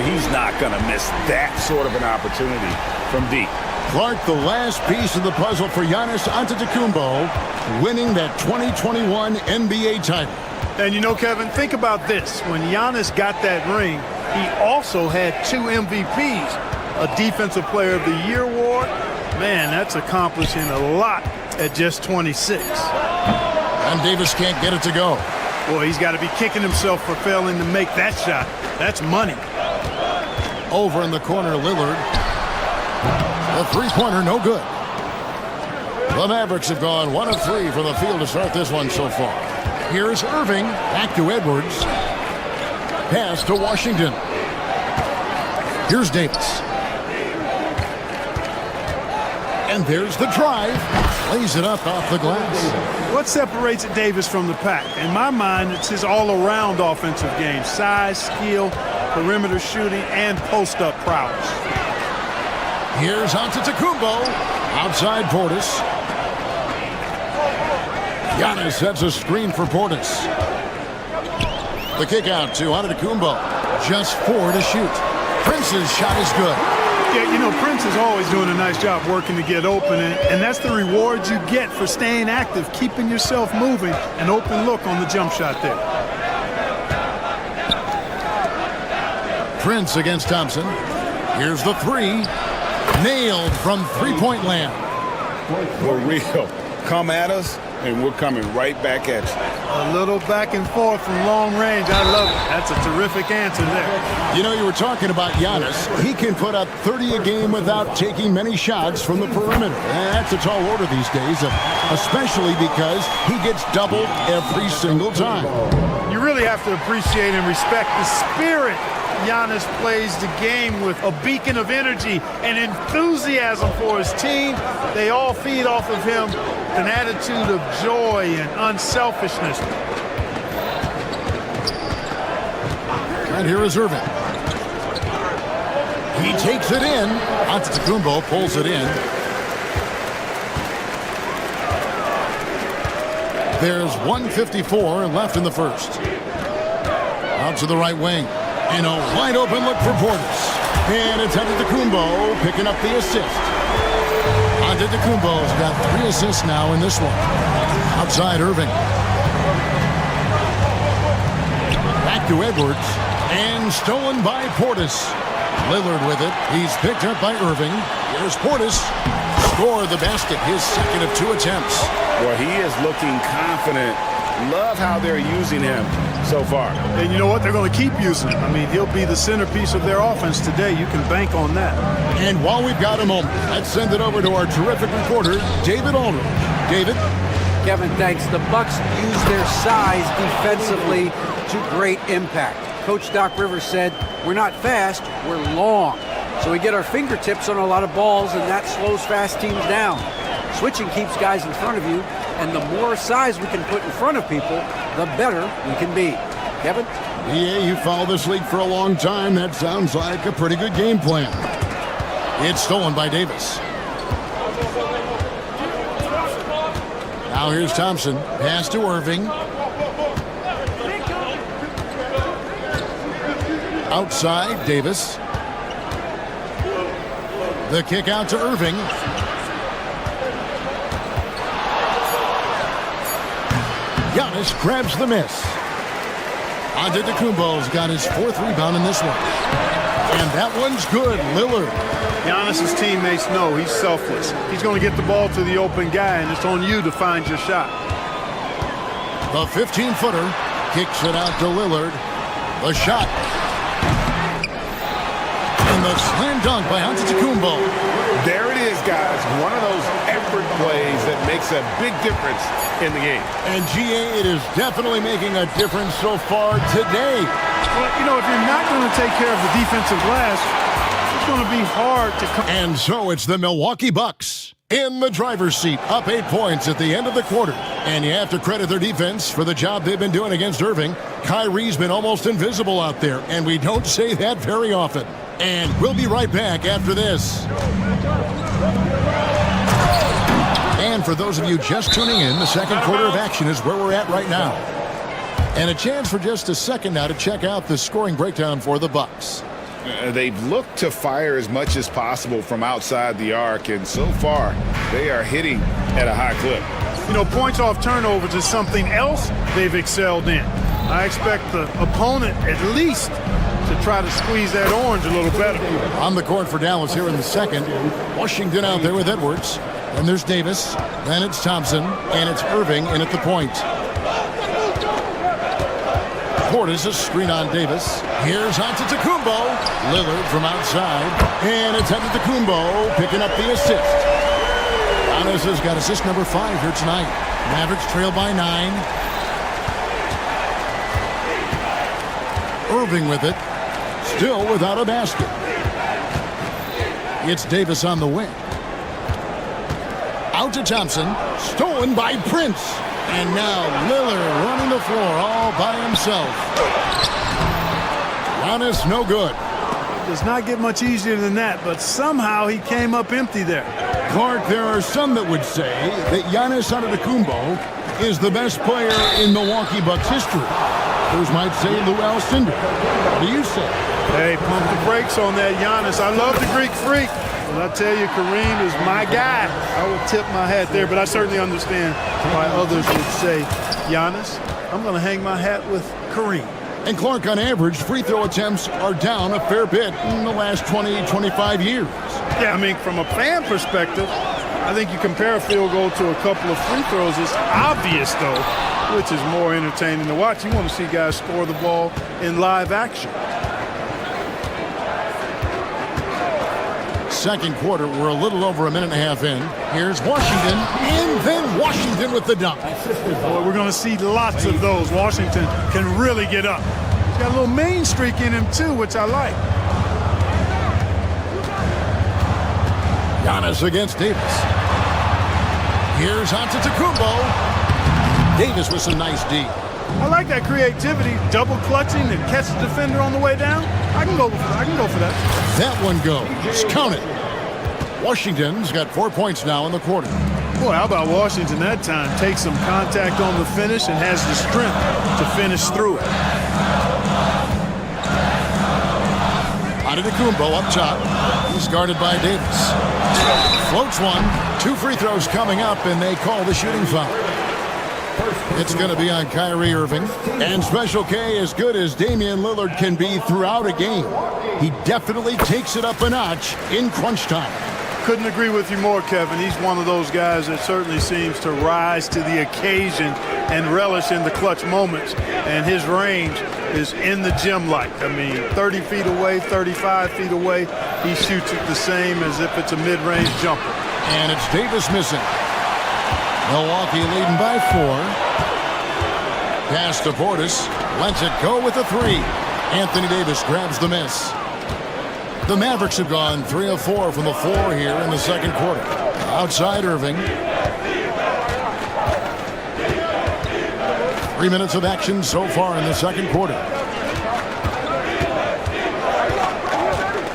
and he's not going to miss that sort of an opportunity from deep. Clark, the last piece of the puzzle for Giannis Antetokounmpo, winning that 2021 NBA title. And you know, Kevin, think about this. When Giannis got that ring, he also had 2 MVPs, a Defensive Player of the Year award. Man, that's accomplishing a lot at just 26. And Davis can't get it to go. Boy, he's got to be kicking himself for failing to make that shot. That's money. Over in the corner, Lillard. The three-pointer, no good. The Mavericks have gone 1 of 3 from the field to start this one so far. Here's Irving, back to Edwards. Pass to Washington. Here's Davis. And there's the drive. Lays it up off the glass. What separates Davis from the pack? In my mind, it's his all-around offensive game. Size, skill, perimeter shooting, and post-up prowess. Here's Antetokounmpo. Outside Portis. Giannis sets a screen for Portis. The kick out to Antetokounmpo. Just 4 to shoot. Prince's shot is good. Yeah, you know, Prince is always doing a nice job working to get open, and that's the reward you get for staying active, keeping yourself moving, an open look on the jump shot there. Prince against Thompson. Here's the 3. Nailed from three-point land. We're real. Come at us, and we're coming right back at you. A little back and forth from long range. I love it. That's a terrific answer there. You know, you were talking about Giannis. He can put up 30 a game without taking many shots from the perimeter. That's a tall order these days, especially because he gets doubled every single time. You really have to appreciate and respect the spirit Giannis plays the game with, a beacon of energy and enthusiasm for his team. They all feed off of him, an attitude of joy and unselfishness. And here is Irving. He takes it in. Antetokounmpo pulls it in. There's 1:54 left in the first. Out to the right wing. And a wide open look for Portis. And it's Antetokounmpo picking up the assist. Antetokounmpo's got 3 assists now in this one. Outside Irving. Back to Edwards. And stolen by Portis. Lillard with it. He's picked up by Irving. Here's Portis. Score the basket. His second of 2 attempts. Well, he is looking confident. Love how they're using him so far. And you know what? They're going to keep using him. I mean, he'll be the centerpiece of their offense today. You can bank on that. And while we've got a moment, let's send it over to our terrific reporter, David Aldridge. David? Kevin, thanks. The Bucks use their size defensively to great impact. Coach Doc Rivers said, we're not fast, we're long. So we get our fingertips on a lot of balls, and that slows fast teams down. Switching keeps guys in front of you, and the more size we can put in front of people, the better we can be. Kevin? Yeah, you followed this league for a long time. That sounds like a pretty good game plan. It's stolen by Davis. Now here's Thompson. Pass to Irving. Outside, Davis. The kick out to Irving. Giannis grabs the miss. Antetokounmpo's got his 4th rebound in this one. And that one's good. Lillard. Giannis' teammates know he's selfless. He's going to get the ball to the open guy, and it's on you to find your shot. The 15-footer kicks it out to Lillard. The shot. And the slam dunk by Antetokounmpo. There it is, guys. One of those effort plays that makes a big difference in the game. And GA, it is definitely making a difference so far today. Well, you know, if you're not going to take care of the defensive glass, it's going to be hard to come. And so it's the Milwaukee Bucks in the driver's seat, up 8 points at the end of the quarter. And you have to credit their defense for the job they've been doing against Irving. Kyrie's been almost invisible out there, and we don't say that very often. And we'll be right back after this. And for those of you just tuning in, the second quarter of action is where we're at right now. And a chance for just a second now to check out the scoring breakdown for the Bucks. They've looked to fire as much as possible from outside the arc, and so far they are hitting at a high clip. You know, points off turnovers is something else they've excelled in. I expect the opponent at least to try to squeeze that orange a little better. On the court for Dallas here in the second. Washington out there with Edwards. And there's Davis. Then it's Thompson. And it's Irving in at the point. Portis a screen on Davis. Here's Antetokounmpo. Lillard from outside. And it's Antetokounmpo picking up the assist. Giannis has got assist number 5 here tonight. Mavericks trail by 9. Irving with it. Still without a basket. It's Davis on the wing. Out to Thompson. Stolen by Prince. And now Lillard running the floor all by himself. Giannis no good. Does not get much easier than that, but somehow he came up empty there. Clark, there are some that would say that Giannis Antetokounmpo is the best player in Milwaukee Bucks history. Others might say Lou Alcindor. What do you say? Hey, pump the brakes on that Giannis. I love the Greek Freak. When I tell you Kareem is my guy, I would tip my hat there, but I certainly understand why others would say Giannis. I'm going to hang my hat with Kareem. And Clark, on average, free throw attempts are down a fair bit in the last 20, 25 years. Yeah, I mean, from a fan perspective, I think you compare a field goal to a couple of free throws. It's obvious, though, which is more entertaining to watch. You want to see guys score the ball in live action. Second quarter, we're a little over a minute and a half in. Here's Washington, and then Washington with the dunk. Boy, we're going to see lots of those. Washington can really get up. He's got a little main streak in him, too, which I like. Giannis against Davis. Here's Antetokounmpo. Davis with some nice D. I like that creativity, double clutching and catch the defender on the way down. I can go for that. That one goes. Count it. Washington's got 4 points now in the quarter. Boy, how about Washington that time? Takes some contact on the finish and has the strength to finish through it. Antetokounmpo up top. He's guarded by Davis. Floats one. 2 free throws coming up, and they call the shooting foul. It's going to be on Kyrie Irving. And Special K, as good as Damian Lillard can be throughout a game, he definitely takes it up a notch in crunch time. Couldn't agree with you more, Kevin. He's one of those guys that certainly seems to rise to the occasion and relish in the clutch moments. And his range is in the gym-like. I mean, 30 feet away, 35 feet away, he shoots it the same as if it's a mid-range jumper. And it's Davis missing. Milwaukee leading by 4. Pass to Portis. Lets it go with a 3. Anthony Davis grabs the miss. The Mavericks have gone 3 of 4 from the floor here in the second quarter. Outside Irving. 3 minutes of action so far in the second quarter.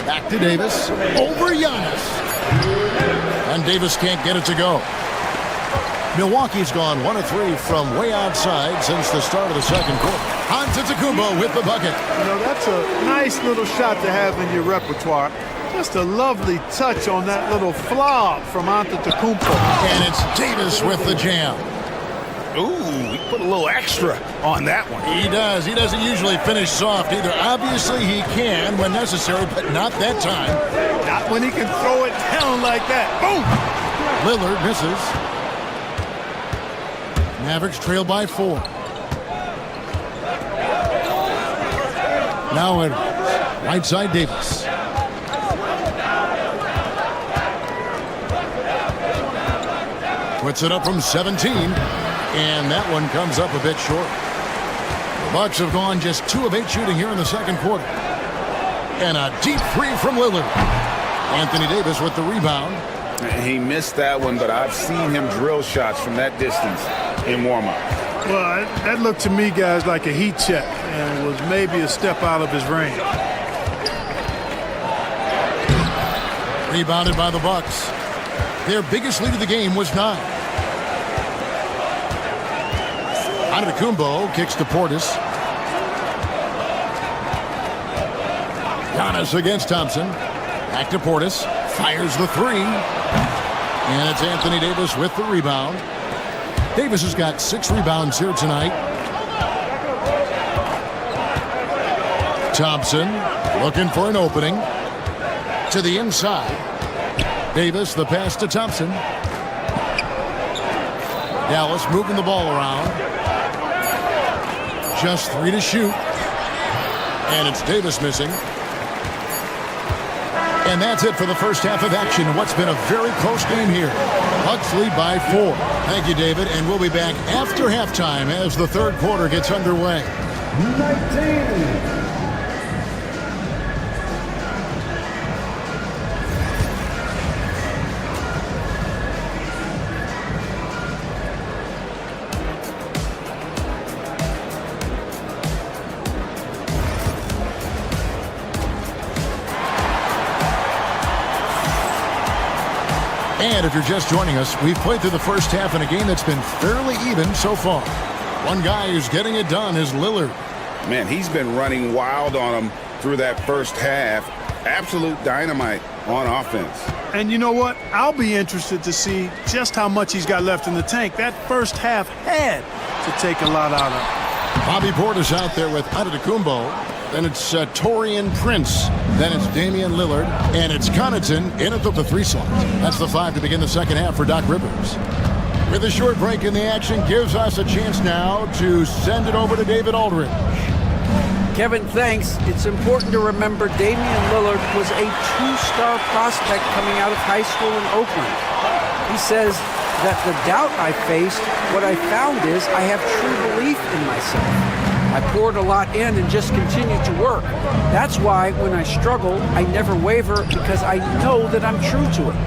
Back to Davis. Over Giannis. And Davis can't get it to go. Milwaukee's gone 1 of 3 from way outside since the start of the second quarter. Antetokounmpo with the bucket. You know, that's a nice little shot to have in your repertoire. Just a lovely touch on that little flop from Antetokounmpo. And it's Davis with the jam. Ooh, he put a little extra on that one. He does. He doesn't usually finish soft either. Obviously, he can when necessary, but not that time. Not when he can throw it down like that. Boom! Lillard misses. Mavericks trail by 4. Now Edwards. Right side Davis. Puts it up from 17. And that one comes up a bit short. The Bucks have gone just 2 of 8 shooting here in the second quarter. And a deep 3 from Lillard. Anthony Davis with the rebound. He missed that one, but I've seen him drill shots from that distance in warm-up. Well, that looked to me, guys, like a heat check and was maybe a step out of his range. Rebounded by the Bucks. Their biggest lead of the game was 9. Antetokounmpo kicks to Portis. Giannis against Thompson. Back to Portis. Fires the three. And it's Anthony Davis with the rebound. Davis has got 6 rebounds here tonight. Thompson looking for an opening. To the inside. Davis, the pass to Thompson. Dallas moving the ball around. Just 3 to shoot. And it's Davis missing. And that's it for the first half of action. What's been a very close game here. Bucks lead by 4. Thank you, David. And we'll be back after halftime as the third quarter gets underway. 19. And if you're just joining us, we've played through the first half in a game that's been fairly even so far. One guy who's getting it done is Lillard. Man, he's been running wild on him through that first half. Absolute dynamite on offense. And you know what? I'll be interested to see just how much he's got left in the tank. That first half had to take a lot out of him. Bobby Portis out there with Antetokounmpo. Then it's Taurean Prince. Then it's Damian Lillard. And it's Connaughton in at the 3 slot. That's the 5 to begin the second half for Doc Rivers. With a short break in the action, gives us a chance now to send it over to David Aldridge. Kevin, thanks. It's important to remember Damian Lillard was a 2-star prospect coming out of high school in Oakland. He says that the doubt I faced, what I found is I have true belief in myself. I poured a lot in and just continued to work. That's why when I struggle, I never waver because I know that I'm true to it.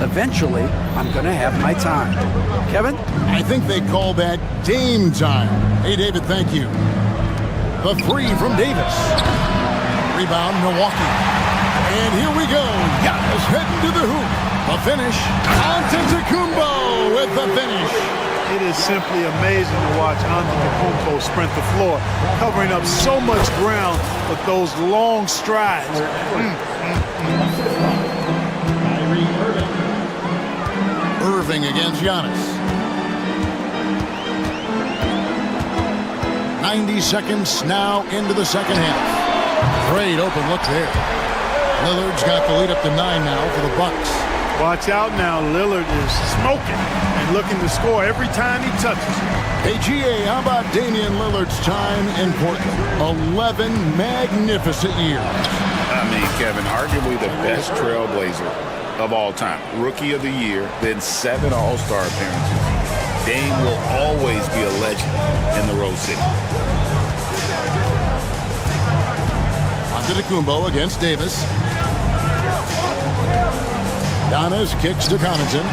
Eventually, I'm going to have my time. Kevin? I think they call that Dame time. Hey, David, thank you. The 3 from Davis. Rebound, Milwaukee. And here we go. Giannis heading to the hoop. The finish. Antetokounmpo with the finish. It is simply amazing to watch Antetokounmpo sprint the floor, covering up so much ground with those long strides. Irving against Giannis. 90 seconds now into the second half. Great open look there. Lillard's got the lead up to 9 now for the Bucks. Watch out now. Lillard is smoking and looking to score every time he touches it. Hey, GA, how about Damian Lillard's time in Portland? 11 magnificent years. I mean, Kevin, arguably the best trailblazer of all time. Rookie of the year, then 7 All-Star appearances. Dame will always be a legend in the Rose City. Antetokounmpo against Davis. Giannis kicks to Connaughton.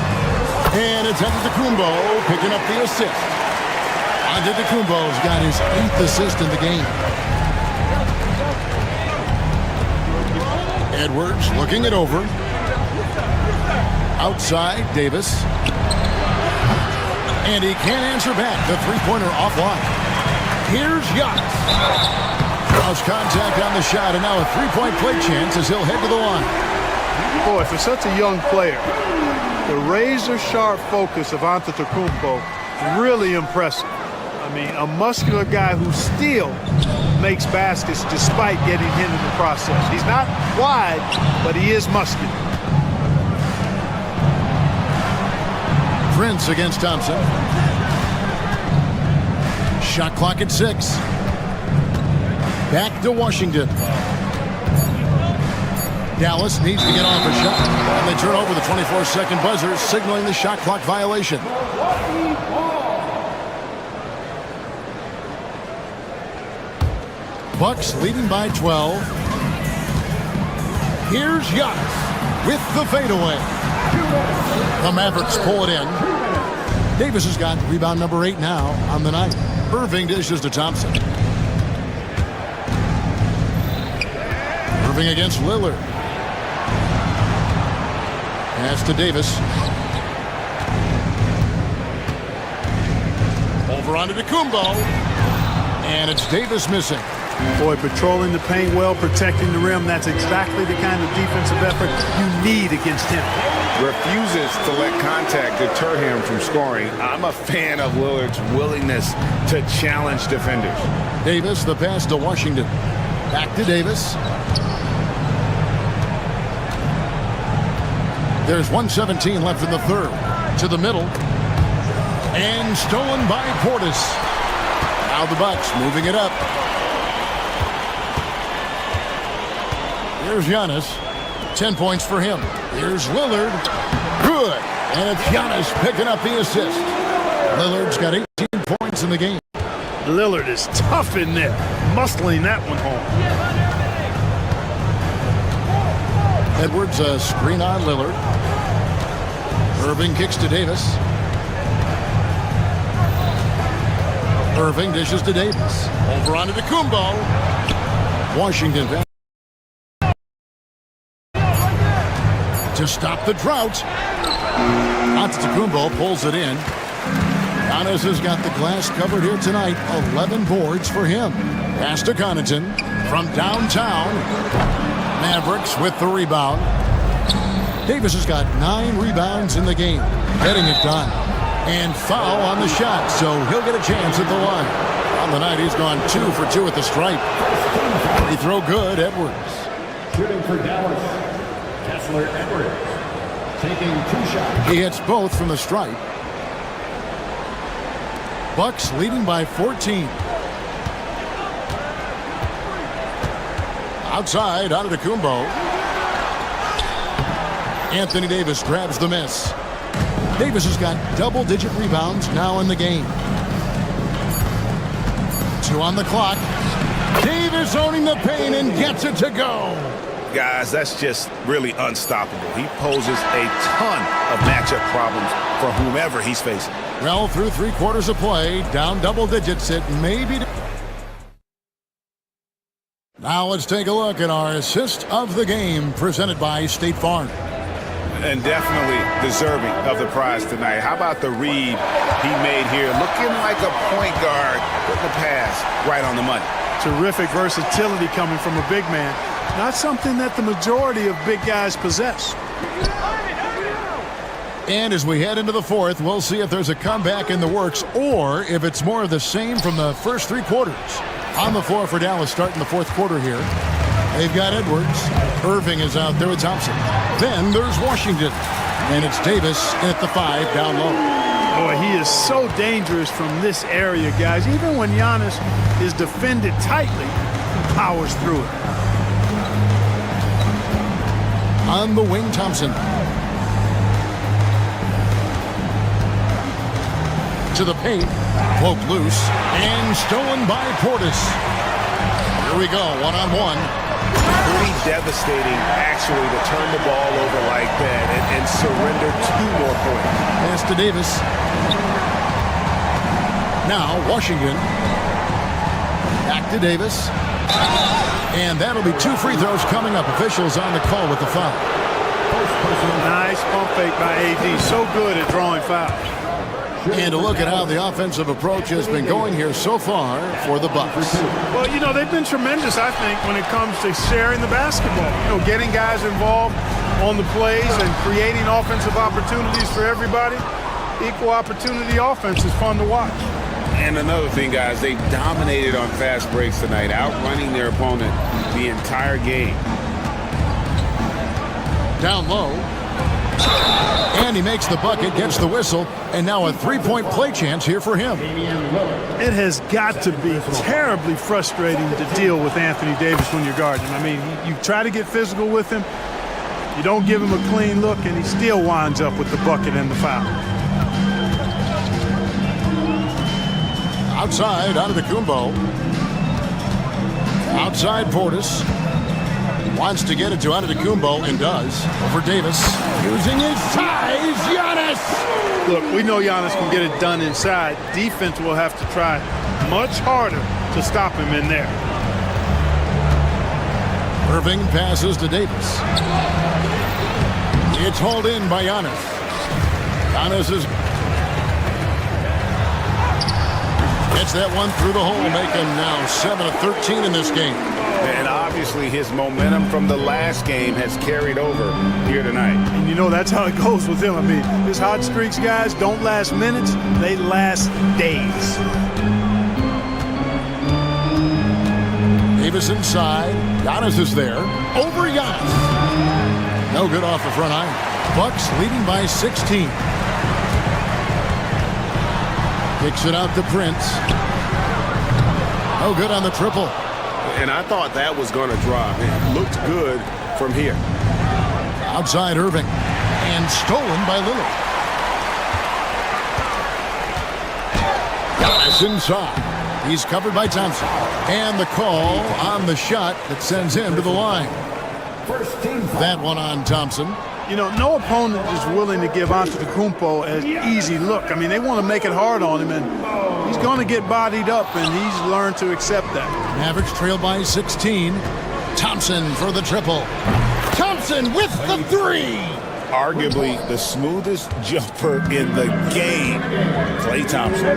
And it's Antetokounmpo picking up the assist. Antetokounmpo's got his 8th assist in the game. Edwards looking it over. Outside, Davis. And he can't answer back. The 3-pointer offline. Here's Giannis. Cross contact on the shot, and now a 3-point play chance as he'll head to the line. Boy, for such a young player, the razor-sharp focus of Antetokounmpo, really impressive. I mean, a muscular guy who still makes baskets despite getting hit in the process. He's not wide, but he is muscular. Prince against Thompson. Shot clock at 6. Back to Washington. Dallas needs to get off a shot. And they turn over the 24-second buzzer, signaling the shot clock violation. Bucks leading by 12. Here's Giannis with the fadeaway. The Mavericks pull it in. Davis has got rebound number 8 now on the night. Irving dishes to Thompson. Irving against Lillard. Pass to Davis. Over onto Antetokounmpo. And it's Davis missing. Boy, patrolling the paint well, protecting the rim, that's exactly the kind of defensive effort you need against him. Refuses to let contact deter him from scoring. I'm a fan of Lillard's willingness to challenge defenders. Davis, the pass to Washington. Back to Davis. There's 1:17 left in the third. To the middle. And stolen by Portis. Now the Bucks moving it up. Here's Giannis. 10 points for him. Here's Lillard. Good. And it's Giannis picking up the assist. Lillard's got 18 points in the game. Lillard is tough in there, muscling that one home. Edwards, a screen on Lillard. Irving kicks to Davis. Irving dishes to Davis. Over onto Kumbo. Washington to stop the drought. Antetokounmpo pulls it in. Giannis has got the glass covered here tonight. 11 boards for him. Pass to Connaughton from downtown. Mavericks with the rebound. Davis has got 9 rebounds in the game. Getting it done. And foul on the shot, so he'll get a chance at the line. On the night, he's gone 2 for 2 at the stripe. Free throw good, Edwards. Shooting for Dallas, Kessler Edwards. Taking 2 shots. He hits both from the stripe. Bucks leading by 14. Outside, Antetokounmpo. Anthony Davis grabs the miss. Davis has got double-digit rebounds now in the game. 2 on the clock. Davis owning the paint and gets it to go. Guys, that's just really unstoppable. He poses a ton of matchup problems for whomever he's facing. Well, through 3 quarters of play, down double digits, it may be. Now let's take a look at our assist of the game presented by State Farm. And definitely deserving of the prize tonight. How about the read he made here? Looking like a point guard with the pass right on the money. Terrific versatility coming from a big man. Not something that the majority of big guys possess. And as we head into the fourth, we'll see if there's a comeback in the works or if it's more of the same from the first 3 quarters. On the floor for Dallas starting the fourth quarter here. They've got Edwards. Irving is out there with Thompson. Then there's Washington. And it's Davis at the 5 down low. Boy, he is so dangerous from this area, guys. Even when Giannis is defended tightly, he powers through it. On the wing, Thompson. To the paint. Poked loose. And stolen by Portis. Here we go, one-on-one. Pretty devastating, actually, to turn the ball over like that and surrender 2 more points. Pass to Davis. Now, Washington. Back to Davis. And that'll be 2 free throws coming up. Officials on the call with the foul. Nice pump fake by AD. So good at drawing fouls. And to look at how the offensive approach has been going here so far for the Bucks. Well, you know, they've been tremendous, I think, when it comes to sharing the basketball. You know, getting guys involved on the plays and creating offensive opportunities for everybody. Equal opportunity offense is fun to watch. And another thing, guys, they dominated on fast breaks tonight, outrunning their opponent the entire game. Down low. And he makes the bucket, gets the whistle, and now a 3-point play chance here for him. It has got to be terribly frustrating to deal with Anthony Davis when you're guarding him. I mean, you try to get physical with him, you don't give him a clean look, and he still winds up with the bucket and the foul. Outside, Antetokounmpo. Outside, Portis. Wants to get it to Antetokounmpo and does. Over Davis. Using his size, Giannis! Look, we know Giannis can get it done inside. Defense will have to try much harder to stop him in there. Irving passes to Davis. It's hauled in by Giannis. Giannis is... Gets that one through the hole, making now 7 of 13 in this game. And obviously his momentum from the last game has carried over here tonight. And you know that's how it goes with him. I mean, his hot streaks, guys, don't last minutes. They last days. Davis inside. Giannis is there. Over Giannis. No good off the front iron. Bucks leading by 16. Kicks it out to Prince. No good on the triple. And I thought that was going to drop. It looked good from here. Outside Irving. And stolen by Lillard. Giannis inside. He's covered by Thompson. And the call on the shot that sends him to the line. First team foul. That one on Thompson. You know, no opponent is willing to give Antetokounmpo an easy look. I mean, they want to make it hard on him, and he's going to get bodied up, and he's learned to accept that. Mavericks trail by 16. Thompson for the triple. Thompson with the three. Arguably the smoothest jumper in the game, Klay Thompson.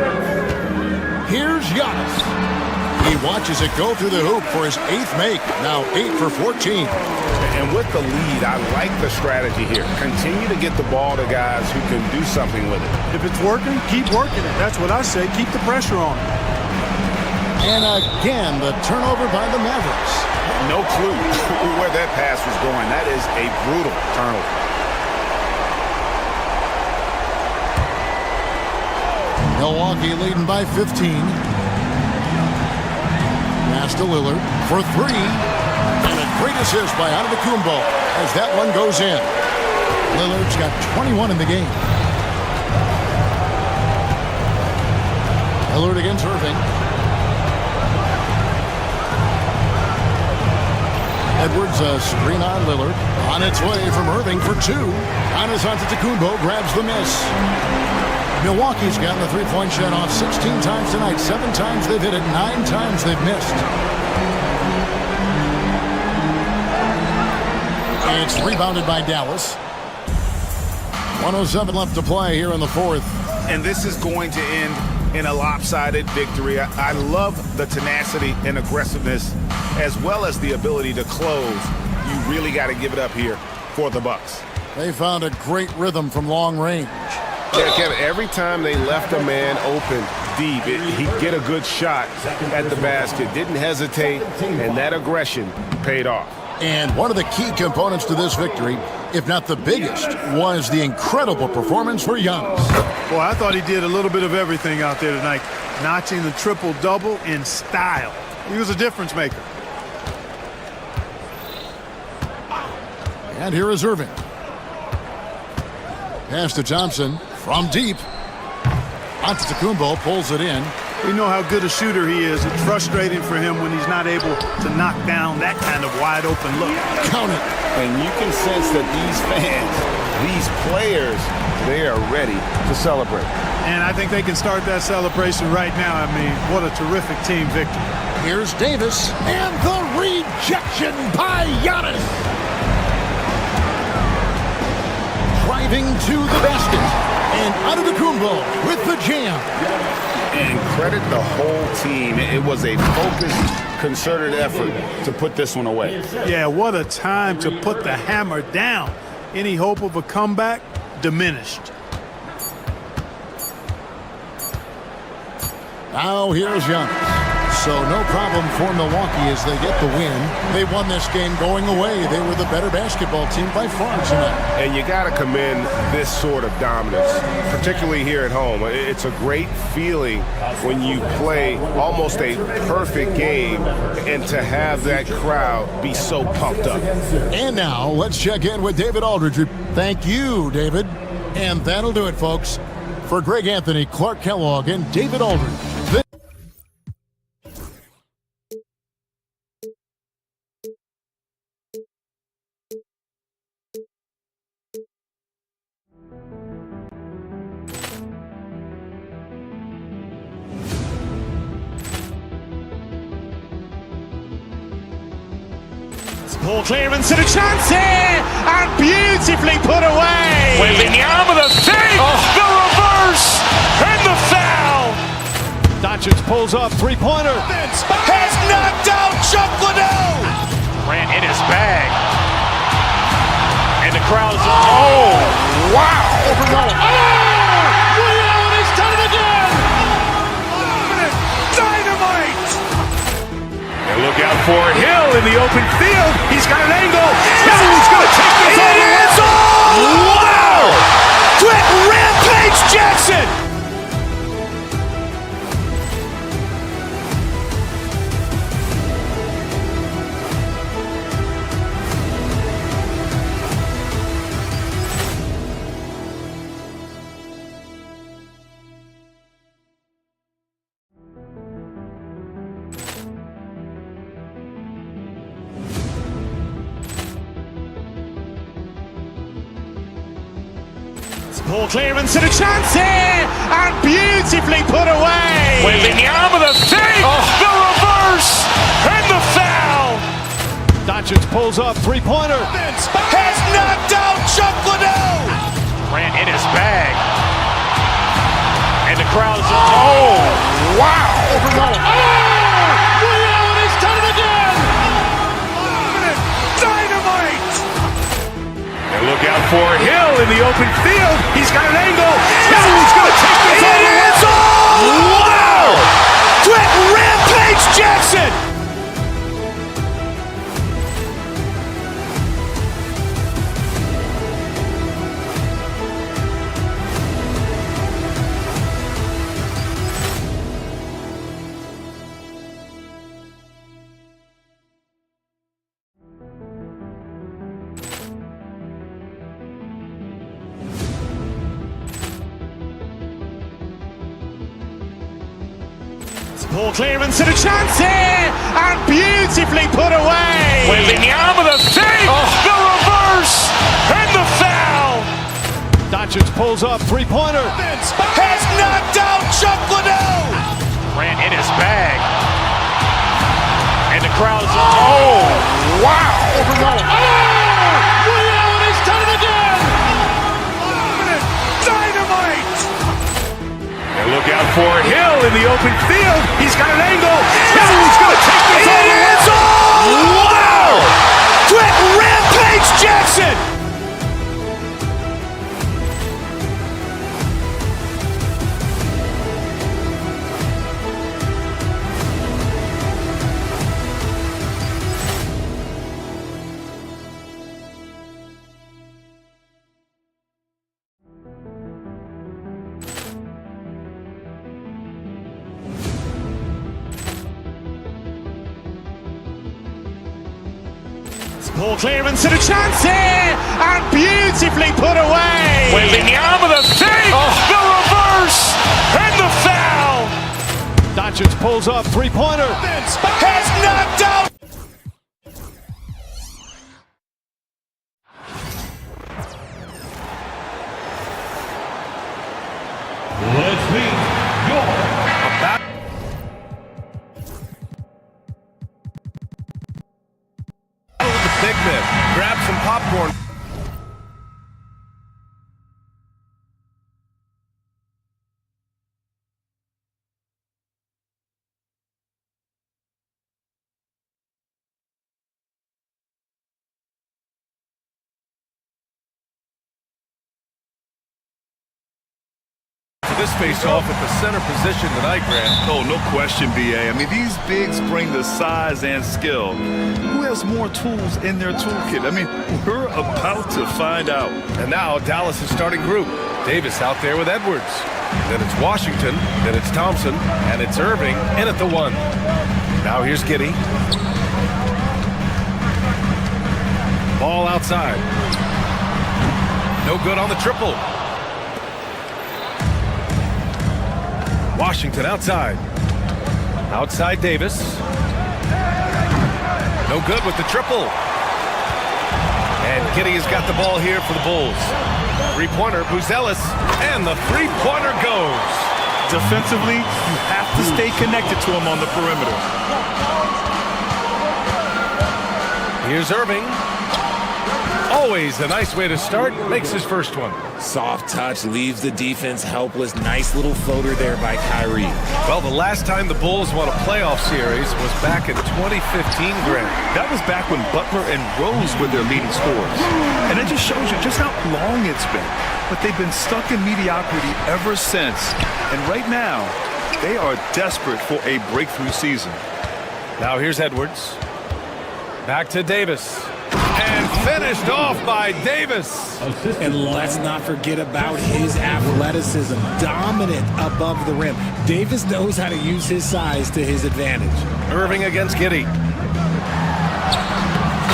Here's Giannis. He watches it go through the hoop for his 8th make. Now 8 for 14. And with the lead, I like the strategy here. Continue to get the ball to guys who can do something with it. If it's working, keep working it. That's what I say. Keep the pressure on him. And again, the turnover by the Mavericks. No clue where that pass was going. That is a brutal turnover. Milwaukee leading by 15. Pass to Lillard for 3. And a great assist by Antetokounmpo as that one goes in. Lillard's got 21 in the game. Lillard against Irving. Edwards a screen on Lillard. On its way from Irving for 2. Giannis Antetokounmpo grabs the miss. Milwaukee's gotten the three-point shot off 16 times tonight. 7 times they've hit it. 9 times they've missed. And it's rebounded by Dallas. 1:07 left to play here in the fourth. And this is going to end in a lopsided victory. I love the tenacity and aggressiveness as well as the ability to close. You really got to give it up here for the Bucks. They found a great rhythm from long range. Yeah, Kevin, every time they left a man open deep, he'd get a good shot at the basket. Didn't hesitate, and that aggression paid off. And one of the key components to this victory, if not the biggest, was the incredible performance for Giannis. Boy, I thought he did a little bit of everything out there tonight, notching the triple-double in style. He was a difference maker. And here is Irving. Pass to Thompson from deep. Antetokounmpo pulls it in. We know how good a shooter he is. It's frustrating for him when he's not able to knock down that kind of wide-open look. Count it. And you can sense that these fans, these players, they are ready to celebrate. And I think they can start that celebration right now. I mean, what a terrific team victory. Here's Davis. And the rejection by Giannis. Driving to the basket. And Antetokounmpo with the jam. And credit the whole team. It was a focused, concerted effort to put this one away. Yeah, what a time to put the hammer down. Any hope of a comeback diminished. Now here's Giannis. So no problem for Milwaukee as they get the win. They won this game going away. They were the better basketball team by far tonight. And you got to commend this sort of dominance, particularly here at home. It's a great feeling when you play almost a perfect game and to have that crowd be so pumped up. And now let's check in with David Aldridge. Thank you, David. And that'll do it, folks. For Greg Anthony, Clark Kellogg, and David Aldridge. Poor clearance and a chance here, and beautifully put away. Wembenyama the save, the reverse, and the foul. Doncic pulls up, three-pointer. Vince has knocked out Chuck Liddell. Ran in his bag. And the crowd is... Oh, wow. Ray Allen has done it again. Dynamite. And look out for Hill in the open field. He's got an angle. He's going to take this all the way. Wow. Quick Rampage Jackson. Ball clearance and a chance here, and beautifully put away. Wembanyama the fake, the reverse, and the foul. Doncic pulls up, three-pointer. Vince has knocked out Chuck Liddell. Ran in his bag, and the crowd is... Oh, wow. Ray Allen has done it again. Dynamite. And look out for Hill in the open field. He's got an angle. He's going to take this all the way. Wow! Quick Rampage Jackson. Ball clearance and a chance here, and beautifully put away. Wembanyama the fake, the reverse, and the foul. Doncic pulls up, three-pointer. Vince has knocked out Chuck Liddell. Ran in his bag, and the crowd is... Oh, wow. Ray Allen has done it again. Dynamite. And look out for Hill in the open field. He's got an angle. He's going to take this all the way. Wow! Quick Rampage Jackson. Ball clearance and a chance here, and beautifully put away. Wembanyama the fake, the reverse, and the foul. Doncic pulls up, three-pointer. Vince has knocked out. Let's meet your Big man, grab some popcorn. This face-off at the center position tonight, Grant. Oh, no question, B.A. I mean, these bigs bring the size and skill. Who has more tools in their toolkit? I mean, we're about to find out. And now Dallas' starting group. Davis out there with Edwards. Then it's Washington. Then it's Thompson. And it's Irving in at the one. Now here's Giddey. Ball outside. No good on the triple. Washington outside. Outside Davis. No good with the triple. And Giddey has got the ball here for the Bulls. Three-pointer, Buzelis, and the three-pointer goes. Defensively, you have to stay connected to him on the perimeter. Here's Irving. Always a nice way to start. Makes his first one. Soft touch leaves the defense helpless. Nice little floater there by Kyrie. Well, the last time the Bulls won a playoff series was back in 2015, Grant. That was back when Butler and Rose were their leading scorers. And it just shows you just how long it's been. But they've been stuck in mediocrity ever since. And right now, they are desperate for a breakthrough season. Now here's Edwards. Back to Davis. And finished off by Davis. And let's not forget about his athleticism. Dominant above the rim. Davis knows how to use his size to his advantage. Irving against Giddey.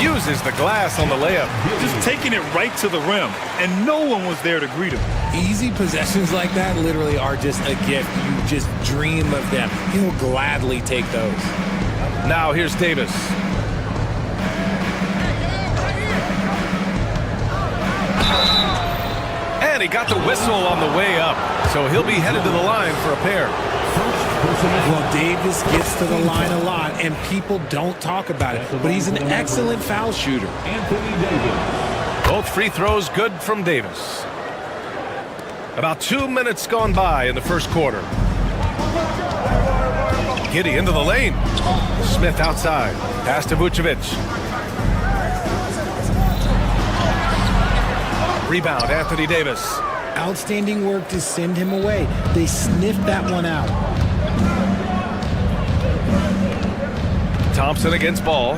Uses the glass on the layup. Just taking it right to the rim, and no one was there to greet him. Easy possessions like that literally are just a gift. You just dream of them. He'll gladly take those. Now here's Davis. And he got the whistle on the way up, so he'll be headed to the line for a pair. Well, Davis gets to the line a lot, and people don't talk about it, but he's an excellent foul shooter. Both free throws good from Davis. About 2 minutes gone by in the first quarter. Giddey into the lane. Smith outside. Pass to Vucevic. Rebound, Anthony Davis. Outstanding work to send him away. They sniffed that one out. Thompson against Ball.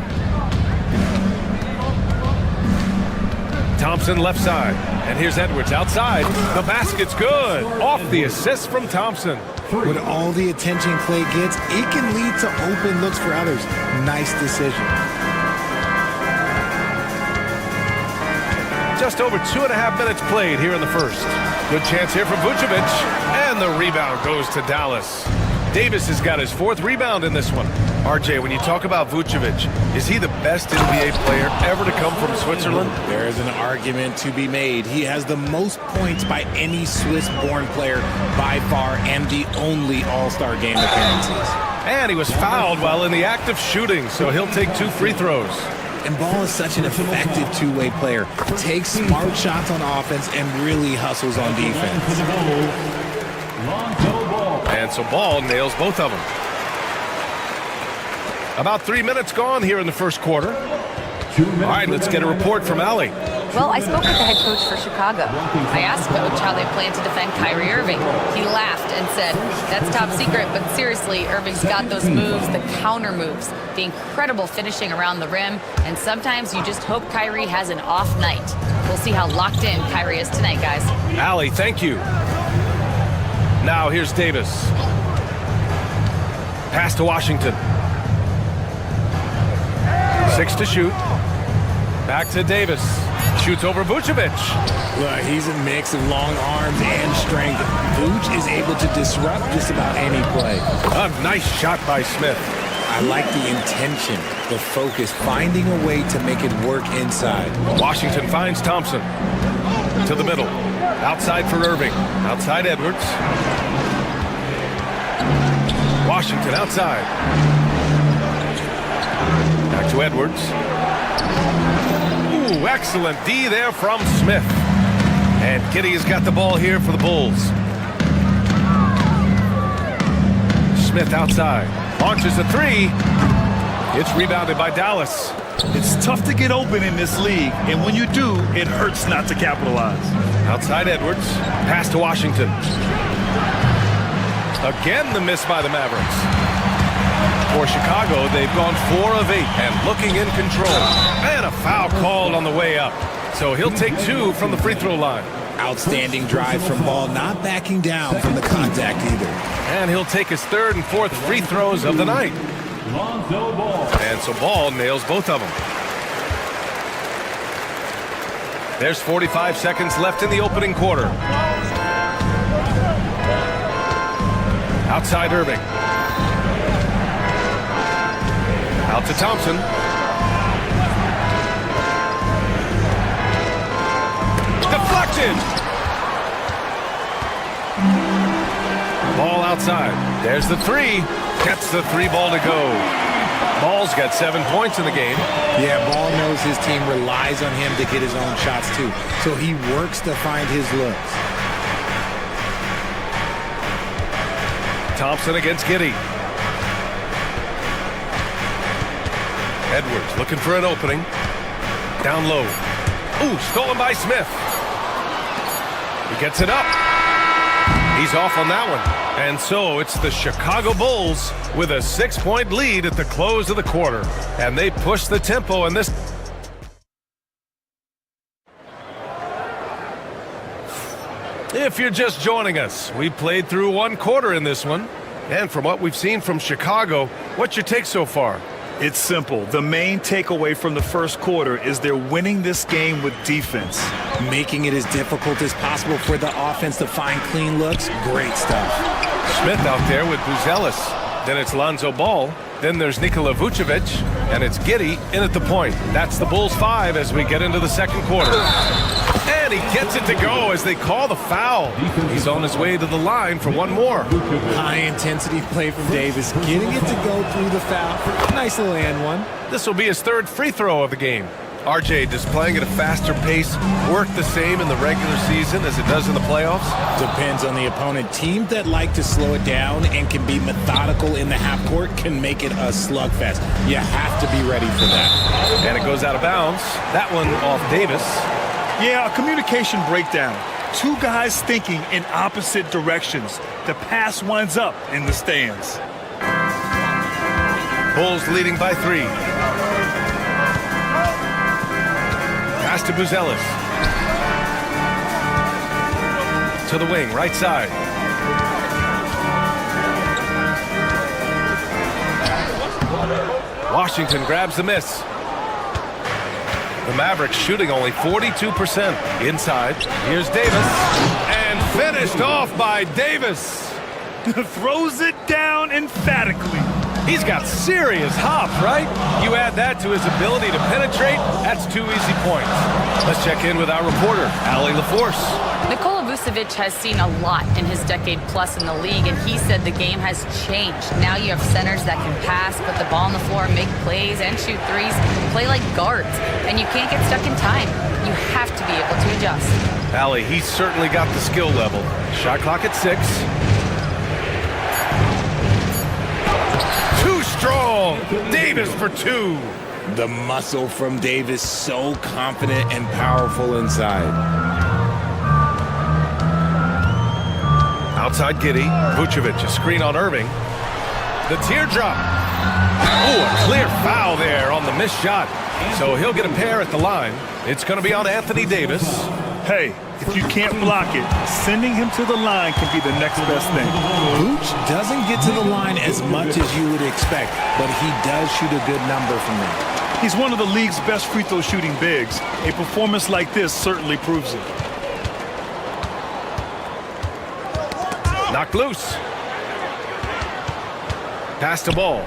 Thompson left side. And here's Edwards outside. The basket's good. Off the assist from Thompson. With all the attention Klay gets, it can lead to open looks for others. Nice decision. Just over 2.5 minutes played here in the first. Good chance here from Vucevic. And the rebound goes to Dallas. Davis has got his 4th rebound in this one. RJ, when you talk about Vucevic, is he the best NBA player ever to come from Switzerland? There is an argument to be made. He has the most points by any Swiss-born player by far and the only All-Star game appearances. And he was fouled while in the act of shooting, so he'll take 2 free throws. And Ball is such an effective two-way player. Takes smart shots on offense and really hustles on defense. And so Ball nails both of them. About 3 minutes gone here in the first quarter. All right, let's get a report from Allie. Well, I spoke with the head coach for Chicago. I asked Coach how they plan to defend Kyrie Irving. He laughed and said, "That's top secret, but seriously, Irving's got those moves, the counter moves, the incredible finishing around the rim, and sometimes you just hope Kyrie has an off night." We'll see how locked in Kyrie is tonight, guys. Allie, thank you. Now here's Davis. Pass to Washington. 6 to shoot. Back to Davis. Shoots over Vucevic. Look, he's a mix of long arms and strength. Vuce is able to disrupt just about any play. A nice shot by Smith. I like the intention, the focus, finding a way to make it work inside. Washington finds Thompson. To the middle. Outside for Irving. Outside Edwards. Washington outside. Back to Edwards. Ooh, excellent D there from Smith. And Giddey has got the ball here for the Bulls. Smith outside. Launches a 3. It's rebounded by Dallas. It's tough to get open in this league, and when you do, it hurts not to capitalize. Outside Edwards. Pass to Washington. Again, the miss by the Mavericks. For Chicago, they've gone 4 of 8 and looking in control. And a foul called on the way up. So he'll take 2 from the free throw line. Outstanding drive from Ball, not backing down from the contact either. And he'll take his 3rd and 4th free throws of the night. And so Ball nails both of them. There's 45 seconds left in the opening quarter. Outside Irving. Out to Thompson. Deflected. Ball outside. There's the 3. Gets the 3 ball to go. Ball's got 7 points in the game. Yeah, Ball knows his team relies on him to get his own shots too. So he works to find his looks. Thompson against Giddey. Edwards looking for an opening. Down low. Ooh, stolen by Smith. He gets it up. He's off on that one. And so it's the Chicago Bulls with a 6-point lead at the close of the quarter. And they push the tempo in this. If you're just joining us, we played through 1 quarter in this one. And from what we've seen from Chicago, what's your take so far? It's simple. The main takeaway from the first quarter is they're winning this game with defense. Making it as difficult as possible for the offense to find clean looks. Great stuff. Smith out there with Buzelis. Then it's Lonzo Ball. Then there's Nikola Vucevic. And it's Giddey in at the point. That's the Bulls 5 as we get into the second quarter. And he gets it to go as they call the foul. He's on his way to the line for one more. High-intensity play from Davis, getting it to go through the foul. Nice little and one. This will be his 3rd free throw of the game. RJ, does playing at a faster pace work the same in the regular season as it does in the playoffs? Depends on the opponent. Teams that like to slow it down and can be methodical in the half court can make it a slugfest. You have to be ready for that. And it goes out of bounds. That one off Davis. Yeah, a communication breakdown. 2 guys thinking in opposite directions. The pass winds up in the stands. Bulls leading by 3. Pass to Buzelis. To the wing, right side. Washington grabs the miss. The Mavericks shooting only 42% inside. Here's Davis. And finished off by Davis. Throws it down emphatically. He's got serious hop, right? You add that to his ability to penetrate, that's 2 easy points. Let's check in with our reporter, Allie LaForce. Nikola Vucevic has seen a lot in his decade plus in the league, and he said the game has changed. Now you have centers that can pass, put the ball on the floor, make plays, and shoot threes, play like guards, and you can't get stuck in time. You have to be able to adjust. Allie, he's certainly got the skill level. Shot clock at 6. Too strong. Davis for 2. The muscle from Davis, so confident and powerful inside. Outside Giddey. Vucevic, a screen on Irving. The teardrop. Oh, a clear foul there on the missed shot. So he'll get a pair at the line. It's going to be on Anthony Davis. Hey, if you can't block it, sending him to the line can be the next best thing. Vooch doesn't get to the line as much as you would expect, but he does shoot a good number from there. He's one of the league's best free throw shooting bigs. A performance like this certainly proves it. Knocked loose. Pass to Ball.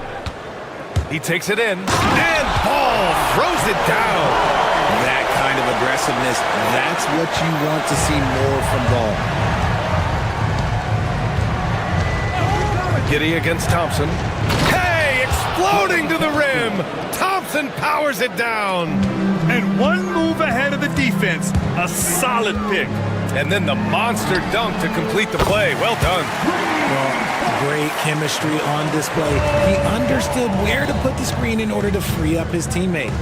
He takes it in. And Ball throws it down. That kind of aggressiveness, that's what you want to see more from Ball. Giddey against Thompson. Hey, exploding to the rim. Thompson powers it down. And one move ahead of the defense. A solid pick. And then the monster dunk to complete the play. Well done. Well, great chemistry on display. He understood where to put the screen in order to free up his teammate.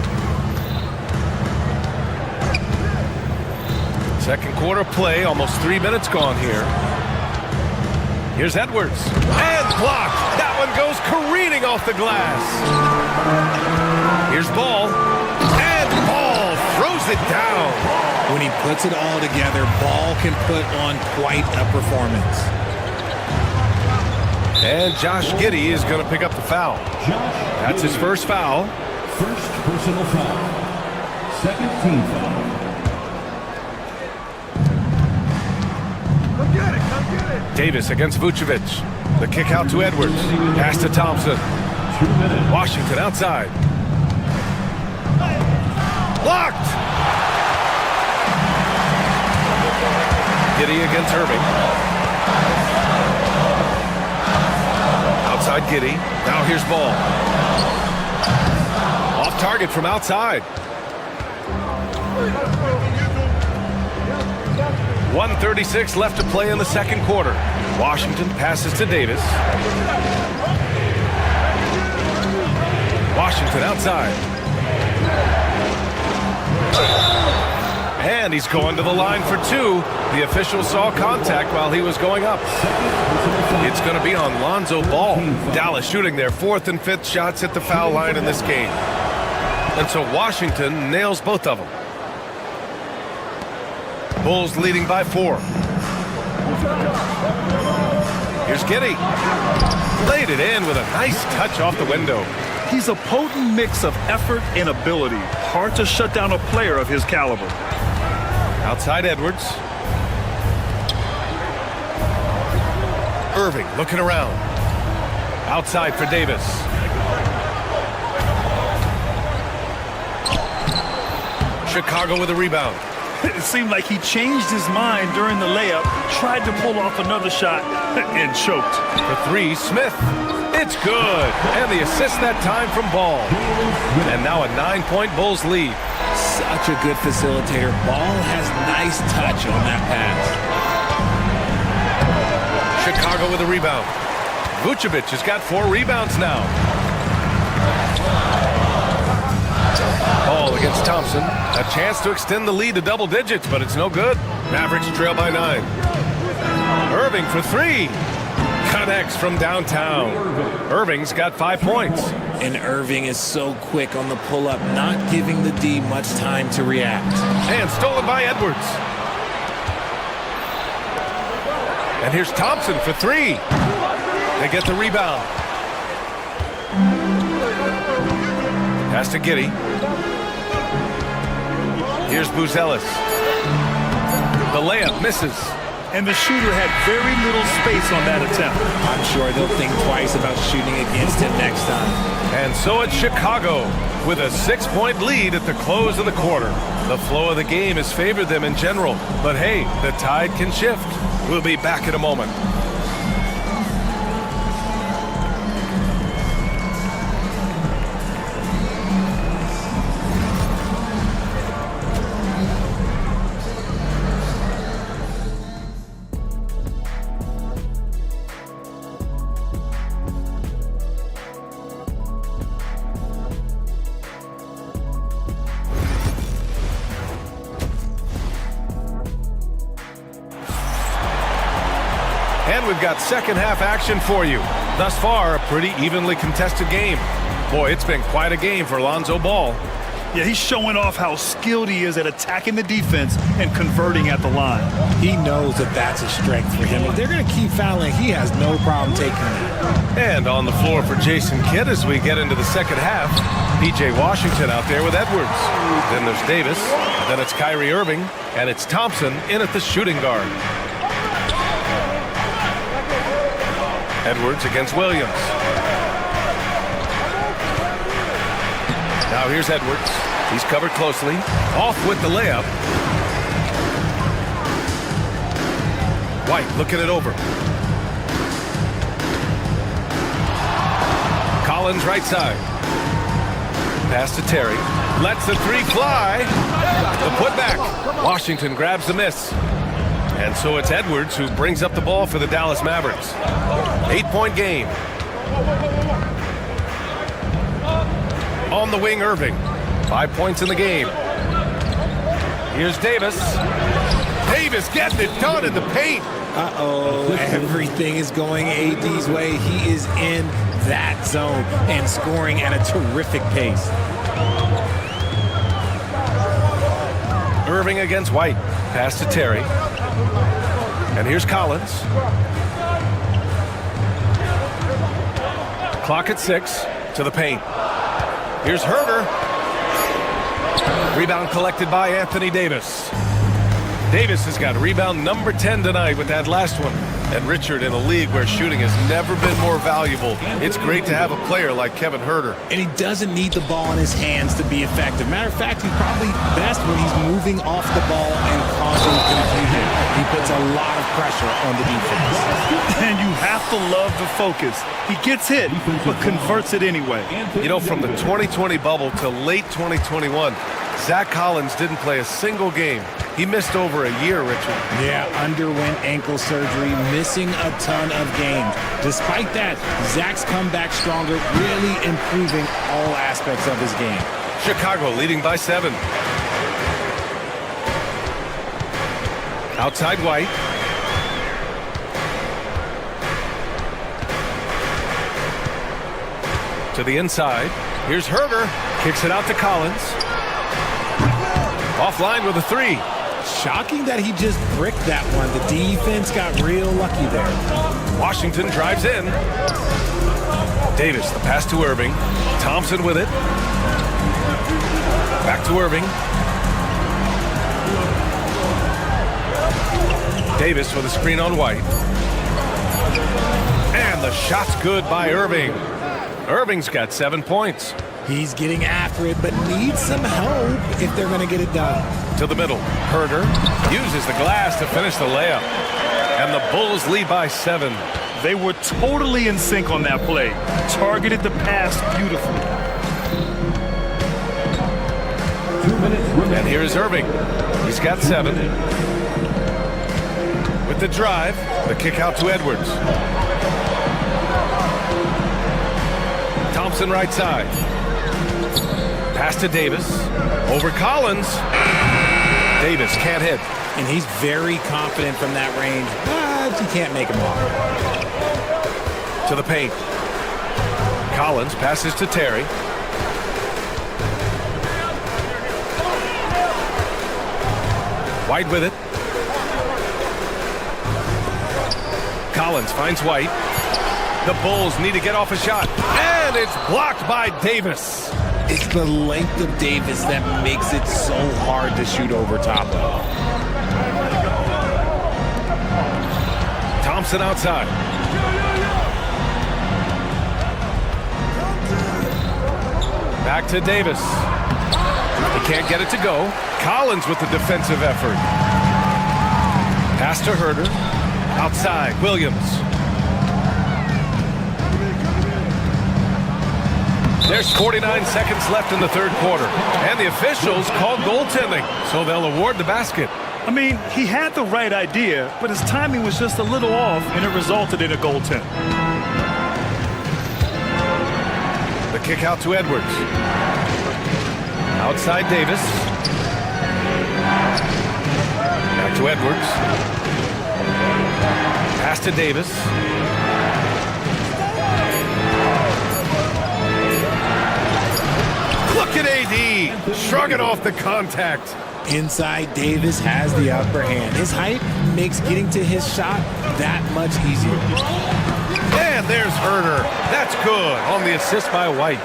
Second quarter play, almost 3 minutes gone here. Here's Edwards. And blocked. That one goes careening off the glass. Here's Ball. And Ball throws it down. When he puts it all together, Ball can put on quite a performance. And Josh Giddey is going to pick up the foul. That's his first foul. First personal foul. Second team foul. Davis against Vucevic. The kick out to Edwards. Pass to Thompson. 2 minutes. Washington outside. Blocked! Giddey against Irving. Outside Giddey. Now here's Ball. target from outside. 1:36 left to play in the second quarter. Washington passes to Davis. Washington outside. And he's going to the line for two. The official saw contact while he was going up. It's going to be on Lonzo Ball. Dallas shooting their fourth and fifth shots at the foul line in this game. And so Washington nails both of them. Bulls leading by 4. Here's Giddey. Laid it in with a nice touch off the window. He's a potent mix of effort and ability. Hard to shut down a player of his caliber. Outside Edwards. Irving looking around. Outside for Davis. Chicago with a rebound. It seemed like he changed his mind during the layup, tried to pull off another shot, and choked. For 3, Smith. It's good. And the assist that time from Ball. And now a 9-point Bulls lead. Such a good facilitator. Ball has nice touch on that pass. Chicago with a rebound. Vucevic has got 4 rebounds now. Ball against Thompson. A chance to extend the lead to double digits, but it's no good. Mavericks trail by 9. Irving for 3. Connects from downtown. Irving's got 5 points. And Irving is so quick on the pull-up, not giving the D much time to react. And stolen by Edwards. And here's Thompson for 3. They get the rebound. Pass to Giddey. Here's Buzelis. The layup misses. And the shooter had very little space on that attempt. I'm sure they'll think twice about shooting against him next time. And so it's Chicago with a 6-point lead at the close of the quarter. The flow of the game has favored them in general. But hey, the tide can shift. We'll be back in a moment. And we've got second half action for you. Thus far, a pretty evenly contested game. Boy, it's been quite a game for Lonzo Ball. Yeah, he's showing off how skilled he is at attacking the defense and converting at the line. He knows that that's a strength for him. If they're going to keep fouling, he has no problem taking that. And on the floor for Jason Kidd as we get into the second half. P.J. Washington out there with Edwards. Then there's Davis. Then it's Kyrie Irving. And it's Thompson in at the shooting guard. Edwards against Williams. Now here's Edwards. He's covered closely. Off with the layup. White looking it over. Collins right side. Pass to Terry. Lets the 3 fly. The putback. Washington grabs the miss. And so it's Edwards who brings up the ball for the Dallas Mavericks. 8-point game. On the wing, Irving. 5 points in the game. Here's Davis. Davis getting it done in the paint. Uh-oh, everything is going AD's way. He is in that zone and scoring at a terrific pace. Irving against White. Pass to Terry. And here's Collins. Clock at 6 to the paint. Here's Herter. Rebound collected by Anthony Davis. Davis has got rebound number 10 tonight with that last one. And Richard, in a league where shooting has never been more valuable, it's great to have a player like Kevin Herter. And he doesn't need the ball in his hands to be effective. Matter of fact, he's probably best when he's moving off the ball and causing confusion. He puts a lot of pressure on the defense. And you have to love the focus. He gets hit, but converts it anyway. You know, from the 2020 bubble to late 2021, Zach Collins didn't play a single game. He missed over a year, Richard. Yeah, underwent ankle surgery, missing a ton of games. Despite that, Zach's come back stronger, really improving all aspects of his game. Chicago leading by 7. Outside White. To the inside. Here's Herder. Kicks it out to Collins. Offline with a 3. Shocking that he just bricked that one. The defense got real lucky there. Washington drives in. Davis, the pass to Irving. Thompson with it. Back to Irving. Davis with a screen on White. And the shot's good by Irving. Irving's got 7 points. He's getting after it, but needs some help if they're going to get it done. To the middle. Herder uses the glass to finish the layup. And the Bulls lead by 7. They were totally in sync on that play. Targeted the pass beautifully. 2 minutes remaining. And here's Irving. He's got 7. With the drive, the kick out to Edwards. Thompson right side. Pass to Davis. Over Collins. Davis can't hit. And he's very confident from that range, but you can't make him walk. To the paint. Collins passes to Terry. White with it. Collins finds White. The Bulls need to get off a shot. And it's blocked by Davis. It's the length of Davis that makes it so hard to shoot over top of. Thompson outside. Back to Davis. He can't get it to go. Collins with the defensive effort. Pass to Herder. Outside, Williams. There's 49 seconds left in the third quarter. And the officials called goaltending, so they'll award the basket. I mean, he had the right idea, but his timing was just a little off, and it resulted in a goaltend. The kick out to Edwards. Outside Davis. Back to Edwards. Pass to Davis. Look at AD, shrugging off the contact. Inside, Davis has the upper hand. His height makes getting to his shot that much easier. And there's Herder. That's good on the assist by White.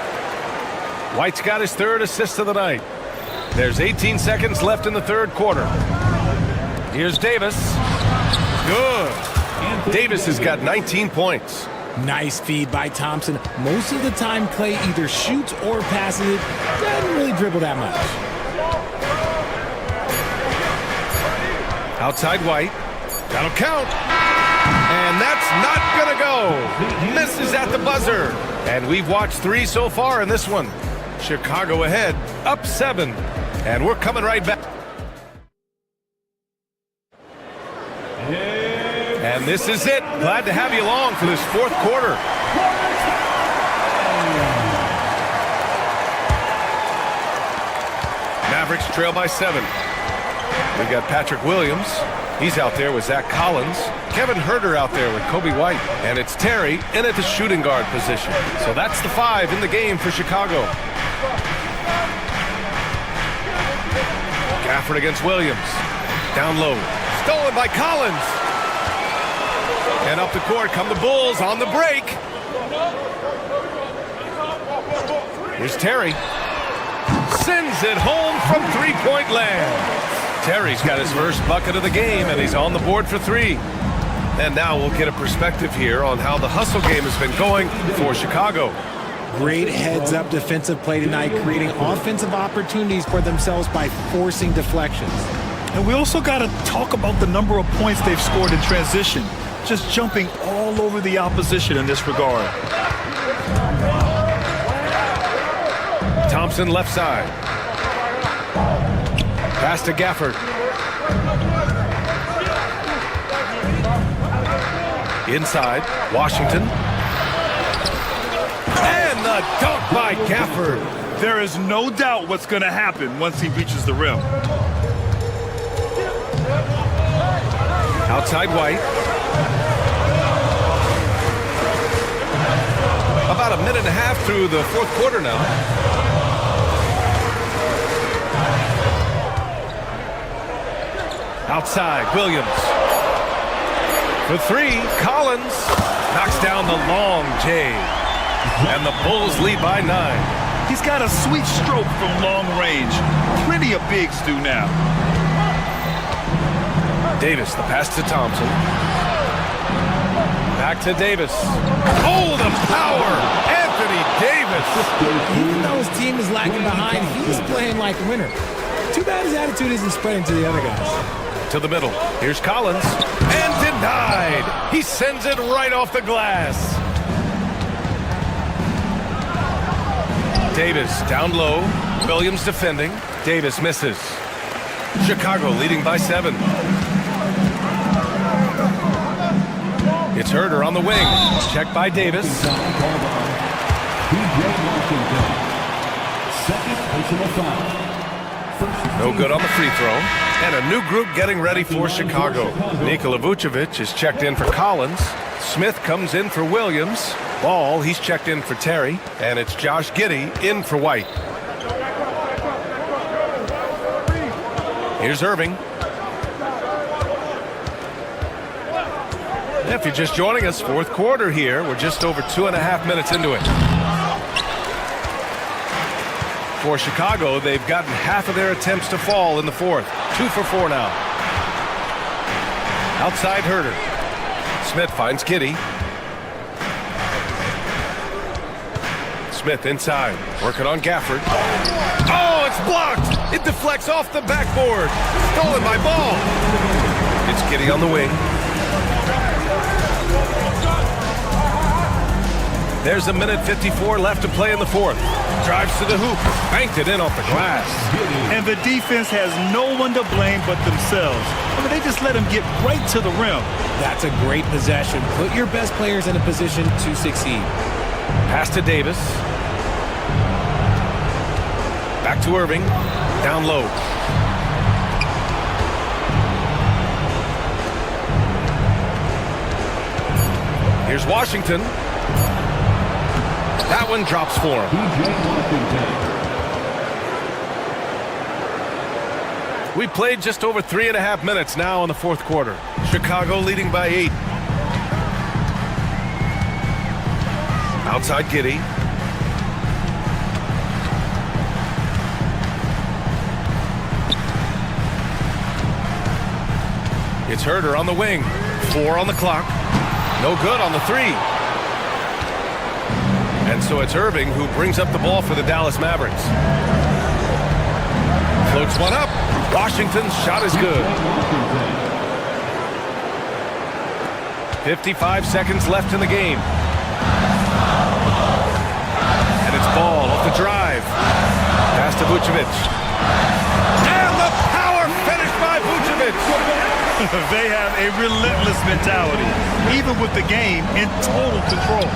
White's got his 3rd assist of the night. There's 18 seconds left in the third quarter. Here's Davis. Good. Davis has got 19 points. Nice feed by Thompson. Most of the time, Clay either shoots or passes it. Doesn't really dribble that much. Outside White. That'll count. And that's not going to go. Misses at the buzzer. And we've watched 3 so far in this one. Chicago ahead, up 7. And we're coming right back. And this is it. Glad to have you along for this fourth quarter. Mavericks trail by 7. We got Patrick Williams. He's out there with Zach Collins. Kevin Herder out there with Kobe White. And it's Terry in at the shooting guard position. So that's the 5 in the game for Chicago. Gafford against Williams. Down low. Stolen by Collins. And up the court come the Bulls on the break. Here's Terry. Sends it home from three-point land. Terry's got his first bucket of the game, and he's on the board for 3. And now we'll get a perspective here on how the hustle game has been going for Chicago. Great heads-up defensive play tonight, creating offensive opportunities for themselves by forcing deflections. And we also got to talk about the number of points they've scored in transition, just jumping all over the opposition in this regard. Thompson left side. Pass to Gafford. Inside, Washington. And the dunk by Gafford. There is no doubt what's going to happen once he reaches the rim. Outside White. About a minute and a half through the fourth quarter now. Outside, Williams. For three, Collins knocks down the long J. And the Bulls lead by 9. He's got a sweet stroke from long range. Plenty of bigs do now. Davis, the pass to Thompson. Back to Davis. Oh, the power! Anthony Davis! Even though his team is lagging behind, he's playing like a winner. Too bad his attitude isn't spreading to the other guys. To the middle. Here's Collins. And denied! He sends it right off the glass. Davis down low. Williams defending. Davis misses. Chicago leading by 7. It's Herter on the wing. Checked by Davis. No good on the free throw. And a new group getting ready for Chicago. Nikola Vucevic is checked in for Collins. Smith comes in for Williams. Ball, he's checked in for Terry. And it's Josh Giddey in for White. Here's Irving. If you're just joining us, fourth quarter here. We're just over 2.5 minutes into it. For Chicago, they've gotten half of their attempts to fall in the fourth. 2 for 4 now. Outside Herter. Smith finds Giddey. Smith inside. Working on Gafford. Oh, it's blocked! It deflects off the backboard. Stolen by Ball. It's Giddey on the wing. There's a minute 54 left to play in the fourth. Drives to the hoop. Banked it in off the glass. And the defense has no one to blame but themselves. I mean, they just let him get right to the rim. That's a great possession. Put your best players in a position to succeed. Pass to Davis. Back to Irving. Down low. Here's Washington. That one drops for him. We played just over 3.5 minutes now in the fourth quarter. Chicago leading by 8. Outside Giddey. It's Herter on the wing. 4 on the clock. No good on the 3. And so it's Irving who brings up the ball for the Dallas Mavericks. Floats one up. Washington's shot is good. 55 seconds left in the game. And it's Ball off the drive. Pass to Vucevic. And the power finish by Vucevic. They have a relentless mentality, even with the game in total control.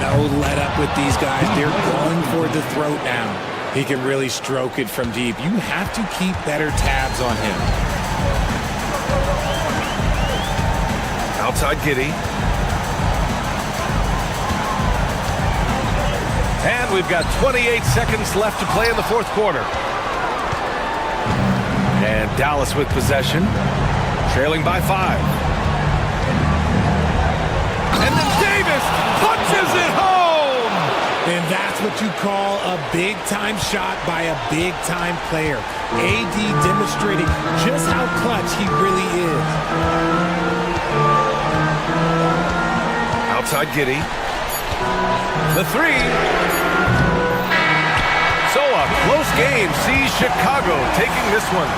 No let up with these guys. They're going for the throat now. He can really stroke it from deep. You have to keep better tabs on him. Outside Giddey. And we've got 28 seconds left to play in the fourth quarter. And Dallas with possession. Trailing by 5. And then Davis punches it home! And that's what you call a big-time shot by a big-time player. AD demonstrating just how clutch he really is. Outside Giddey. The 3. So a close game sees Chicago taking this one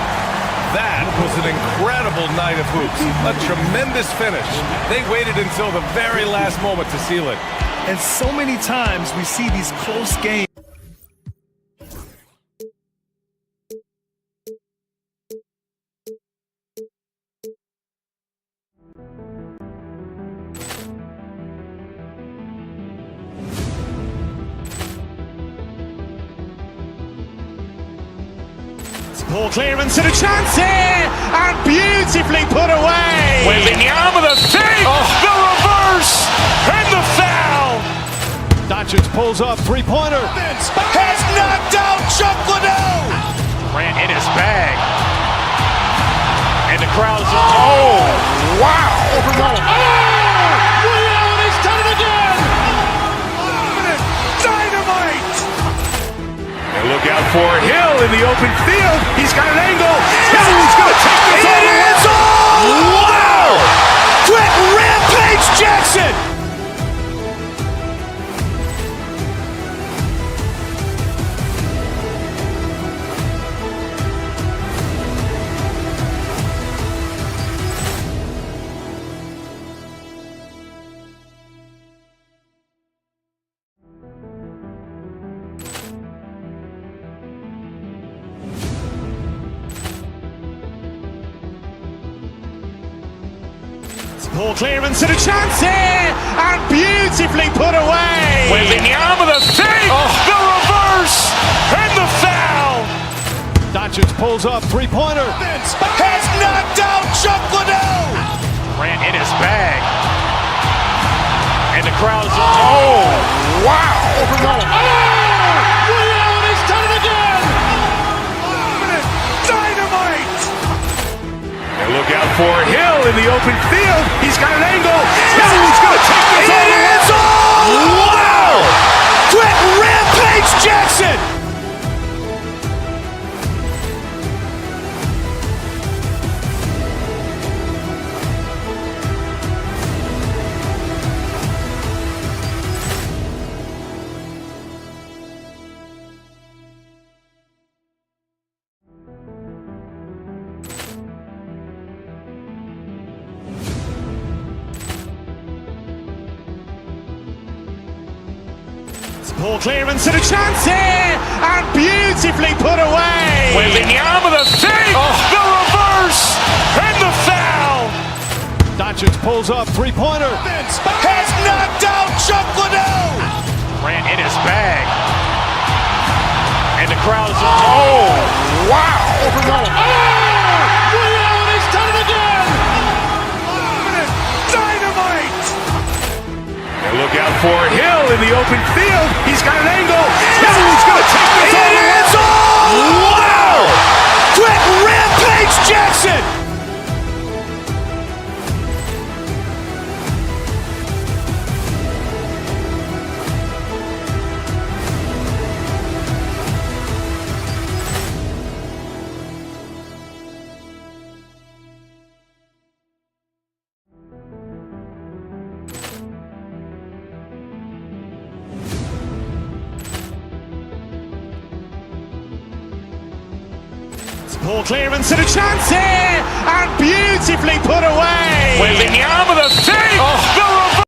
That was an incredible night of hoops. A tremendous finish. They waited until the very last moment to seal it. And so many times we see these close games. Poor clearance and a chance here, and beautifully put away. Wembanyama the fake, the reverse, and the foul. Doncic pulls up, three-pointer. Has knocked out Chuck Liddell. Ran in his bag. And the crowd's wow. He's done it again. Dynamite. And look out for Hill in the open field. He's got an angle. He's going to take this all the way. Wow! Quick Rampage Jackson. Poor clearance and a chance here, and beautifully put away. Wembanyama the fake, the reverse, and the foul. Doncic pulls up, three-pointer. Has knocked out Chuck Liddell. Ran in his bag. And the crowd's wow. He's done it again. Dynamite. And look out for Hill in the open field. He's got an angle. He's going to take this all the way. Wow! Quick Rampage Jackson. Poor clearance and a chance here, and beautifully put away. Wembanyama the fake, the reverse, and the foul. Doncic pulls up, three-pointer. Has knocked out Chuck Liddell. Ran in his bag. And the crowd's wow. He's done it again. Dynamite. And look out for Hill in the open field. He's got an angle. He's going to take this all the way. Wow! Quick Rampage Jackson. Poor clearance and a chance here, and beautifully put away. Wembanyama the fake, the reverse.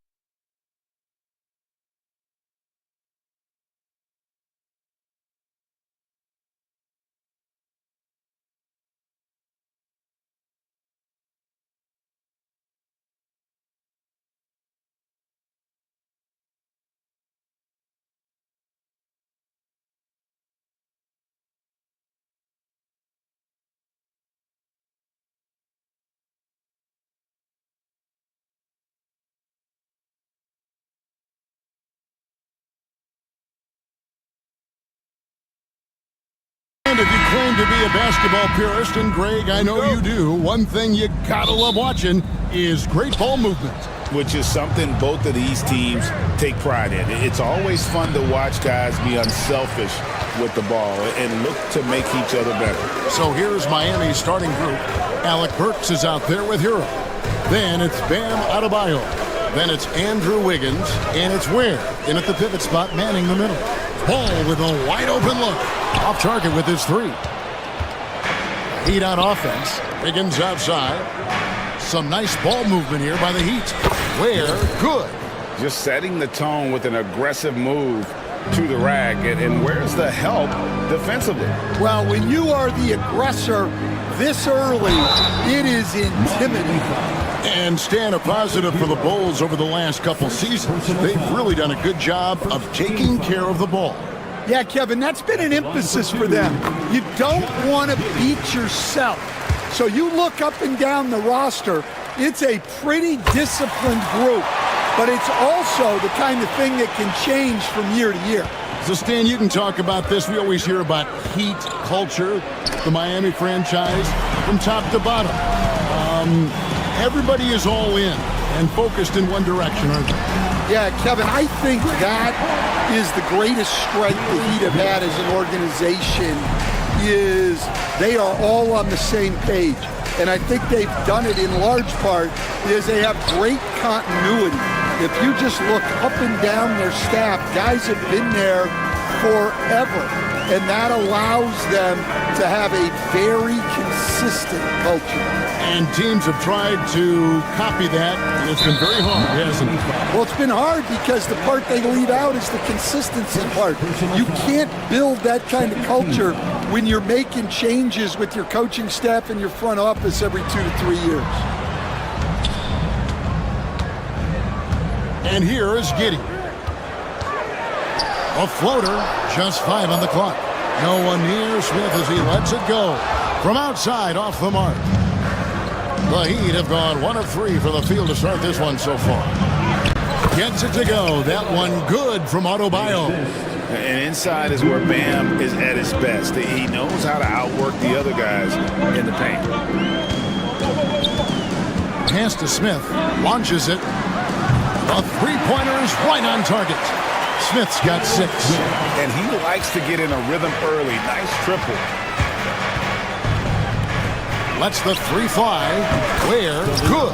And if you claim to be a basketball purist, and Greg, I know you do, one thing you gotta love watching is great ball movement. Which is something both of these teams take pride in. It's always fun to watch guys be unselfish with the ball and look to make each other better. So here's Miami's starting group. Alec Burks is out there with Hero. Then it's Bam Adebayo. Then it's Andrew Wiggins. And it's Ware in at the pivot spot, manning the middle. Paul with a wide open look. Off target with his three. Heat on offense. Wiggins outside. Some nice ball movement here by the Heat. Where? Good. Just setting the tone with an aggressive move to the rack. And where's the help defensively? Well, when you are the aggressor this early, it is intimidating. And staying a positive for the Bulls over the last couple seasons. They've really done a good job of taking care of the ball. Yeah, Kevin, that's been an emphasis for them. You don't want to beat yourself. So you look up and down the roster, it's a pretty disciplined group, but it's also the kind of thing that can change from year to year. So, Stan, you can talk about this. We always hear about Heat culture, the Miami franchise, from top to bottom. Everybody is all in and focused in one direction, aren't they? Yeah, Kevin, I think that is the greatest strength the Heat have had as an organization, is they are all on the same page. And I think they've done it in large part is they have great continuity. If you just look up and down their staff, guys have been there forever. And that allows them to have a very consistent culture. And teams have tried to copy that, and it's been very hard, hasn't it? Well, it's been hard because the part they leave out is the consistency part. You can't build that kind of culture when you're making changes with your coaching staff and your front office every 2 to 3 years. And here is Giddey. A floater, just 5 on the clock. No one near Smith as he lets it go. From outside, off the mark. The Heat have gone 1 of 3 for the field to start this one so far. Gets it to go. That one good from Adebayo. And inside is where Bam is at his best. He knows how to outwork the other guys in the paint. Pass to Smith. Launches it. A three-pointer is right on target. Smith's got 6. And he likes to get in a rhythm early. Nice triple. Lets the 3 fly. Where? Good.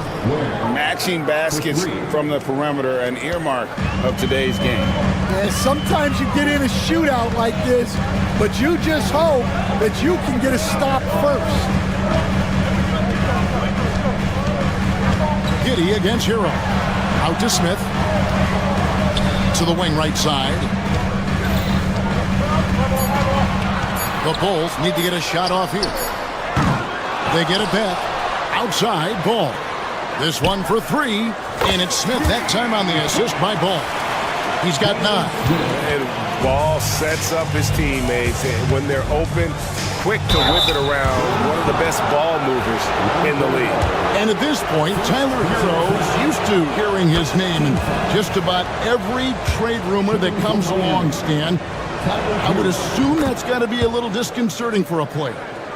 Matching baskets from the perimeter, an earmark of today's game. And sometimes you get in a shootout like this, but you just hope that you can get a stop first. Giddey against Hero. Out to Smith. To the wing right side. The Bulls need to get a shot off here. They get it back. Outside, Ball. This one for 3. And it's Smith that time on the assist by Ball. He's got 9. And Ball sets up his teammates. And when they're open, quick to whip it around. One of the best ball movers in the league. And at this point, Tyler Hero's used to hearing his name in just about every trade rumor that comes along, Stan. I would assume that's got to be a little disconcerting for a player.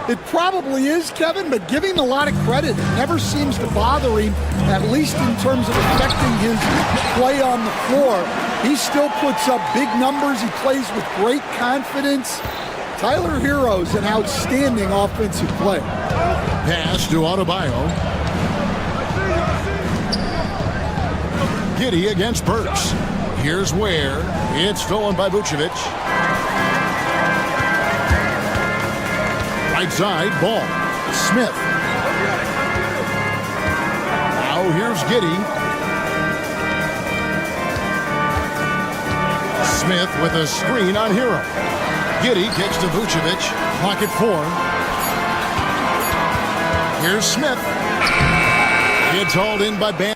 It probably is, Kevin, but give him a lot of credit. It never seems to bother him, at least in terms of affecting his play on the floor. He still puts up big numbers. He plays with great confidence. Tyler Hero's an outstanding offensive player. Pass to Adebayo. Giddey against Burks. Here's where. It's stolen by Vucevic. Right side, Ball. Smith. Now here's Giddey. Smith with a screen on Hero. Giddey kicks to Vucevic. Clock at 4. Here's Smith. It's hauled in by Bam.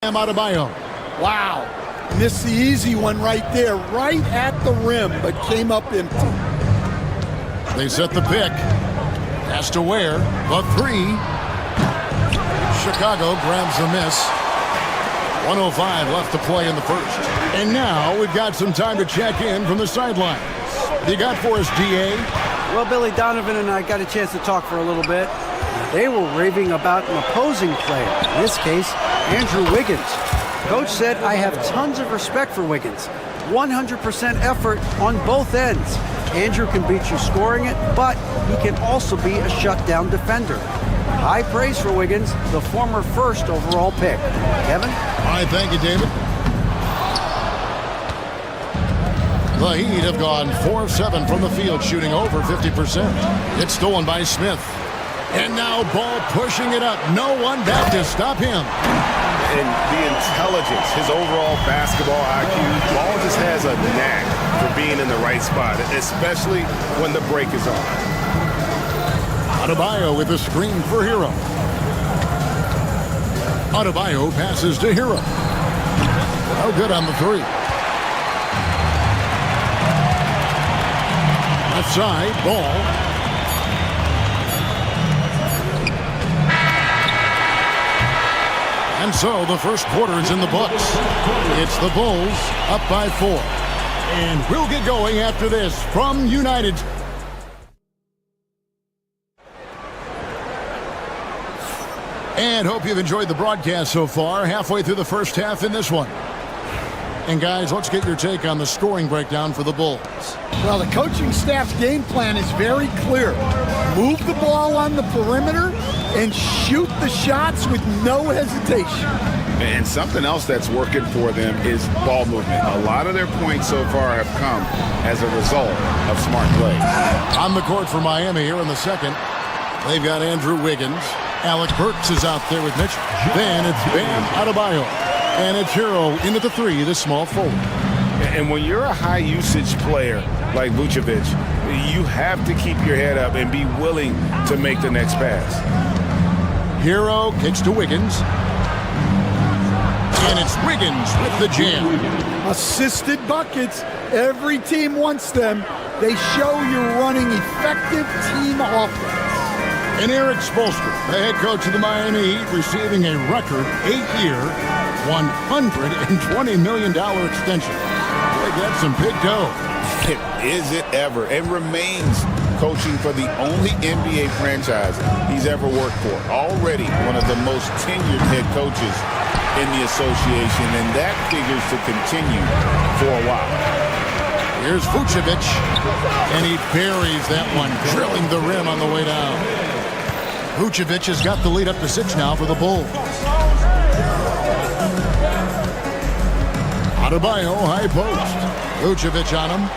Adebayo. Wow. Missed the easy one right there, right at the rim, but came up empty. They set the pick. Pass to Ware. The 3. Chicago grabs the miss. 1:05 left to play in the first. And now we've got some time to check in from the sidelines. What you got for us, DA? Well, Billy Donovan and I got a chance to talk for a little bit. They were raving about an opposing player, in this case, Andrew Wiggins. Coach said, I have tons of respect for Wiggins. 100% effort on both ends. Andrew can beat you scoring it, but he can also be a shutdown defender. High praise for Wiggins, the former first overall pick. Kevin? All right, thank you, David. The Heat have gone 4 of 7 from the field, shooting over 50%. It's stolen by Smith. And now Ball pushing it up. No one back to stop him. And the intelligence, his overall basketball IQ, Ball just has a knack for being in the right spot, especially when the break is on. Adebayo with a screen for Hero. Adebayo passes to Hero. No good on the three. Left side, Ball. And so the first quarter is in the books. It's the Bulls up by 4. And we'll get going after this from United. And hope you've enjoyed the broadcast so far. Halfway through the first half in this one. And guys, let's get your take on the scoring breakdown for the Bulls. Well, the coaching staff's game plan is very clear. Move the ball on the perimeter and shoot the shots with no hesitation. And something else that's working for them is ball movement. A lot of their points so far have come as a result of smart play. On the court for Miami here in the second, they've got Andrew Wiggins. Alec Burks is out there with Mitch. Then it's Bam Adebayo. And it's Hero in at the three, the small forward. And when you're a high-usage player like Vucevic, you have to keep your head up and be willing to make the next pass. Hero kicks to Wiggins. And it's Wiggins with the jam. Assisted buckets. Every team wants them. They show you're running effective team offense. And Eric Spoelstra, the head coach of the Miami Heat, receiving a record 8-year, $120 million extension. Boy, that's some big dough. Is it ever? And remains coaching for the only NBA franchise he's ever worked for. Already one of the most tenured head coaches in the association, and that figures to continue for a while. Here's Vucevic, and he buries that one, drilling the rim on the way down. Vucevic has got the lead up to 6 now for the Bulls. Adebayo, high post. Vucevic on him.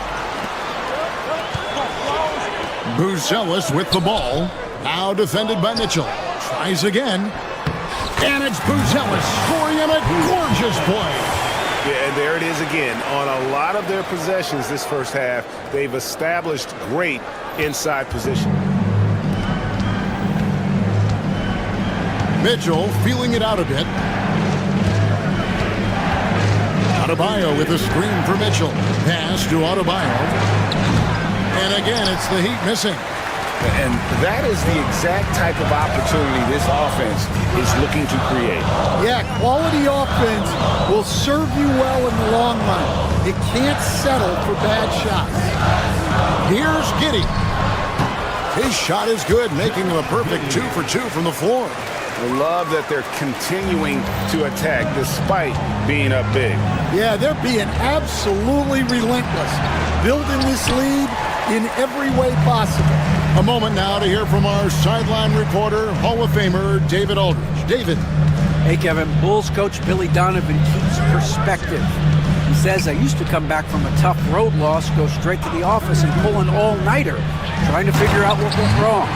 Buzelis with the ball. Now defended by Mitchell. Tries again. And it's Buzelis scoring him a gorgeous play. Yeah, and there it is again. On a lot of their possessions this first half, they've established great inside position. Mitchell feeling it out a bit. Adebayo with a screen for Mitchell. Pass to Adebayo. And again, it's the Heat missing. And that is the exact type of opportunity this offense is looking to create. Yeah, quality offense will serve you well in the long run. It can't settle for bad shots. Here's Giddey. His shot is good, making him a perfect 2 for 2 from the floor. I love that they're continuing to attack despite being up big. Yeah, they're being absolutely relentless, building this lead in every way possible. A moment now to hear from our sideline reporter, Hall of Famer David Aldridge. David. Hey, Kevin. Bulls coach Billy Donovan keeps perspective. He says, I used to come back from a tough road loss, go straight to the office and pull an all-nighter, trying to figure out what went wrong.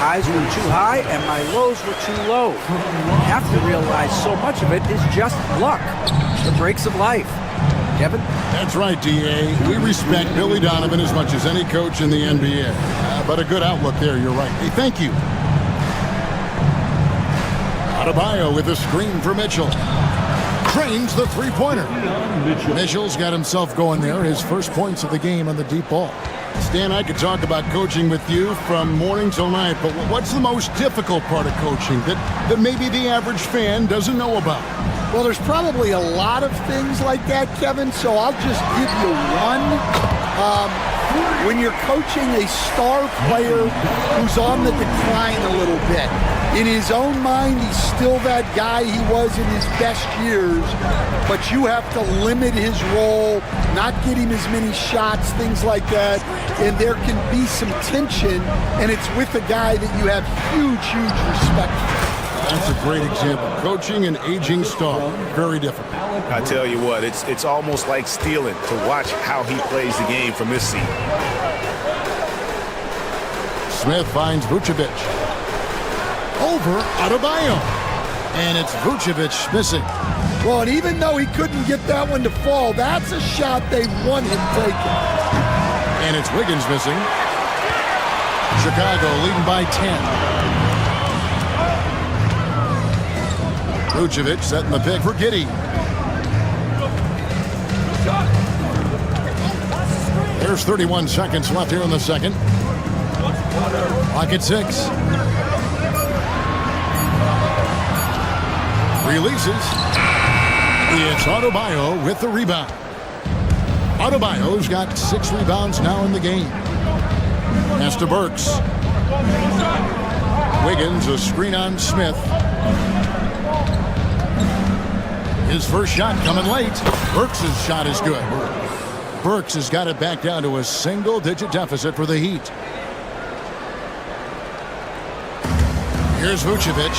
Highs were too high and my lows were too low. You have to realize so much of it is just luck, the breaks of life. Kevin? That's right, D.A. We respect Billy Donovan as much as any coach in the NBA. But a good outlook there, you're right. Hey, thank you. Adebayo with a screen for Mitchell. Cranes the three-pointer. Mitchell's got himself going there, his first points of the game on the deep ball. Stan, I could talk about coaching with you from morning till night, but what's the most difficult part of coaching that maybe the average fan doesn't know about? Well, there's probably a lot of things like that, Kevin, so I'll just give you one. When you're coaching a star player who's on the decline a little bit, In his own mind, he's still that guy he was in his best years, but you have to limit his role, not get him as many shots, things like that, and there can be some tension, and it's with a guy that you have huge, huge respect for. That's a great example. Coaching an aging star, very difficult. I tell you what, it's almost like stealing to watch how he plays the game from this seat. Smith finds Vucevic. Over Adebayo. And it's Vucevic missing. Well, and even though he couldn't get that one to fall, that's a shot they want him taking. And it's Wiggins missing. Chicago leading by 10. Vucevic setting the pick for Giddey. There's 31 seconds left here in the second. Clock at 6. Releases. It's Adebayo with the rebound. Adebayo's got 6 rebounds now in the game. Pass to Burks. Wiggins, a screen on Smith. His first shot coming late. Burks' shot is good. Burks has got it back down to a single-digit deficit for the Heat. Here's Vucevic.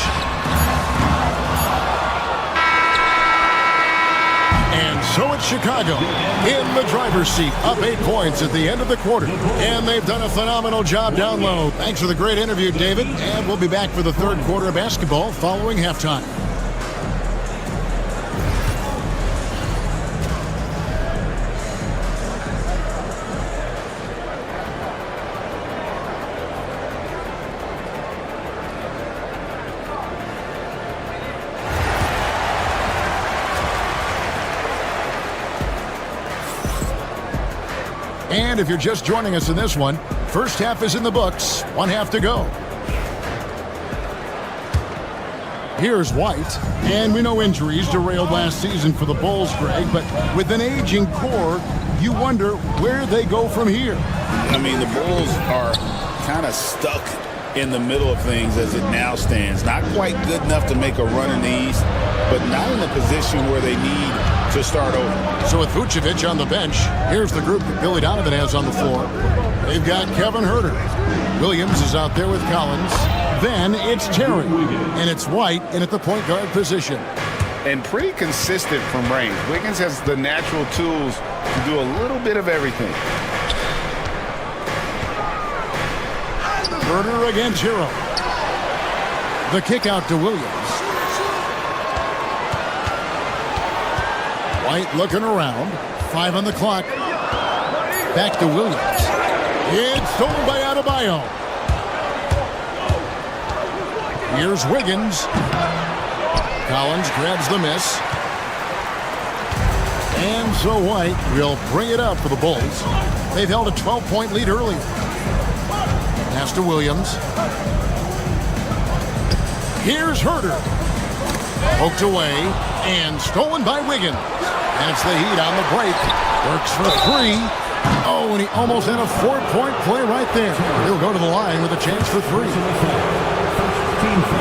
And so it's Chicago in the driver's seat, up 8 points at the end of the quarter. And they've done a phenomenal job down low. Thanks for the great interview, David. And we'll be back for the third quarter of basketball following halftime. And if you're just joining us in this one, first half is in the books, 1 half to go. Here's White, and we know injuries derailed last season for the Bulls, Greg, but with an aging core, you wonder where they go from here. I mean, the Bulls are kind of stuck in the middle of things as it now stands. Not quite good enough to make a run in the East, but not in a position where they need to start over. So with Vucevic on the bench, here's the group that Billy Donovan has on the floor. They've got Kevin Huerter. Williams is out there with Collins. Then it's Terry. And it's White in at the point guard position. And pretty consistent from range. Wiggins has the natural tools to do a little bit of everything. Huerter against Hero. The kick out to Williams. White looking around. 5 on the clock. Back to Williams. It's stolen by Adebayo. Here's Wiggins. Collins grabs the miss. And so White will bring it up for the Bulls. They've held a 12-point lead earlier. Pass to Williams. Here's Huerter. Poked away and stolen by Wiggins. And it's the Heat on the break. Works for 3. Oh, and he almost had a 4-point play right there. He'll go to the line with a chance for 3.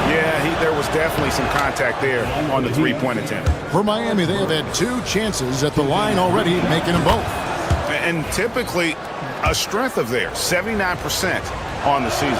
Yeah, there was definitely some contact there on the 3-point attempt. For Miami, they have had 2 chances at the line already, making them both. And typically a strength of theirs, 79% on the season.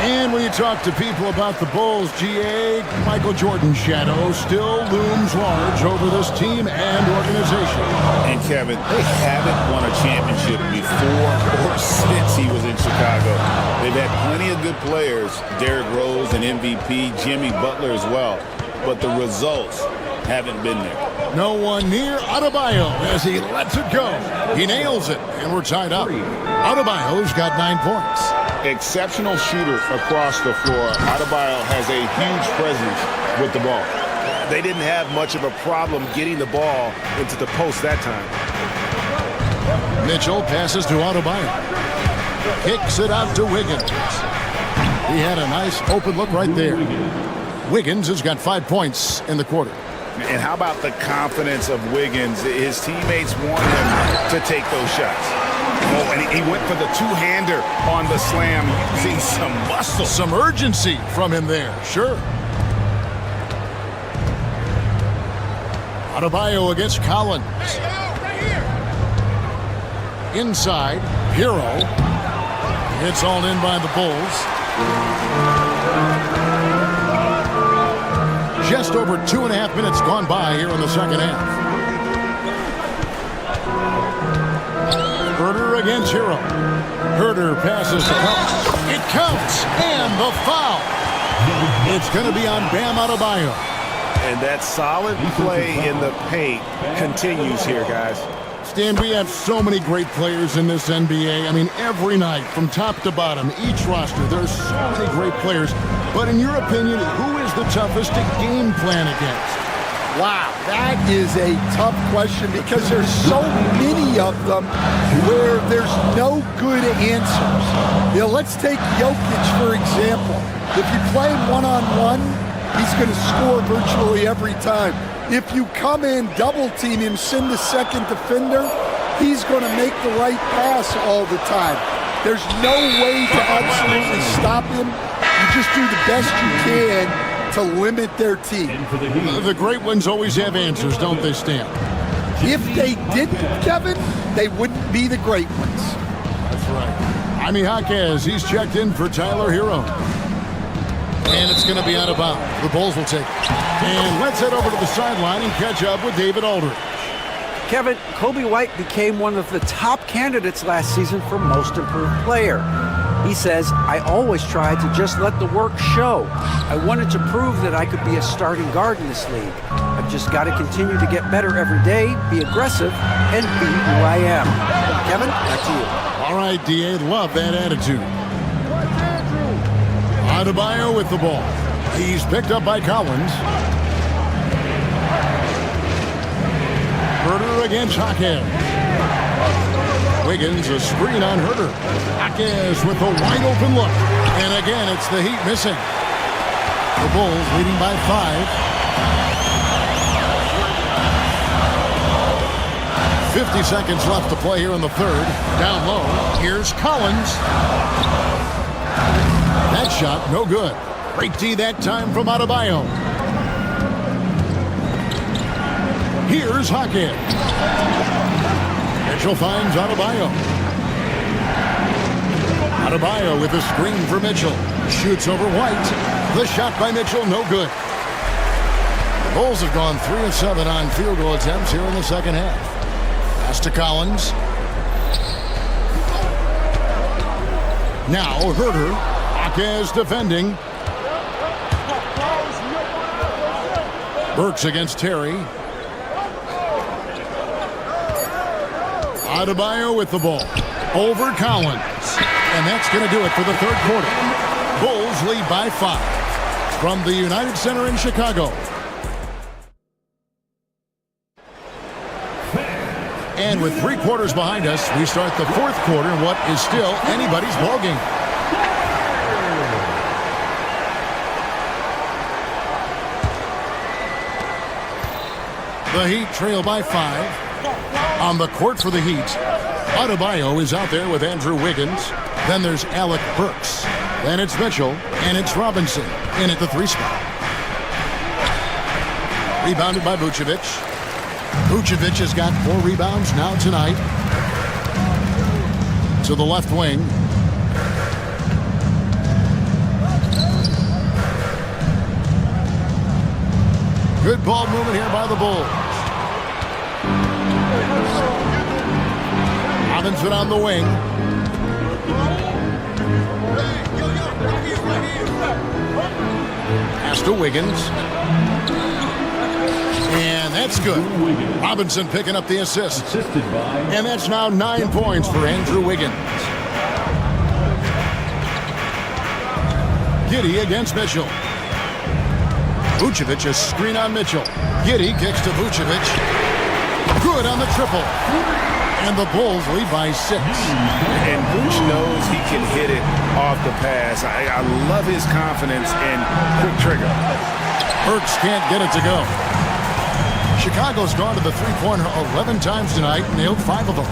And when you talk to people about the Bulls, GA, Michael Jordan's shadow still looms large over this team and organization. And Kevin, they haven't won a championship before or since he was in Chicago. They've had plenty of good players, Derrick Rose and MVP, Jimmy Butler as well, but the results haven't been there. No one near Adebayo as he lets it go. He nails it, and we're tied up. Adebayo's got 9 points. Exceptional shooter across the floor. Adebayo has a huge presence with the ball. They didn't have much of a problem getting the ball into the post that time. Mitchell passes to Adebayo. Kicks it out to Wiggins. He had a nice open look right there. Wiggins has got 5 points in the quarter. And how about the confidence of Wiggins? His teammates want him to take those shots. Oh, and he went for the two-hander on the slam, using some muscle. Some urgency from him there, sure. Adebayo against Collins. Inside, Hero. It's all in by the Bulls. Just over 2.5 minutes gone by here in the second half. Herder against Hero. Herder passes to Collins. It counts, and the foul. It's going to be on Bam Adebayo. And that solid play in the paint continues here, guys. Stan, we have so many great players in this NBA. I mean, every night, from top to bottom, each roster, there's so many great players. But in your opinion, who is the toughest to game plan against? Wow, that is a tough question because there's so many of them where there's no good answers. You know, let's take Jokic, for example. If you play him one-on-one, he's going to score virtually every time. If you come in, double team him, send the second defender, he's going to make the right pass all the time. There's no way to absolutely stop him. You just do the best you can to limit their team. The great ones always have answers, don't they, Stan? If they didn't, Kevin, they wouldn't be the great ones. That's right. Jaime Jaquez, he's checked in for Tyler Hero. And it's going to be out of bounds. The Bulls will take it. And let's head over to the sideline and catch up with David Aldridge. Kevin, Kobe White became one of the top candidates last season for Most Improved Player. He says, I always tried to just let the work show. I wanted to prove that I could be a starting guard in this league. I've just got to continue to get better every day, be aggressive, and be who I am. Kevin, back to you. All right, D.A., love that attitude. Adebayo with the ball. He's picked up by Collins. Herder against Jaquez. Wiggins, a screen on Herder. Jaquez with a wide open look. And again, it's the Heat missing. The Bulls leading by 5. 50 seconds left to play here in the third. Down low. Here's Collins. That shot, no good. Great D that time from Adebayo. Here's Jaquez. Mitchell finds Adebayo. Adebayo with a screen for Mitchell. Shoots over White. The shot by Mitchell, no good. The Bulls have gone 3 of 7 on field goal attempts here in the second half. Pass to Collins. Now Herder. Jaquez defending. Burks against Terry. Adebayo with the ball. Over Collins. And that's going to do it for the third quarter. Bulls lead by 5 from the United Center in Chicago. And with 3 quarters behind us, we start the fourth quarter in what is still anybody's ballgame. The Heat trail by 5. On the court for the Heat, Adebayo is out there with Andrew Wiggins. Then there's Alec Burks. Then it's Mitchell, and it's Robinson in at the 3 spot. Rebounded by Vucevic. Vucevic has got 4 rebounds now tonight. To the left wing. Good ball movement here by the Bulls. Robinson on the wing. Pass to Wiggins. And that's good. Robinson picking up the assist. And that's now 9 points for Andrew Wiggins. Giddey against Mitchell. Vucevic, a screen on Mitchell. Giddey kicks to Vucevic. Good on the triple. And the Bulls lead by 6. And Vooch knows he can hit it off the pass. I love his confidence and quick trigger. Burks can't get it to go. Chicago's gone to the three-pointer 11 times tonight, nailed 5 of them.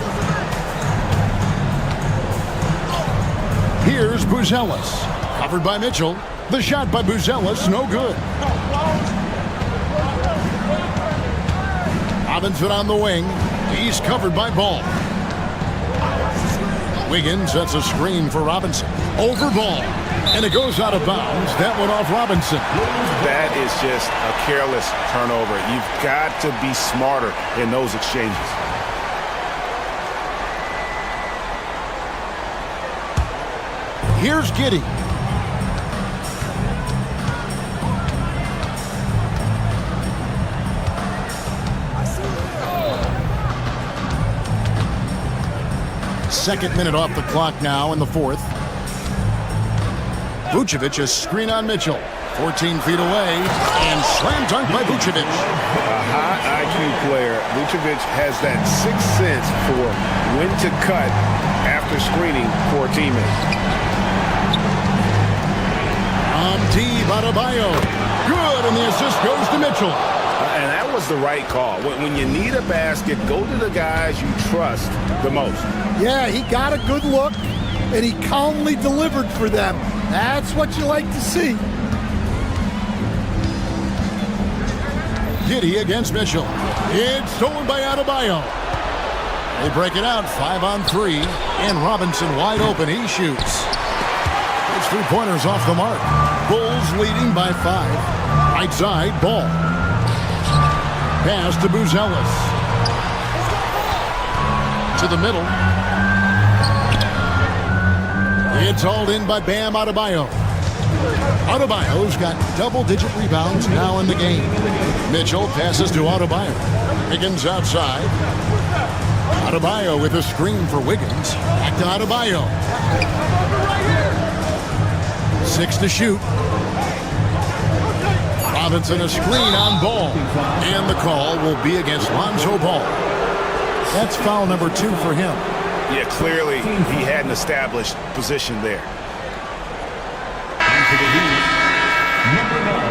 Here's Buzelis. Covered by Mitchell. The shot by Buzelis, no good. Robinson on the wing. He's covered by Ball. Wiggins sets a screen for Robinson. Over Ball. And it goes out of bounds. That went off Robinson. That is just a careless turnover. You've got to be smarter in those exchanges. Here's Giddey. Second minute off the clock now in the fourth. Vucevic, a screen on Mitchell. 14 feet away, and slam dunk by Vucevic. A high IQ player. Vucevic has that sixth sense for when to cut after screening for a teammate. Adebayo. Good, and the assist goes to Mitchell. And that was the right call. When you need a basket, go to the guys you trust the most. Yeah, he got a good look, and he calmly delivered for them. That's what you like to see. Giddey against Mitchell. It's stolen by Adebayo. They break it out 5-on-3, and Robinson wide open. He shoots. It's 3-pointers off the mark. Bulls leading by 5. Right side, Ball. Pass to Buzelis. To the middle. It's hauled in by Bam Adebayo. Adebayo's got double-digit rebounds now in the game. Mitchell passes to Adebayo. Wiggins outside. Adebayo with a screen for Wiggins. Back to Adebayo. 6 to shoot. Robinson a screen on Ball. And the call will be against Lonzo Ball. That's foul number 2 for him. Yeah, clearly he had an established position there. Into the lead, number 9.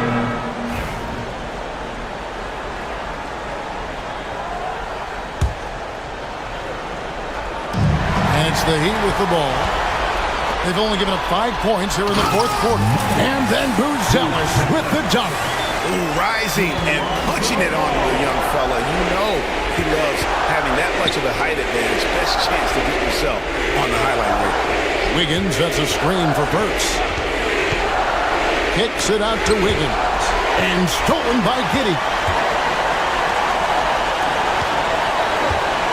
And it's the Heat with the ball. They've only given up 5 points here in the fourth quarter. And then Buzelis with the dunk. Ooh, rising and punching it on the young fella. You know he loves having that much of a height advantage. Best chance to get yourself on the highlight reel. Wiggins sets a screen for Burks. Kicks it out to Wiggins. And stolen by Giddey.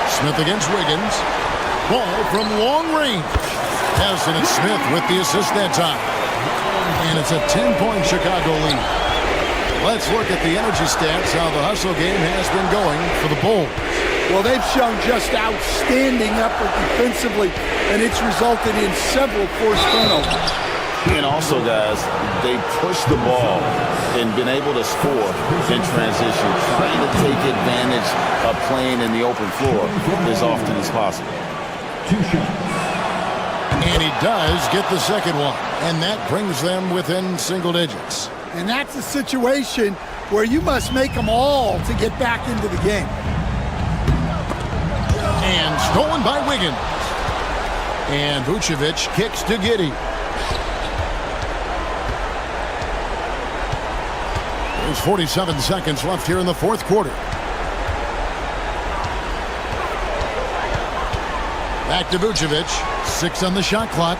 Smith against Wiggins. Ball from long range. Harrison and Smith with the assist that time. And it's a 10-point Chicago lead. Let's look at the energy stats, how the hustle game has been going for the Bulls. Well, they've shown just outstanding effort defensively, and it's resulted in several forced turnovers. And also, guys, they pushed the ball and been able to score in transition, trying to take advantage of playing in the open floor as often as possible. 2 shots. And he does get the second one, and that brings them within single digits. And that's a situation where you must make them all to get back into the game. And stolen by Wiggins. And Vucevic kicks to Giddey. There's 47 seconds left here in the fourth quarter. Back to Vucevic. 6 on the shot clock.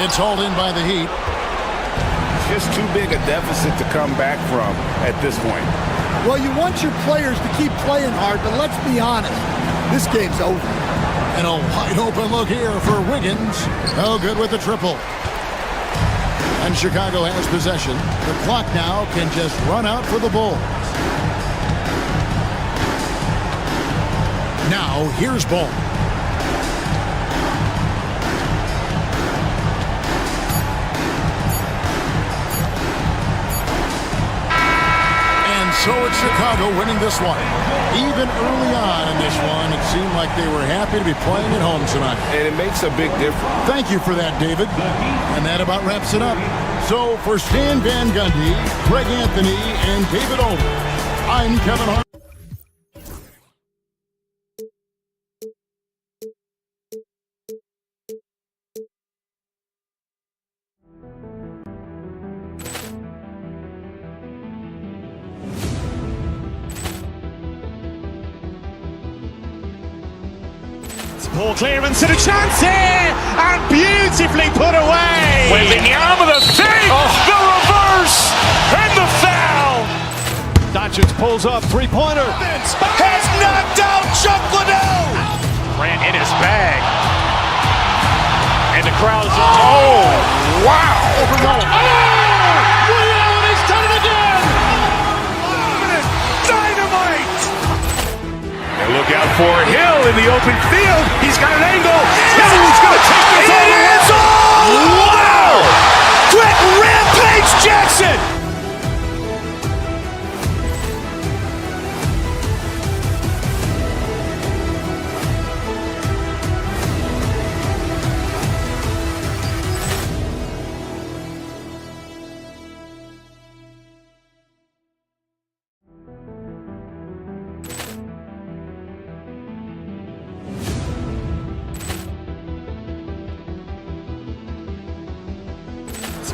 It's hauled in by the Heat. Just too big a deficit to come back from at this point. Well, you want your players to keep playing hard, but let's be honest, this game's over. And a wide open look here for Wiggins. No good with the triple. And Chicago has possession. The clock now can just run out for the Bulls. Now, here's Ball. So it's Chicago winning this one. Even early on in this one, it seemed like they were happy to be playing at home tonight. And it makes a big difference. Thank you for that, David. And that about wraps it up. So for Stan Van Gundy, Greg Anthony, and David Older, I'm Kevin Hart. Ball clearance and a chance here, and beautifully put away. Wembanyama the fake, the reverse, and the foul. Doncic pulls up, three-pointer. Has knocked out Chuck Liddell. Grant in his bag. And the crowd is, wow. Liddell, he's done it again. Dynamite. And look out for Hill in the open field. He's got an angle. He's going to take this all the way. Wow. Quick Rampage Jackson.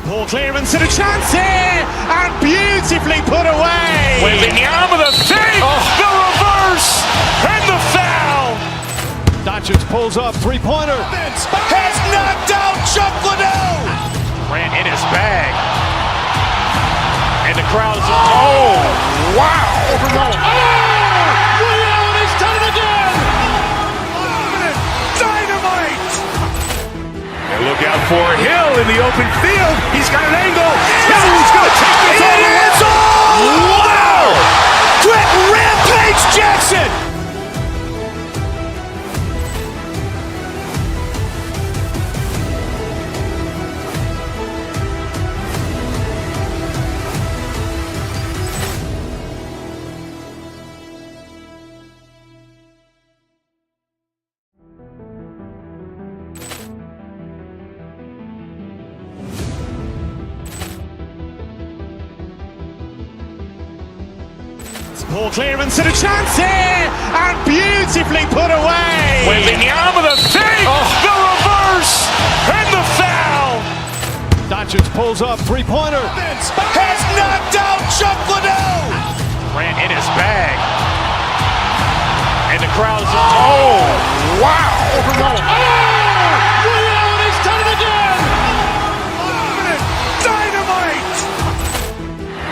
Ball clearance and a chance here, and beautifully put away. Wembanyama the fake, the reverse, and the foul. Doncic pulls up, three-pointer. Has knocked out Chuck Liddell. Grant in his bag. And the crowd is, wow. Liddell, he's done it again. Dynamite. And look out for Hill in the open field. He's got an angle. He's going to take this all the way. Wow. Quick Rampage Jackson. Ball clearance and a chance here, and beautifully put away. Wembanyama the fake, the reverse, and the foul. Doncic pulls up, three-pointer. Has knocked out Chuck Liddell. Grant in his bag. And the crowd is, wow. Liddell, he's done it again. Dynamite.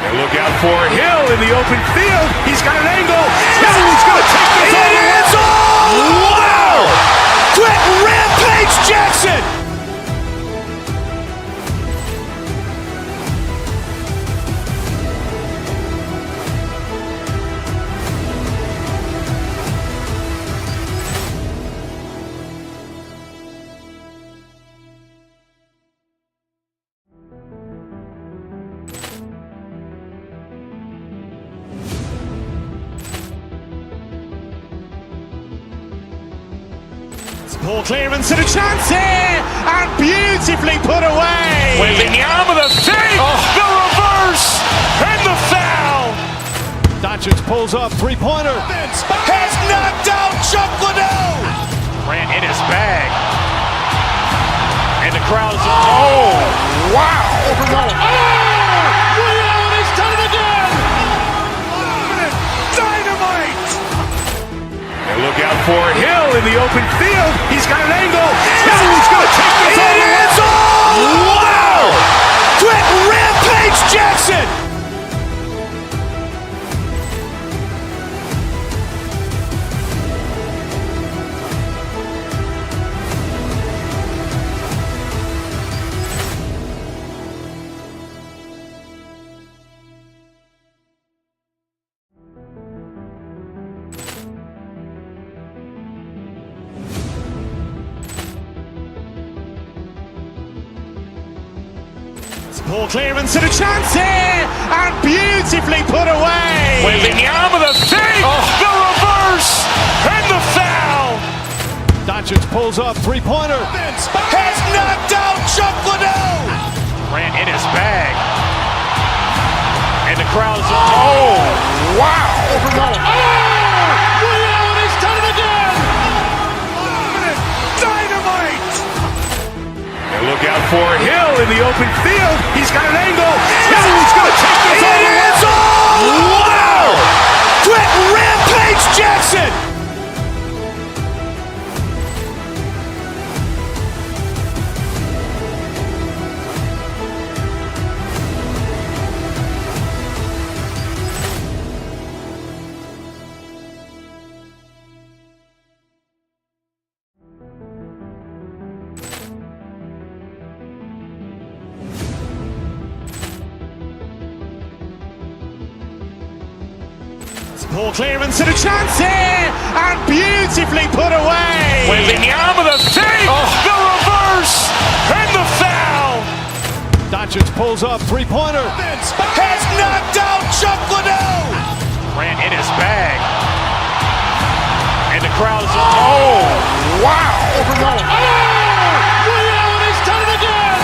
And look out for Hill in the open field. He's got an angle. He's going to take this all the way. Wow. Quick Rampage Jackson. Ball clearance and a chance here, and beautifully put away. Wembanyama the fake, the reverse, and the foul. Doncic pulls up, three-pointer. Has knocked out Chuck Liddell. Grant in his bag. And the crowd is, wow. Liddell, he's done it again. Dynamite. And look out for Hill in the open field. He's got an angle. He's going to take this all the way. Wow. Quick Rampage Jackson. Ball clearance and a chance here, and beautifully put away. Wembanyama the fake, the reverse, and the foul. Doncic pulls up, three-pointer. Has knocked out Chuck Liddell. Grant in his bag. And the crowd is, wow. Liddell, he's done it again. Dynamite. And look out for Hill in the open field. He's got an angle. He's going to take this all the way. Wow. Quick Rampage Jackson. Poor clearance and a chance here, and beautifully put away. Wembanyama the fake, the reverse, and the foul. Doncic pulls up, three-pointer. Has knocked out Chuck Liddell. Ran in his bag. And the crowd is... Oh, wow. He's done it again.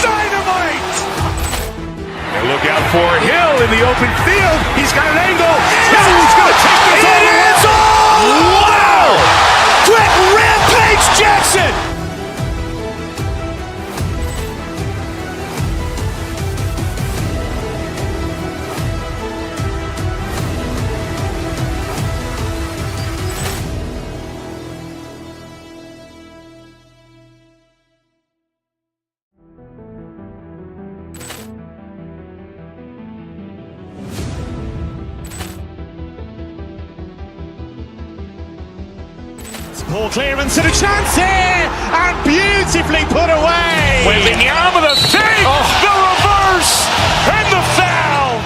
Dynamite. And look out for Hill in the open field. He's got an angle. Hill's going to take this all the way. Wow. Quick Rampage Jackson. Poor clearance and a chance here, and beautifully put away. Wembanyama the fake, the reverse, and the foul.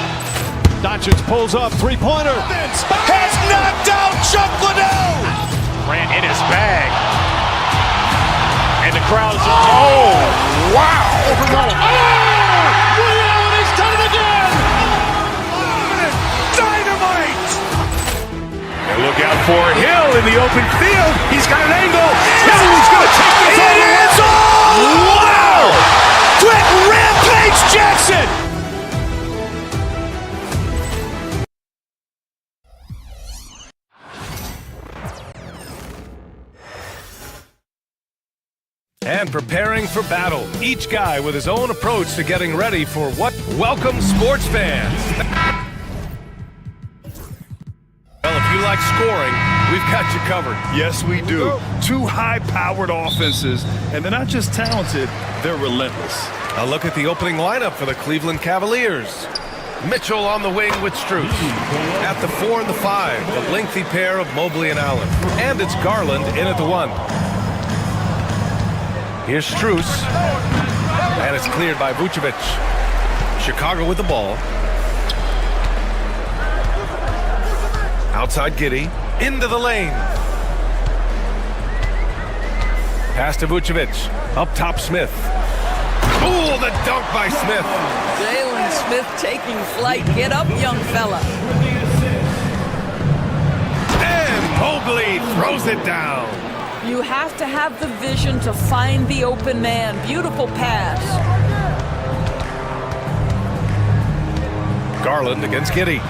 Doncic pulls up, three-pointer. Has knocked out Chuck Liddell. Ran in his bag. And the crowd is... Oh, wow. He's done it again. Dynamite. And look out for Hill in the open field. He's got an angle. Hill's going to take this all the way. Wow. Quick Rampage Jackson. And preparing for battle. Each guy with his own approach to getting ready for what? Welcome, sports fans. Well, if you like scoring, we've got you covered. Yes, we do. Two high-powered offenses, and they're not just talented, they're relentless. A look at the opening lineup for the Cleveland Cavaliers. Mitchell on the wing with Strus. At the 4 and the 5, the lengthy pair of Mobley and Allen. And it's Garland in at the 1. Here's Strus. And it's cleared by Vucevic. Chicago with the ball. Outside Giddey. Into the lane. Pass to Vucevic. Up top Smith. Ooh, the dunk by Smith. Jalen Smith taking flight. Get up, young fella. And Mobley throws it down. You have to have the vision to find the open man. Beautiful pass. Garland against Giddey.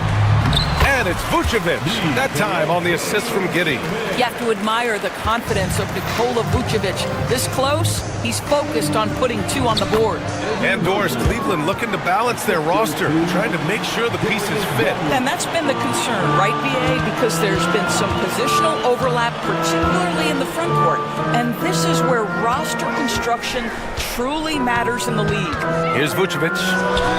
And it's Vucevic. That time on the assist from Giddey. You have to admire the confidence of Nikola Vucevic. This close, he's focused on putting 2 on the board. And Doris, Cleveland looking to balance their roster, trying to make sure the pieces fit. And that's been the concern, right, BA? Because there's been some positional overlap, particularly in the front court. And this is where roster construction truly matters in the league. Here's Vucevic,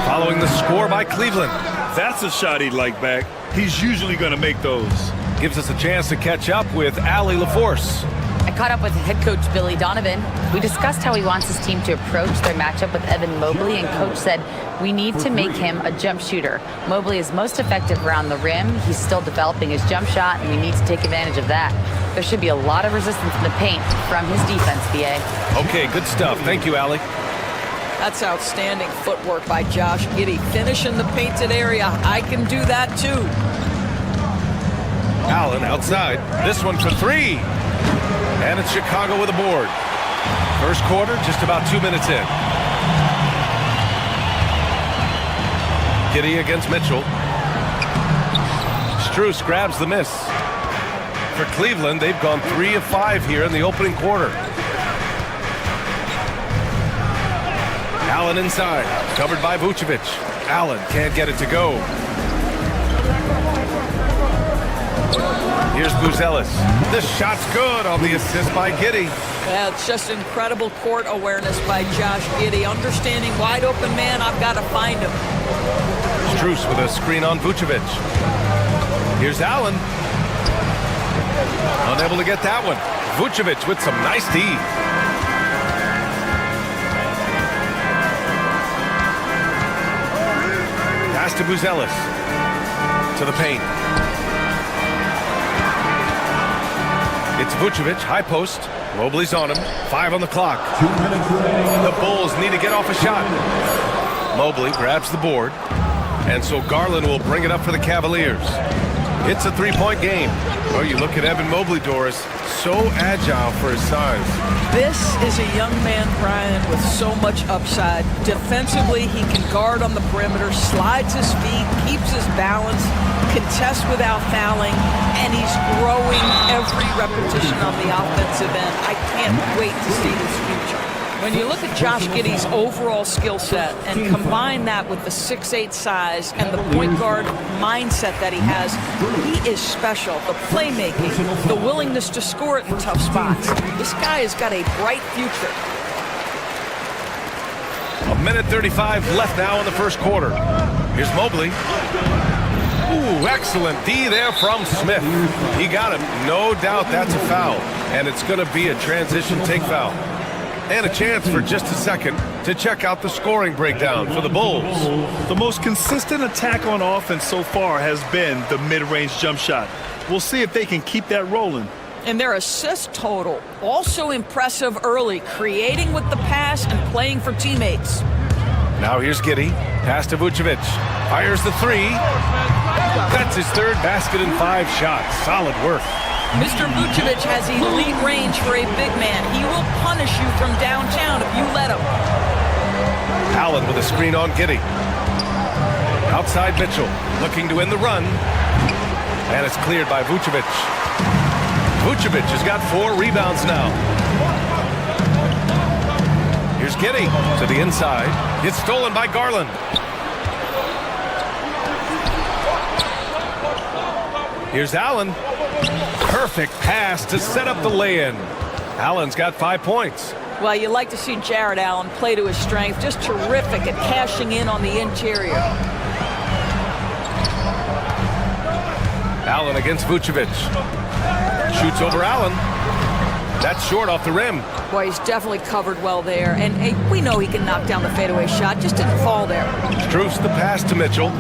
following the score by Cleveland. That's a shot he'd like back. He's usually going to make those. Gives us a chance to catch up with Allie LaForce. I caught up with head coach Billy Donovan. We discussed how he wants his team to approach their matchup with Evan Mobley, and coach said, we need to make him a jump shooter. Mobley is most effective around the rim. He's still developing his jump shot, and we need to take advantage of that. There should be a lot of resistance in the paint from his defense, BA. Okay, good stuff. Thank you, Allie. That's outstanding footwork by Josh Giddey. Finish in the painted area. I can do that too. Allen outside. This one for 3. And it's Chicago with a board. First quarter, just about 2 minutes in. Giddey against Mitchell. Strus grabs the miss. For Cleveland, they've gone 3 of 5 here in the opening quarter. Allen inside, covered by Vucevic. Allen can't get it to go. Here's Buzelis. This shot's good on the assist by Giddey. Yeah, it's just incredible court awareness by Josh Giddey. Understanding wide open man, I've got to find him. Strus with a screen on Vucevic. Here's Allen. Unable to get that one. Vucevic with some nice D. Pass to Buzelis. to the paint. It's Vucevic, high post. Mobley's on him. 5 on the clock. 2 minutes remaining. The Bulls need to get off a shot. Mobley grabs the board. And so Garland will bring it up for the Cavaliers. It's a three-point game. Oh, you look at Evan Mobley, Doris. So agile for his size. This is a young man, Brian, with so much upside. Defensively, he can guard on the perimeter, slides his feet, keeps his balance, contests without fouling, and he's growing every repetition on the offensive end. I can't wait to see his future. When you look at Josh Giddey's overall skill set and combine that with the 6'8" size and the point guard mindset that he has, he is special. The playmaking, the willingness to score it in tough spots. This guy has got a bright future. 1:35 left now in the first quarter. Here's Mobley. Ooh, excellent D there from Smith. He got him. No doubt that's a foul. And it's going to be a transition take foul. And a chance for just a second to check out the scoring breakdown for the Bulls. The most consistent attack on offense so far has been the mid-range jump shot. We'll see if they can keep that rolling. And their assist total, also impressive early, creating with the pass and playing for teammates. Now here's Giddey. Pass to Vucevic. Fires the three. That's his third basket in 5 shots. Solid work. Mr. Vucevic has elite range for a big man. He will punish you from downtown if you let him. Allen with a screen on Giddey. Outside Mitchell, looking to win the run. And it's cleared by Vucevic. Vucevic has got 4 rebounds now. Here's Giddey to the inside. It's stolen by Garland. Here's Allen. Perfect pass to set up the lay-in. Allen's got 5 points. Well, you like to see Jared Allen play to his strength. Just terrific at cashing in on the interior. Allen against Vucevic. Shoots over Allen. That's short off the rim. Boy, he's definitely covered well there. And hey, we know he can knock down the fadeaway shot. Just didn't fall there. Strus the pass to Mitchell.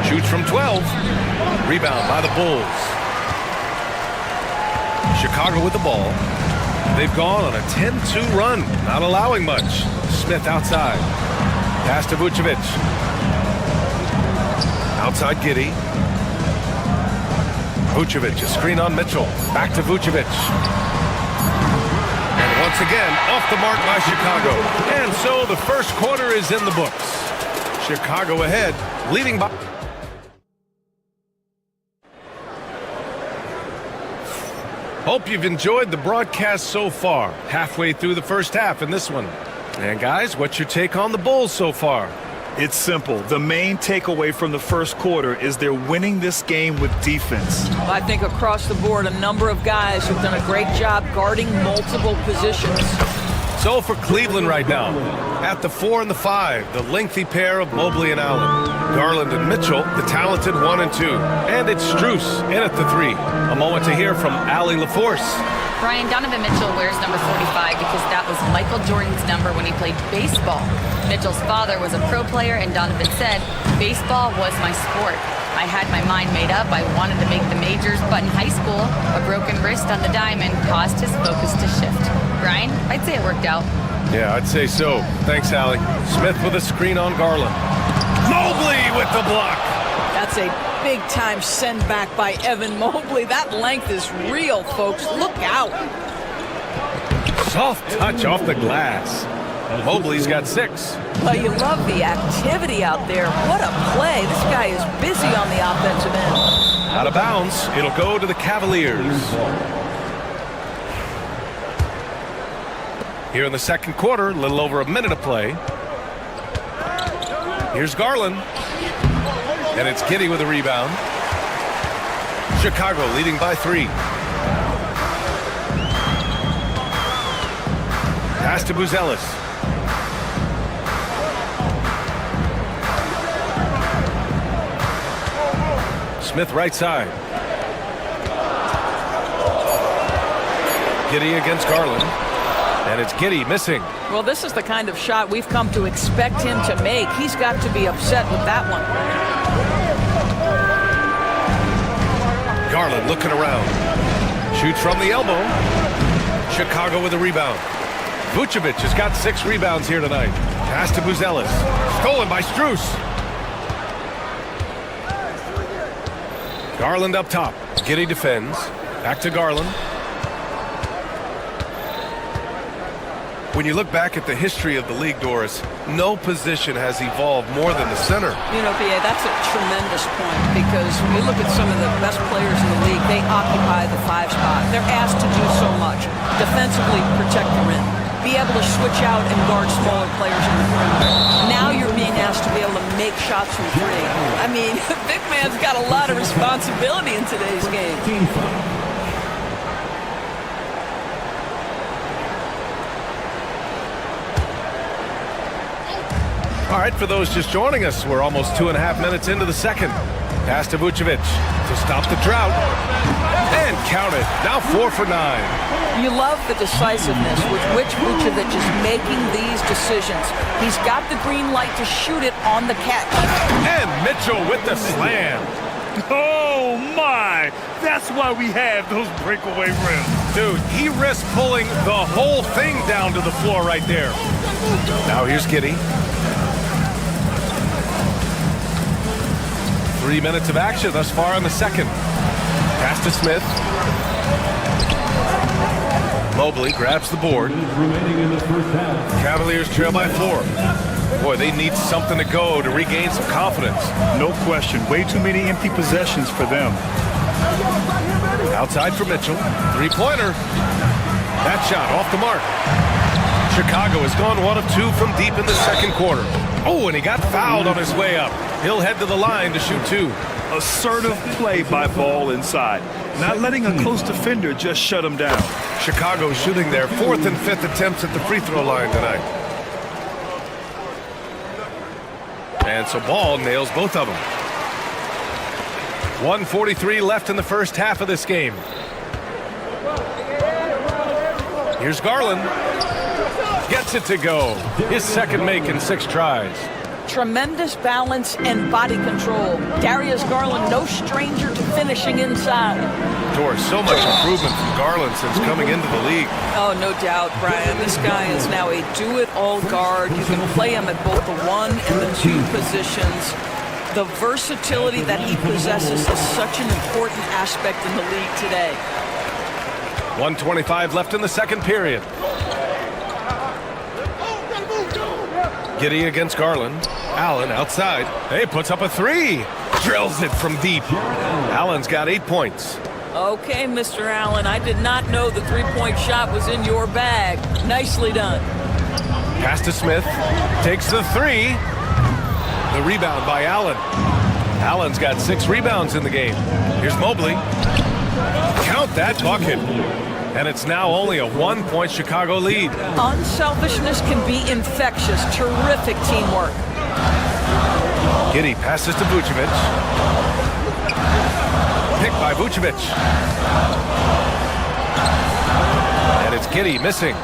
Shoots from 12. Rebound by the Bulls. Chicago with the ball. They've gone on a 10-2 run, not allowing much. Smith outside. Pass to Vucevic. Outside Giddey. Vucevic, a screen on Mitchell. Back to Vucevic. And once again, off the mark by Chicago. And so the first quarter is in the books. Chicago ahead, leading by... Hope you've enjoyed the broadcast so far. Halfway through the first half in this one. And guys, what's your take on the Bulls so far? It's simple. The main takeaway from the first quarter is they're winning this game with defense. I think across the board, a number of guys have done a great job guarding multiple positions. So for Cleveland right now, at the 4 and the 5, the lengthy pair of Mobley and Allen. Garland and Mitchell, the talented 1 and 2. And it's Strus in at the 3. A moment to hear from Allie LaForce. Brian, Donovan Mitchell wears number 45 because that was Michael Jordan's number when he played baseball. Mitchell's father was a pro player, and Donovan said, "Baseball was my sport. I had my mind made up. I wanted to make the majors, but in high school, a broken wrist on the diamond caused his focus to shift." Brian, I'd say it worked out. Yeah, I'd say so. Thanks, Allie. Smith with a screen on Garland. Mobley with the block. That's a big-time send back by Evan Mobley. That length is real, folks. Look out. Soft touch off the glass. Mobley's got 6. Well, you love the activity out there. What a play. This guy is busy on the offensive end. Out of bounds. It'll go to the Cavaliers. Here in the second quarter, a little over a minute of play. Here's Garland. And it's Giddey with a rebound. Chicago leading by 3. Pass to Buzelis. Smith right side. Giddey against Garland. And it's Giddey missing. Well, this is the kind of shot we've come to expect him to make. He's got to be upset with that one. Garland looking around. Shoots from the elbow. Chicago with a rebound. Vucevic has got 6 rebounds here tonight. Pass to Buzelis. Stolen by Strus. Garland up top. Giddey defends. Back to Garland. When you look back at the history of the league, Doris, no position has evolved more than the center. You know, B.A., that's a tremendous point because when you look at some of the best players in the league, they occupy the 5 spot. They're asked to do so much. Defensively, protect the rim. Be able to switch out and guard smaller players in the perimeter. Now you're being asked to be able to make shots from 3. I mean, the big man's got a lot of responsibility in today's game. All right, for those just joining us, we're almost 2.5 minutes into the second. Pass to Vucevic to stop the drought. And count it. Now 4 for 9. You love the decisiveness with which Vucevic is making these decisions. He's got the green light to shoot it on the catch. And Mitchell with the slam. Oh, my. That's why we have those breakaway rims. Dude, he risked pulling the whole thing down to the floor right there. Now here's Giddey. 3 minutes of action thus far in the second. Pass to Smith. Mobley grabs the board. Cavaliers trail by 4. Boy, they need something to go to regain some confidence. No question. Way too many empty possessions for them. Outside for Mitchell. 3-pointer. That shot off the mark. Chicago has gone 1 of 2 from deep in the second quarter. Oh, and he got fouled on his way up. He'll head to the line to shoot 2. Assertive play by Ball inside. Not letting a close defender just shut him down. Chicago shooting their 4th and 5th attempts at the free throw line tonight. And so Ball nails both of them. 1:43 left in the first half of this game. Here's Garland. Gets it to go. His second make in 6 tries. Tremendous balance and body control. Darius Garland, no stranger to finishing inside. Doris, so much improvement from Garland since coming into the league. Oh, no doubt, Brian. This guy is now a do-it-all guard. You can play him at both the 1 and the 2 positions. The versatility that he possesses is such an important aspect in the league today. 1:25 left in the second period. Giddey against Garland. Allen outside. Hey, puts up a 3. Drills it from deep. Allen's got 8 points. Okay, Mr. Allen, I did not know the 3-point shot was in your bag. Nicely done. Pass to Smith. Takes the 3. The rebound by Allen. Allen's got 6 rebounds in the game. Here's Mobley. Count that bucket. And it's now only a 1-point Chicago lead. Unselfishness can be infectious. Terrific teamwork. Giddey passes to Vucevic. Picked by Vucevic. And it's Giddey missing.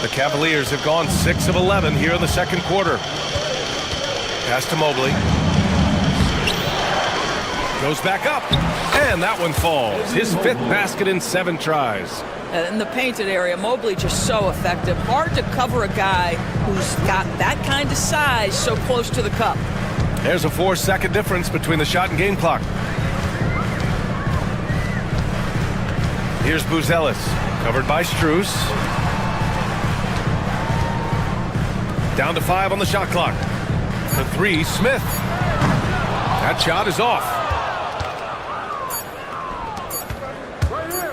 The Cavaliers have gone 6 of 11 here in the second quarter. Pass to Mobley. Goes back up. And that one falls. His 5th basket in 7 tries. In the painted area, Mobley just so effective. Hard to cover a guy who's got that kind of size so close to the cup. There's a 4-second difference between the shot and game clock. Here's Buzelis, covered by Strus. Down to 5 on the shot clock. The 3, Smith. That shot is off.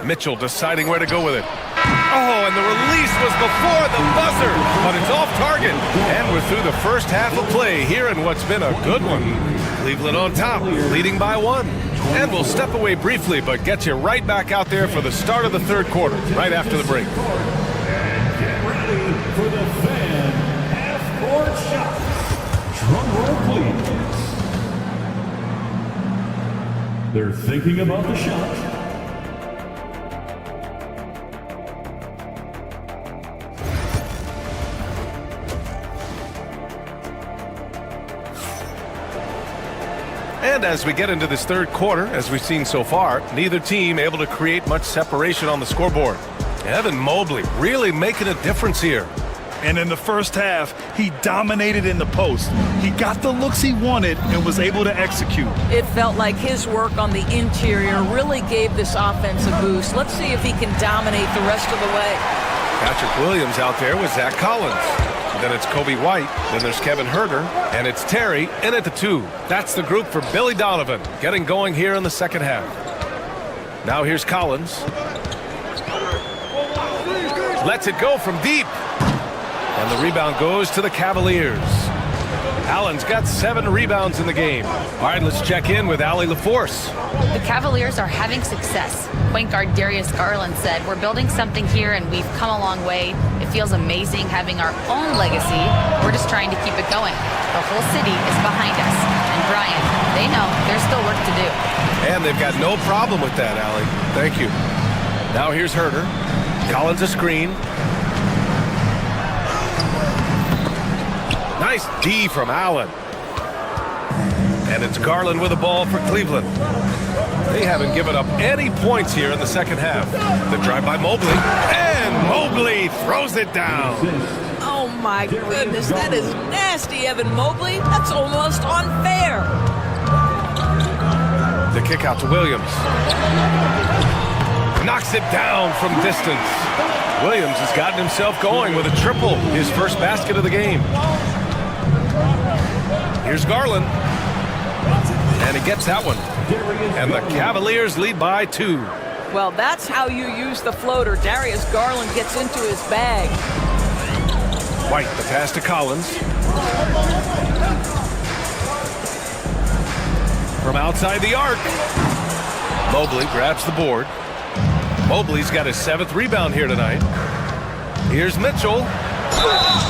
Mitchell deciding where to go with it. Oh, and the release was before the buzzer, but it's off target. And we're through the first half of play here in what's been a good one. Cleveland on top, leading by 1. And we'll step away briefly, but get you right back out there for the start of the third quarter, right after the break. And get ready for the fan half-court shot. Drum roll, please. They're thinking about the shot. as we get into this third quarter, as we've seen so far. Neither team able to create much separation on the scoreboard. Evan Mobley really making a difference here. And in the first half, he dominated in the post. He got the looks he wanted and was able to execute. It felt like his work on the interior really gave this offense a boost. Let's see if he can dominate the rest of the way. Patrick Williams out there with Zach Collins. Then it's Kobe White. Then there's Kevin Herter. And it's Terry in at the 2. That's the group for Billy Donovan getting going here in the second half. Now here's Collins. Lets it go from deep. And the rebound goes to the Cavaliers. Allen's got 7 rebounds in the game. All right, let's check in with Allie LaForce. The Cavaliers are having success. Point guard Darius Garland said, "We're building something here and we've come a long way. It feels amazing having our own legacy. We're just trying to keep it going. The whole city is behind us." And Brian, they know there's still work to do. And they've got no problem with that, Allie. Thank you. Now here's Herter. Collins a screen. Nice D from Allen. And it's Garland with the ball for Cleveland. They haven't given up any points here in the second half. The drive by Mobley. And Mobley throws it down. Oh my goodness, that is nasty, Evan Mobley. That's almost unfair. The kick out to Williams. Knocks it down from distance. Williams has gotten himself going with a triple, his first basket of the game. Here's Garland. And he gets that one. And the Cavaliers lead by 2. Well, that's how you use the floater. Darius Garland gets into his bag. White, the pass to Collins. From outside the arc. Mobley grabs the board. Mobley's got his 7th rebound here tonight. Here's Mitchell.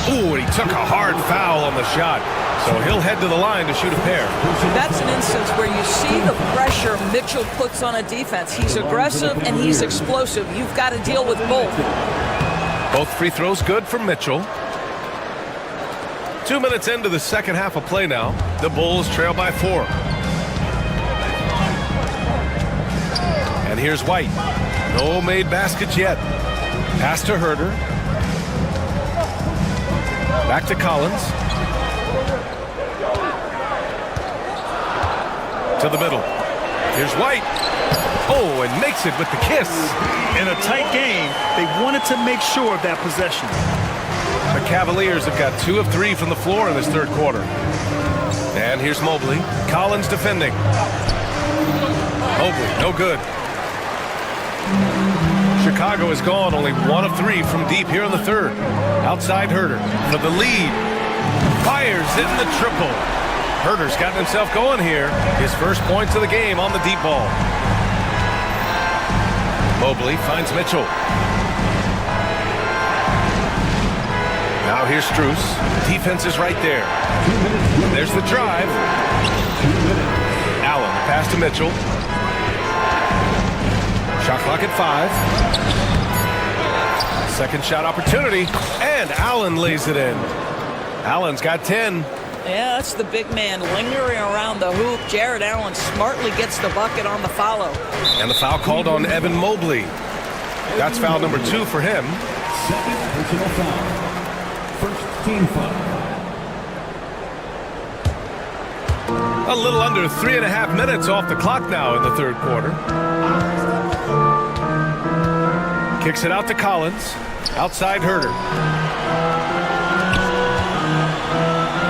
Ooh, and he took a hard foul on the shot. So he'll head to the line to shoot a pair. That's an instance where you see the pressure Mitchell puts on a defense. He's aggressive and he's explosive. You've got to deal with both. Both free throws good from Mitchell. 2 minutes into the second half of play now. The Bulls trail by 4. And here's White. No made baskets yet. Pass to Herter. Back to Collins. To the middle. Here's White. Oh, and makes it with the kiss. In a tight game, they wanted to make sure of that possession. The Cavaliers have got 2 of 3 from the floor in this third quarter. And here's Mobley. Collins defending. Mobley, no good. Chicago has gone only 1 of 3 from deep here in the third. Outside Herter for the lead. Fires in the triple. Herter's gotten himself going here. His first points of the game on the deep ball. Mobley finds Mitchell. Now here's Strus. Defense is right there. There's the drive. Allen, pass to Mitchell. Shot clock at 5. Second shot opportunity, and Allen lays it in. Allen's got 10. Yeah, that's the big man lingering around the hoop. Jared Allen smartly gets the bucket on the follow. And the foul called on Evan Mobley. That's foul number 2 for him. Second personal foul. First team foul. A little under 3.5 minutes off the clock now in the third quarter. Kicks it out to Collins. Outside Herter.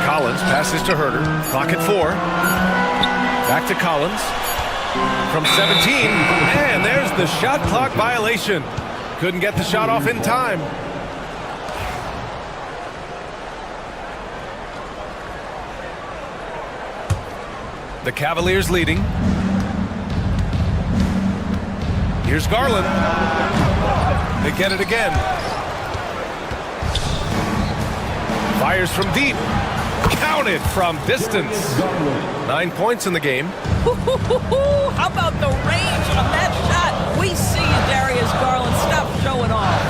Collins passes to Herter. Clock at 4. Back to Collins. From 17. And there's the shot clock violation. Couldn't get the shot off in time. The Cavaliers leading. Here's Garland. They get it again. Fires from deep. Counted from distance. 9 points in the game. How about the range on that shot? We see you, Darius Garland. Stop showing off.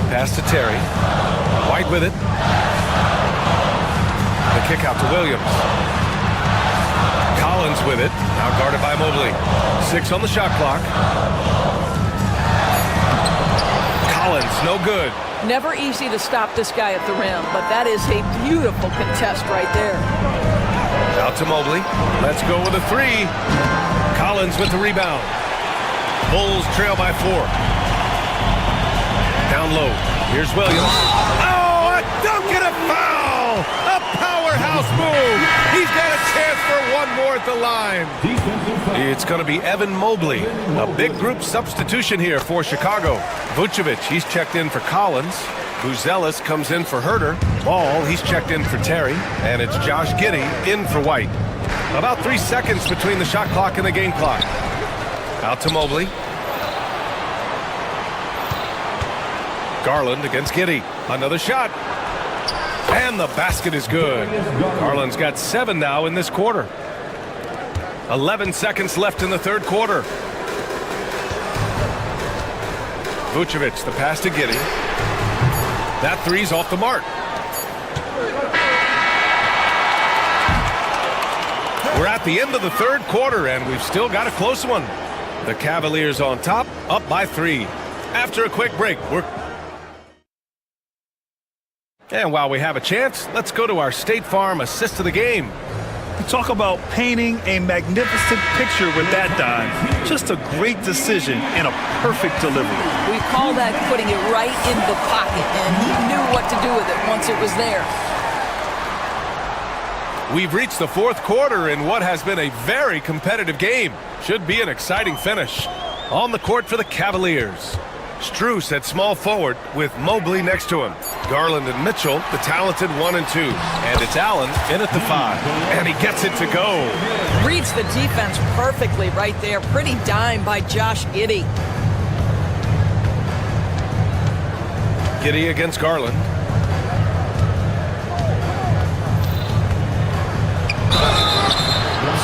Pass to Terry. White with it. The kick out to Williams. Collins with it. Now guarded by Mobley. 6 on the shot clock. Collins, no good. Never easy to stop this guy at the rim, but that is a beautiful contest right there. Out to Mobley. Let's go with a 3. Collins with the rebound. Bulls trail by 4. Down low. Here's Williams. Oh, a dunk and a foul! A powerhouse move. He's got a chance for one more at the line. It's going to be Evan Mobley. A big group substitution here for Chicago. Vucevic, he's checked in for Collins. Buzelis comes in for Herter. Ball, he's checked in for Terry. And it's Josh Giddey in for White. About 3 seconds between the shot clock and the game clock. Out to Mobley. Garland against Giddey. Another shot. And the basket is good. Garland's got 7 now in this quarter. 11 seconds left in the third quarter. Vucevic, the pass to Giddey. That 3's off the mark. We're at the end of the third quarter, and we've still got a close one. The Cavaliers on top, up by 3. After a quick break, and while we have a chance, let's go to our State Farm assist of the game. Talk about painting a magnificent picture with that dime. Just a great decision and a perfect delivery. We call that putting it right in the pocket, and he knew what to do with it once it was there. We've reached the fourth quarter in what has been a very competitive game. Should be an exciting finish. On the court for the Cavaliers. Strus at small forward with Mobley next to him. Garland and Mitchell, the talented 1 and 2. And it's Allen in at the 5. And he gets it to go. Reads the defense perfectly right there. Pretty dime by Josh Giddey. Giddey against Garland.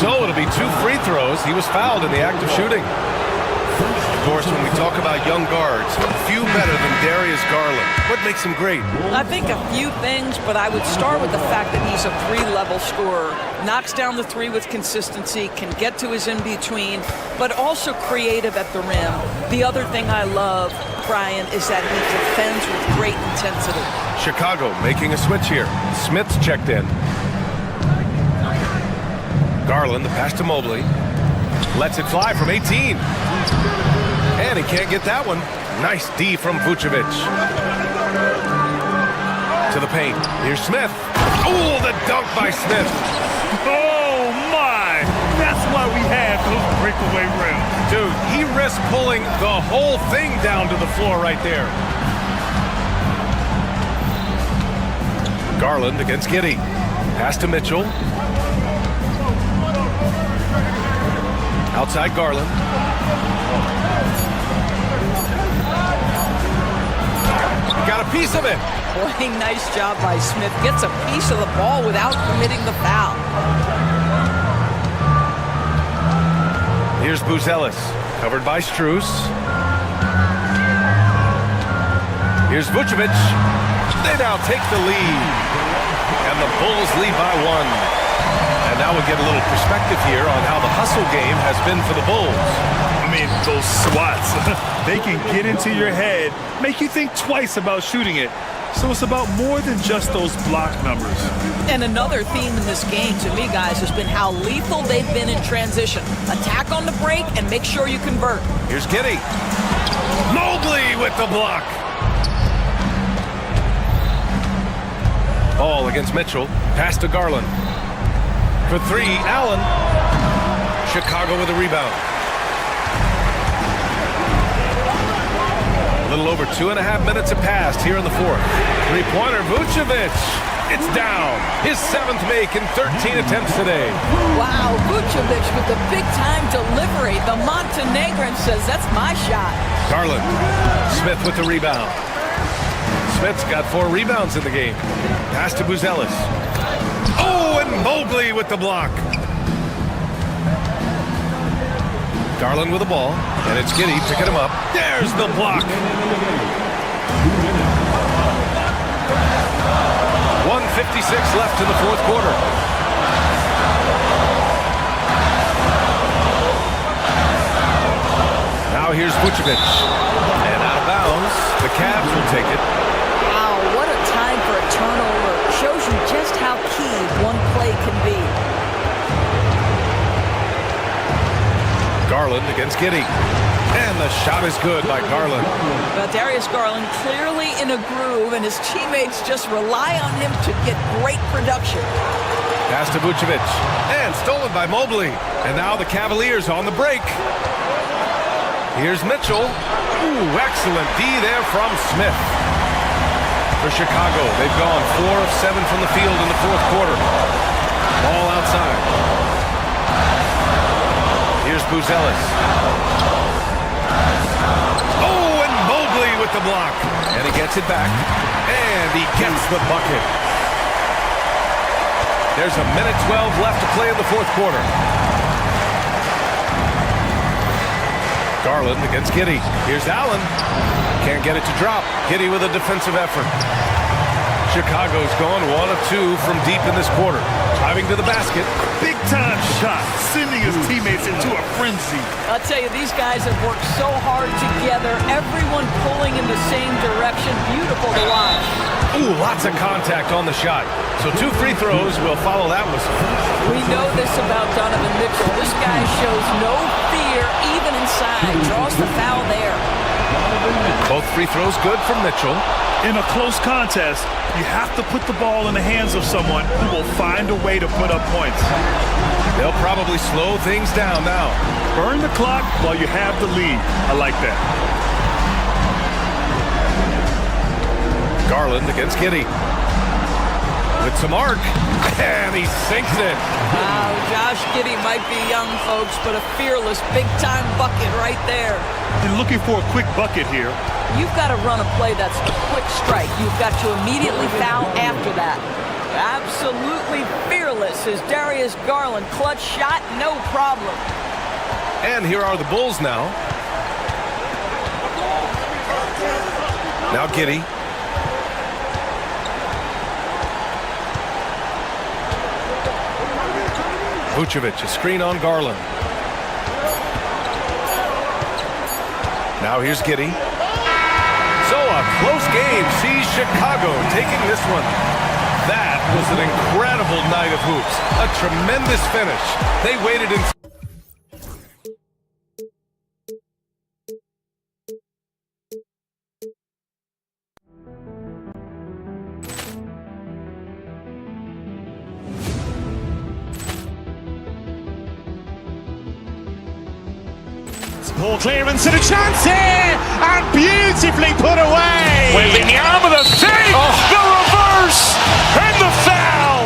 So it'll be 2 free throws. He was fouled in the act of shooting. Of course, when we talk about young guards, few better than Darius Garland. What makes him great? I think a few things, but I would start with the fact that he's a 3-level scorer. Knocks down the 3 with consistency, can get to his in-between, but also creative at the rim. The other thing I love, Brian, is that he defends with great intensity. Chicago making a switch here. Smith's checked in. Garland, the pass to Mobley. Lets it fly from 18. And he can't get that one. Nice D from Vucevic. To the paint. Here's Smith. Oh, the dunk by Smith. Oh, my! That's why we have those breakaway rims. Dude, he risked pulling the whole thing down to the floor right there. Garland against Giddey. Pass to Mitchell. Outside Garland. Got a piece of it. Boy, nice job by Smith. Gets a piece of the ball without committing the foul. Here's Buzelis, covered by Strus. Here's Vucevic. They now take the lead. And the Bulls lead by 1. And now we get a little perspective here on how the hustle game has been for the Bulls. I mean, those swats, they can get into your head, make you think twice about shooting it. So it's about more than just those block numbers. And another theme in this game to me, guys, has been how lethal they've been in transition. Attack on the break and make sure you convert. Here's Giddey. Mobley with the block. Ball against Mitchell. Pass to Garland. For 3, Allen. Chicago with a rebound. A little over 2.5 minutes have passed here in the fourth. 3-pointer, Vucevic. It's down. His 7th make in 13 attempts today. Wow, Vucevic with the big-time delivery. The Montenegrin says, that's my shot. Garland. Smith with the rebound. Smith's got 4 rebounds in the game. Pass to Buzelis. Oh, and Mobley with the block. Garland with the ball, and it's Giddey picking him up. There's the block. 1:56 left in the fourth quarter. here's Vucevic. And out of bounds, the Cavs will take it. Wow, what a time for a turnover. Shows you just how key one play can be. Garland against Giddey. And the shot is good by Garland. Well, Darius Garland clearly in a groove, and his teammates just rely on him to get great production. Pass to Vucevic. And stolen by Mobley. And now the Cavaliers on the break. Here's Mitchell. Ooh, excellent D there from Smith. For Chicago, they've gone 4 of 7 from the field in the fourth quarter. Ball outside. Here's Buzelis. Oh, and Mobley with the block. And he gets it back. And he gets the bucket. There's a minute 12 left to play in the fourth quarter. Garland against Giddey. Here's Allen. Can't get it to drop. Giddey with a defensive effort. Chicago's gone 1 of 2 from deep in this quarter. Driving to the basket. Big time shot, sending his teammates into a frenzy. I'll tell you, these guys have worked so hard together. Everyone pulling in the same direction. Beautiful to watch. Ooh, lots of contact on the shot. So 2 free throws will follow that whistle. We know this about Donovan Mitchell. This guy shows no fear, even inside. Draws the foul there. Both free throws good from Mitchell. In a close contest, you have to put the ball in the hands of someone who will find a way to put up points. They'll probably slow things down now. Burn the clock while you have the lead. I like that. Garland against Giddey. With some arc. And he sinks it. Wow, Josh Giddey might be young, folks, but a fearless big-time bucket right there. You're looking for a quick bucket here. You've got to run a play that's a quick strike. You've got to immediately foul after that. Absolutely fearless is Darius Garland. Clutch shot, no problem. And here are the Bulls now. Now Giddey. Vucevic, a screen on Garland. Now here's Giddey. So a close game sees Chicago taking this one. That was an incredible night of hoops. A tremendous finish. They waited in... Poor clearance and a chance here, and beautifully put away. Wembanyama the save, the reverse, and the foul.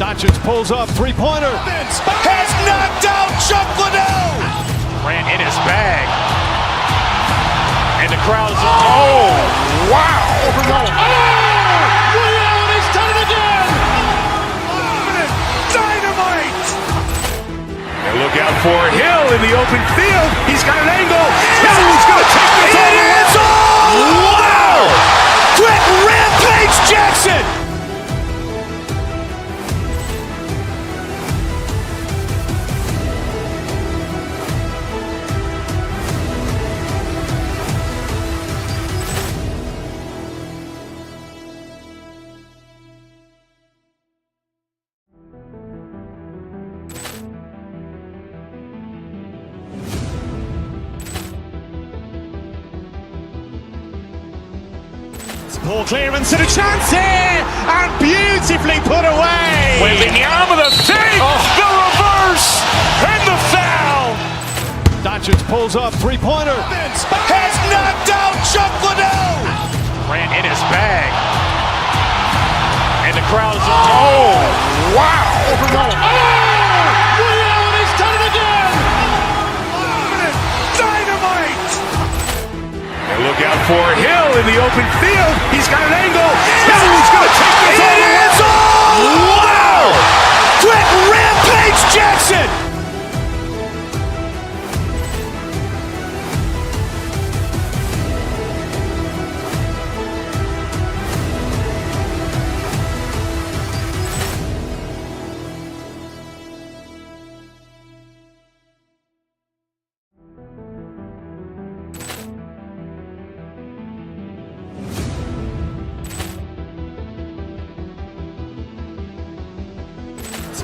Doncic pulls up, three-pointer. Has knocked out Chuck Liddell. Ran in his bag, and the crowd is. Oh, wow! Leon has done it again. Dynamite! And look out for Hill in the open field. He's got an angle. Hill's going to take this all the way. Wow! Quick Rampage Jackson! Poor clearance and a chance here, and beautifully put away. Wembanyama the save, the reverse, and the foul. Doncic pulls up, three-pointer. Has knocked out Chuck Liddell. Ran in his bag, and the crowd is. Oh, wow! Leon has done it again. Dynamite! And look out for Hill in the open field. He's got an angle. Hill's going to take this all the way. Wow! Quick Rampage Jackson!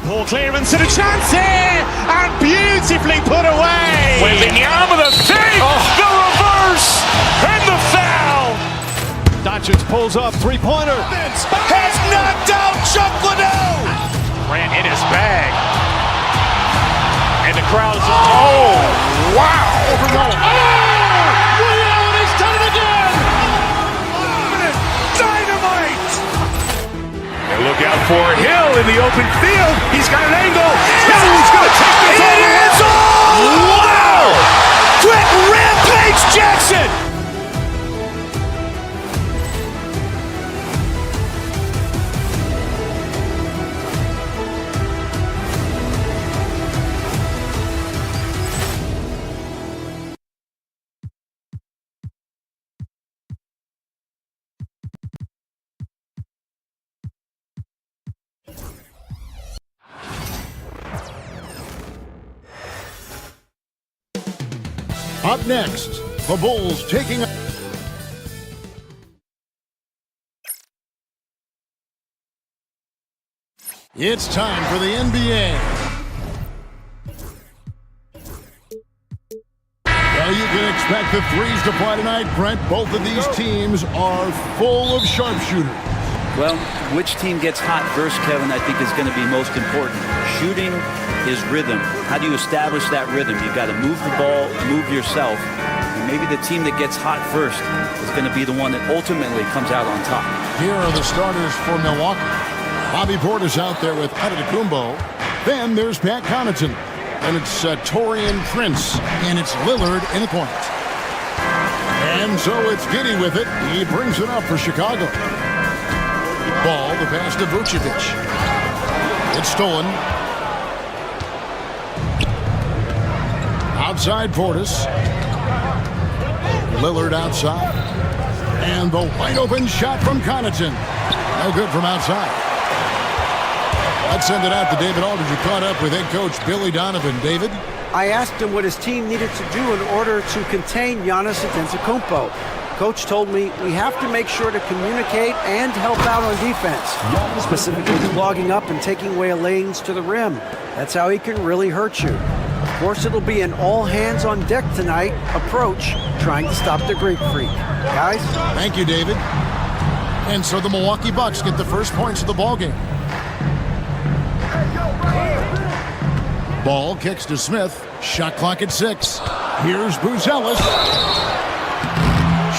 Poor clearance and a chance here, and beautifully put away. Wembanyama the save, the reverse, and the foul. Doncic pulls up, three-pointer. Has knocked out Chuck Liddell. Ran in his bag. And the crowd is, oh, wow. Ray Allen has done it again. Dynamite. And look out for Hill in the open field. He's got an angle. Hill's going to take this all. It is all. Wow. Quick Rampage Jackson. Up next, the Bulls taking... It's time for the NBA. Well, you can expect the threes to fly tonight, Brent. Both of these teams are full of sharpshooters. Well, which team gets hot first, Kevin, I think is going to be most important. Shooting is rhythm. How do you establish that rhythm? You've got to move the ball, move yourself. And maybe the team that gets hot first is going to be the one that ultimately comes out on top. Here are the starters for Milwaukee. Bobby Portis out there with Antetokounmpo. Then there's Pat Connaughton. And it's Taurean Prince. And it's Lillard in the corner. And so it's Giddey with it. He brings it up for Chicago. Ball, the pass to Vucevic. It's stolen. Outside Portis. Lillard outside. And the wide open shot from Connaughton. No good from outside. Let's send it out to David Aldridge, who caught up with head coach Billy Donovan. David? I asked him what his team needed to do in order to contain Giannis Antetokounmpo. Coach told me we have to make sure to communicate and help out on defense, specifically clogging up and taking away lanes to the rim. That's how he can really hurt you. Of course, it'll be an all-hands-on-deck tonight approach, trying to stop the Greek Freak. Guys? Thank you, David. And so the Milwaukee Bucks get the first points of the ballgame. Ball kicks to Smith. Shot clock at 6. Here's Buzelis.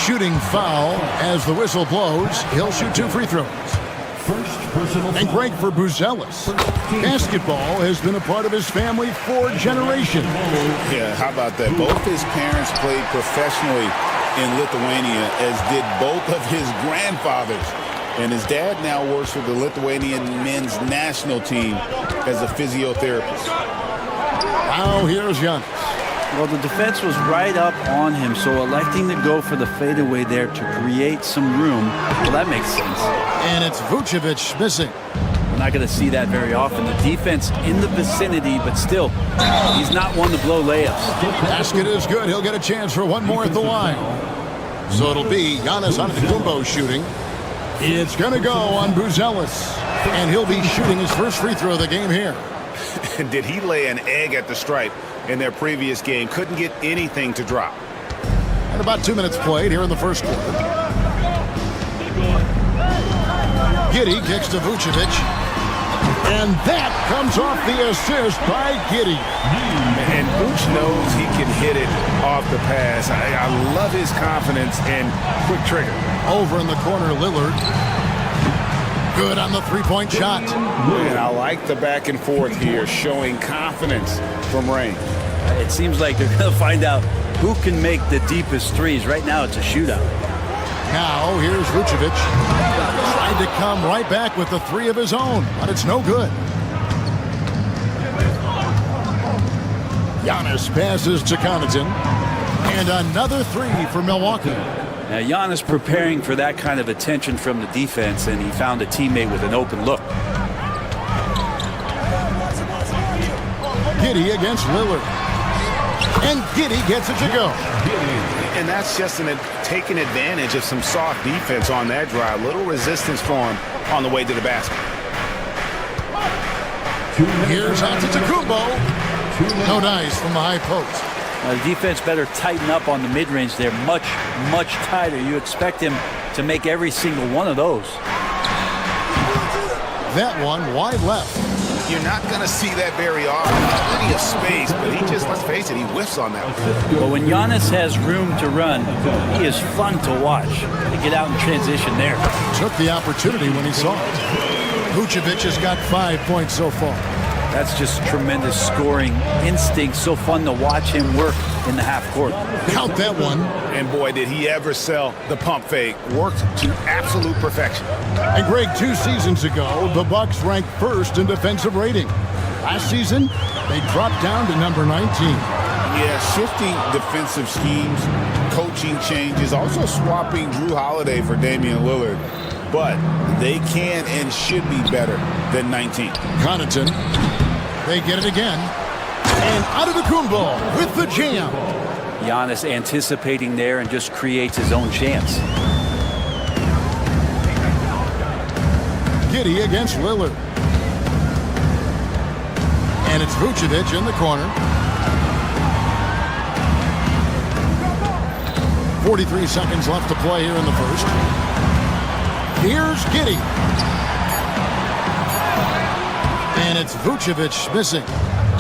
Shooting foul as the whistle blows. He'll shoot 2 free throws. And great for Buzelis. Basketball has been a part of his family for generations. Yeah, how about that? Both his parents played professionally in Lithuania, as did both of his grandfathers. And his dad now works for the Lithuanian men's national team as a physiotherapist. Now here's Giannis. Well, the defense was right up on him, so electing to go for the fadeaway there to create some room, well, that makes sense. And it's Vucevic missing. We're not going to see that very often. The defense in the vicinity, but still, he's not one to blow layups. Basket is good. He'll get a chance for one more at the line. So it'll be Giannis Antetokounmpo shooting. It's going to go on Buzelis. And he'll be shooting his first free throw of the game here. Did he lay an egg at the stripe in their previous game? Couldn't get anything to drop. And about 2 minutes played here in the first quarter. Giddey kicks to Vucevic. And that comes off the assist by Giddey. And Vooch knows he can hit it off the pass. I love his confidence and quick trigger. Over in the corner, Lillard. Good on the three-point shot. And I like the back and forth here, showing confidence from range. It seems like they're going to find out who can make the deepest threes. Right now, it's a shootout. Now, here's Vucevic. Tried to come right back with the 3 of his own, but it's no good. Giannis passes to Connaughton. And another 3 for Milwaukee. Now, Giannis preparing for that kind of attention from the defense, and he found a teammate with an open look. Giddey against Lillard. And Giddey gets it to go. And that's just taking advantage of some soft defense on that drive. Little resistance for him on the way to the basket. Here's Antetokounmpo. No dice from the high post. The defense better tighten up on the mid-range there. Much, much tighter. You expect him to make every single one of those. That one wide left. You're not going to see that very often. Plenty of space, but he just, let's face it, he whiffs on that one. But when Giannis has room to run, he is fun to watch. They get out in transition there. Took the opportunity when he saw it. Vucevic has got 5 points so far. That's just tremendous scoring instinct. So fun to watch him work in the half court. Count that one. And boy, did he ever sell the pump fake. Worked to absolute perfection. And Greg, 2 seasons ago, the Bucks ranked first in defensive rating. Last season, they dropped down to number 19. Yeah, shifting defensive schemes, coaching changes, also swapping Drew Holiday for Damian Lillard. But they can and should be better than 19. Connaughton. They get it again. And Antetokounmpo with the jam. Giannis anticipating there and just creates his own chance. Giddey against Lillard. And it's Vucevic in the corner. 43 seconds left to play here in the first. Here's Giddey. And it's Vucevic missing.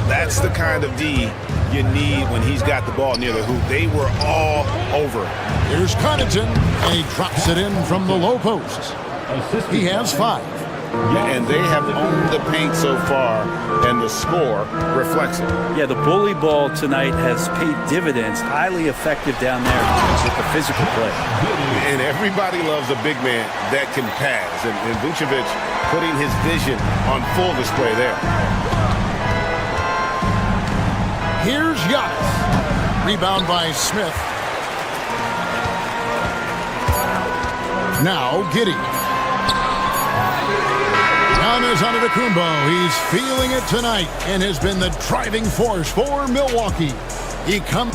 That's the kind of D you need when he's got the ball near the hoop. They were all over. Here's Connaughton, and he drops it in from the low post. He has 5. And they have owned the paint so far, and the score reflects it. Yeah, the bully ball tonight has paid dividends. Highly effective down there with the physical play. And everybody loves a big man that can pass. And Vucevic putting his vision on full display there. Here's Giannis. Rebound by Smith. Now Giddey. Giannis Antetokounmpo. He's feeling it tonight and has been the driving force for Milwaukee. He comes.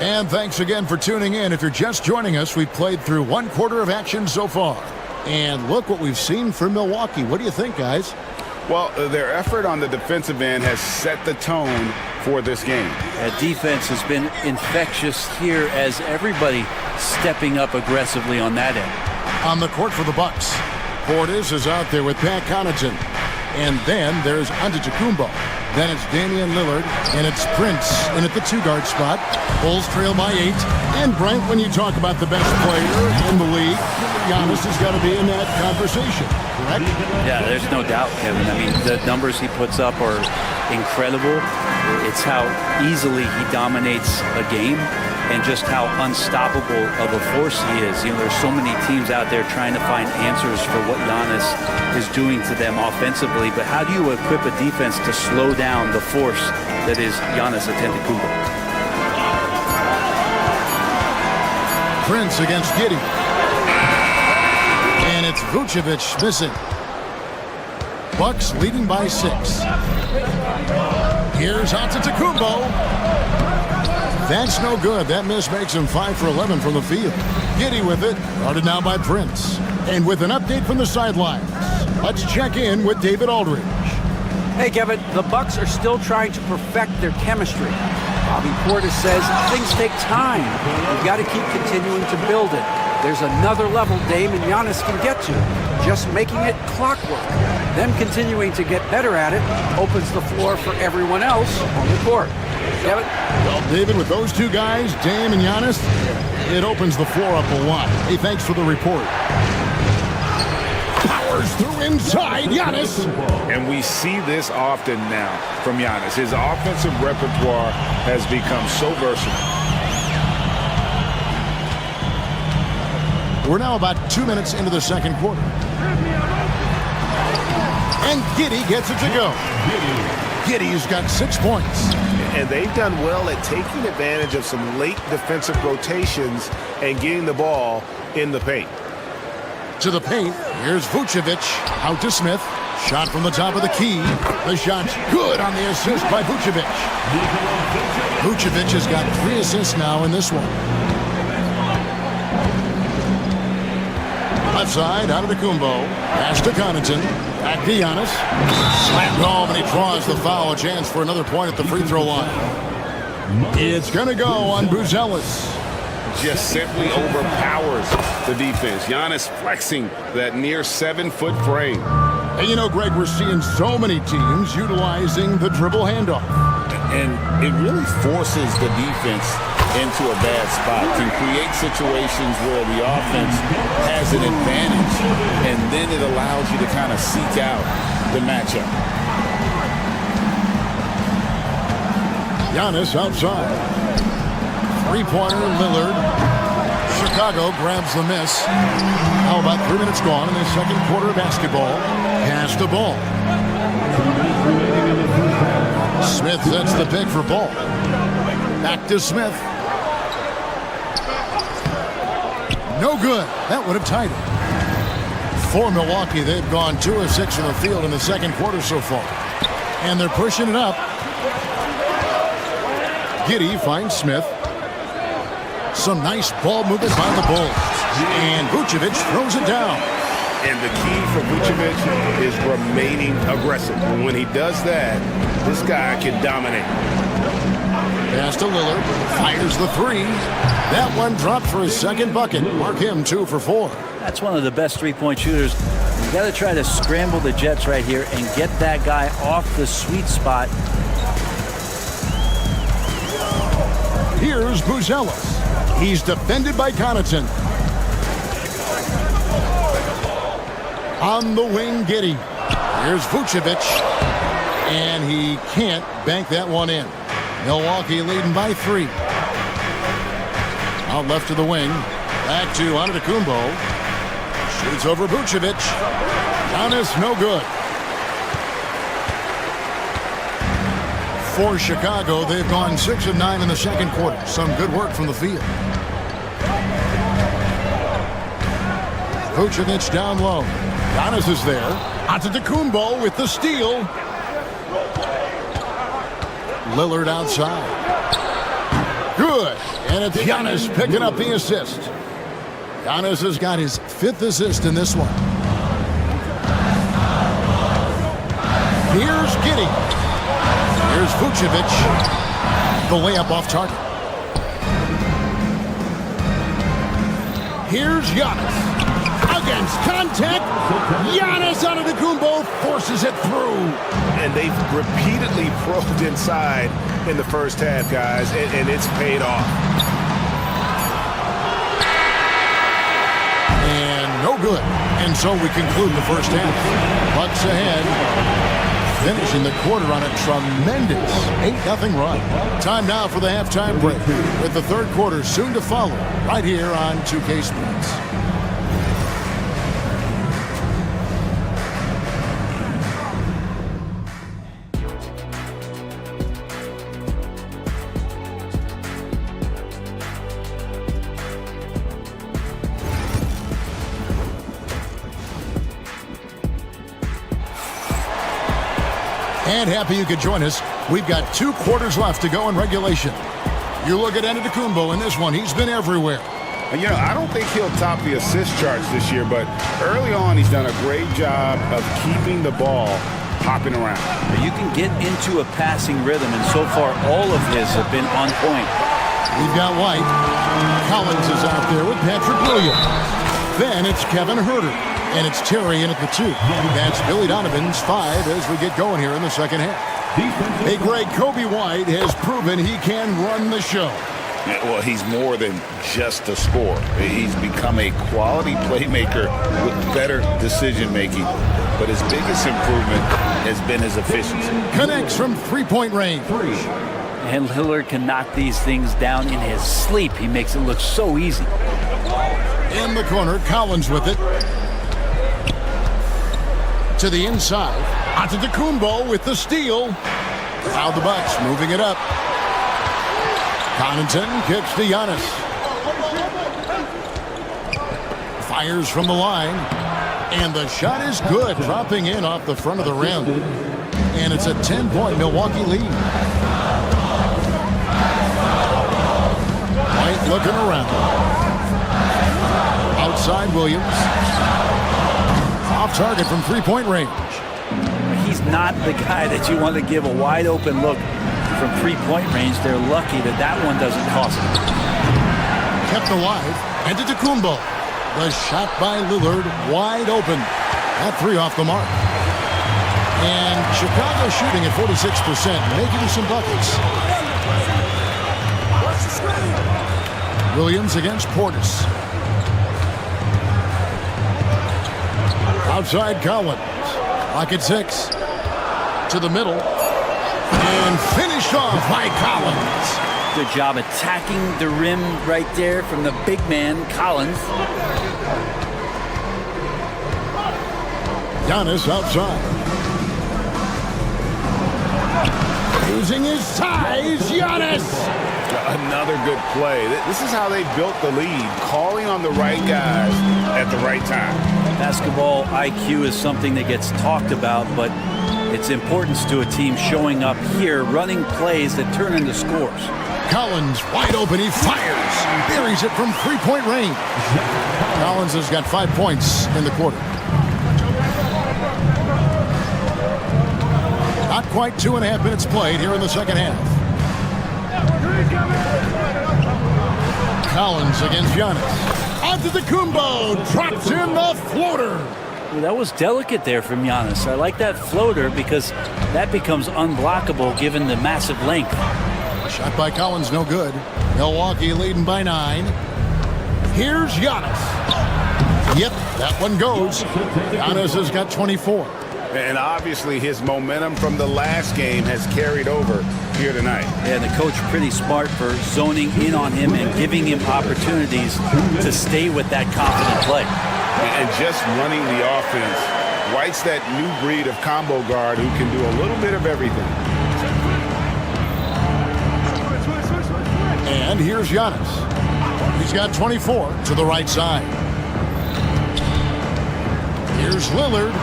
And thanks again for tuning in. If you're just joining us, we've played through 1 quarter of action so far. And look what we've seen from Milwaukee. What do you think, guys? Well, their effort on the defensive end has set the tone for this game. That defense has been infectious here as everybody stepping up aggressively on that end. On the court for the Bucks, Portis is out there with Pat Connaughton. And then there's Antetokounmpo. Then it's Damian Lillard, and it's Prince in at the 2-guard spot. Bulls trail by 8. And Brent, when you talk about the best player in the league, Giannis has got to be in that conversation, correct? Yeah, there's no doubt, Kevin. I mean, the numbers he puts up are incredible. It's how easily he dominates a game and just how unstoppable of a force he is. You know, there's so many teams out there trying to find answers for what Giannis is doing to them offensively, but how do you equip a defense to slow down the force that is Giannis Antetokounmpo? Prince against Giddey. And it's Vucevic missing. Bucks leading by 6. Here's Antetokounmpo. That's no good. That miss makes him 5 for 11 from the field. Giddey with it. Guarded now by Prince. And with an update from the sidelines, let's check in with David Aldridge. Hey, Kevin, the Bucks are still trying to perfect their chemistry. Bobby Portis says things take time. You've got to keep continuing to build it. There's another level Dame and Giannis can get to. Just making it clockwork. Them continuing to get better at it opens the floor for everyone else on the court. Kevin? Well, David, with those 2 guys, Dame and Giannis, it opens the floor up a lot. Hey, thanks for the report. Powers through inside, Giannis. And we see this often now from Giannis. His offensive repertoire has become so versatile. We're now about 2 minutes into the second quarter. And Giddey gets it to go. Giddey's got 6 points. And they've done well at taking advantage of some late defensive rotations and getting the ball in the paint. To the paint, here's Vucevic out to Smith. Shot from the top of the key. The shot's good on the assist by Vucevic. Vucevic has got 3 assists now in this one. left side, out of the Kumbo. Pass to Connaughton. Back to Giannis. Slammed home, and he draws the foul. A chance for another point at the free throw line. It's going to go on Buzelis. Just simply overpowers the defense. Giannis flexing that near 7-foot frame. And you know, Greg, we're seeing so many teams utilizing the dribble handoff. And it really forces the defense into a bad spot, can create situations where the offense has an advantage, and then it allows you to kind of seek out the matchup. Giannis outside. Three-pointer, Lillard. Chicago grabs the miss. How about 3 minutes gone in the second quarter of basketball? Pass the ball. Smith sets the pick for Ball. Back to Smith. No good. That would have tied it. For Milwaukee, they've gone 2 of 6 from the field in the second quarter so far. And they're pushing it up. Giddey finds Smith. Some nice ball movement by the Bulls. And Vucevic throws it down. And the key for Vucevic is remaining aggressive. And when he does that, this guy can dominate. Pass to Lillard. Fires the three. That one dropped for his second bucket. Mark him 2 for 4. That's one of the best three-point shooters. You got to try to scramble the Jets right here and get that guy off the sweet spot. Here's Buzelis. He's defended by Connaughton. On the wing, Giddey. Here's Vucevic. And he can't bank that one in. Milwaukee leading by 3. Out left to the wing. Back to Antetokounmpo. Shoots over Vucevic. Giannis, no good. For Chicago, they've gone 6 of 9 in the second quarter. Some good work from the field. Vucevic down low. Giannis is there. Antetokounmpo with the steal. Lillard outside. Good. And it's Giannis picking up the assist. Giannis has got his 5th assist in this one. Here's Giddey. Here's Vucevic. The layup off target. Here's Giannis. Against contact. Giannis Antetokounmpo forces it through. And they've repeatedly probed inside in the first half, guys, and it's paid off. And no good. And so we conclude the first half. Bucks ahead. Finishing the quarter on a tremendous 8-0 run. Time now for the halftime break, with the third quarter soon to follow, right here on 2K Sports. And happy you could join us. We've got 2 quarters left to go in regulation. You look at Antetokounmpo in this one. He's been everywhere. You know, I don't think he'll top the assist charts this year, but early on he's done a great job of keeping the ball hopping around. You can get into a passing rhythm, and so far all of his have been on point. We've got White. Collins is out there with Patrick Williams. Then it's Kevin Huerter. And it's Terry in at the 2. That's Billy Donovan's 5 as we get going here in the second half. Hey, Greg, Kobe White has proven he can run the show. Yeah, well, he's more than just a scorer. He's become a quality playmaker with better decision-making. But his biggest improvement has been his efficiency. Connects from three-point range. And Lillard can knock these things down in his sleep. He makes it look so easy. In the corner, Collins with it. To the inside. Antetokounmpo with the steal. Now the Bucks moving it up. Connaughton kicks to Giannis. Fires from the line. And the shot is good. Dropping in off the front of the rim. And it's a 10-point Milwaukee lead. White looking around. Out Outside Williams. Off target from three-point range. He's not the guy that you want to give a wide open look from three-point range. They're lucky that that one doesn't cost them. Kept alive. Antetokounmpo. The shot by Lillard wide open. That three off the mark. And Chicago shooting at 46%, making some buckets. Williams against Portis. Outside Collins. Lock at 6. To the middle. And finished off by Collins. Good job attacking the rim right there from the big man, Collins. Giannis outside. Using his size, Giannis. Another good play. This is how they built the lead, calling on the right guys at the right time. Basketball IQ is something that gets talked about, but its importance to a team showing up here, running plays that turn into scores. Collins wide open, he fires. Buries it from three-point range. Collins has got 5 points in the quarter. Not quite 2.5 minutes played here in the second half. Collins against Giannis. Antetokounmpo drops in the floater. Well, that was delicate there from Giannis. I like that floater because that becomes unblockable given the massive length. Shot by Collins, no good. Milwaukee leading by 9. Here's Giannis. Yep, that one goes. Giannis has got 24. And obviously his momentum from the last game has carried over here tonight. Yeah, the coach pretty smart for zoning in on him and giving him opportunities to stay with that confident play. And just running the offense. White's that new breed of combo guard who can do a little bit of everything. And here's Giannis. He's got 24 to the right side. Here's Lillard.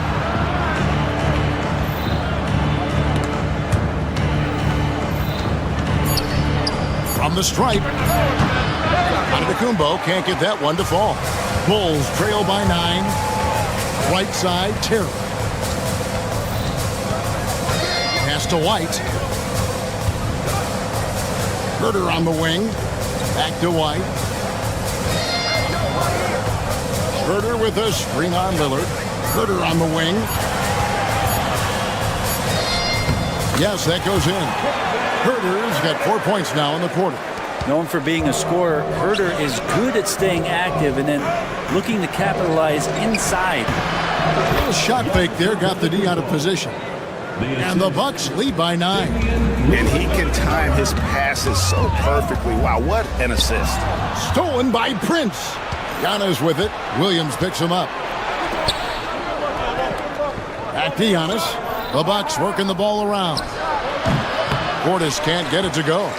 From the stripe. Antetokounmpo can't get that one to fall. Bulls trail by 9. Right side, Terry. Pass to White. Herter on the wing. Back to White. Herter with a screen on Lillard. Herter on the wing. Yes, that goes in. Herter's got 4 points now in the quarter. Known for being a scorer, Herter is good at staying active and then looking to capitalize inside. A little shot fake there, got the D out of position. And the Bucks lead by 9. And he can time his passes so perfectly. Wow, what an assist. Stolen by Prince. Giannis with it. Williams picks him up. Back to Giannis. The Bucks working the ball around. Portis can't get it to go.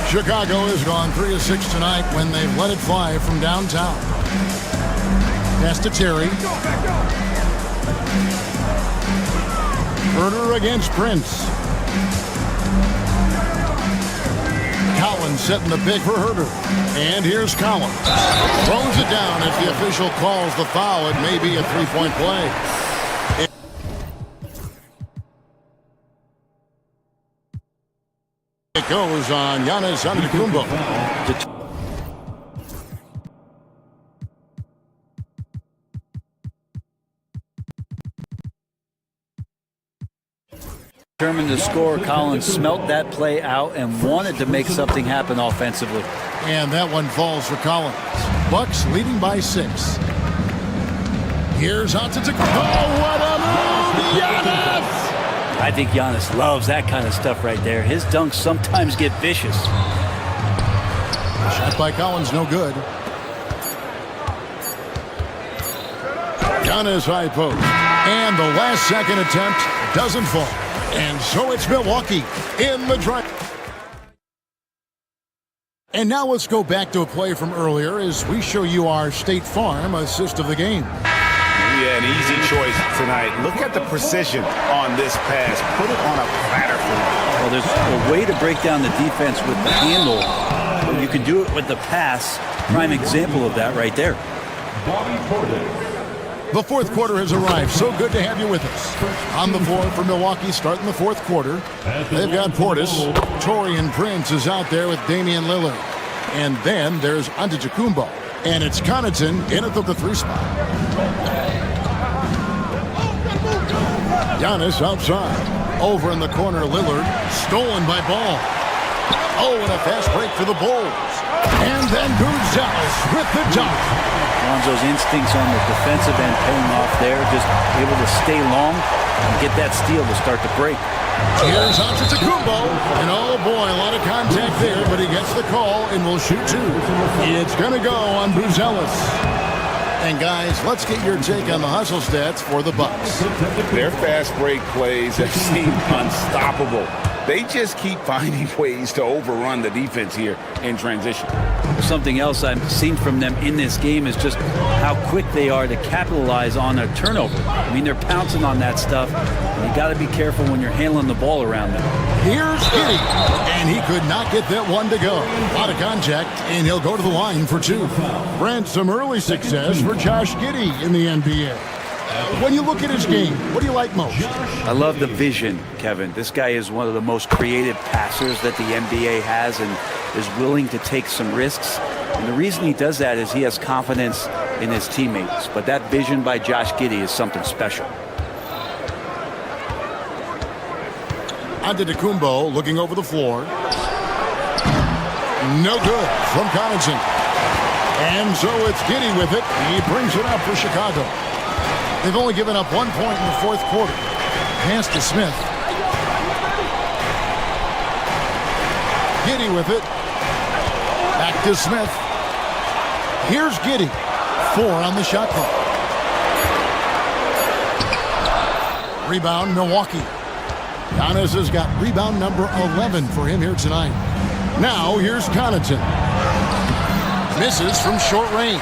Chicago has gone 3 of 6 tonight when they've let it fly from downtown. Pass to Terry. Herter against Prince. Collins setting the pick for Herter. And here's Collins. Throws it down as the official calls the foul. It may be a three-point play. It goes on Giannis Antetokounmpo. Determined to score, Collins smelt that play out and wanted to make something happen offensively. And that one falls for Collins. Bucks leading by 6. Here's Antetokounmpo. Oh, what a move! Giannis! I think Giannis loves that kind of stuff right there. His dunks sometimes get vicious. Shot by Collins, no good. Giannis high post. And the last second attempt doesn't fall. And so it's Milwaukee in the drive. And now let's go back to a play from earlier as we show you our State Farm assist of the game. Yeah, an easy choice tonight. Look at the precision on this pass. Put it on a platter for him. Well, there's a way to break down the defense with the handle. You can do it with the pass. Prime example of that right there. The fourth quarter has arrived. So good to have you with us. On the floor for Milwaukee starting the fourth quarter. They've got Portis. Taurean Prince is out there with Damian Lillard. And then there's Antetokounmpo. And it's Connaughton in at the 3 spot. Giannis outside. Over in the corner, Lillard. Stolen by Ball. Oh, and a fast break for the Bulls. And then Buzelis with the dunk. Lonzo's instincts on the defensive end paying off there. Just able to stay long and get that steal to start the break. Here's Antetokounmpo. And oh boy, a lot of contact there, but he gets the call and will shoot 2. It's going to go on Buzelis. And guys, let's get your take on the hustle stats for the Bucks. Their fast break plays have seemed unstoppable. They just keep finding ways to overrun the defense here in transition. Something else I've seen from them in this game is just how quick they are to capitalize on a turnover. I mean, they're pouncing on that stuff. And you got to be careful when you're handling the ball around them. Here's Giddey, and he could not get that one to go. Out of contact, and he'll go to the line for 2. Brent, some early success for Josh Giddey in the NBA. When you look at his game, what do you like most? I love the vision, Kevin. This guy is one of the most creative passers that the NBA has and is willing to take some risks. And the reason he does that is he has confidence in his teammates. But that vision by Josh Giddey is something special. Antetokounmpo looking over the floor. No good from Connaughton. And so it's Giddey with it. He brings it up for Chicago. They've only given up 1 point in the fourth quarter. Pass to Smith. Giddey with it. Back to Smith. Here's Giddey. 4 on the shot clock. Rebound, Milwaukee. Giannis has got rebound number 11 for him here tonight. Now here's Connaughton. Misses from short range.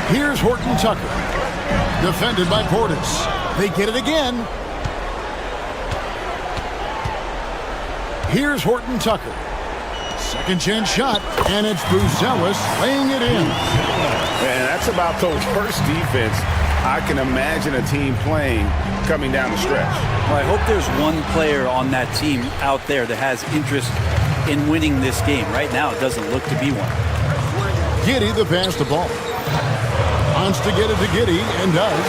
Here's Horton Tucker. Defended by Portis. They get it again. Here's Horton Tucker. Second chance shot, and it's Buzelis laying it in. And that's about the worst defense I can imagine a team playing coming down the stretch. Well, I hope there's one player on that team out there that has interest in winning this game. Right now, it doesn't look to be one. Giddey the pass the ball. Wants to get it to Giddey, and does.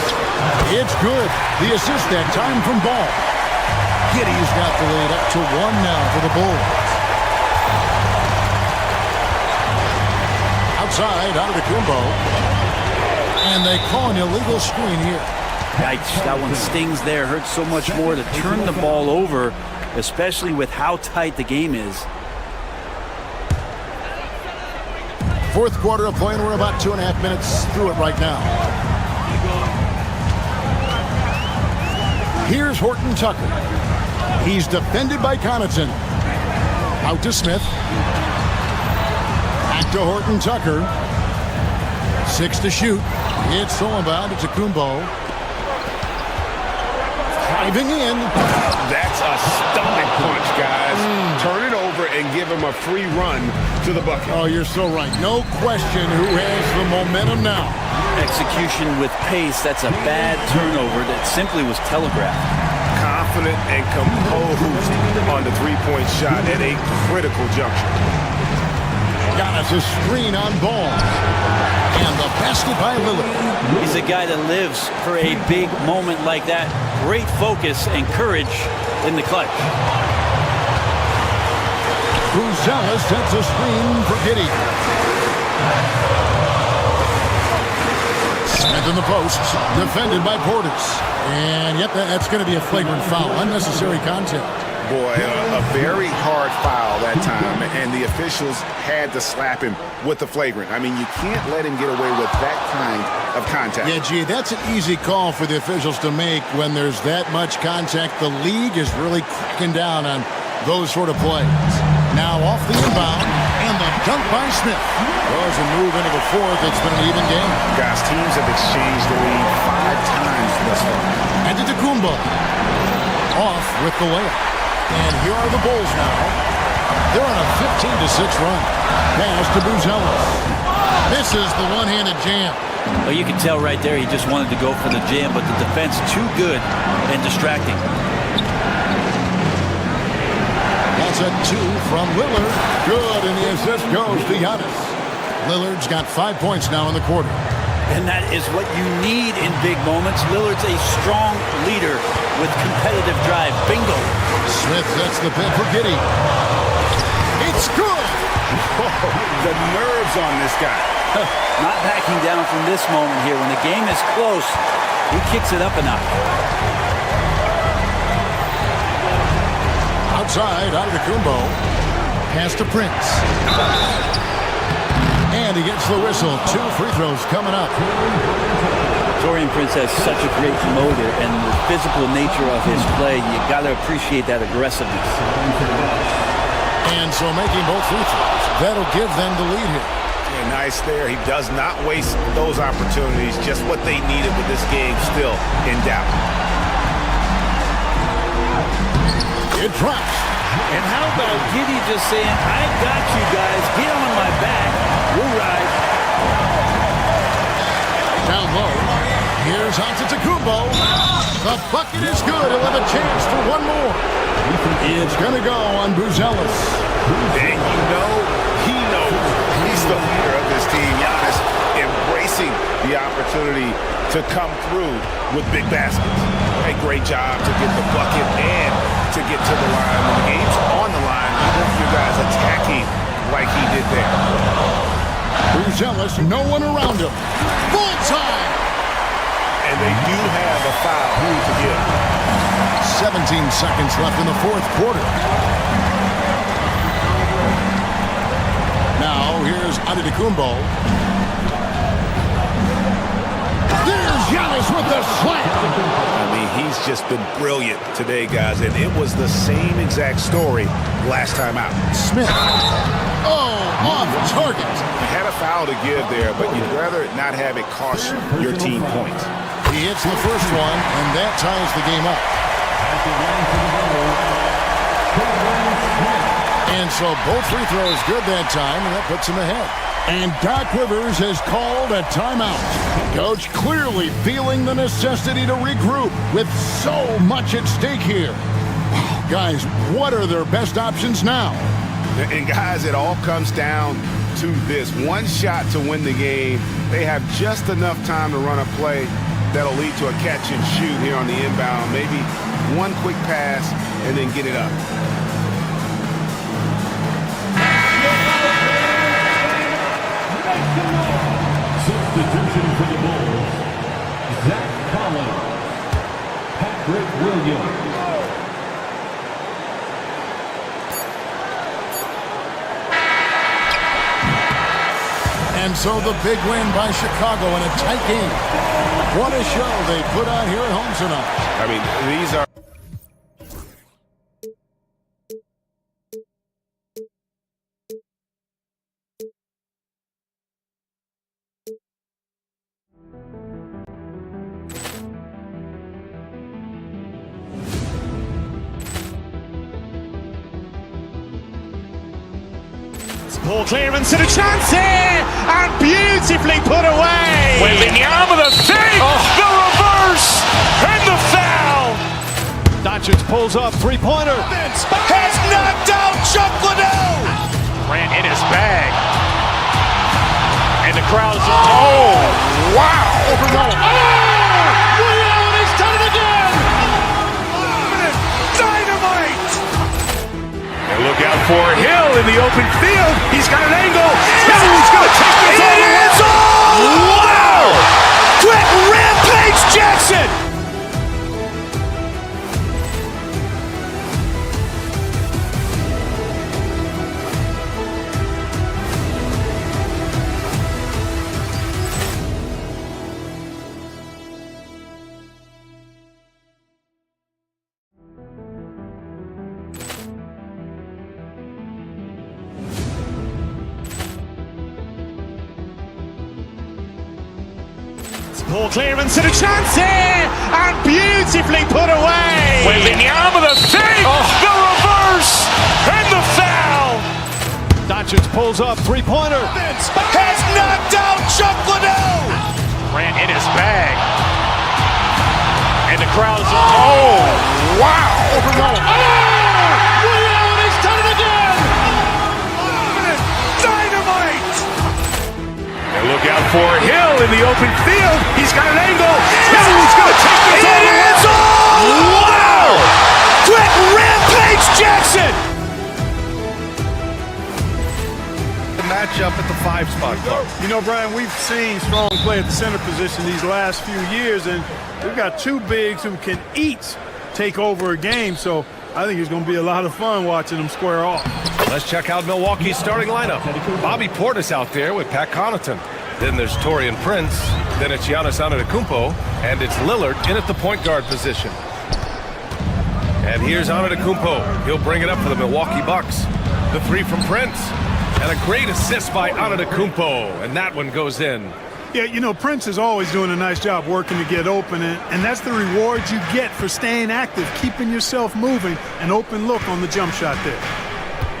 It's good. The assist that time from Ball. Giddey's got the lead up to 1 now for the Bulls. Outside, Antetokounmpo. And they call an illegal screen here. Yikes, that one stings there. Hurts so much more to turn the ball over, especially with how tight the game is. Fourth quarter of play, and we're about 2.5 minutes through it right now. Here's Horton Tucker. He's defended by Connaughton. Out to Smith. Back to Horton Tucker. 6 to shoot. It's stolen by Antetokounmpo. Driving in. That's a stomach punch, guys. Turn it over and give him a free run to the bucket. Oh, you're so right. No question who has the momentum now. Execution with pace. That's a bad turnover that simply was telegraphed. Confident and composed on the three-point shot at a critical juncture. Giannis a screen on Ball. And the basket by Lillard. He's a guy that lives for a big moment like that. Great focus and courage in the clutch. Buzelis sets a screen for Giddey. Smith in the post, defended by Portis. And yep, that's going to be a flagrant foul. Unnecessary contact. Boy, a very hard foul that time, and the officials had to slap him with the flagrant. I mean, you can't let him get away with that kind of contact. Yeah, gee, that's an easy call for the officials to make when there's that much contact. The league is really cracking down on those sort of plays. Now off the inbound, and the dunk by Smith. Well, as we move into the fourth, it's been an even game. Guys, teams have exchanged the lead 5 times thus far. Antetokounmpo off with the layup. And here are the Bulls now. They're on a 15-6 run. Pass to Buzelis. Misses the one-handed jam. Well, you can tell right there he just wanted to go for the jam, but the defense too good and distracting. That's a 2 from Lillard. Good, and the assist goes to Giannis. Lillard's got 5 points now in the quarter. And that is what you need in big moments. Lillard's a strong leader with competitive drive. Bingo. Smith sets the pin for Giddey. It's good. Oh, the nerves on this guy. Not backing down from this moment here. When the game is close, he kicks it up a notch. Outside, Antetokounmpo. Pass to Prince. And he gets the whistle. 2 free throws coming up. Taurean Prince has such a great motor, and the physical nature of his play, you got to appreciate that aggressiveness. And so making both free throws, that'll give them the lead here. Yeah, nice there. He does not waste those opportunities. Just what they needed with this game still in doubt. It drops. And how about Giddey just saying, I got you guys, get on my back, we'll ride. Down low, here's Antetokounmpo. The bucket is good, he'll have a chance for one more. It's gonna go on Buzelis. And you know, he knows he's the leader of this team. Giannis embracing the opportunity to come through with big baskets. A great job to get the bucket and to get to the line. When the game's on the line, you want your guys attacking like he did there. Buzelis, no one around him. Full time! And they do have a foul to give. 17 seconds left in the fourth quarter. Now, here's Antetokounmpo. There's Giannis with the slam! I mean, he's just been brilliant today, guys, and it was the same exact story last time out. Smith. Oh, off target. He had a foul to give there, but you'd rather not have it cost your team points. He hits the first one, and that ties the game up. And so both free throws good that time, and that puts him ahead. And Doc Rivers has called a timeout. Coach clearly feeling the necessity to regroup with so much at stake here. Wow, guys, what are their best options now? And guys, it all comes down to this. One shot to win the game. They have just enough time to run a play that'll lead to a catch and shoot here on the inbound. Maybe one quick pass and then get it up. Substitution for the Bulls. Zach Collins. Patrick Williams. And so the big win by Chicago in a tight game. What a show they put on here at home tonight. I mean, these are... Ball clearance and a chance here, and beautifully put away. Wembanyama the fake, the reverse, and the foul. Doncic pulls up, three-pointer. Has knocked out Chuck Liddell. Ran in his bag. And the crowd is... Oh, wow. He's done it again. Dynamite. And look out for Hill in the open field. He's got an angle. He's going to take this all the way. Wow! Quick Rampage Jackson. Ball clearance and a chance here, and beautifully put away. Wembanyama the fake, the reverse, and the foul. Doncic pulls up, three-pointer. Has knocked out Chuck Liddell. Grant in his bag. And the crowd is, oh, wow. Ray Allen has done it again. Dynamite. And look out for Hill in the open field. He's got an angle. Hill's going to take this all the way. Wow. Quick Rampage Jackson. Matchup at the 5 spot, Clark. You know, Brian, we've seen strong play at the center position these last few years, and we've got two bigs who can each take over a game, so I think it's going to be a lot of fun watching them square off. Let's check out Milwaukee's starting lineup. Bobby Portis out there with Pat Connaughton. Then there's Taurean Prince. Then it's Giannis Antetokounmpo, and it's Lillard in at the point guard position. And here's Antetokounmpo. He'll bring it up for the Milwaukee Bucks. The three from Prince. And a great assist by Antetokounmpo, and that one goes in. Yeah, you know, Prince is always doing a nice job working to get open, and that's the reward you get for staying active, keeping yourself moving, an open look on the jump shot there.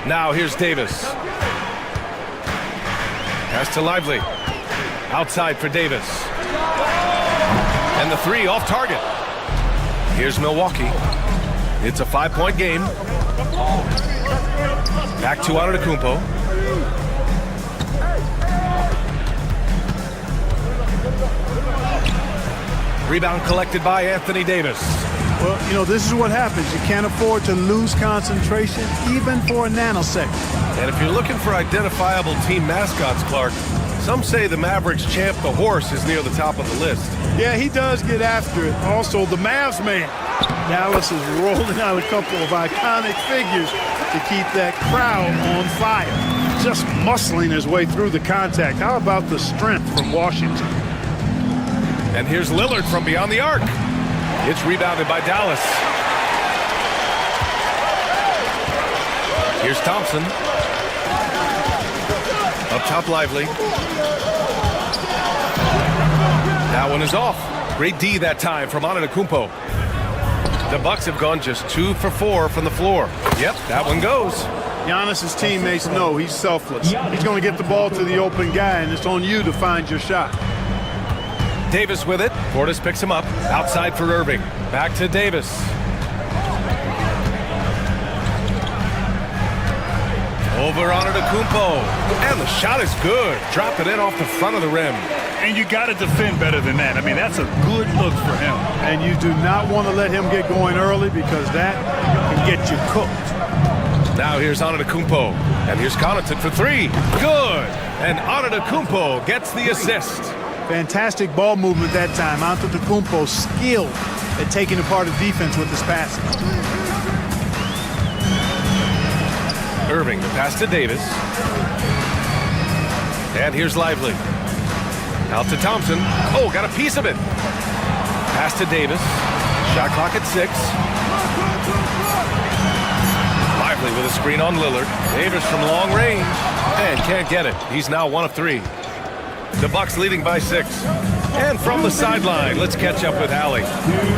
Now here's Davis. Pass to Lively. Outside for Davis. And the three off target. Here's Milwaukee. It's a 5-point game. Back to Antetokounmpo. Rebound collected by Anthony Davis. Well, you know, this is what happens. You can't afford to lose concentration, even for a nanosecond. And if you're looking for identifiable team mascots, Clark, some say the Mavericks champ, the horse, is near the top of the list. Yeah, he does get after it. Also, the Mavs man. Dallas is rolling out a couple of iconic figures to keep that crowd on fire. Just muscling his way through the contact. How about the strength from Washington? And here's Lillard from beyond the arc. It's rebounded by Dallas. Here's Thompson. Up top, Lively. That one is off. Great D that time from Antetokounmpo. The Bucks have gone just 2 for 4 from the floor. Yep, that one goes. Giannis's teammates know he's selfless. He's going to get the ball to the open guy, and it's on you to find your shot. Davis with it. Portis picks him up. Outside for Irving. Back to Davis. Over Antetokounmpo. And the shot is good. Drop it in off the front of the rim. And you got to defend better than that. I mean, that's a good look for him. And you do not want to let him get going early because that can get you cooked. Now here's Antetokounmpo. And here's Connaughton for 3. Good. And Antetokounmpo gets the assist. Fantastic ball movement that time. Antetokounmpo skilled at taking apart a defense with his passing. Irving, the pass to Davis. And here's Lively. Out to Thompson. Oh, got a piece of it. Pass to Davis. Shot clock at 6. Lively with a screen on Lillard. Davis from long range. And can't get it. He's now 1 of 3. The Bucks leading by 6. And from the sideline, let's catch up with Allie.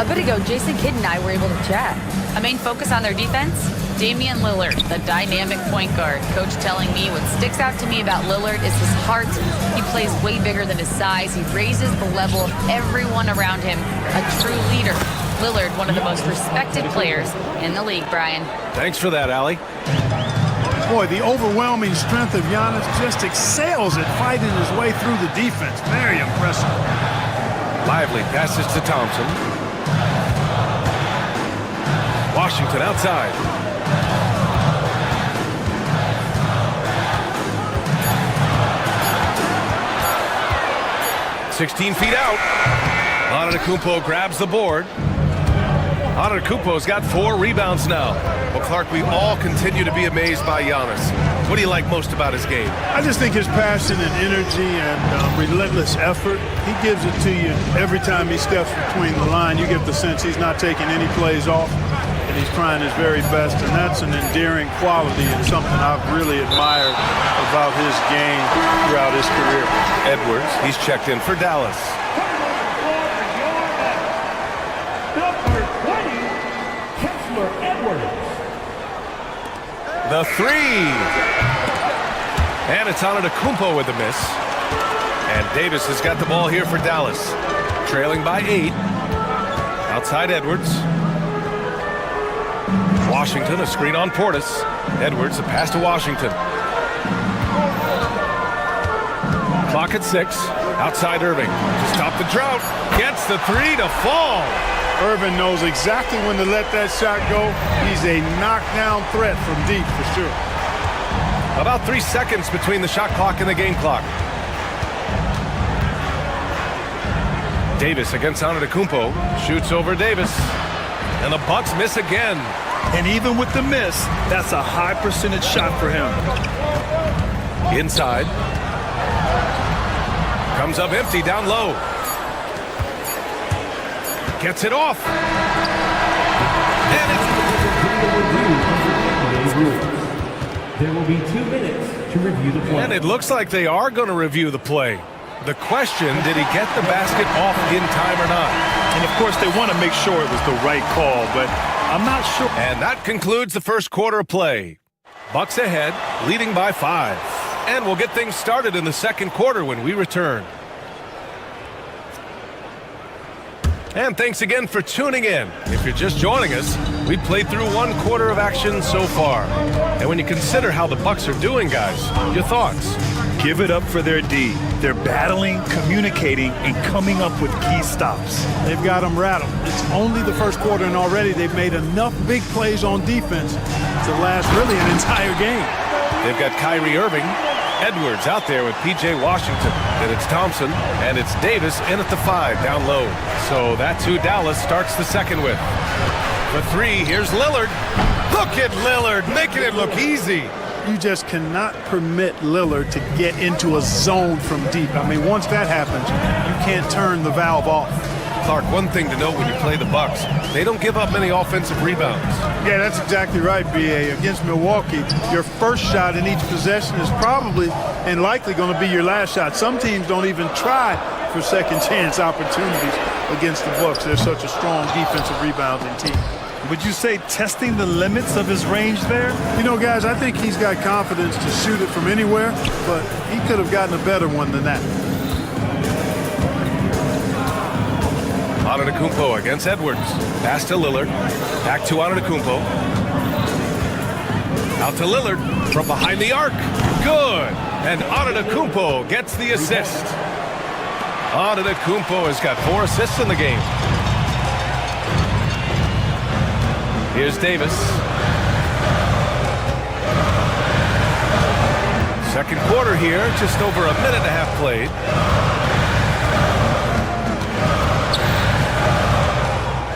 A bit ago, Jason Kidd and I were able to chat. A main focus on their defense? Damian Lillard, the dynamic point guard. Coach telling me what sticks out to me about Lillard is his heart. He plays way bigger than his size. He raises the level of everyone around him. A true leader. Lillard, one of the most respected players in the league, Brian. Thanks for that, Allie. Boy, the overwhelming strength of Giannis just excels at fighting his way through the defense. Very impressive. Lively passes to Thompson. Washington outside. "16 feet out. Antetokounmpo grabs the board. Antetokounmpo's got 4 rebounds now. Well, Clark, we all continue to be amazed by Giannis. What do you like most about his game? I just think his passion and energy and relentless effort, he gives it to you every time he steps between the line. You get the sense he's not taking any plays off, and he's trying his very best, and that's an endearing quality and something I've really admired about his game throughout his career. Edwards, he's checked in for Dallas. The 3. And it's Antetokounmpo with the miss. And Davis has got the ball here for Dallas. Trailing by 8. Outside Edwards. Washington, a screen on Portis. Edwards, a pass to Washington. Clock at 6. Outside Irving. To stop the drought. Gets the 3 to fall. Irving knows exactly when to let that shot go. He's a knockdown threat from deep for sure. About 3 seconds between the shot clock and the game clock. Davis against Antetokounmpo. Shoots over Davis. And the Bucks miss again. And even with the miss, that's a high percentage shot for him. Inside. Comes up empty down low. Gets it off. And There will be 2 minutes to review the play. And it looks like they are going to review the play. The question, did he get the basket off in time or not? And of course, they want to make sure it was the right call, but I'm not sure. And that concludes the first quarter of play. Bucks ahead, leading by 5. And we'll get things started in the second quarter when we return. And thanks again for tuning in. If you're just joining us, we played through 1 quarter of action so far. And when you consider how the Bucks are doing, guys, your thoughts? Give it up for their D. They're battling, communicating, and coming up with key stops. They've got them rattled. It's only the first quarter, and already they've made enough big plays on defense to last really an entire game. They've got Kyrie Irving, Edwards out there with P.J. Washington. Then it's Thompson, and it's Davis in at the 5 down low. So that's who Dallas starts the second with. For 3, here's Lillard. Look at Lillard, making it look easy. You just cannot permit Lillard to get into a zone from deep. I mean, once that happens, you can't turn the valve off. Clark, one thing to note when you play the Bucks, they don't give up many offensive rebounds. Yeah, that's exactly right, B.A. Against Milwaukee, your first shot in each possession is probably and likely going to be your last shot. Some teams don't even try for second chance opportunities against the Bucks. They're such a strong defensive rebounding team. Would you say testing the limits of his range there? You know, guys, I think he's got confidence to shoot it from anywhere, but he could have gotten a better one than that. Antetokounmpo against Edwards. Pass to Lillard. Back to Antetokounmpo. Out to Lillard from behind the arc. Good. And Antetokounmpo gets the assist. Antetokounmpo has got 4 assists in the game. Here's Davis. Second quarter here, just over a minute and a half played.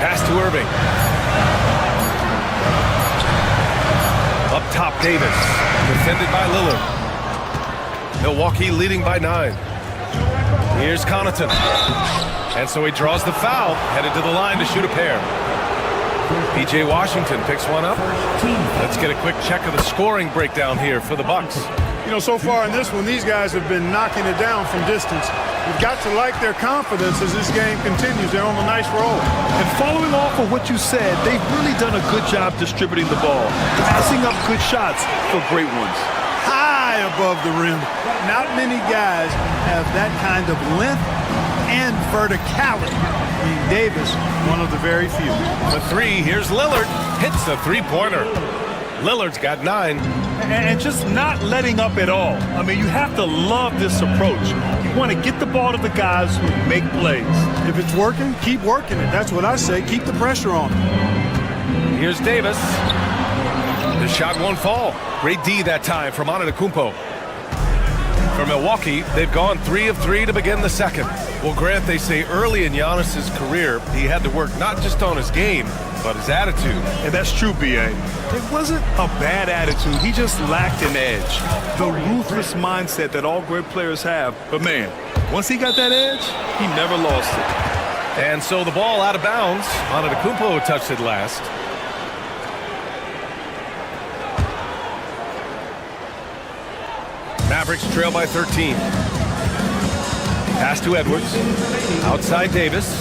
Pass to Irving. Up top, Davis. Defended by Lillard. Milwaukee leading by 9. Here's Connaughton. And so he draws the foul, headed to the line to shoot a pair. P.J. Washington picks one up. Let's get a quick check of the scoring breakdown here for the Bucks. You know, so far in this one, these guys have been knocking it down from distance. You've got to like their confidence as this game continues. They're on a nice roll. And following off of what you said, they've really done a good job distributing the ball, passing up good shots for great ones. High above the rim. Not many guys have that kind of length and verticality. Davis, one of the very few. For 3, here's Lillard. Hits the 3-pointer. Lillard's got 9. And just not letting up at all. I mean, you have to love this approach. You want to get the ball to the guys who make plays. If it's working, keep working it. That's what I say. Keep the pressure on. Here's Davis. The shot won't fall. Great D that time from Antetokounmpo. For Milwaukee, they've gone 3 of 3 to begin the second. Well, Grant, they say early in Giannis's career, he had to work not just on his game, but his attitude. And that's true, B.A. It wasn't a bad attitude. He just lacked an edge. The ruthless mindset that all great players have. But, man, once he got that edge, he never lost it. And so the ball out of bounds. Antetokounmpo touched it last. Mavericks trail by 13. Pass to Edwards. Outside Davis.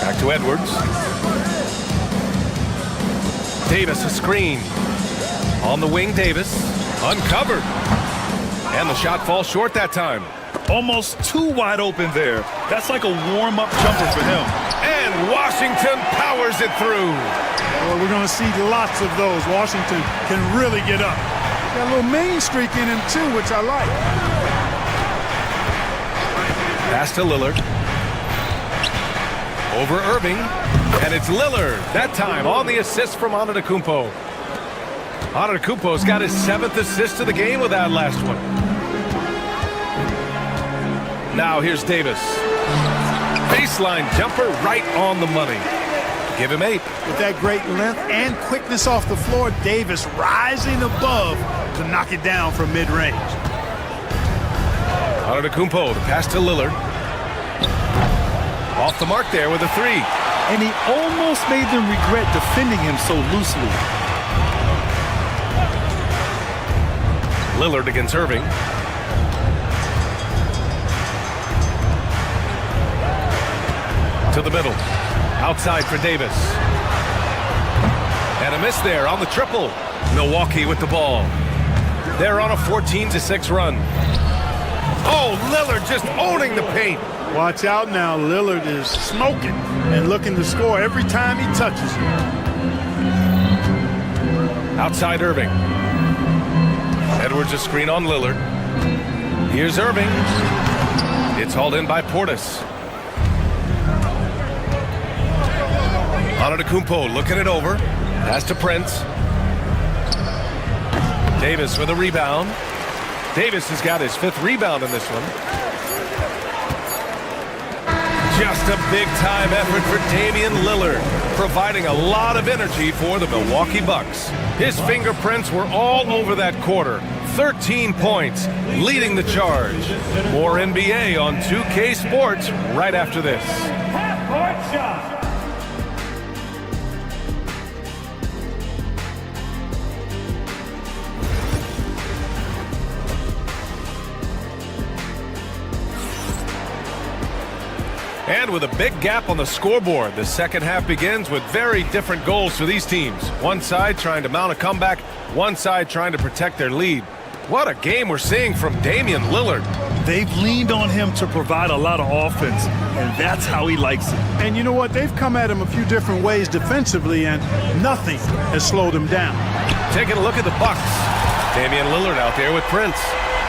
Back to Edwards. Davis, a screen. On the wing, Davis. Uncovered. And the shot falls short that time. Almost too wide open there. That's like a warm-up jumper for him. And Washington powers it through. Well, we're going to see lots of those. Washington can really get up. Got a little main streak in him, too, which I like. Pass to Lillard. Over Irving. And it's Lillard. That time on the assist from Antetokounmpo. Antetokounmpo's got his 7th assist of the game with that last one. Now here's Davis. Baseline jumper right on the money. Give him 8. With that great length and quickness off the floor, Davis rising above to knock it down from mid-range. Antetokounmpo, the pass to Lillard. Off the mark there with a 3. And he almost made them regret defending him so loosely. Lillard against Irving. To the middle. Outside for Davis. And a miss there on the triple. Milwaukee with the ball. They're on a 14-6 run. Oh, Lillard just owning the paint. Watch out now. Lillard is smoking and looking to score every time he touches it. Outside Irving. Edwards a screen on Lillard. Here's Irving. It's hauled in by Portis. Antetokounmpo looking it over. Pass to Prince. Davis with a rebound. Davis has got his 5th rebound in this one. Just a big-time effort for Damian Lillard, providing a lot of energy for the Milwaukee Bucks. His fingerprints were all over that quarter. 13 points, leading the charge. More NBA on 2K Sports right after this. Half-court shot. And with a big gap on the scoreboard, the second half begins with very different goals for these teams. One side trying to mount a comeback, one side trying to protect their lead. What a game we're seeing from Damian Lillard. They've leaned on him to provide a lot of offense, and that's how he likes it. And you know what? They've come at him a few different ways defensively, and nothing has slowed him down. Taking a look at the Bucks. Damian Lillard out there with Prince.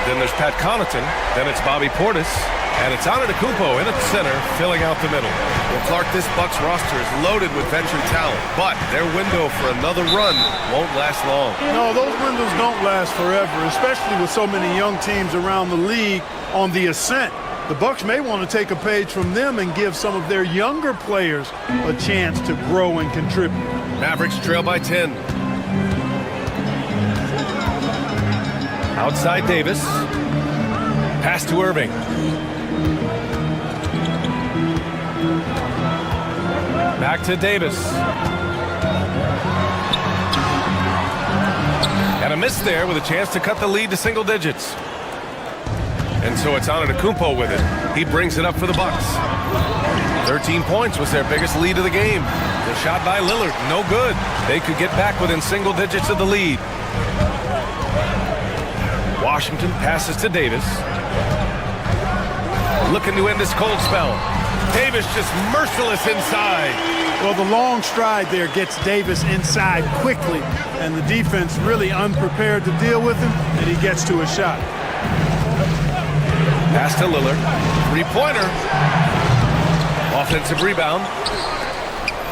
Then there's Pat Connaughton. Then it's Bobby Portis. And it's Antetokounmpo in at the center, filling out the middle. Well, Clark, this Bucks roster is loaded with veteran talent, but their window for another run won't last long. No, those windows don't last forever, especially with so many young teams around the league on the ascent. The Bucks may want to take a page from them and give some of their younger players a chance to grow and contribute. Mavericks trail by 10. Outside Davis. Pass to Irving. Back to Davis. And a miss there with a chance to cut the lead to single digits. And so it's Antetokounmpo with it. He brings it up for the Bucks. 13 points was their biggest lead of the game. The shot by Lillard, no good. They could get back within single digits of the lead. Washington passes to Davis. Looking to end this cold spell. Davis just merciless inside. Well, the long stride there gets Davis inside quickly, and the defense really unprepared to deal with him, and he gets to a shot. Pass to Lillard. Three-pointer. Offensive rebound.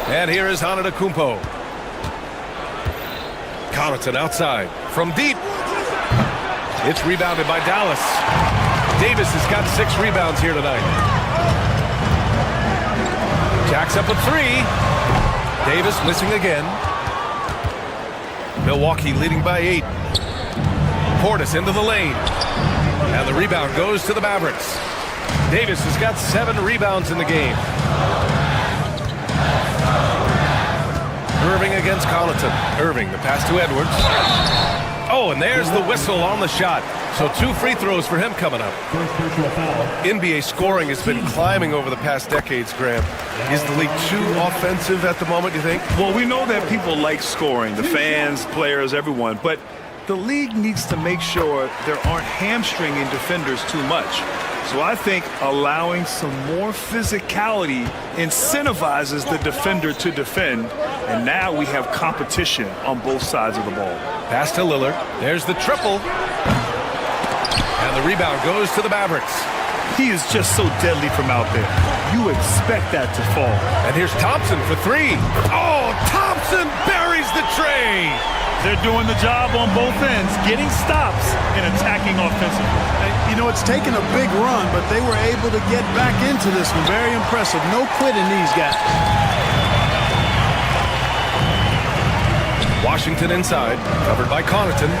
And here is Antetokounmpo. Connaughton outside. From deep. It's rebounded by Dallas. Davis has got 6 rebounds here tonight. Jacks up a 3. Davis missing again. Milwaukee leading by 8. Portis into the lane. And the rebound goes to the Mavericks. Davis has got 7 rebounds in the game. Irving against Connaughton. Irving, the pass to Edwards. Oh, and there's the whistle on the shot. So 2 free throws for him coming up. First personal foul. NBA scoring has been climbing over the past decades, Graham. Is the league too offensive at the moment, you think? Well, we know that people like scoring, the fans, players, everyone, but the league needs to make sure there aren't hamstringing defenders too much. So I think allowing some more physicality incentivizes the defender to defend, and now we have competition on both sides of the ball. Pass to Lillard. There's the triple. And the rebound goes to the Mavericks. He is just so deadly from out there. You expect that to fall. And here's Thompson for 3. Oh, Thompson buries the tray. They're doing the job on both ends, getting stops and attacking offensively. You know, it's taken a big run, but they were able to get back into this one. Very impressive. No quitting these guys. Washington inside, covered by Connaughton.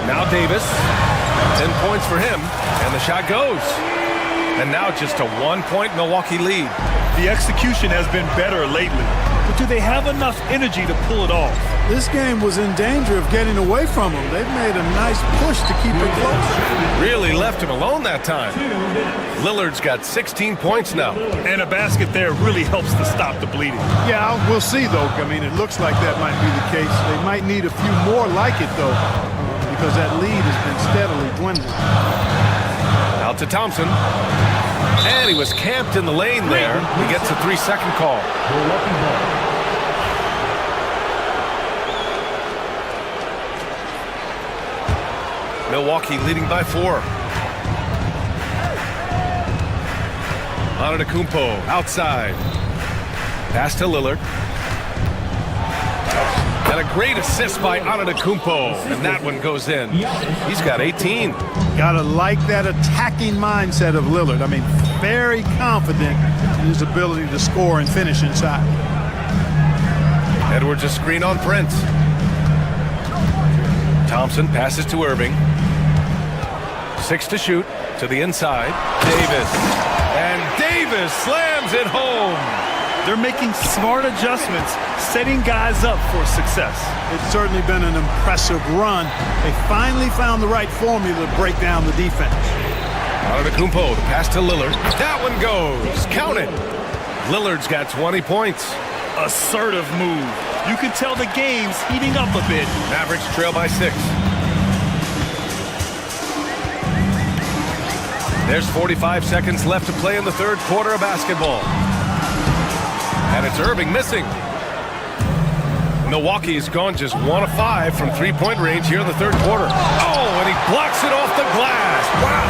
Now Davis, 10 points for him, and the shot goes. And now just a 1-point Milwaukee lead. The execution has been better lately, but do they have enough energy to pull it off? This game was in danger of getting away from them. They've made a nice push to keep it close. Really left him alone that time. Lillard's got 16 points now. And a basket there really helps to stop the bleeding. Yeah, we'll see, though. I mean, it looks like that might be the case. They might need a few more like it, though, because that lead has been steadily dwindling. Out to Thompson. And he was camped in the lane there. He gets a 3-second call. Milwaukee leading by 4. Antetokounmpo outside. Pass to Lillard. And a great assist by Antetokounmpo. And that one goes in. He's got 18. Gotta like that attacking mindset of Lillard. I mean, very confident in his ability to score and finish inside. Edwards a screen on Prince. Thompson passes to Irving. 6 to shoot. To the inside. Davis. And Davis slams it home. They're making smart adjustments, setting guys up for success. It's certainly been an impressive run. They finally found the right formula to break down the defense. Antetokounmpo, the pass to Lillard. That one goes. Count it. Lillard's got 20 points. Assertive move. You can tell the game's heating up a bit. Mavericks trail by 6. There's 45 seconds left to play in the third quarter of basketball. And it's Irving missing. Milwaukee's gone just 1 of 5 from 3-point range here in the third quarter. Oh, and he blocks it off the glass. Wow.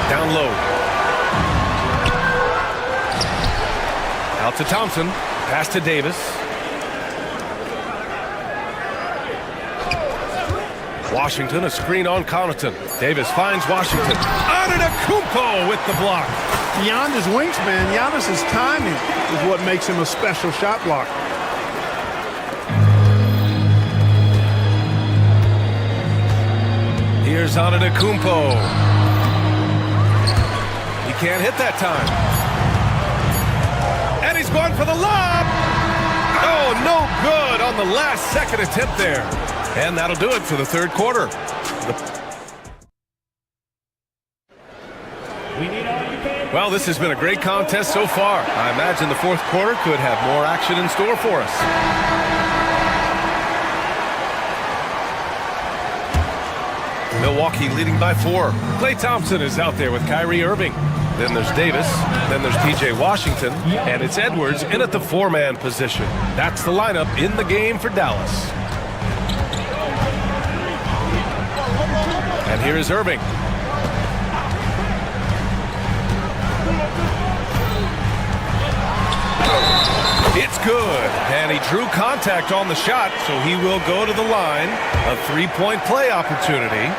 Down low. Out to Thompson. Pass to Davis. Washington, a screen on Connaughton. Davis finds Washington. Antetokounmpo with the block. Beyond his wingspan, Giannis's timing is what makes him a special shot blocker. Here's Antetokounmpo. He can't hit that time. And he's going for the lob. Oh, no good on the last second attempt there. And that'll do it for the third quarter. Well, this has been a great contest so far. I imagine the fourth quarter could have more action in store for us. Milwaukee leading by 4. Klay Thompson is out there with Kyrie Irving. Then there's Davis. Then there's P.J. Washington. And it's Edwards in at the 4-man position. That's the lineup in the game for Dallas. And here is Irving. It's good. And he drew contact on the shot, so he will go to the line. A 3-point play opportunity.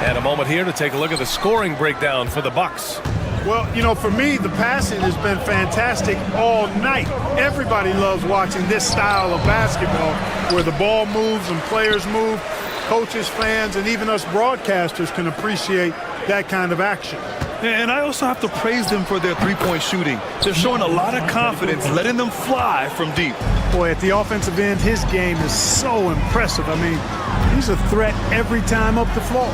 And a moment here to take a look at the scoring breakdown for the Bucks. Well, you know, for me, the passing has been fantastic all night. Everybody loves watching this style of basketball where the ball moves and players move. Coaches, fans, and even us broadcasters can appreciate that kind of action. And I also have to praise them for their 3-point shooting. They're showing a lot of confidence, letting them fly from deep. Boy, at the offensive end, his game is so impressive. I mean, he's a threat every time up the floor.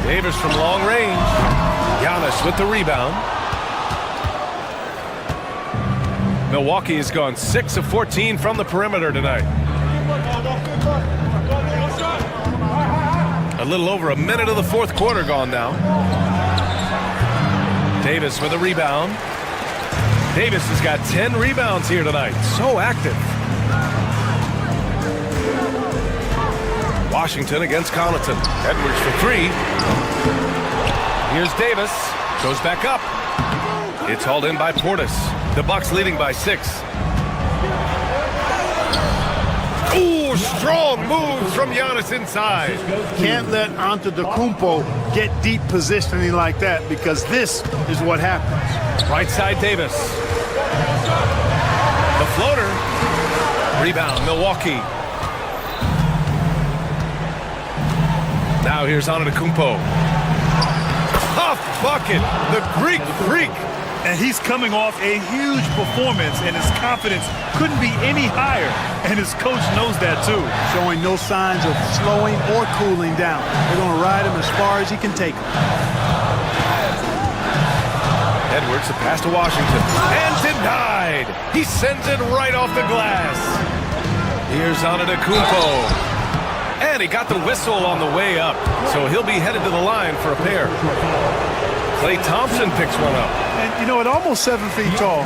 Davis from long range. Giannis with the rebound. Milwaukee has gone 6 of 14 from the perimeter tonight. A little over a minute of the fourth quarter gone now. Davis with a rebound. Davis has got 10 rebounds here tonight. So active. Washington against Connaughton. Edwards for three. Here's Davis. Goes back up. It's hauled in by Portis. The Bucks leading by 6. Ooh, strong moves from Giannis inside. Can't let Antetokounmpo get deep positioning like that, because this is what happens. Right side Davis. The floater. Rebound Milwaukee. Now here's Antetokounmpo. Tough bucket. The Greek freak. And he's coming off a huge performance, and his confidence couldn't be any higher. And his coach knows that, too. Showing no signs of slowing or cooling down. They're going to ride him as far as he can take him. Edwards, the pass to Washington. And denied. He sends it right off the glass. Here's Antetokounmpo. And he got the whistle on the way up. So he'll be headed to the line for a pair. Klay Thompson picks one up. And, you know, at almost 7 feet tall,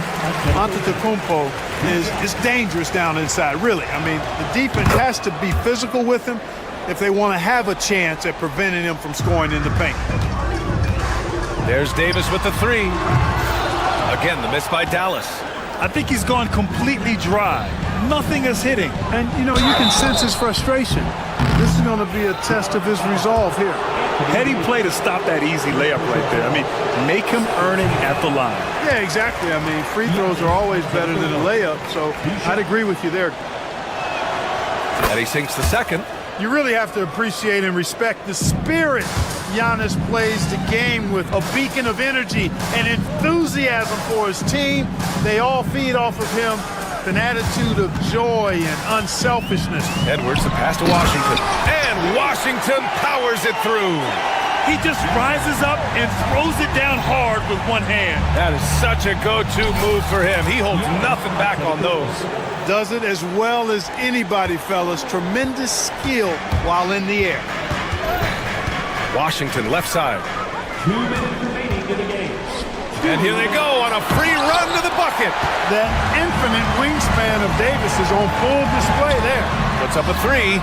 Antetokounmpo is dangerous down inside, really. I mean, the defense has to be physical with him if they want to have a chance at preventing him from scoring in the paint. There's Davis with the three. Again, the miss by Dallas. I think he's gone completely dry. Nothing is hitting. And, you know, you can sense his frustration. This is going to be a test of his resolve here. Heady play to stop that easy layup right there. I mean, make him earn it at the line. Yeah, exactly. I mean, free throws are always better than a layup, so I'd agree with you there. And he sinks the second. You really have to appreciate and respect the spirit Giannis plays the game with. A beacon of energy and enthusiasm for his team. They all feed off of him. An attitude of joy and unselfishness. Edwards, the pass to Washington. And Washington powers it through. He just rises up and throws it down hard with one hand. That is such a go-to move for him. He holds nothing back on those. Does it as well as anybody, fellas. Tremendous skill while in the air. Washington, left side. 2 minutes remaining in the game. And here they go on a free run to the bucket. That infinite wingspan of Davis is on full display there. Puts up a three.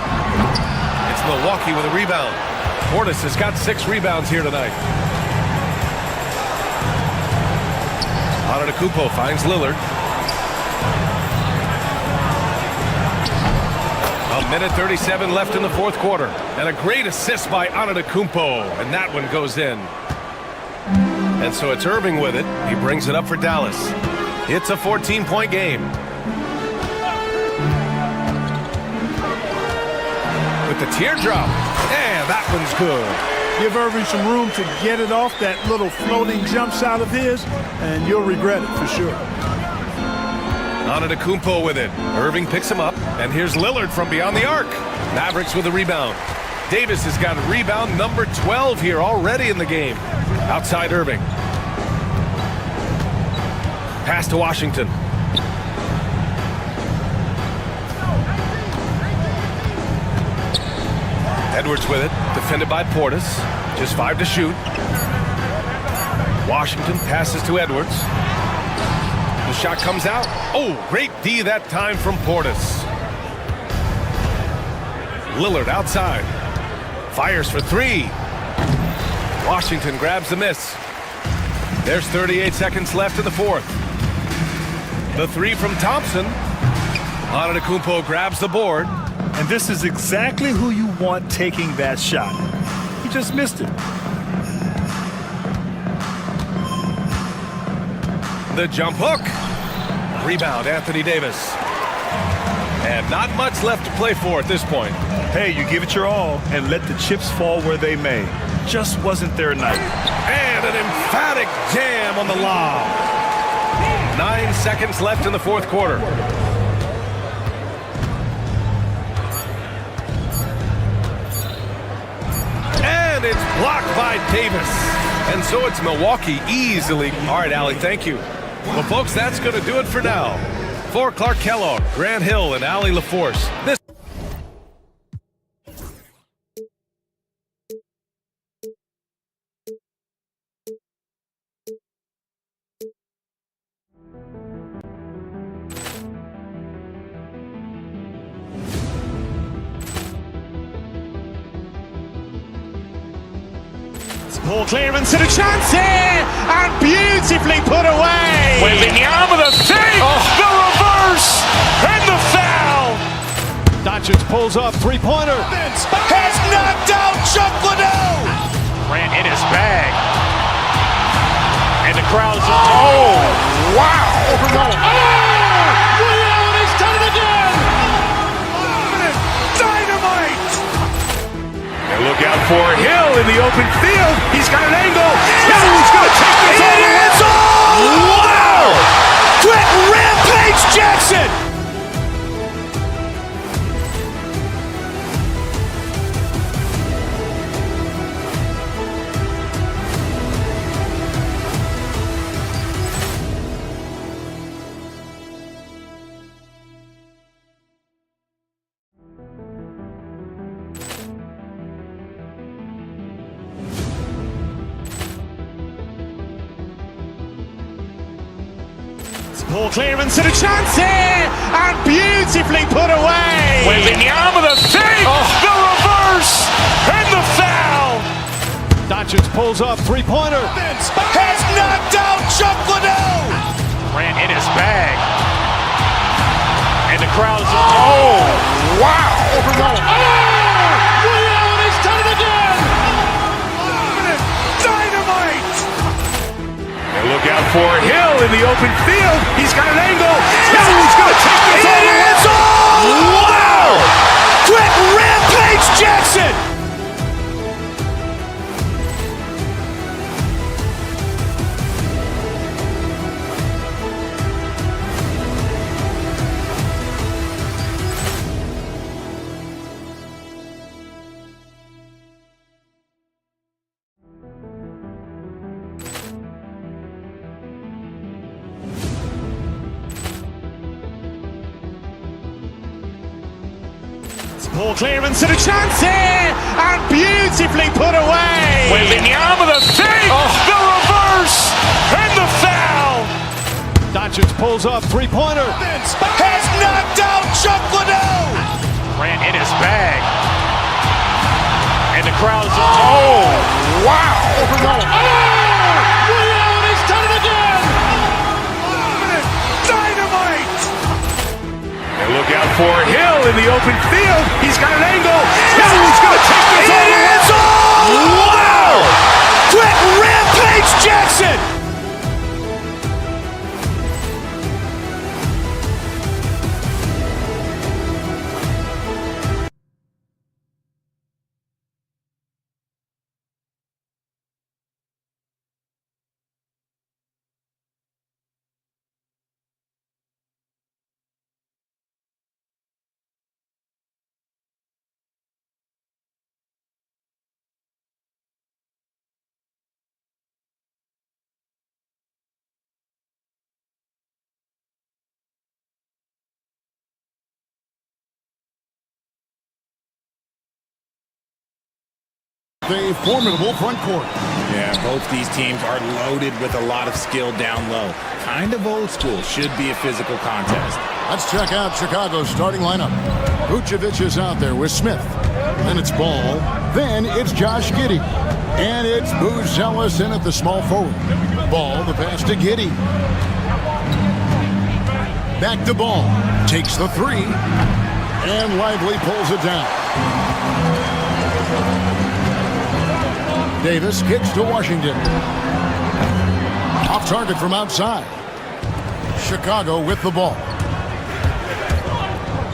It's Milwaukee with a rebound. Portis has got 6 rebounds here tonight. Antetokounmpo finds Lillard. A minute 37 left in the fourth quarter. And a great assist by Antetokounmpo. And that one goes in. And so it's Irving with it. He brings it up for Dallas. It's a 14-point game. With the teardrop. And that one's good. Give Irving some room to get it off that little floating jump shot of his, and you'll regret it for sure. Antetokounmpo with it. Irving picks him up. And here's Lillard from beyond the arc. Mavericks with a rebound. Davis has got rebound number 12 here already in the game. Outside Irving. Pass to Washington. Edwards with it. Defended by Portis. Just 5 to shoot. Washington passes to Edwards. The shot comes out. Oh, great D that time from Portis. Lillard outside. Fires for 3. Washington grabs the miss. There's 38 seconds left in the fourth. The 3 from Thompson. Antetokounmpo grabs the board. And this is exactly who you want taking that shot. He just missed it. The jump hook. Rebound, Anthony Davis. And not much left to play for at this point. Hey, you give it your all and let the chips fall where they may. Just wasn't their night. And an emphatic jam on the lob. 9 seconds left in the fourth quarter. And it's blocked by Davis. And so it's Milwaukee easily. All right, Allie, thank you. Well, folks, that's going to do it for now. For Clark Kellogg, Grant Hill, and Allie LaForce, this Poor clearance and a chance here, and beautifully put away. Wembanyama the save, the reverse, and the foul. Doncic pulls up, three-pointer. Has knocked out Chuck Liddell. Grant in his bag. And the crowd is, oh, wow. Liddell has done it again. Dynamite. And look out for Hill in the open field. He's got an angle. Hill's going to take this all the way. Wow! Quick Rampage Jackson. Poor clearance and a chance here, and beautifully put away. Wembanyama the save, the reverse, and the foul. Doncic pulls up, three-pointer. Has knocked out Chuck Liddell. Grant in his bag. And the crowd is, oh, wow. Liddell has done it again. Dynamite. And look out for Hill in the open field. He's got an angle. Hill's going to take this all the way. Wow! Quick Rampage Jackson. Poor clearance and a chance here, and beautifully put away. Wembanyama the save, the reverse, and the foul. Doncic pulls up, three-pointer. Has knocked out Chuck Liddell. Grant in his bag. And the crowd is, oh, wow. Liddell has done it again. Dynamite. And look out for Hill in the open field. He's got an angle. Hill's going to take this all the way. Wow! Quick Rampage Jackson. A formidable front court. Yeah, both these teams are loaded with a lot of skill down low. Kind of old school. Should be a physical contest. Let's check out Chicago's starting lineup. Vucevic is out there with Smith. Then it's Ball. Then it's Josh Giddey. And it's Booz Ellis in at the small forward. Ball, the pass to Giddey. Back to Ball. Takes the three. And Lively pulls it down. Davis kicks to Washington. Off target from outside. Chicago with the ball.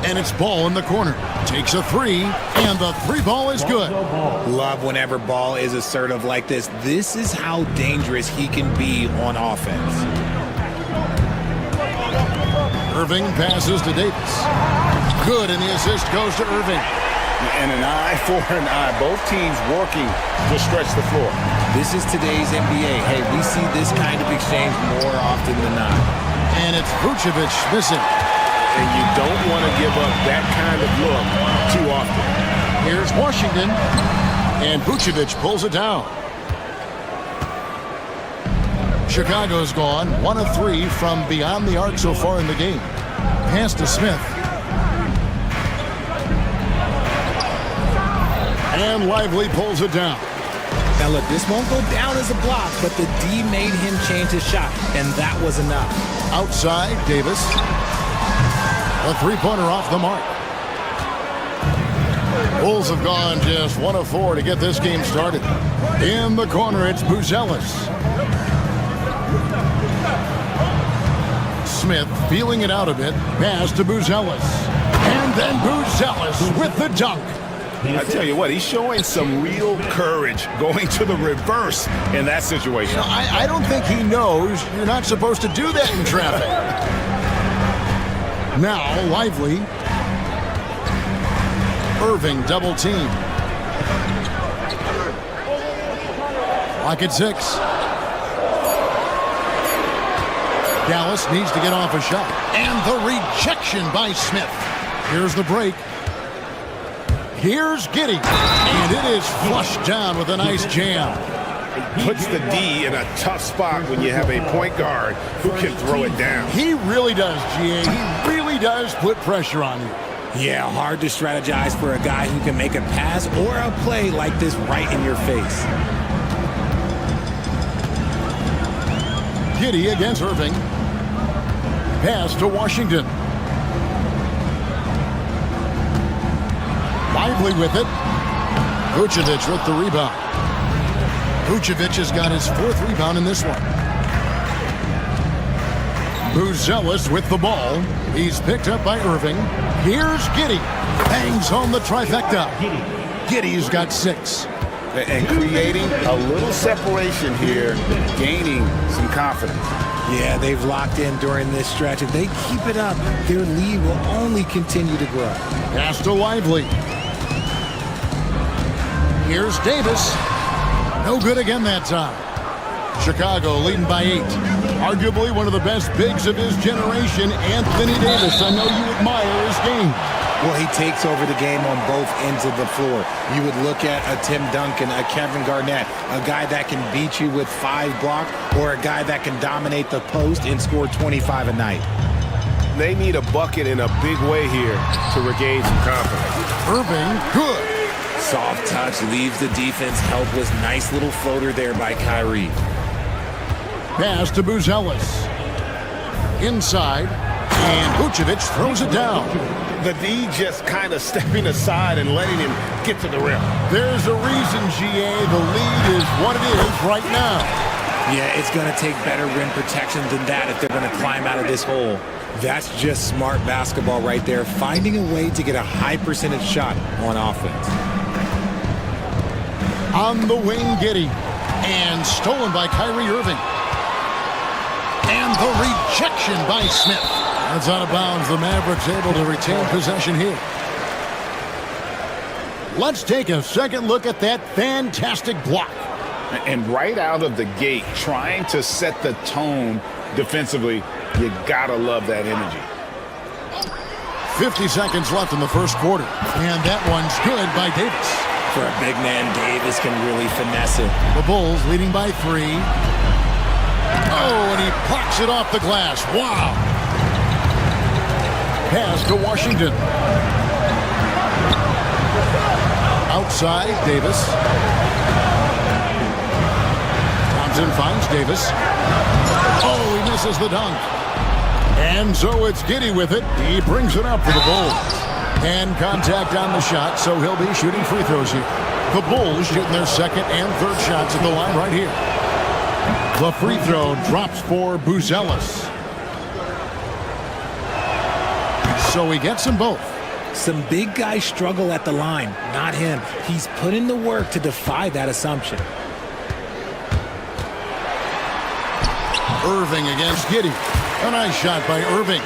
And it's Ball in the corner. Takes a three, and the three ball is good. Love whenever Ball is assertive like this. This is how dangerous he can be on offense. Irving passes to Davis. Good, and the assist goes to Irving. And an eye for an eye. Both teams working to stretch the floor. This is today's NBA. Hey, we see this kind of exchange more often than not. And it's Vucevic missing. And you don't want to give up that kind of look too often. Here's Washington. And Vucevic pulls it down. Chicago's gone 1 of 3 from beyond the arc so far in the game. Pass to Smith. And Lively pulls it down. Now look, this won't go down as a block, but the D made him change his shot, and that was enough. Outside, Davis. A three-pointer off the mark. Bulls have gone just 1 of 4 to get this game started. In the corner, it's Buzelis. Smith feeling it out a bit. Pass to Buzelis. And then Buzelis with the dunk. I tell you what, he's showing some real courage going to the reverse in that situation. I don't think he knows you're not supposed to do that in traffic. Now, Lively. Irving double team. Lock at 6. Dallas needs to get off a shot. And the rejection by Smith. Here's the break. Here's Giddey. And it is flushed down with a nice jam. It puts the D in a tough spot when you have a point guard who can throw it down. He really does, GA. He really does put pressure on you. Yeah, hard to strategize for a guy who can make a pass or a play like this right in your face. Giddey against Irving. Pass to Washington. Lively with it. Vucevic with the rebound. Vucevic has got his 4th rebound in this one. Buzelis with the ball. He's picked up by Irving. Here's Giddey. Bangs home the trifecta. Giddey's got 6. And creating a little separation here, gaining some confidence. Yeah, they've locked in during this stretch. If they keep it up, their lead will only continue to grow. Pass to Lively. Here's Davis. No good again that time. Chicago leading by 8. Arguably one of the best bigs of his generation, Anthony Davis. I know you admire his game. Well, he takes over the game on both ends of the floor. You would look at a Tim Duncan, a Kevin Garnett, a guy that can beat you with 5 blocks, or a guy that can dominate the post and score 25 a night. They need a bucket in a big way here to regain some confidence. Irving, good. Soft touch leaves the defense helpless. Nice little floater there by Kyrie. Pass to Buzelis. Inside, and Vucevic throws it down. The D just kind of stepping aside and letting him get to the rim. There's a reason, GA. The lead is what it is right now. Yeah, it's going to take better rim protection than that if they're going to climb out of this hole. That's just smart basketball right there, finding a way to get a high percentage shot on offense. On the wing, Giddey. And stolen by Kyrie Irving. And the rejection by Smith. That's out of bounds. The Mavericks able to retain possession here. Let's take a second look at that fantastic block. And right out of the gate, trying to set the tone defensively, you gotta love that energy. 50 seconds left in the first quarter. And that one's good by Davis. For a big man, Davis can really finesse it. The Bulls leading by 3. Oh, and he plucks it off the glass. Wow. Pass to Washington. Outside, Davis. Thompson finds Davis. Oh, he misses the dunk. And so it's Giddey with it. He brings it up for the Bulls. And contact on the shot, so he'll be shooting free throws here. The Bulls shooting their second and third shots at the line right here. The free throw drops for Buzelis. So he gets them both. Some big guys struggle at the line, not him. He's put in the work to defy that assumption. Irving against Giddey. A nice shot by Irving.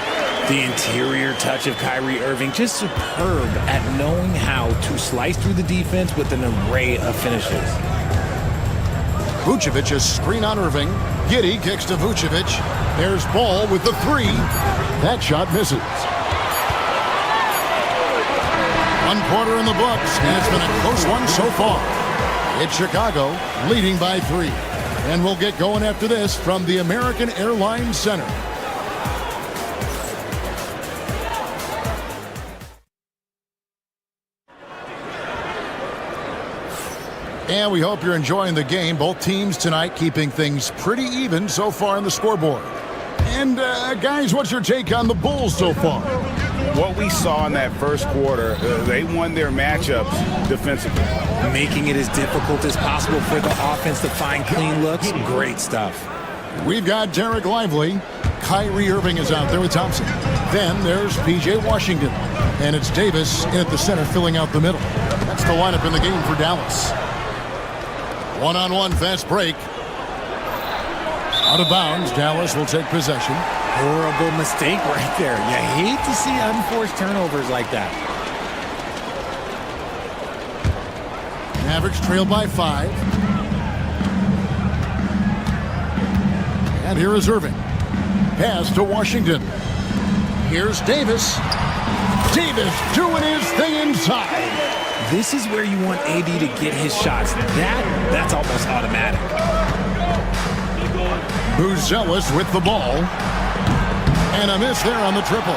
The interior touch of Kyrie Irving, just superb at knowing how to slice through the defense with an array of finishes. Vucevic is screen on Irving. Giddey kicks to Vucevic. There's Ball with the three. That shot misses. 1 quarter in the books, and it's been a close one so far. It's Chicago leading by 3. And we'll get going after this from the American Airlines Center. And we hope you're enjoying the game. Both teams tonight keeping things pretty even so far on the scoreboard. And guys, what's your take on the Bulls so far? What we saw in that first quarter, they won their matchups defensively. Making it as difficult as possible for the offense to find clean looks. Great stuff. We've got Derek Lively. Kyrie Irving is out there with Thompson. Then there's P.J. Washington. And it's Davis in at the center filling out the middle. That's the lineup in the game for Dallas. One-on-one fast break. Out of bounds. Dallas will take possession. Horrible mistake right there. You hate to see unforced turnovers like that. Mavericks trail by 5. And here is Irving. Pass to Washington. Here's Davis. Davis doing his thing inside. This is where you want AD to get his shots. That's almost automatic. Buzelis with the ball. And a miss there on the triple.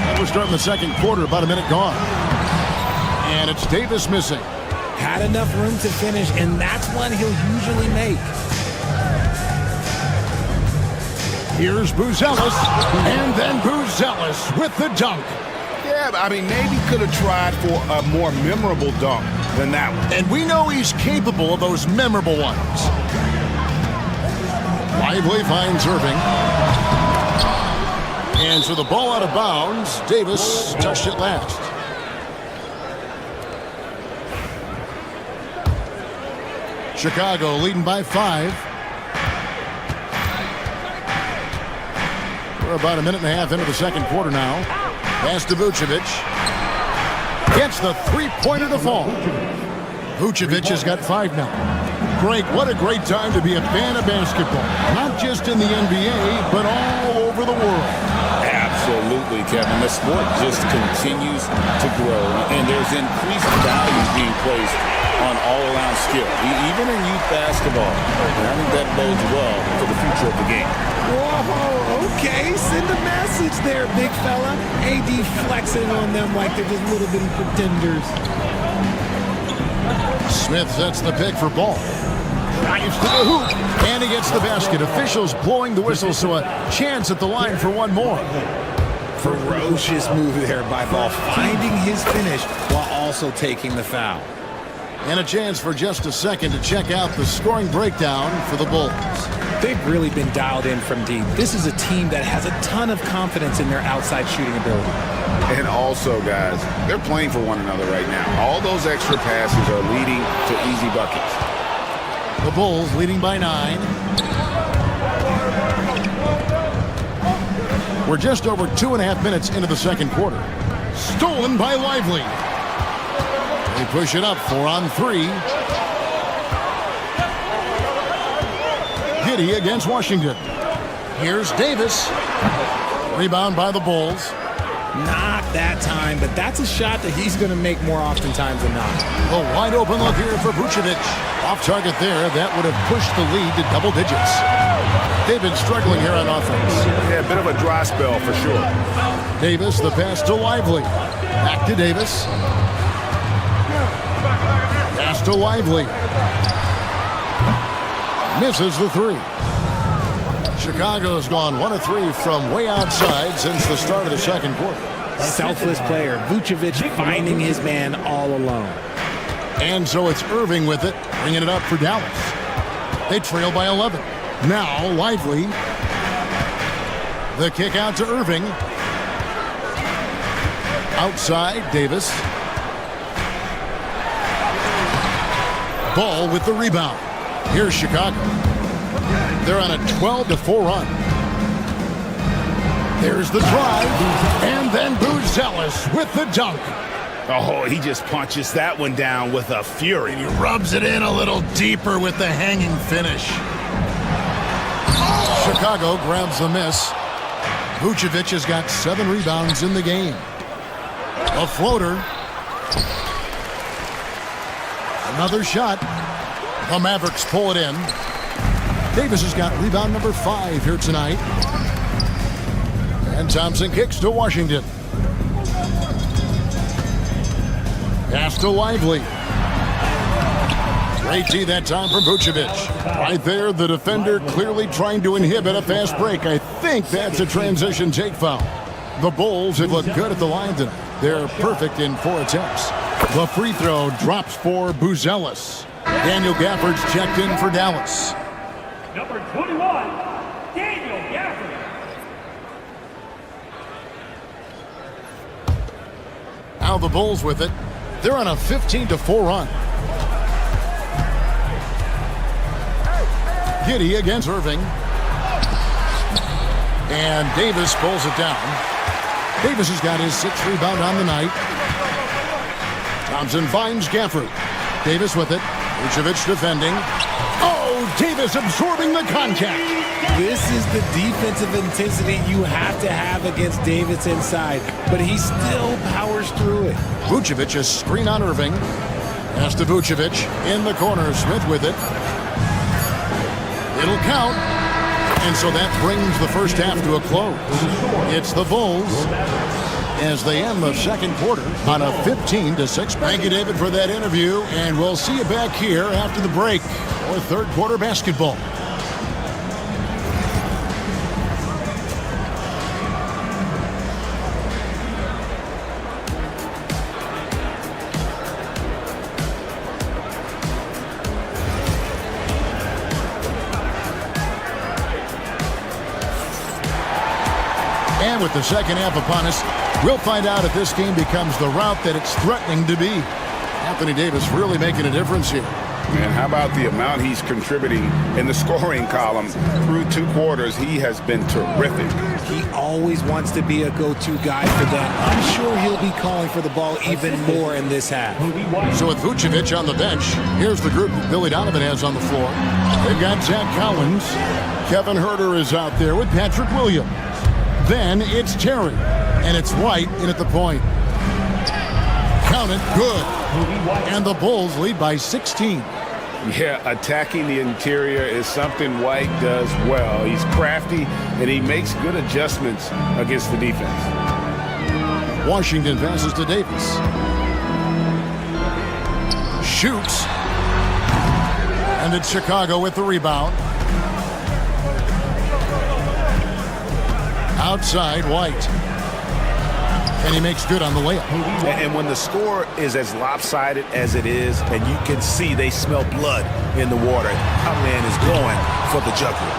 And we're starting the second quarter, about a minute gone. And it's Davis missing. Had enough room to finish, and that's one he'll usually make. Here's Buzelis, and then Buzelis with the dunk. Yeah, I mean, maybe could have tried for a more memorable dunk than that one. And we know he's capable of those memorable ones. Lively finds Irving. And so the ball out of bounds. Davis touched it last. Chicago leading by 5. We're about a minute and a half into the second quarter now. Pass to Vucevic. Gets the three-pointer to fall. Vucevic has got 5 now. Greg, what a great time to be a fan of basketball. Not just in the NBA, but all over the world. Absolutely, Kevin. The sport just continues to grow, and there's increased value being placed on all-around skill, even in youth basketball. And I think that bodes well for the future of the game. Whoa, okay, send a message there, big fella. AD flexing on them like they're just little bitty pretenders. Smith sets the pick for Ball. Drives to the hoop, and he gets the basket. Officials blowing the whistle, so a chance at the line for one more. Ferocious move there by Ball, finding his finish while also taking the foul. And a chance for just a second to check out the scoring breakdown for the Bulls. They've really been dialed in from deep. This is a team that has a ton of confidence in their outside shooting ability. And also, guys, they're playing for one another right now. All those extra passes are leading to easy buckets. The Bulls leading by 9. We're just over 2.5 minutes into the second quarter. Stolen by Lively. They push it up 4 on 3. Giddey against Washington. Here's Davis. Rebound by the Bulls. Not that time, but that's a shot that he's going to make more oftentimes than not. A wide open look here for Vucevic. Off target there. That would have pushed the lead to double digits. They've been struggling here on offense. Yeah, a bit of a dry spell for sure. Davis, the pass to Lively. Back to Davis. Pass to Lively. Misses the 3. Chicago's gone 1 of 3 from way outside since the start of the second quarter. Selfless player. Vucevic finding his man all alone. And so it's Irving with it, bringing it up for Dallas. They trail by 11. Now Lively. The kick out to Irving. Outside, Davis. Ball with the rebound. Here's Chicago. They're on a 12-4 run. There's the drive, and then Buzelis with the dunk. Oh, he just punches that one down with a fury. He rubs it in a little deeper with the hanging finish. Chicago grabs the miss. Vucevic has got 7 rebounds in the game. A floater. Another shot. The Mavericks pull it in. Davis has got rebound number 5 here tonight. And Thompson kicks to Washington. Pass to Lively. Great D that time from Vucevic. Right there, the defender clearly trying to inhibit a fast break. I think that's a transition take foul. The Bulls have looked good at the line tonight. They're perfect in 4 attempts. The free throw drops for Buzelis. Daniel Gafford's checked in for Dallas. Number 21, Daniel Gafford. Now the Bulls with it. They're on a 15-4 run. Giddey against Irving. And Davis pulls it down. Davis has got his 6th rebound on the night. Thompson finds Gafford. Davis with it. Vucevic defending. Oh, Davis absorbing the contact. This is the defensive intensity you have to have against Davis inside, but he still powers through it. Vucevic a screen on Irving. Pass to Vucevic in the corner. Smith with it. It'll count. And so that brings the first half to a close. It's the Bulls as they end the second quarter on a 15-6. Thank you, David, for that interview, and we'll see you back here after the break for third quarter basketball. And with the second half upon us, we'll find out if this game becomes the route that it's threatening to be. Anthony Davis really making a difference here. And how about the amount he's contributing in the scoring column through 2 quarters? He has been terrific. He always wants to be a go-to guy for them. I'm sure he'll be calling for the ball even more in this half. So with Vucevic on the bench, here's the group that Billy Donovan has on the floor. They've got Zach Collins. Kevin Huerter is out there with Patrick Williams. Then it's Terry, and it's White in at the point. Count it, good. And the Bulls lead by 16. Yeah, attacking the interior is something White does well. He's crafty, and he makes good adjustments against the defense. Washington passes to Davis. Shoots. And it's Chicago with the rebound. Outside, White. And he makes good on the layup. And when the score is as lopsided as it is, and you can see they smell blood in the water, our man is going for the jugular.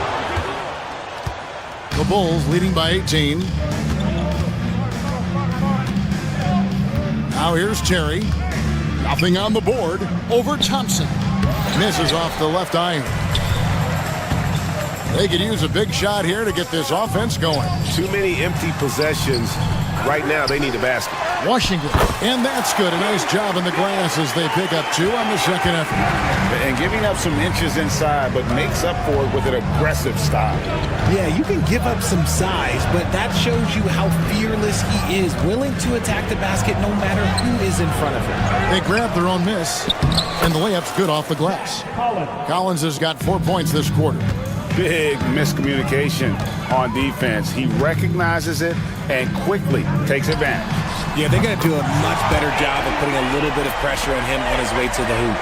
The Bulls leading by 18. Now here's Terry. Nothing on the board over Thompson. Misses off the left iron. They could use a big shot here to get this offense going. Too many empty possessions. Right now, they need a basket. Washington, and that's good. A nice job in the glass as they pick up 2 on the second effort. And giving up some inches inside, but makes up for it with an aggressive style. Yeah, you can give up some size, but that shows you how fearless he is, willing to attack the basket no matter who is in front of him. They grab their own miss, and the layup's good off the glass. Collins has got 4 points this quarter. Big miscommunication on defense. He recognizes it and quickly takes advantage. Yeah, they're going to do a much better job of putting a little bit of pressure on him on his way to the hoop.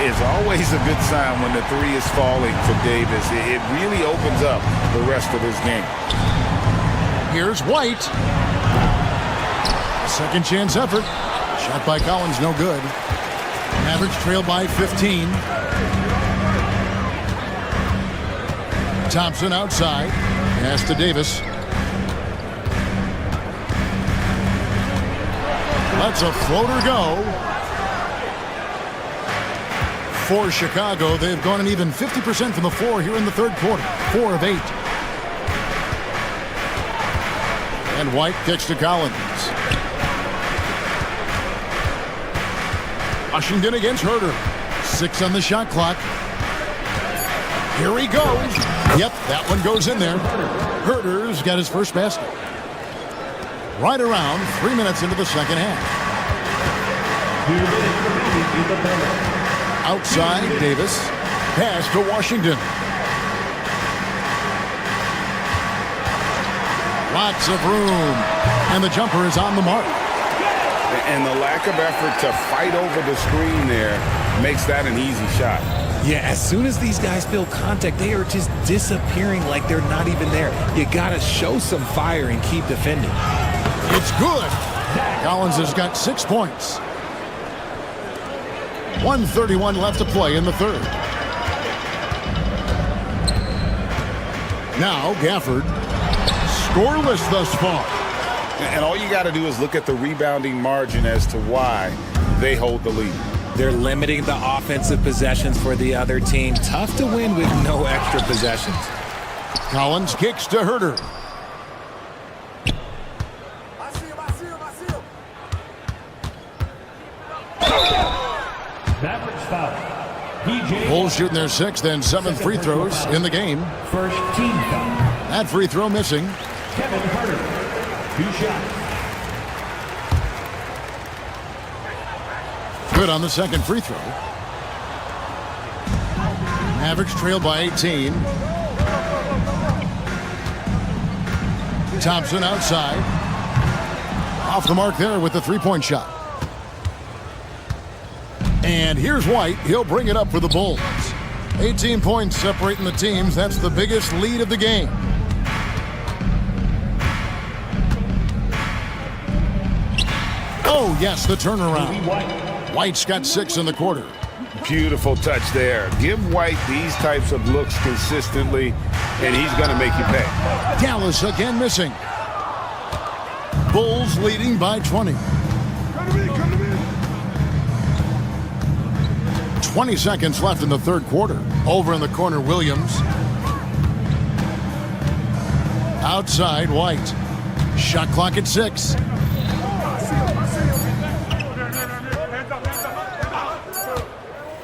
It's always a good sign when the 3 is falling for Davis. It really opens up the rest of his game. Here's White. Second chance effort. Shot by Collins, no good. Mavericks trail by 15. Thompson outside. Pass to Davis. Lets a floater go. For Chicago, they've gone an even 50% from the floor here in the third quarter. 4 of 8. And White kicks to Collins. Washington against Herter. 6 on the shot clock. Here he goes. Yep, that one goes in there. Herter's got his first basket. Right around 3 minutes into the second half. Outside, Davis. Pass to Washington. Lots of room. And the jumper is on the mark. And the lack of effort to fight over the screen there makes that an easy shot. Yeah, as soon as these guys feel contact, they are just disappearing like they're not even there. You got to show some fire and keep defending. It's good. Collins has got 6 points. 1:31 left to play in the third. Now Gafford, scoreless thus far. And all you got to do is look at the rebounding margin as to why they hold the lead. They're limiting the offensive possessions for the other team. Tough to win with no extra possessions. Collins kicks to Herter. Bulls shooting their 6th and 7th free throws in the game. First team foul. That free throw missing. Kevin Herter. 2 shots. Good on the second free throw. Mavericks trail by 18. Thompson outside. Off the mark there with the three-point shot. And here's White. He'll bring it up for the Bulls. 18 points separating the teams. That's the biggest lead of the game. Oh, yes, the turnaround. White's got 6 in the quarter. Beautiful touch there. Give White these types of looks consistently, and he's going to make you pay. Dallas again missing. Bulls leading by 20. 20 seconds left in the third quarter. Over in the corner, Williams. Outside, White. Shot clock at 6.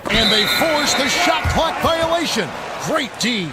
And they force the shot clock violation. Great D.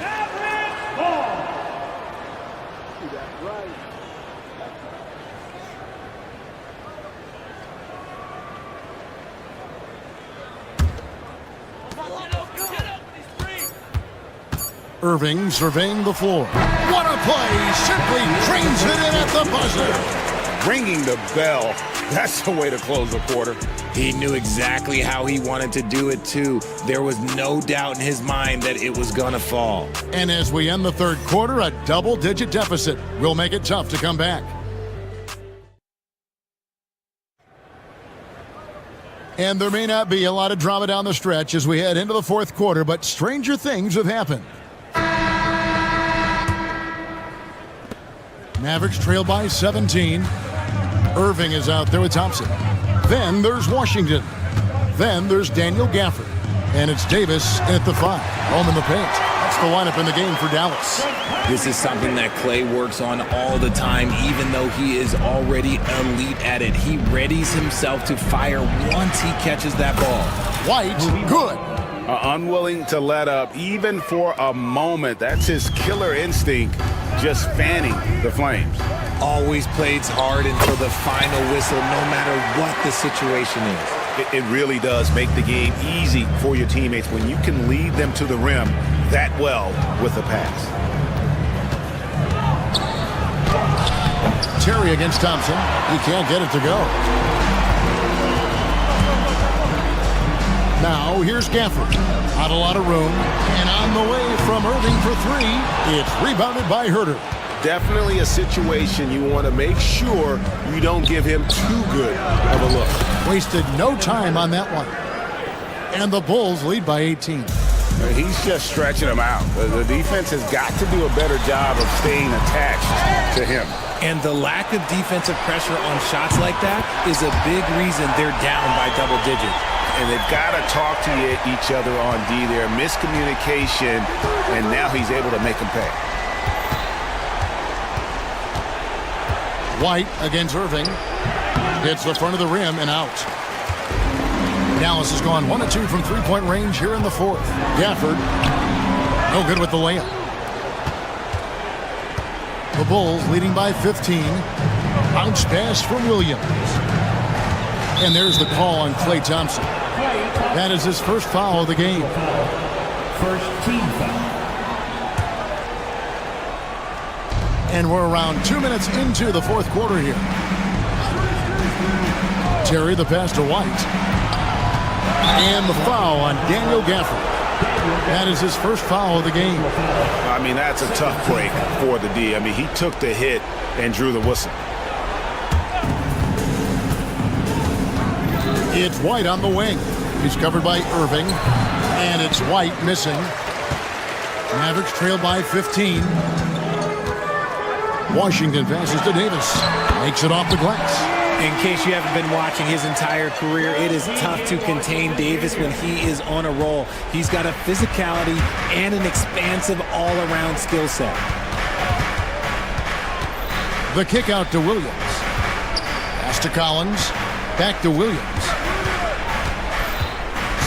Irving surveying the floor. What a play! Simply trains it in at the buzzer. Ringing the bell. That's the way to close the quarter. He knew exactly how he wanted to do it, too. There was no doubt in his mind that it was going to fall. And as we end the third quarter, a double-digit deficit will make it tough to come back. And there may not be a lot of drama down the stretch as we head into the fourth quarter, but stranger things have happened. Mavericks trail by 17. Irving is out there with Thompson. Then there's Washington. Then there's Daniel Gafford. And it's Davis at the 5. Home in the paint. That's the lineup in the game for Dallas. This is something that Clay works on all the time, even though he is already elite at it. He readies himself to fire once he catches that ball. White, good. Unwilling to let up, even for a moment. That's his killer instinct, just fanning the flames. Always plays hard until the final whistle, no matter what the situation is. It really does make the game easy for your teammates when you can lead them to the rim that well with a pass. Terry against Thompson. He can't get it to go. Now here's Gafford. Not a lot of room. And on the way from Irving for 3. It's rebounded by Herter. Definitely a situation you want to make sure you don't give him too good of a look. Wasted no time on that one. And the Bulls lead by 18. He's just stretching him out. The defense has got to do a better job of staying attached to him. And the lack of defensive pressure on shots like that is a big reason they're down by double digits. and they've got to talk to each other on D there. Miscommunication, and now he's able to make them pay. White against Irving. Hits the front of the rim and out. Dallas has gone 1 of 2 from three-point range here in the fourth. Gafford, no good with the layup. The Bulls leading by 15. Bounce pass from Williams. And there's the call on Klay Thompson. That is his first foul of the game. First team foul. And we're around 2 minutes into the fourth quarter here. Terry the pass to White. And the foul on Daniel Gafford. That is his first foul of the game. I mean, that's a tough break for the D. I mean, he took the hit and drew the whistle. It's White on the wing. He's covered by Irving. And it's White missing. Mavericks trail by 15. Washington passes to Davis. Makes it off the glass. In case you haven't been watching his entire career, it is tough to contain Davis when he is on a roll. He's got a physicality and an expansive all-around skill set. The kick out to Williams. Pass to Collins. Back to Williams.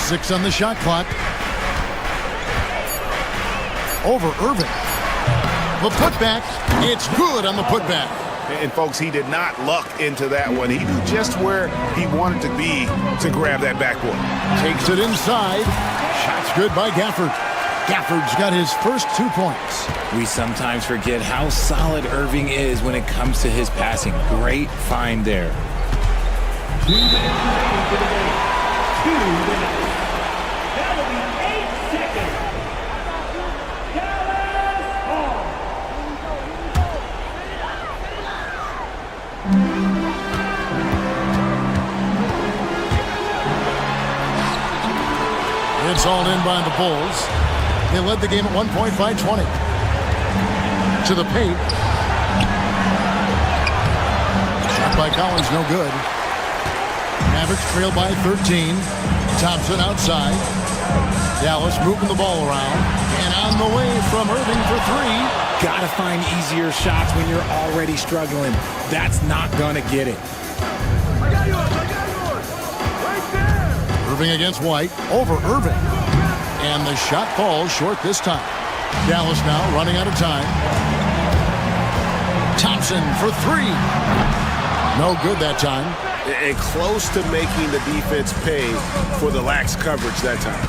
6 on the shot clock. Over Irving. The putback. It's good on the putback. And, folks, he did not luck into that one. He knew just where he wanted to be to grab that backboard. Takes it inside. Shot's good by Gafford. Gafford's got his first 2 points. We sometimes forget how solid Irving is when it comes to his passing. Great find there. It's all in by the Bulls. They led the game at 1 point by 20. To the paint. Shot by Collins, no good. Mavericks trail by 13. Thompson outside. Dallas moving the ball around. And on the way from Irving for 3. Gotta find easier shots when you're already struggling. That's not gonna get it. Irving against White. Over Irving. And the shot falls short this time. Dallas now running out of time. Thompson for 3. No good that time. And close to making the defense pay for the lax coverage that time.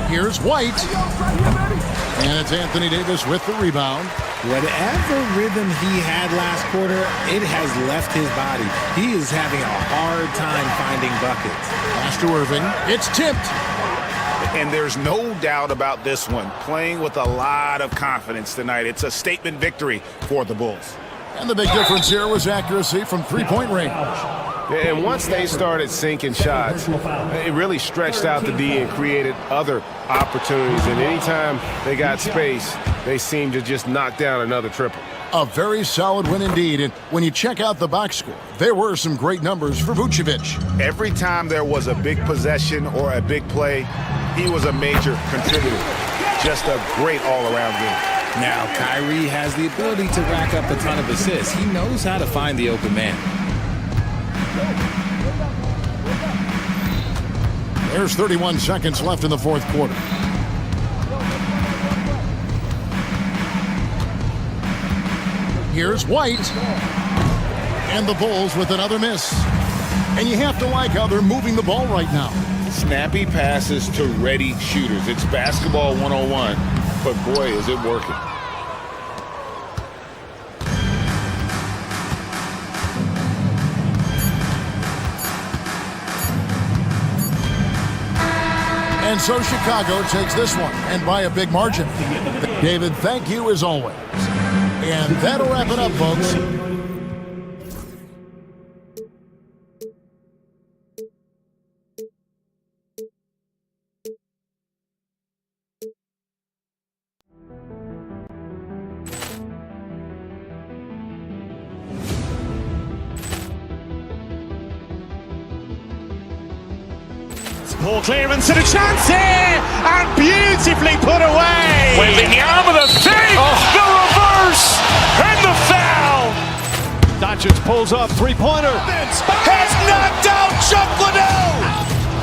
Here's White. And it's Anthony Davis with the rebound. Whatever rhythm he had last quarter, it has left his body. He is having a hard time finding buckets. Pass to Irving. It's tipped. And there's no doubt about this one. Playing with a lot of confidence tonight. It's a statement victory for the Bulls. And the big difference here was accuracy from three-point range. And once they started sinking shots, it really stretched out the D and created other opportunities. And anytime they got space, they seemed to just knock down another triple. A very solid win indeed. And when you check out the box score, there were some great numbers for Vucevic. Every time there was a big possession or a big play, he was a major contributor. Just a great all-around game. Now, Kyrie has the ability to rack up a ton of assists. He knows how to find the open man. There's 31 seconds left in the fourth quarter. Here's White. And the Bulls with another miss. And you have to like how they're moving the ball right now. Snappy passes to ready shooters. It's basketball 101, but boy, is it working. And so Chicago takes this one, and by a big margin. David, thank you as always. And that'll wrap it up, folks. Ball clearance and a chance here, and beautifully put away. Wembanyama the save, the reverse, and the foul. Doncic pulls up, three-pointer. Has knocked out Chuck Liddell.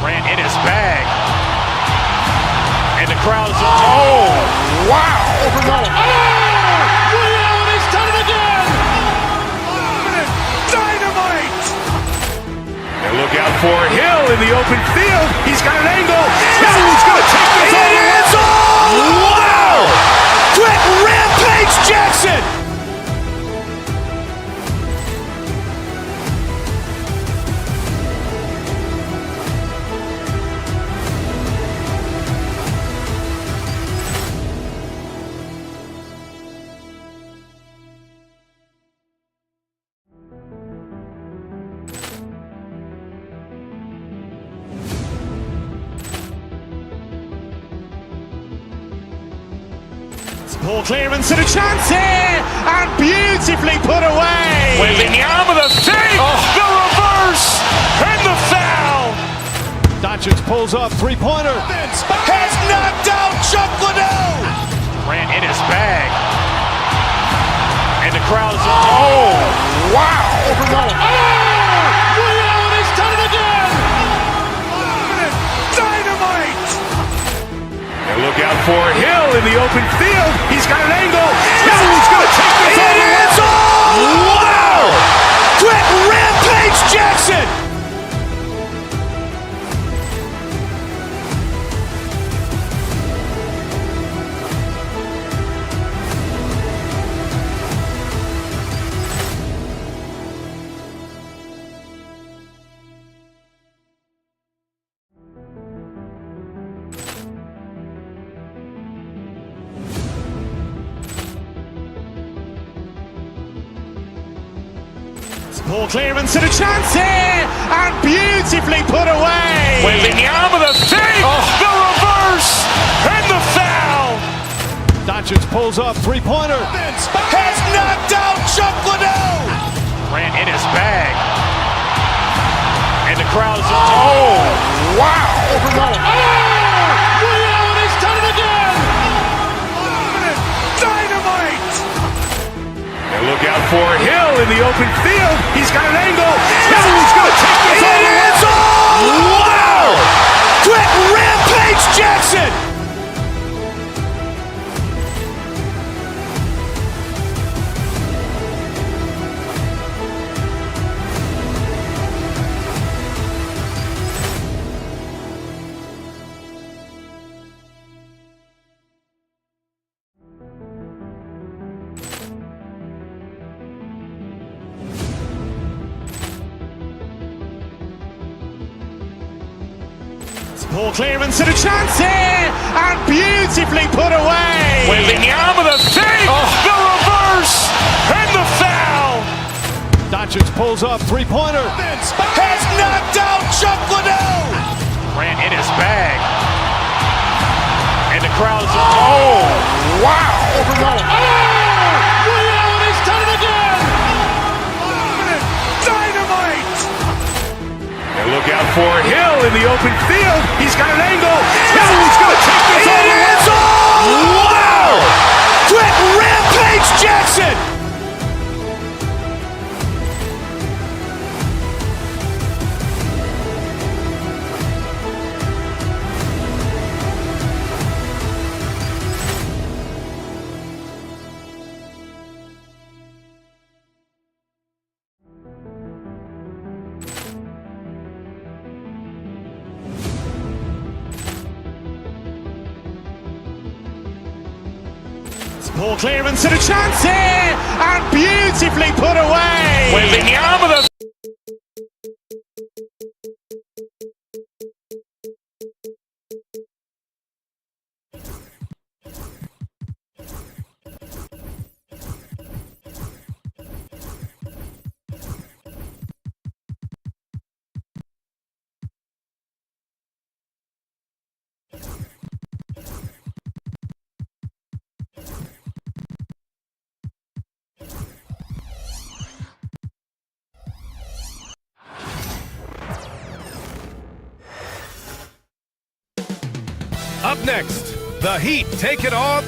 Grant in his bag. And the crowd is, wow. He's done it again. Dynamite. And look out for Hill in the open field. He's got an angle. Hill's going to take this all the way. Wow. Quick Rampage Jackson. Ball clearance and a chance here, and beautifully put away. Wembanyama the save, the reverse, and the foul. Doncic pulls up, three-pointer. Has knocked out Chuck Liddell. Grant in his bag. And the crowd is, wow. He's done it again. Dynamite. And look out for Hill in the open field. He's got an angle. Hill's going to take this all the way. Wow. Quick Rampage Jackson. Ball clearance and a chance here, and beautifully put away. Wembanyama the save, the reverse, and the foul. Doncic pulls up, three-pointer. Has knocked out Chuck Liddell. Grant in his bag. And the crowd is, wow. He's done it again. Dynamite. And look out for Hill in the open field. He's got an angle. Hill's going to take this all the way. Wow. Quick Rampage Jackson. Ball clearance and a chance here, and beautifully put away. Wembanyama the save, the reverse, and the foul. Doncic pulls up, three-pointer. Has knocked out Chuck Liddell. Grant in his bag. And the crowd is, wow. He's done it again. Dynamite. And look out for Hill in the open field. He's got an angle. Hill's going to take this all the way. Wow. Quick Rampage Jackson. Ball clearance and a chance here, and beautifully put away. Wembanyama the Up next, the Heat take it on.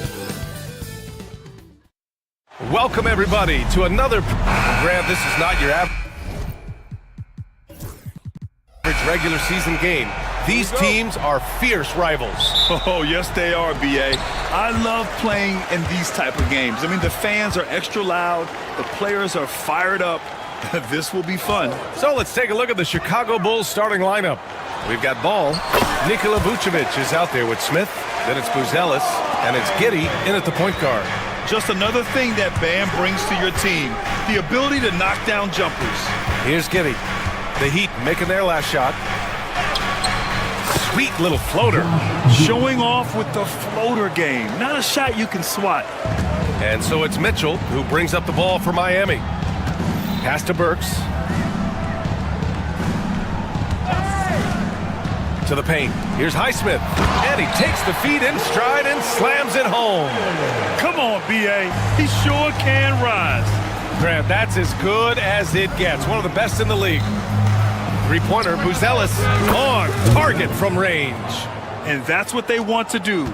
Welcome, everybody, to another. Grant, this is not your average regular season game. These teams are fierce rivals. Oh, yes, they are, B.A. I love playing in these type of games. I mean, the fans are extra loud. The players are fired up. This will be fun. So let's take a look at the Chicago Bulls starting lineup. We've got ball. Nikola Vucevic is out there with Smith. Then it's Buzelis, and it's Giddey in at the point guard. Just another thing that Bam brings to your team, the ability to knock down jumpers. Here's Giddey. The Heat making their last shot. Sweet little floater. Showing off with the floater game. Not a shot you can swat. And so it's Mitchell who brings up the ball for Miami. Pass to Burks. To the paint. Here's Highsmith. And he takes the feed in stride and slams it home. Come on, B.A. He sure can rise. Grant, that's as good as it gets. One of the best in the league. Three-pointer, Buzelis on target from range. And that's what they want to do.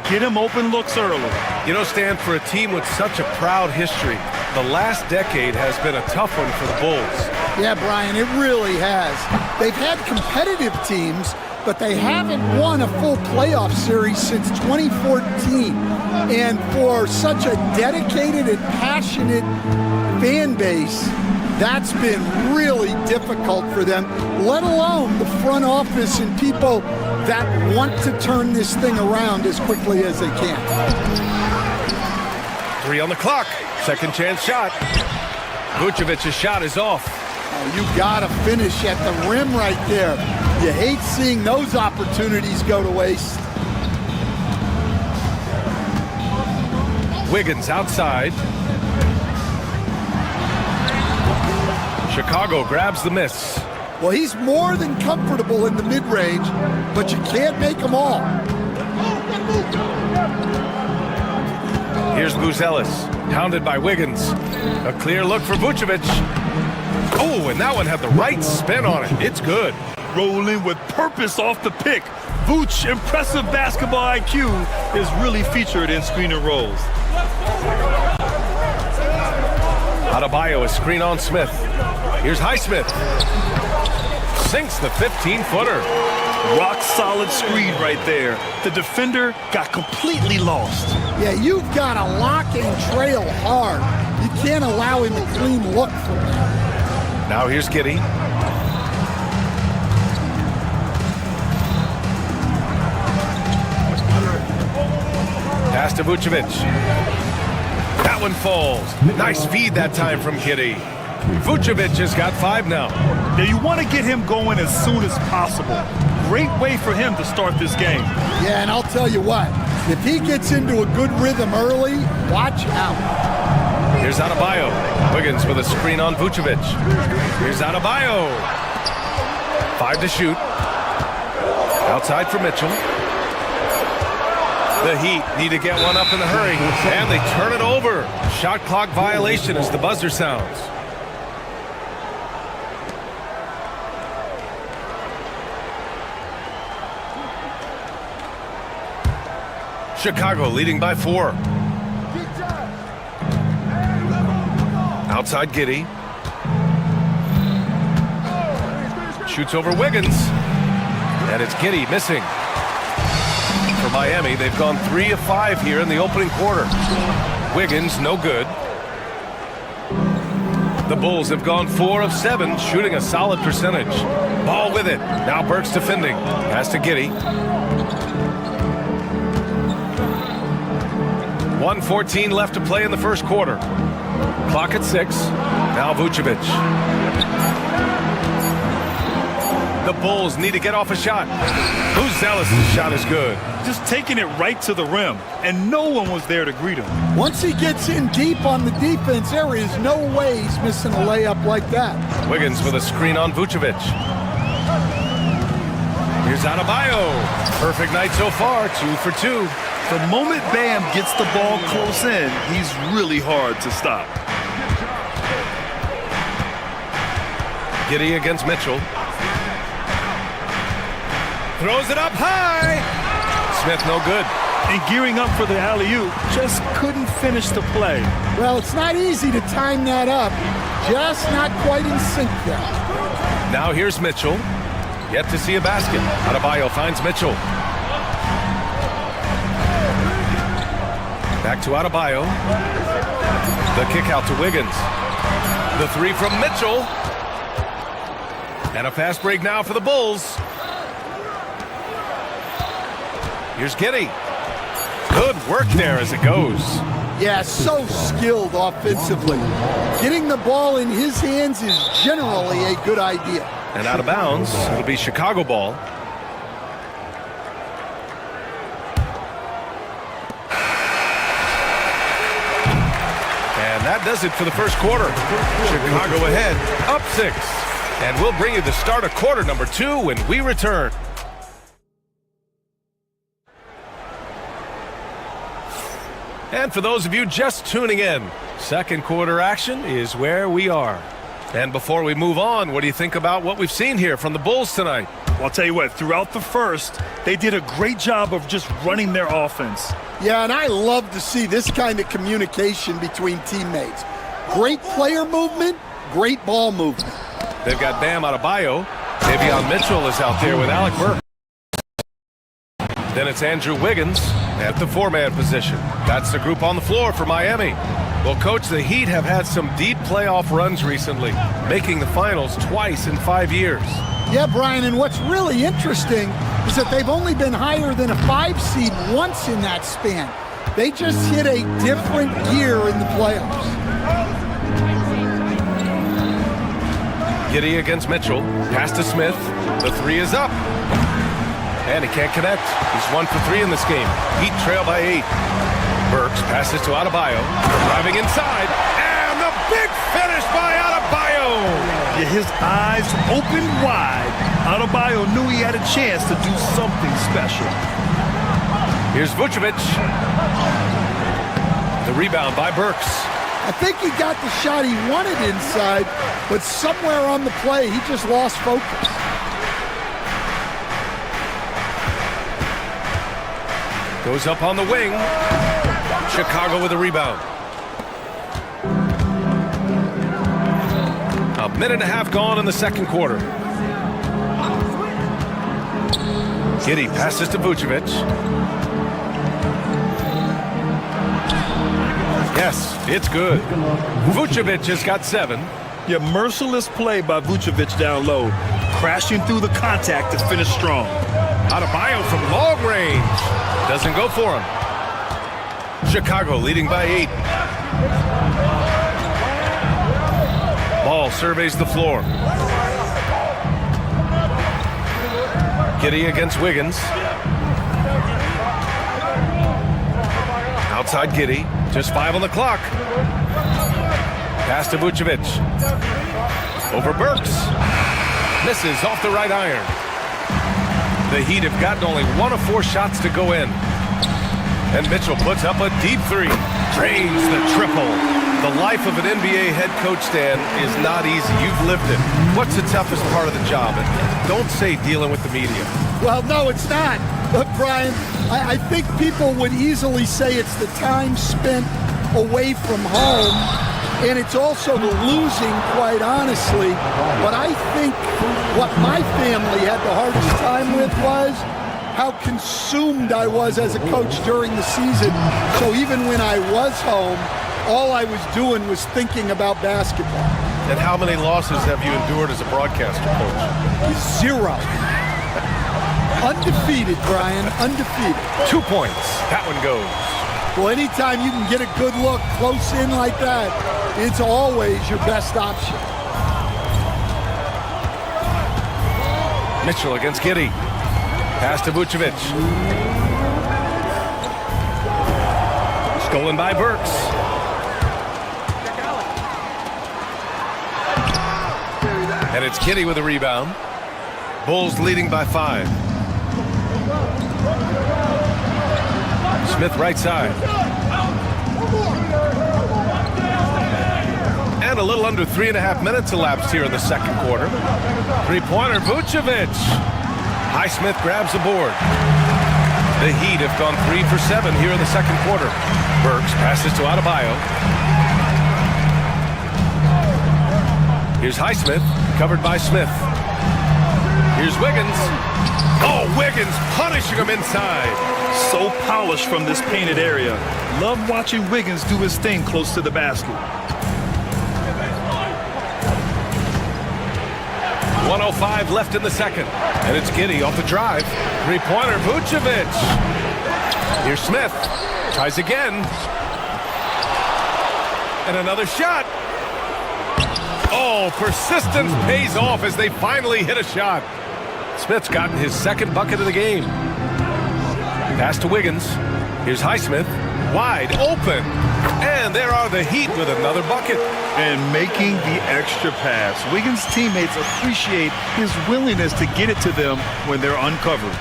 Get him open looks early. You know, Stan, for a team with such a proud history, the last decade has been a tough one for the Bulls. Yeah, Brian, it really has. They've had competitive teams, but they haven't won a full playoff series since 2014. And for such a dedicated and passionate fan base, that's been really difficult for them, let alone the front office and people that want to turn this thing around as quickly as they can. 3 on the clock. Second chance shot. Vucevic's shot is off. Oh, you got to finish at the rim right there. You hate seeing those opportunities go to waste. Wiggins outside. Chicago grabs the miss. Well, he's more than comfortable in the mid-range, but you can't make them all. Here's Buzelis, hounded by Wiggins. A clear look for Vucevic. Oh, and that one had the right spin on it. It's good. Rolling with purpose off the pick. Vooch, impressive basketball IQ, is really featured in screen and rolls. Adebayo is screen on Smith. Here's Highsmith. Sinks the 15-footer. Rock solid screen right there. The defender got completely lost. Yeah, you've got to lock and trail hard. You can't allow him a clean look from that. Now here's Giddey. Pass to Vucevic. That one falls. Nice feed that time from Giddey. Vucevic has got 5 now. Now you want to get him going as soon as possible. Great way for him to start this game. Yeah, and I'll tell you what, if he gets into a good rhythm early, watch out. Here's Adebayo. Wiggins with a screen on Vucevic. Here's Adebayo. 5 to shoot. Outside for Mitchell. The Heat need to get one up in a hurry, and they turn it over. Shot clock violation as the buzzer sounds. Chicago leading by 4. Outside Giddey. Shoots over Wiggins. And it's Giddey missing. For Miami, they've gone 3 of 5 here in the opening quarter. Wiggins, no good. The Bulls have gone 4 of 7, shooting a solid percentage. Ball with it. Now Burks defending. Pass to Giddey. 1:14 left to play in the first quarter. Clock at 6. Now Vucevic. The Bulls need to get off a shot. Buzelis' shot is good. Just taking it right to the rim, and no one was there to greet him. Once he gets in deep on the defense, there is no way he's missing a layup like that. Wiggins with a screen on Vucevic. Here's Adebayo. Perfect night so far, 2 for 2. The moment Bam gets the ball close in, he's really hard to stop. Giddey against Mitchell. Throws it up high. Smith, no good. And gearing up for the alley-oop, just couldn't finish the play. Well, it's not easy to time that up. Just not quite in sync there. Now here's Mitchell. Yet to see a basket. Adebayo finds Mitchell. Back to Adebayo. The kick out to Wiggins. The three from Mitchell. And a fast break now for the Bulls. Here's Giddey. Good work there as it goes. Yeah, so skilled offensively. Getting the ball in his hands is generally a good idea. And out of bounds, it'll be Chicago ball. And that does it for the first quarter. Chicago ahead, up 6. And we'll bring you the start of quarter number 2 when we return. And for those of you just tuning in, second quarter action is where we are. And before we move on, what do you think about what we've seen here from the Bulls tonight? Well, I'll tell you what, throughout the first, they did a great job of just running their offense. Yeah, and I love to see this kind of communication between teammates. Great player movement, great ball movement. They've got Bam Adebayo. Davion Mitchell is out there with Alec Burks. Then it's Andrew Wiggins at the 4-man position. That's the group on the floor for Miami. Well, Coach, the Heat have had some deep playoff runs recently, making the finals twice in 5 years. Yeah, Brian, and what's really interesting is that they've only been higher than a 5 seed once in that span. They just hit a different gear in the playoffs. Giddey against Mitchell. Pass to Smith. The three is up. And he can't connect. He's 1 for 3 in this game. Heat trail by 8. Burks passes to Adebayo. Driving inside. And the big finish by Adebayo. Yeah, his eyes open wide. Adebayo knew he had a chance to do something special. Here's Vucevic. The rebound by Burks. I think he got the shot he wanted inside, but somewhere on the play, he just lost focus. Goes up on the wing. Chicago with a rebound. A minute and a half gone in the second quarter. Giddey passes to Vucevic. Yes, it's good. Vucevic has got 7. Yeah, merciless play by Vucevic down low. Crashing through the contact to finish strong. Adebayo from long range. Doesn't go for him. Chicago leading by 8. Ball surveys the floor. Giddey against Wiggins. Outside Giddey. Just 5 on the clock. Pass to Vucevic. Over Burks. Misses off the right iron. The Heat have gotten only 1 of 4 shots to go in. And Mitchell puts up a deep 3. Drains the triple. The life of an NBA head coach, Dan, is not easy. You've lived it. What's the toughest part of the job? And don't say dealing with the media. Well, no, it's not. But, Brian, I think people would easily say it's the time spent away from home, and it's also the losing, quite honestly. But I think what my family had the hardest time with was how consumed I was as a coach during the season. So even when I was home, all I was doing was thinking about basketball. And how many losses have you endured as a broadcaster, Coach? 0. Undefeated, Brian, undefeated. 2 points. That one goes. Well, anytime you can get a good look close in like that, it's always your best option. Mitchell against Giddey. Pass to Vucevic. Stolen by Burks. And it's Giddey with a rebound. Bulls leading by 5. Smith right side. And a little under 3.5 minutes elapsed here in the second quarter. Three-pointer, Vucevic. Highsmith grabs the board. The Heat have gone 3 for 7 here in the second quarter. Burks passes to Adebayo. Here's Highsmith, covered by Smith. Here's Wiggins. Oh, Wiggins punishing him inside. So polished from this painted area. Love watching Wiggins do his thing close to the basket. 1:05 left in the second. And it's Giddey off the drive. Three-pointer, Vucevic. Here's Smith. Tries again. And another shot. Oh, persistence pays off as they finally hit a shot. Smith's gotten his second bucket of the game. Pass to Wiggins. Here's Highsmith. Wide open. And there are the Heat with another bucket. And making the extra pass. Wiggins' teammates appreciate his willingness to get it to them when they're uncovered.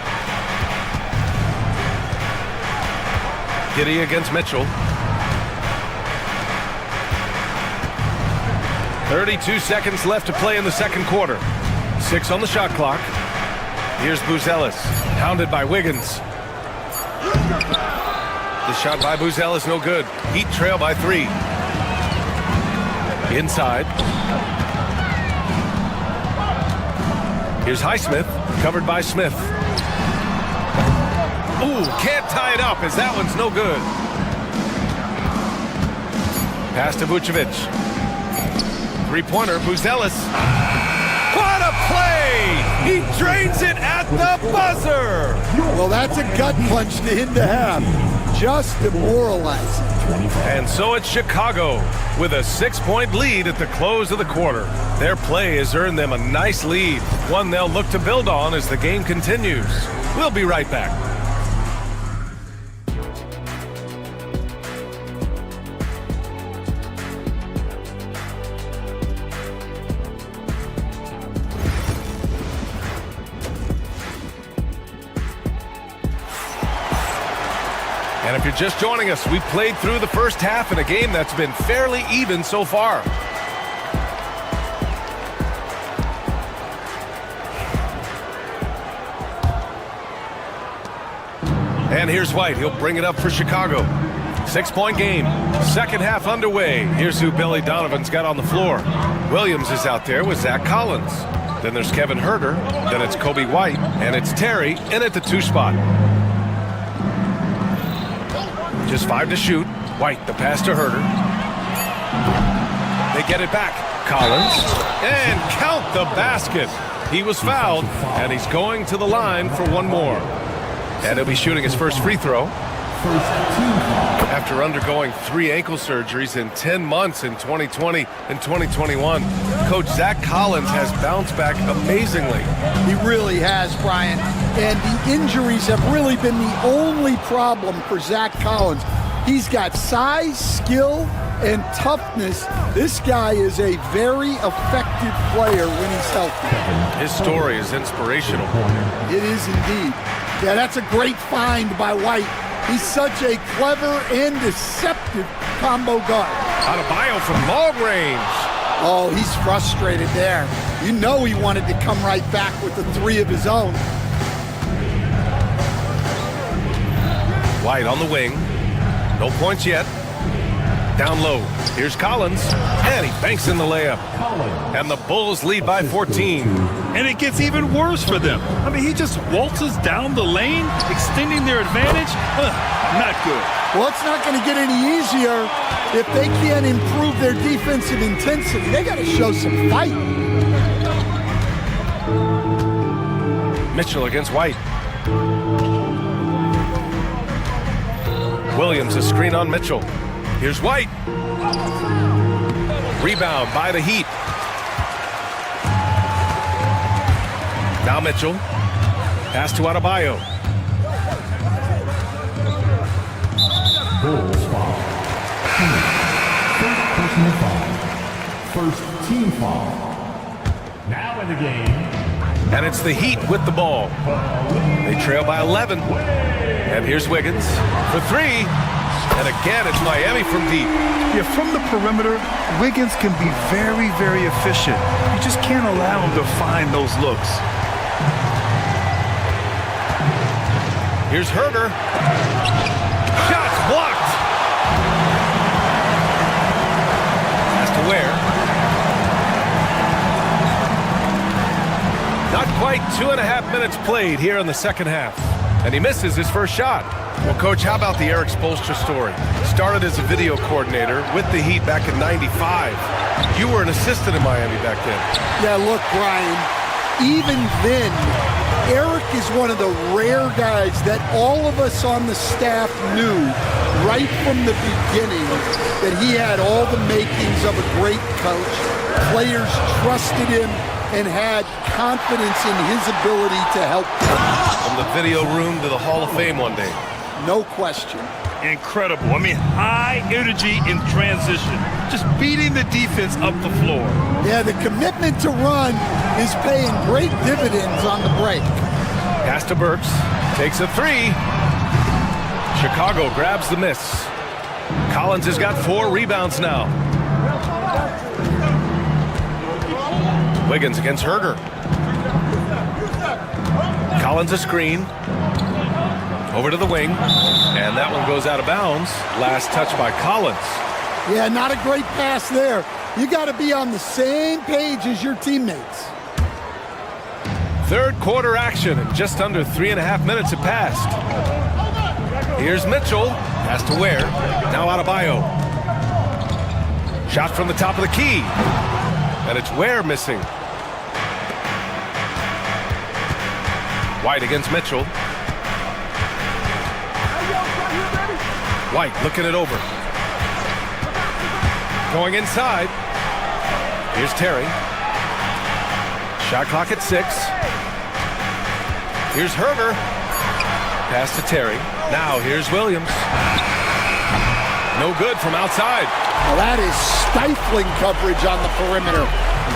Giddey against Mitchell. 32 seconds left to play in the second quarter. 6 on the shot clock. Here's Buzelis, hounded by Wiggins. The shot by Buzelis no good. Heat trail by 3. Inside. Here's Highsmith, covered by Smith. Ooh, can't tie it up as that one's no good. Pass to Vucevic. Three-pointer, Buzelis. What a play! He drains it at the buzzer! Well, that's a gut punch to hit the half. Just demoralizing. And so it's Chicago with a 6-point lead at the close of the quarter. Their play has earned them a nice lead, one they'll look to build on as the game continues. We'll be right back. And if you're just joining us, we've played through the first half in a game that's been fairly even so far. And here's White. He'll bring it up for Chicago. 6-point game. Second half underway. Here's who Billy Donovan's got on the floor. Williams is out there with Zach Collins. Then there's Kevin Huerter. Then it's Kobe White. And it's Terry in at the 2 spot. Just 5 to shoot. White, the pass to Huerter. They get it back. Collins. And count the basket. He was fouled, and he's going to the line for one more. And he'll be shooting his first free throw. After undergoing 3 ankle surgeries in 10 months in 2020 and 2021, Coach Zach Collins has bounced back amazingly. He really has, Brian. And the injuries have really been the only problem for Zach Collins. He's got size, skill, and toughness. This guy is a very effective player when he's healthy. His story is inspirational. It is indeed. Yeah, that's a great find by White. He's such a clever and deceptive combo guard. Adebayo from long range. Oh, he's frustrated there. You know he wanted to come right back with the 3 of his own. White on the wing. No points yet. Down low. Here's Collins. And he banks in the layup. And the Bulls lead by 14. And it gets even worse for them. I mean, he just waltzes down the lane, extending their advantage. Not good. Well, it's not going to get any easier if they can't improve their defensive intensity. They got to show some fight. Mitchell against White. Williams, a screen on Mitchell. Here's White. Rebound by the Heat. Now Mitchell. Pass to Adebayo. Bulls foul. First personal foul. First team foul. Now in the game. And it's the Heat with the ball. They trail by 11. And here's Wiggins for 3. And again, it's Miami from deep. Yeah, from the perimeter, Wiggins can be very, very efficient. You just can't allow him to find those looks. Here's Herder. Shots blocked. Pass to Ware. Not quite 2.5 minutes played here in the second half. And he misses his first shot. Well, Coach, how about the Eric Spoelstra story? Started as a video coordinator with the Heat back in '95. You were an assistant in Miami back then. Yeah, look, Brian, even then, Eric is one of the rare guys that all of us on the staff knew right from the beginning that he had all the makings of a great coach. Players trusted him and had confidence in his ability to help them. From the video room to the Hall of Fame one day. No question. Incredible. I mean, high energy in transition. Just beating the defense up the floor. Yeah, the commitment to run is paying great dividends on the break. Pass to Burks. Takes a three. Chicago grabs the miss. Collins has got 4 rebounds now. Wiggins against Herder. Collins a screen. Over to the wing. And that one goes out of bounds. Last touch by Collins. Yeah, not a great pass there. You got to be on the same page as your teammates. Third quarter action, and just under 3.5 minutes have passed. Here's Mitchell. Pass to Ware. Now Adebayo. Shot from the top of the key. And it's Ware missing. White against Mitchell. White looking it over. Going inside. Here's Terry. Shot clock at 6. Here's Herder. Pass to Terry. Now here's Williams. No good from outside. Well, that is stifling coverage on the perimeter.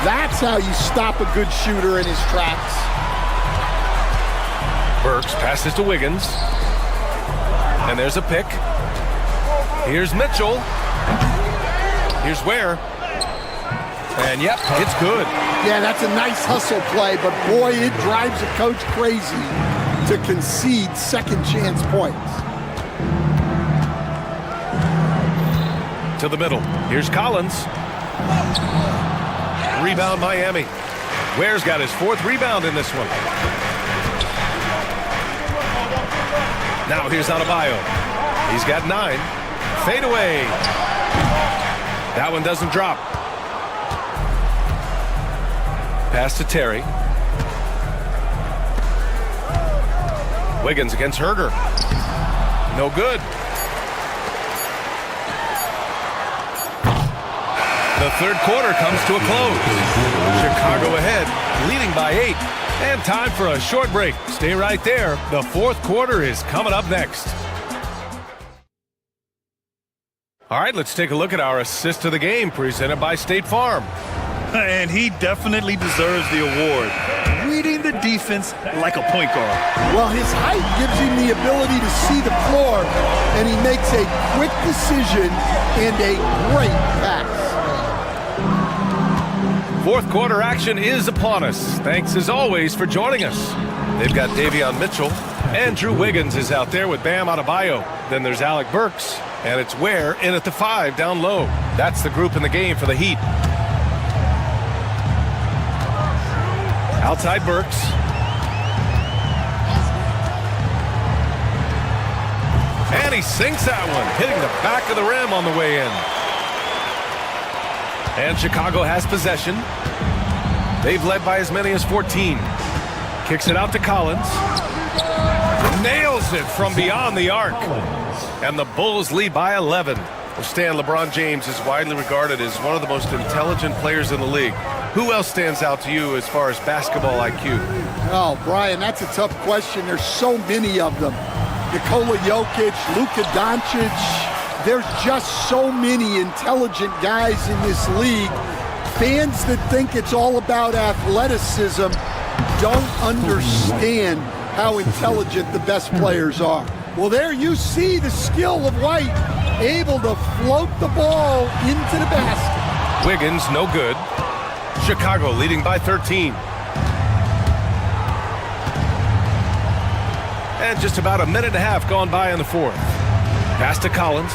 That's how you stop a good shooter in his tracks. Burks passes to Wiggins. And there's a pick. Here's Mitchell. Here's Ware. And yep, it's good. Yeah, that's a nice hustle play, but boy, it drives a coach crazy to concede second chance points. To the middle. Here's Collins. Rebound Miami. Ware's got his 4th rebound in this one. Now here's Adebayo. He's got 9. Fade away. That one doesn't drop. Pass to Terry. Wiggins against Herder. No good. The third quarter comes to a close. Chicago ahead, leading by 8. And time for a short break. Stay right there. The fourth quarter is coming up next. All right, let's take a look at our assist of the game presented by State Farm. And he definitely deserves the award. Reading the defense like a point guard. Well, his height gives him the ability to see the floor, and he makes a quick decision and a great pass. Fourth quarter action is upon us. Thanks as always for joining us. They've got Davion Mitchell. Andrew Wiggins is out there with Bam Adebayo. Then there's Alec Burks. And it's Ware in at the 5 down low. That's the group in the game for the Heat. Outside Burks. And he sinks that one, hitting the back of the rim on the way in. And Chicago has possession. They've led by as many as 14. Kicks it out to Collins. Nails it from beyond the arc. And the Bulls lead by 11. Well, Stan, LeBron James is widely regarded as one of the most intelligent players in the league. Who else stands out to you as far as basketball IQ? Oh, Brian, that's a tough question. There's so many of them. Nikola Jokic, Luka Doncic. There's just so many intelligent guys in this league. Fans that think it's all about athleticism don't understand how intelligent the best players are. Well, there you see the skill of White, able to float the ball into the basket. Wiggins, no good. Chicago leading by 13. And just about a minute and a half gone by in the fourth. Pass to Collins.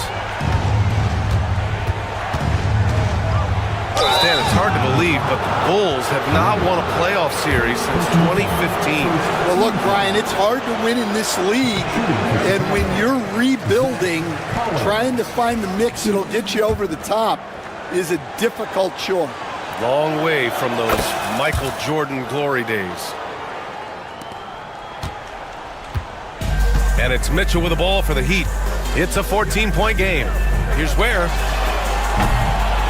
Stan, it's hard to believe, but the Bulls have not won a playoff series since 2015. Well, look, Brian, it's hard to win in this league, and when you're rebuilding, trying to find the mix that'll get you over the top is a difficult chore. Long way from those Michael Jordan glory days. And it's Mitchell with the ball for the Heat. It's a 14-point game. Here's Ware.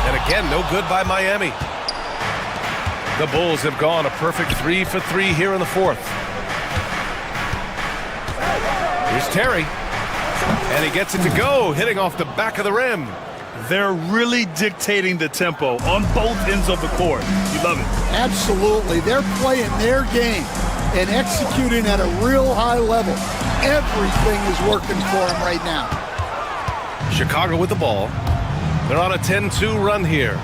And again, no good by Miami. The Bulls have gone a perfect 3 for 3 here in the fourth. Here's Terry. And he gets it to go, hitting off the back of the rim. They're really dictating the tempo on both ends of the court. You love it. Absolutely. They're playing their game and executing at a real high level. Everything is working for them right now. Chicago with the ball. They're on a 10-2 run here.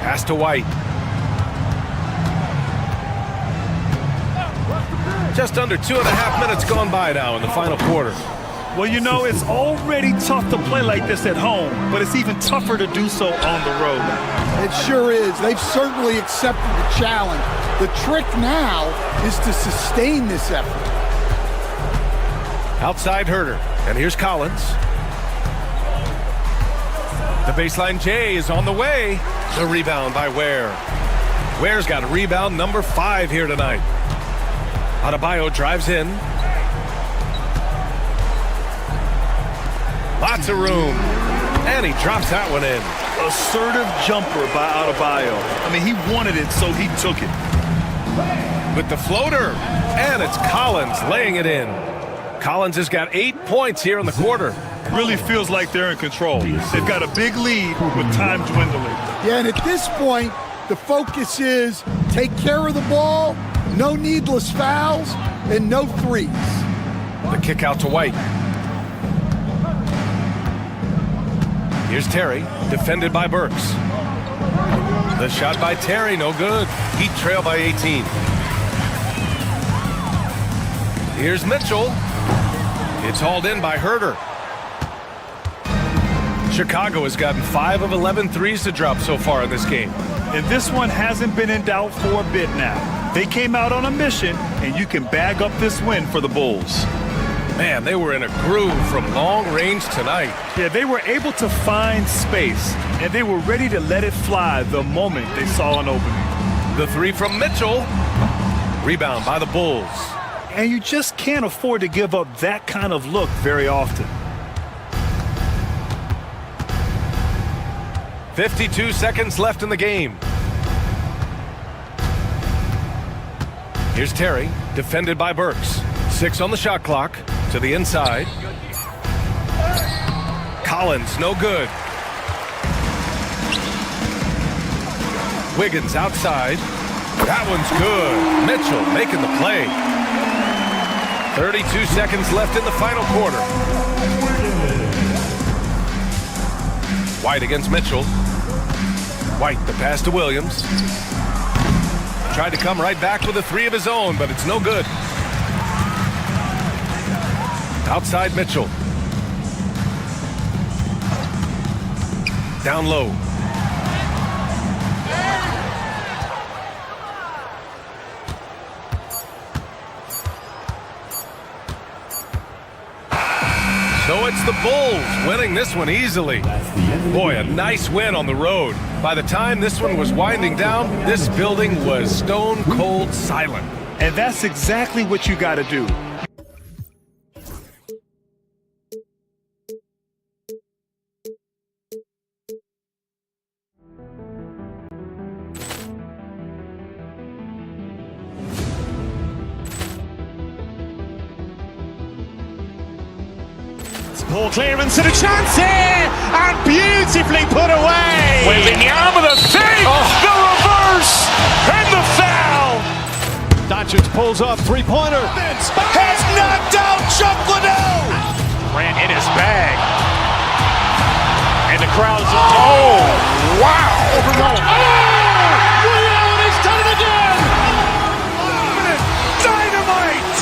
Pass to White. Just under 2.5 minutes gone by now in the final quarter. Well, you know, it's already tough to play like this at home, but it's even tougher to do so on the road. It sure is. They've certainly accepted the challenge. The trick now is to sustain this effort. Outside Herter, and here's Collins. The baseline J is on the way. The rebound by Ware. Ware's got a rebound number 5 here tonight. Adebayo drives in. Lots of room. And he drops that one in. Assertive jumper by Adebayo. I mean, he wanted it, so he took it. With the floater. And it's Collins laying it in. Collins has got 8 points here in the quarter. Really feels like they're in control. They've got a big lead with time dwindling. Yeah, and at this point, the focus is take care of the ball, no needless fouls, and no threes. The kick out to White. Here's Terry, defended by Burks. The shot by Terry, no good. Heat trail by 18. Here's Mitchell. It's hauled in by Herter. Chicago has gotten 5 of 11 threes to drop so far in this game. And this one hasn't been in doubt for a bit now. They came out on a mission, and you can bag up this win for the Bulls. Man, they were in a groove from long range tonight. Yeah, they were able to find space, and they were ready to let it fly the moment they saw an opening. The 3 from Mitchell. Rebound by the Bulls. And you just can't afford to give up that kind of look very often. 52 seconds left in the game. Here's Terry, defended by Burks. 6 on the shot clock, to the inside. Collins, no good. Wiggins outside. That one's good. Mitchell making the play. 32 seconds left in the final quarter. White against Mitchell. White, the pass to Williams. Tried to come right back with a 3 of his own, but it's no good. Outside Mitchell. Down low. So it's the Bulls winning this one easily. Boy, a nice win on the road. By the time this one was winding down, this building was stone cold silent. And that's exactly what you got to do. Poor clearance and a chance here, and beautifully put away. Wembanyama with a save, the reverse, and the foul. Doncic pulls up, three-pointer. Has knocked out Chuck Liddell. Ran in his bag. And the crowd's oh, wow. Liddell, he's done it again. Dynamite.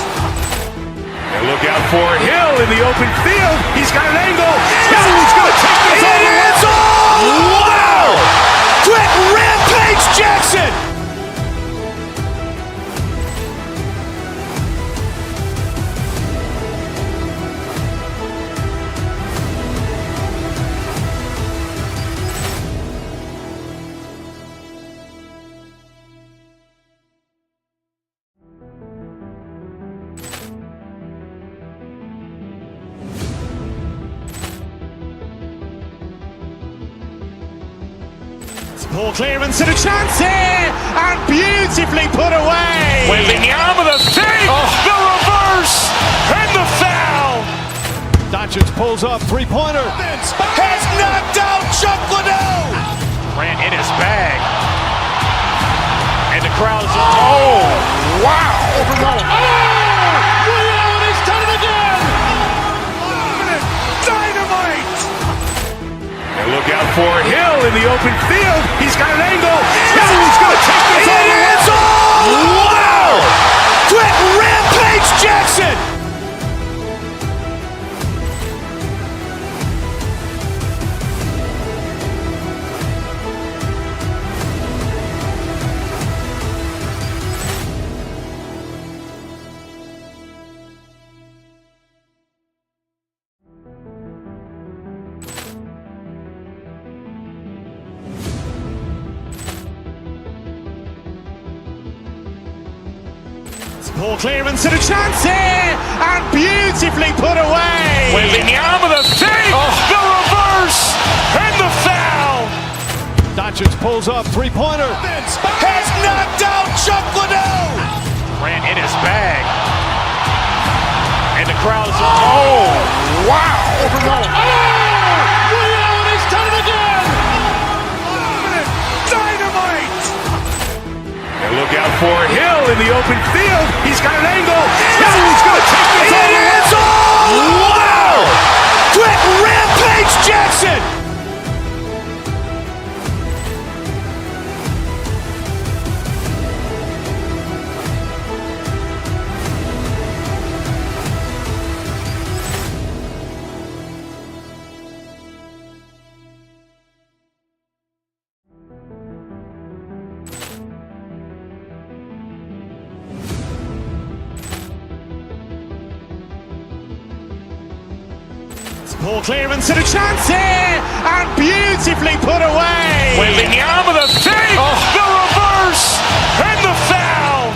And look out for Hill in the open field. He's got an angle. Hill is going to take this all the way. Wow! Quick Rampage Jackson! Ball clearance and a chance here, and beautifully put away. Wembanyama with a save, the reverse, and the foul. Doncic pulls up, three-pointer. Has knocked out Chuck Liddell. Grant in his bag, and the crowd is wow! Leon has done it again. Dynamite! And look out for Hill in the open field. He's got an angle. Hill is going to take this all the way. Wow! Quick Rampage Jackson! Ball clearance and a chance here, and beautifully put away. Wembanyama with a save, the reverse, and the foul. Doncic pulls up, three-pointer. Has knocked out Chuck Liddell. Grant in his bag, and the crowd is wow! Leon has done it again. Dynamite! And look out for Hill in the open field. He's got an angle. Hill is going to take this all the way. Wow! Quick Rampage Jackson! Ball clearance and a chance here, and beautifully put away. Wembanyama with a save, the reverse, and the foul.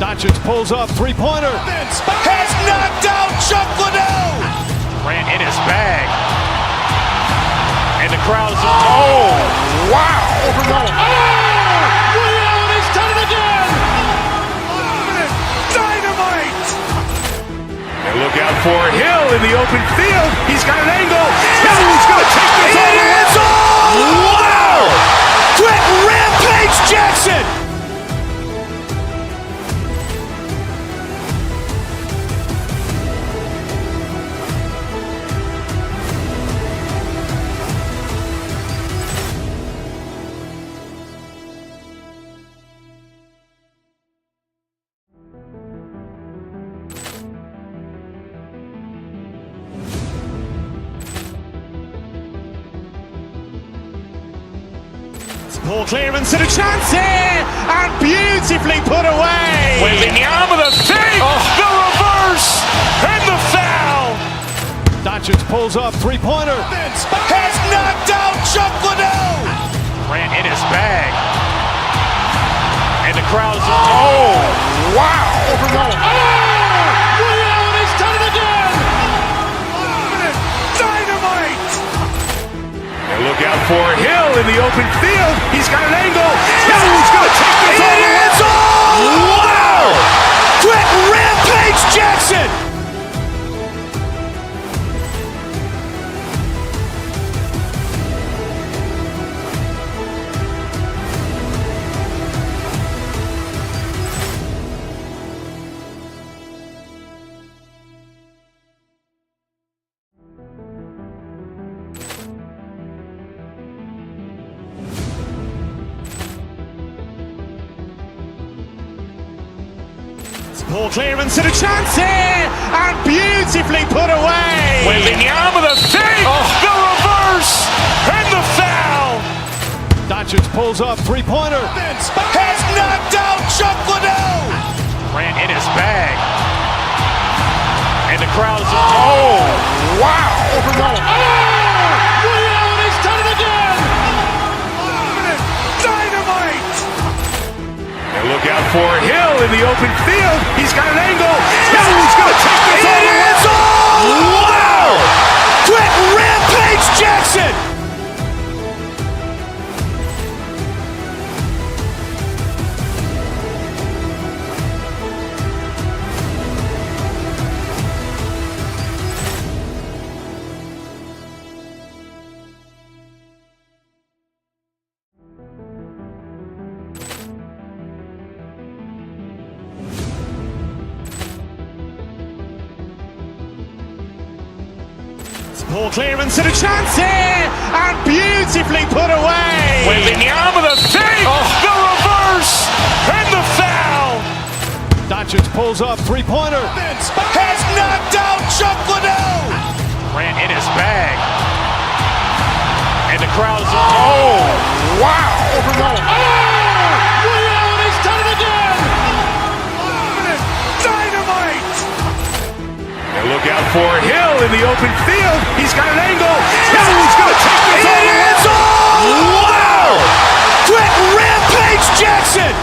Doncic pulls up, three-pointer. Has knocked out Chuck Liddell. Grant in his bag, and the crowd is wow! Leon has done it again. Dynamite! And look out for Hill in the open field. He's got an angle. Hill is going to take this all the way. Wow! Quick Rampage Jackson! Ball clearance and a chance here, and beautifully put away. Wembanyama with a save, the reverse, and the foul. Doncic pulls up, three-pointer. Has knocked out Chuck Liddell. Grant in his bag, and the crowd is wow! Leon has done it again. Dynamite! And look out for Hill in the open field. He's got an angle. Hill is going to take this all the way. Wow! Quick Rampage Jackson! Ball Ball clearance and a chance here, and beautifully put away. Wembanyama with a fake, the reverse, and the foul. Doncic pulls up, three-pointer. Has knocked out Chuck Liddell. Ran in his bag. And the crowd is... Oh, wow. He's done it again. Dynamite. And look out for Hill in the open field. He's got an angle. Hill's going to take this all the way. Wow. Quick Rampage Jackson. Ball clearance and a chance here, and beautifully put away. Wembanyama with a fake, the reverse, and the foul. Doncic pulls up, three-pointer. Has knocked out Chuck Liddell. Ran in his bag. And the crowd is... Oh, wow. He's done it again. Dynamite. And look out for Hill in the open field. He's got an angle. Hill's going to take this all the way. Wow. Quick Rampage Jackson.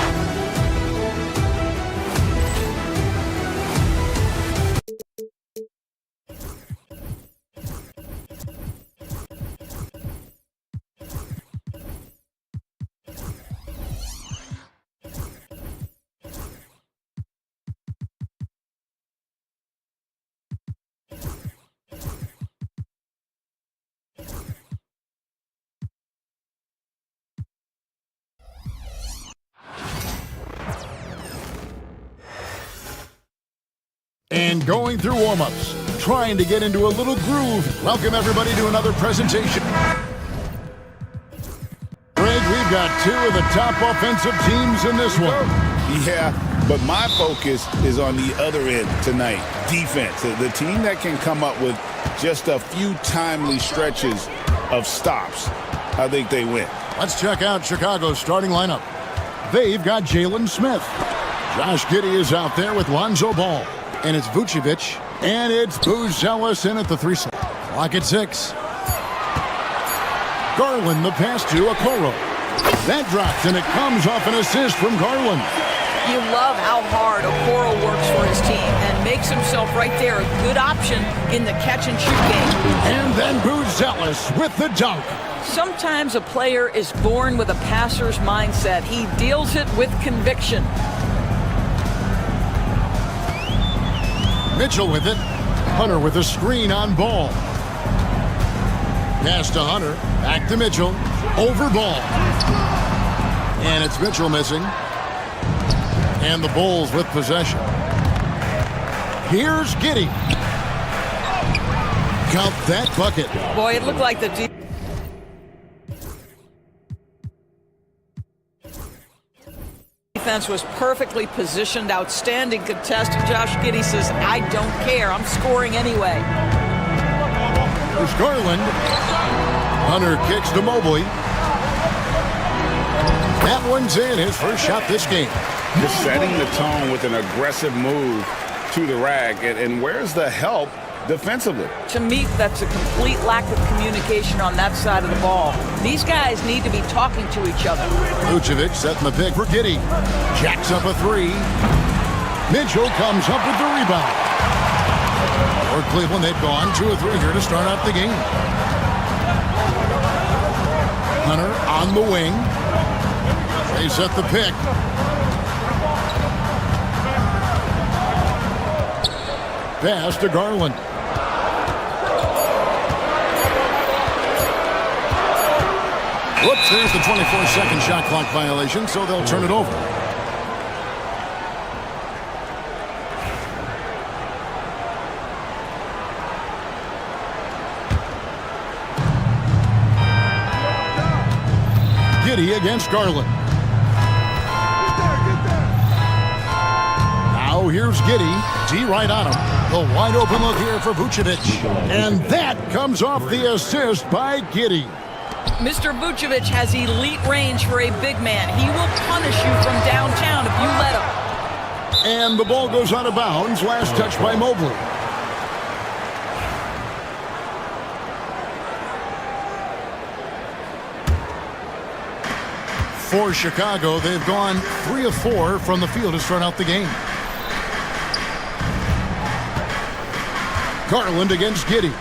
And going through warm-ups, trying to get into a little groove. Welcome everybody to another presentation. Greg, we've got two of the top offensive teams in this one. Yeah, but my focus is on the other end tonight, defense. The team that can come up with just a few timely stretches of stops, I think they win. Let's check out Chicago's starting lineup. They've got Jalen Smith. Josh Giddey is out there with Lonzo Ball. And it's Vucevic. And it's Booz-Ellis in at the 3 slot. Clock at 6. Garland the pass to Okoro. That drops, and it comes off an assist from Garland. You love how hard Okoro works for his team and makes himself right there a good option in the catch-and-shoot game. And then Booz-Ellis with the dunk. Sometimes a player is born with a passer's mindset. He deals it with conviction. Mitchell with it. Hunter with a screen on Ball. Pass to Hunter. Back to Mitchell. Over Ball. And it's Mitchell missing. And the Bulls with possession. Here's Giddey. Count that bucket. Boy, it looked like the defense was perfectly positioned, outstanding contest, and Josh Giddey says, I don't care, I'm scoring anyway. There's Garland. Hunter kicks to Mobley. That one's in, his first shot this game. Just setting the tone with an aggressive move to the rack. And where's the help defensively? To me, that's a complete lack of communication on that side of the ball. These guys need to be talking to each other. Vucevic setting the pick for Giddey. Jacks up a 3. Mitchell comes up with the rebound. For Cleveland, they've gone 2 or 3 here to start out the game. Hunter on the wing. They set the pick. Pass to Garland. Whoops, there's the 24-second shot clock violation, so they'll turn it over. Giddey against Garland. Now So here's Giddey. D right on him. The wide open look here for Vucevic. And that comes off the assist by Giddey. Mr. Vucevic has elite range for a big man. He will punish you from downtown if you let him. And the ball goes out of bounds. Last touch by Mobley. For Chicago, they've gone 3 of 4 from the field to start out the game. Garland against Giddey.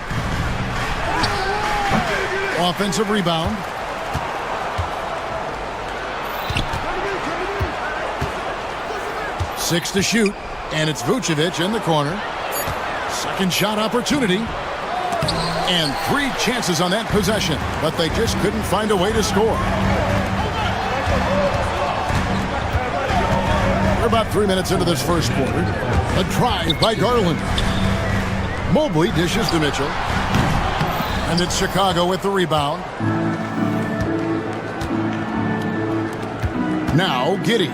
Offensive rebound. Six to shoot, and it's Vucevic in the corner. Second shot opportunity. And 3 chances on that possession, but they just couldn't find a way to score. We're about 3 minutes into this first quarter. A drive by Garland. Mobley dishes to Mitchell. And it's Chicago with the rebound. Now Giddey.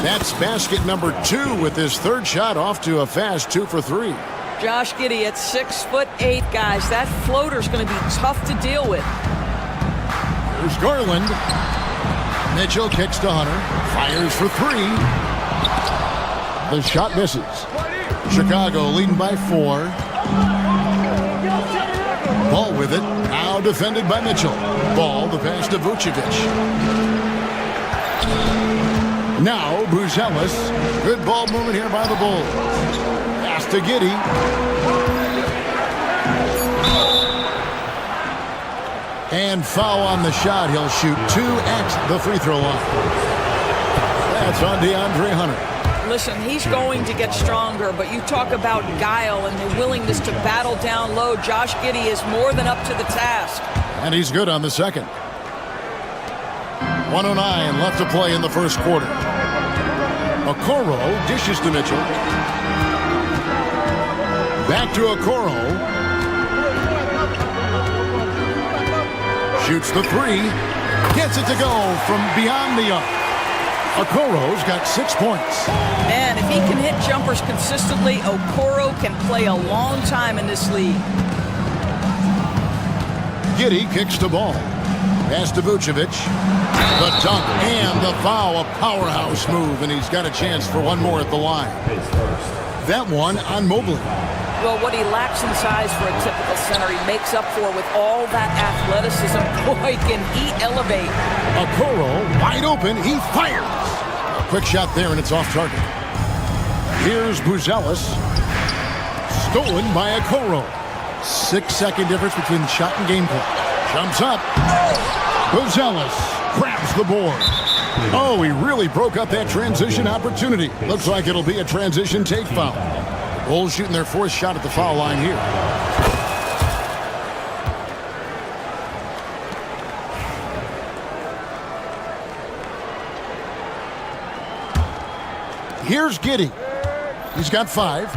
That's basket number 2 with his third shot off to a fast 2 for 3. Josh Giddey at 6'8", guys. That floater's going to be tough to deal with. Here's Garland. Mitchell kicks to Hunter. Fires for 3. The shot misses. Chicago leading by 4. Ball with it. Now defended by Mitchell. Ball, the pass to Vucevic. Now Buzelis. Good ball movement here by the Bulls. Pass to Giddey. And foul on the shot. He'll shoot 2 at the free throw line. That's on DeAndre Hunter. Listen, he's going to get stronger, but you talk about guile and the willingness to battle down low. Josh Giddey is more than up to the task. And he's good on the second. 1:09 left to play in the first quarter. Okoro dishes to Mitchell. Back to Okoro. Shoots the 3. Gets it to go from beyond the arc. Okoro's got 6 points. Man, if he can hit jumpers consistently, Okoro can play a long time in this league. Giddey kicks the ball. Pass to Vucevic. The dunk and the foul. A powerhouse move, and he's got a chance for one more at the line. That one on Mobley. Well, what he lacks in size for a typical center, he makes up for with all that athleticism. Boy, can he elevate. Okoro wide open. He fires. A quick shot there, and it's off target. Here's Buzelis. Stolen by Okoro. 6-second difference between shot and game clock. Jumps up. Buzelis grabs the board. Oh, he really broke up that transition opportunity. Looks like it'll be a transition take foul. The Bulls shooting their 4th shot at the foul line here. Here's Giddey. He's got 5.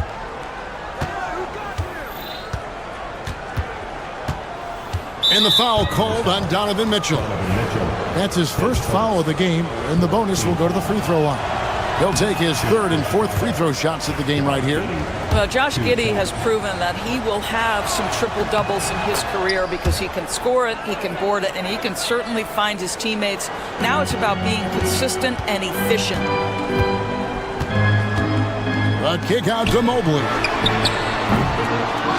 And the foul called on Donovan Mitchell. That's his first foul of the game, and the bonus will go to the free throw line. He'll take his 3rd and 4th free throw shots at the game right here. Well, Josh Giddey has proven that he will have some triple-doubles in his career because he can score it, he can board it, and he can certainly find his teammates. Now it's about being consistent and efficient. A kick out to Mobley.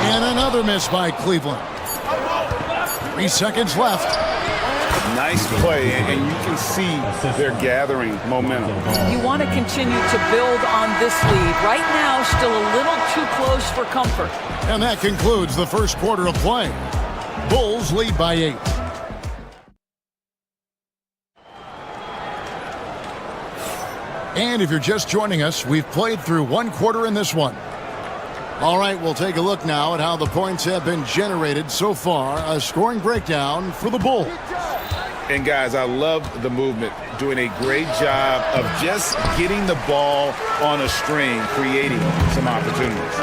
And another miss by Cleveland. 3 seconds left. Nice play, and you can see they're gathering momentum. You want to continue to build on this lead. Right now, still a little too close for comfort. And that concludes the first quarter of play. Bulls lead by 8. And if you're just joining us, we've played through 1 quarter in this one. All right, we'll take a look now at how the points have been generated so far. A scoring breakdown for the Bulls. And guys, I love the movement, doing a great job of just getting the ball on a string, creating some opportunities.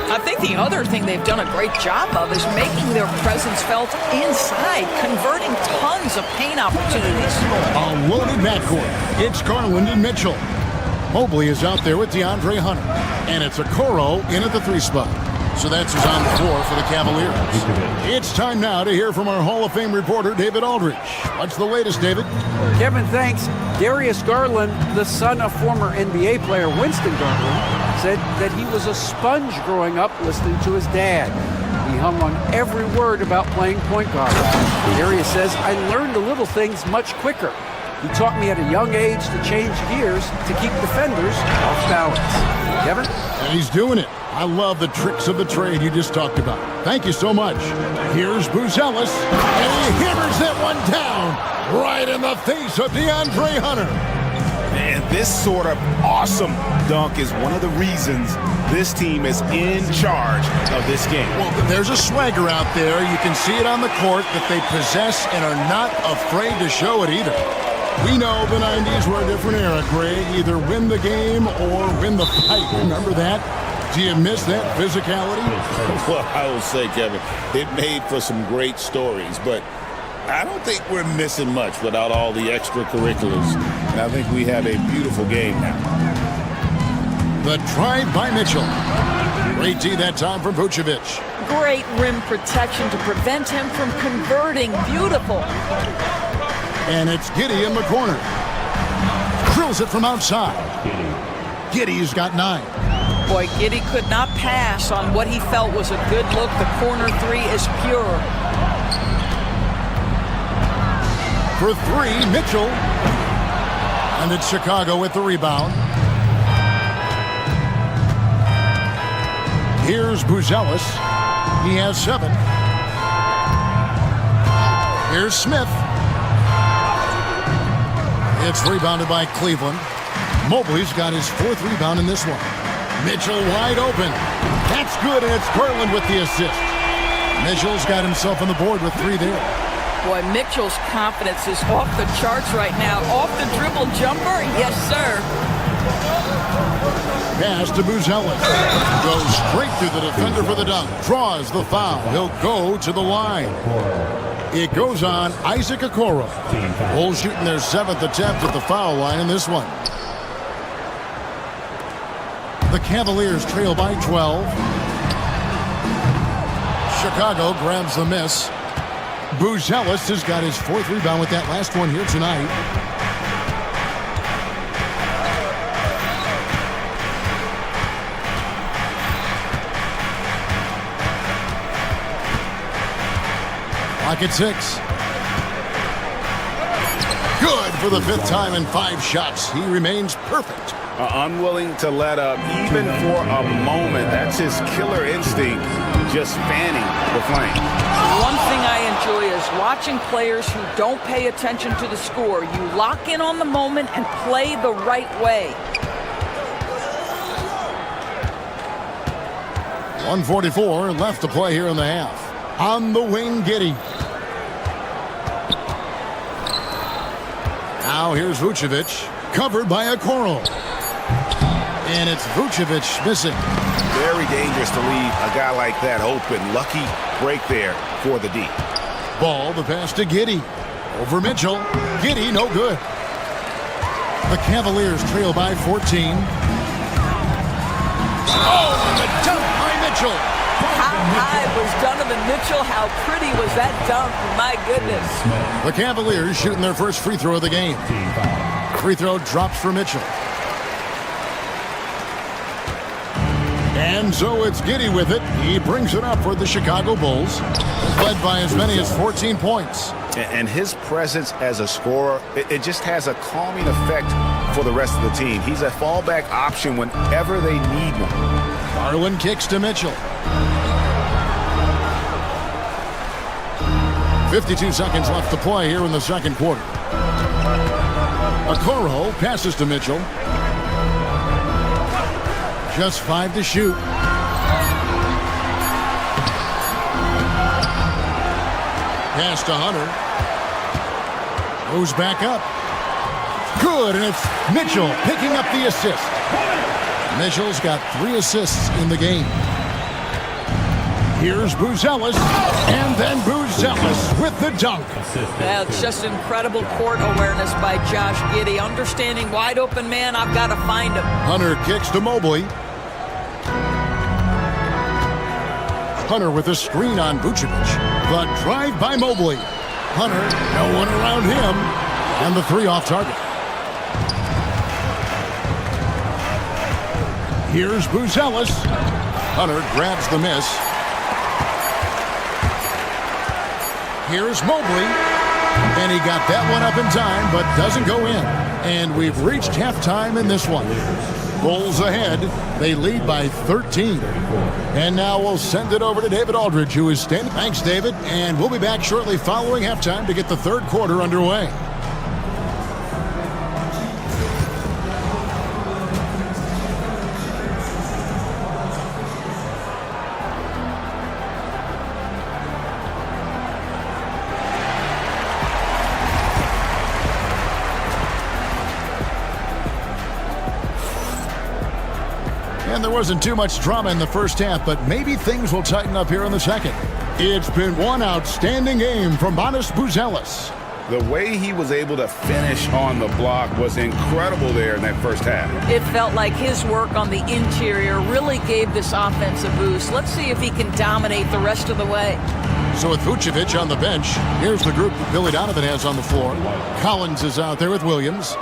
I think the other thing they've done a great job of is making their presence felt inside, converting tons of paint opportunities. A loaded backcourt. It's Garland and Mitchell. Mobley is out there with DeAndre Hunter. And it's Okoro in at the 3 spot. So that's who's on the floor for the Cavaliers. It's time now to hear from our Hall of Fame reporter, David Aldridge. What's the latest, David? Kevin, thanks. Darius Garland, the son of former NBA player Winston Garland, said that he was a sponge growing up listening to his dad. He hung on every word about playing point guard. Darius says, I learned the little things much quicker. He taught me at a young age to change gears to keep defenders off balance. Kevin? And he's doing it. I love the tricks of the trade you just talked about. Thank you so much. Here's Buzelis, and he hammers that one down right in the face of DeAndre Hunter. And this sort of awesome dunk is one of the reasons this team is in charge of this game. Well, there's a swagger out there. You can see it on the court that they possess and are not afraid to show it either. We know the 90s were a different era, Greg. Either win the game or win the fight. Remember that? Do you miss that physicality? Well, I will say, Kevin, it made for some great stories, but I don't think we're missing much without all the extracurriculars. And I think we have a beautiful game now. The drive by Mitchell. Great D that time from Vucevic. Great rim protection to prevent him from converting. Beautiful. And it's Giddey in the corner. Drills it from outside. Giddey's got 9. Boy, Giddey could not pass on what he felt was a good look. The corner 3 is pure. For 3, Mitchell. And it's Chicago with the rebound. Here's Buzelis. He has 7. Here's Smith. It's rebounded by Cleveland. Mobley's got his 4th rebound in this one. Mitchell wide open. That's good, and it's Garland with the assist. Mitchell's got himself on the board with 3 there. Boy, Mitchell's confidence is off the charts right now. Off the dribble jumper, yes, sir. Pass to Buzelis. Goes straight through the defender for the dunk. Draws the foul. He'll go to the line. It goes on Isaac Okoro. Bulls shooting their 7th attempt at the foul line in this one. The Cavaliers trail by 12. Chicago grabs the miss. Buzelis has got his 4th rebound with that last one here tonight. Clock at 6. Good for the 5th time in 5 shots. He remains perfect. Unwilling to let up even for a moment. That's his killer instinct, just fanning the flame. One thing I enjoy is watching players who don't pay attention to the score. You lock in on the moment and play the right way. 1:44 left to play here in the half. On the wing, Giddey. Now here's Vucevic, covered by Okoro. And it's Vucevic missing. Very dangerous to leave a guy like that open. Lucky break there for the D. Ball, the pass to Giddey. Over Mitchell. Giddey, no good. The Cavaliers trail by 14. Oh, and the dunk by Mitchell. How high was Donovan Mitchell? How pretty was that dunk? My goodness. The Cavaliers shooting their first free throw of the game. Free throw drops for Mitchell. And so it's Giddey with it. He brings it up for the Chicago Bulls. Led by as many as 14 points. And his presence as a scorer, it just has a calming effect for the rest of the team. He's a fallback option whenever they need one. Garland kicks to Mitchell. 52 seconds left to play here in the second quarter. Okoro passes to Mitchell. Just 5 to shoot. Pass to Hunter. Goes back up. Good, and it's Mitchell picking up the assist. Mitchell's got 3 assists in the game. Here's Buzelis, and then Buzelis with the dunk. Yeah, it's just incredible court awareness by Josh Giddey. Understanding wide open man, I've got to find him. Hunter kicks to Mobley. Hunter with a screen on Vucevic. The drive by Mobley. Hunter, no one around him. And the three off target. Here's Buzelis. Hunter grabs the miss. Here's Mobley. And he got that one up in time, but doesn't go in. And we've reached halftime in this one. Bulls ahead. They lead by 13. And now we'll send it over to David Aldridge, who is standing. Thanks, David. And we'll be back shortly following halftime to get the third quarter underway. And there wasn't too much drama in the first half, but maybe things will tighten up here in the second. It's been one outstanding game from Matas Buzelis. The way he was able to finish on the block was incredible there in that first half. It felt like his work on the interior really gave this offense a boost. Let's see if he can dominate the rest of the way. So with Vucevic on the bench, here's the group that Billy Donovan has on the floor. Collins is out there with Williams.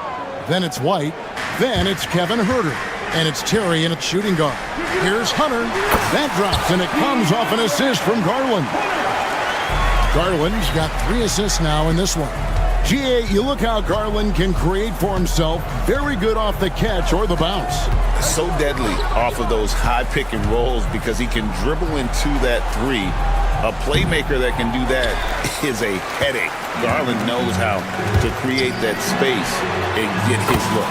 Then it's White. Then it's Kevin Huerter. And it's Terry in at shooting guard. Here's Hunter. That drops, and it comes off an assist from Garland. Garland's got 3 assists now in this one. GA, you look how Garland can create for himself. Very good off the catch or the bounce. So deadly off of those high pick and rolls because he can dribble into that three. A playmaker that can do that is a headache. Garland knows how to create that space and get his look.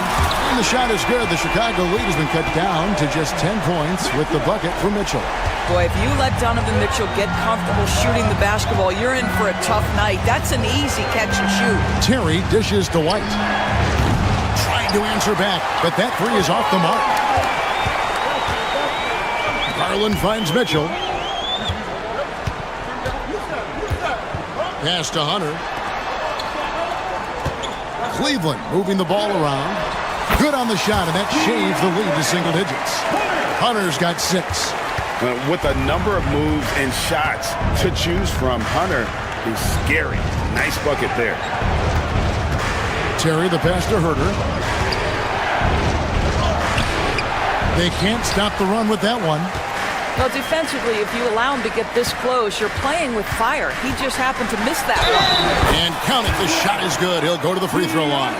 And the shot is good. The Chicago lead has been cut down to just 10 points with the bucket for Mitchell. Boy, if you let Donovan Mitchell get comfortable shooting the basketball, you're in for a tough night. That's an easy catch and shoot. Terry dishes to White. Trying to answer back, but that three is off the mark. Garland finds Mitchell. Pass to Hunter. Cleveland moving the ball around. Good on the shot, and that shaves the lead to single digits. Hunter's got 6. With a number of moves and shots to choose from, Hunter is scary. Nice bucket there. Terry, the pass to Huerter. They can't stop the run with that one. Well, defensively, if you allow him to get this close, you're playing with fire. He just happened to miss that one. And count it, the shot is good. He'll go to the free throw line.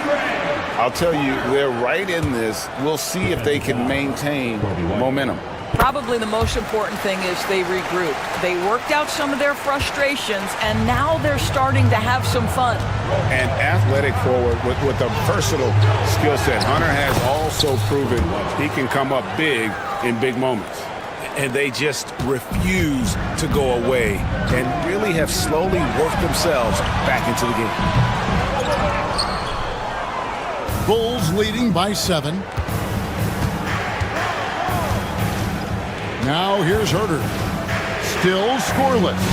I'll tell you, they're right in this. We'll see if they can maintain momentum. Probably the most important thing is they regroup. They worked out some of their frustrations, and now they're starting to have some fun. An athletic forward with a versatile skill set. Hunter has also proven he can come up big in big moments. And they just refuse to go away and really have slowly worked themselves back into the game. Bulls leading by 7. Now here's Huerter. Still scoreless.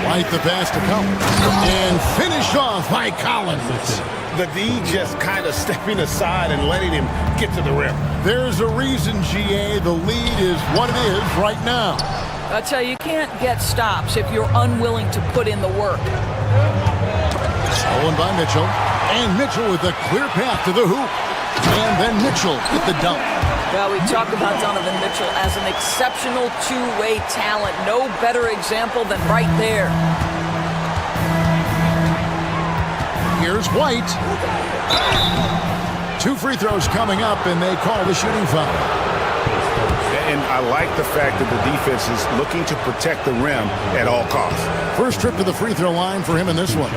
White the pass to Collins. And finished off by Collins. The D just kind of stepping aside and letting him get to the rim. There's a reason, GA, the lead is what it is right now. I tell you, you can't get stops if you're unwilling to put in the work. Stolen by Mitchell. And Mitchell with a clear path to the hoop. And then Mitchell with the dunk. Well, we talk about Donovan Mitchell as an exceptional two-way talent. No better example than right there. Here's White. 2 free throws coming up, and they call the shooting foul. And I like the fact that the defense is looking to protect the rim at all costs. First trip to the free throw line for him in this one.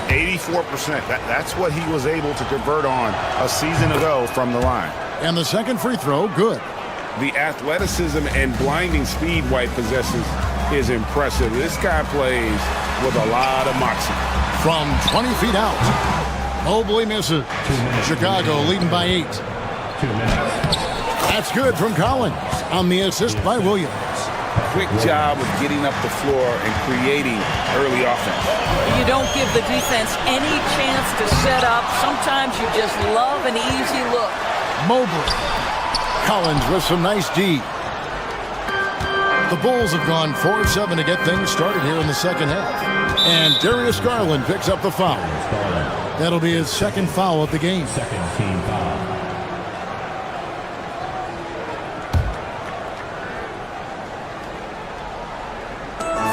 84%. That's what he was able to convert on a season ago from the line. And the second free throw, good. The athleticism and blinding speed White possesses is impressive. This guy plays with a lot of moxie. From 20 feet out, Mobley misses. Chicago leading by 8. That's good from Collins on the assist by Williams. Quick job of getting up the floor and creating early offense. You don't give the defense any chance to set up. Sometimes you just love an easy look. Mobley. Collins with some nice D. The Bulls have gone 4 of 7 to get things started here in the second half. And Darius Garland picks up the foul. That'll be his second foul of the game. Second team foul.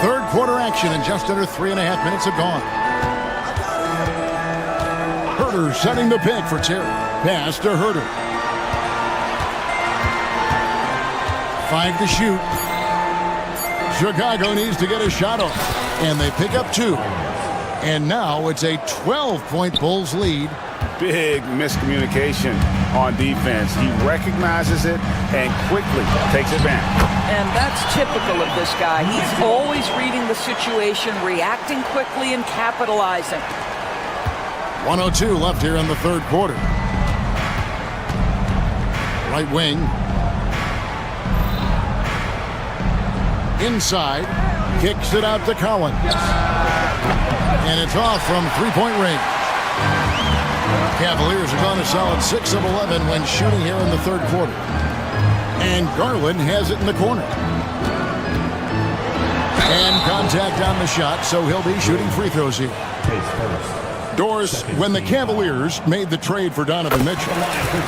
Third quarter action, and just under 3.5 minutes have gone. Herter setting the pick for Terry. Pass to Herter. 5 to shoot. Chicago needs to get a shot off, and they pick up 2. And now it's a 12-point Bulls lead. Big miscommunication on defense. He recognizes it and quickly takes advantage. And that's typical of this guy. He's always reading the situation, reacting quickly, and capitalizing. 1:02 left here in the third quarter. Right wing. Inside. Kicks it out to Collins. And it's off from three-point range. Cavaliers have gone a solid 6 of 11 when shooting here in the third quarter. And Garland has it in the corner. And contact on the shot, so he'll be shooting free throws here. Doris, when the Cavaliers made the trade for Donovan Mitchell,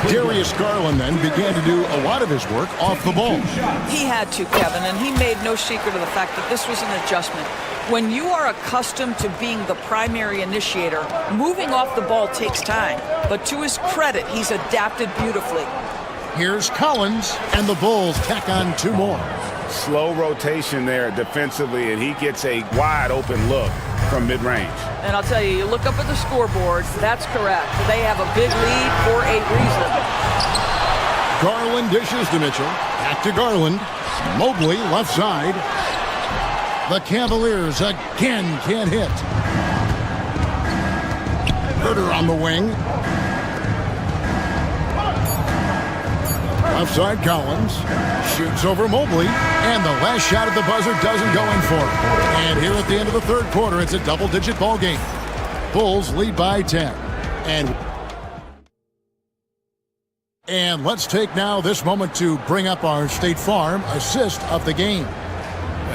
Darius Garland then began to do a lot of his work off the ball. He had to, Kevin, and he made no secret of the fact that this was an adjustment. When you are accustomed to being the primary initiator, moving off the ball takes time. But to his credit, he's adapted beautifully. Here's Collins, and the Bulls tack on 2 more. Slow rotation there defensively, and he gets a wide open look from mid-range. And I'll tell you, you look up at the scoreboard, that's correct. They have a big lead for a reason. Garland dishes to Mitchell. Back to Garland. Mobley left side. The Cavaliers again can't hit. Herter on the wing. Left side Collins. Shoots over Mobley. And the last shot at the buzzer doesn't go in for him. And here at the end of the third quarter, it's a double-digit ball game. Bulls lead by 10. And let's take now this moment to bring up our State Farm assist of the game.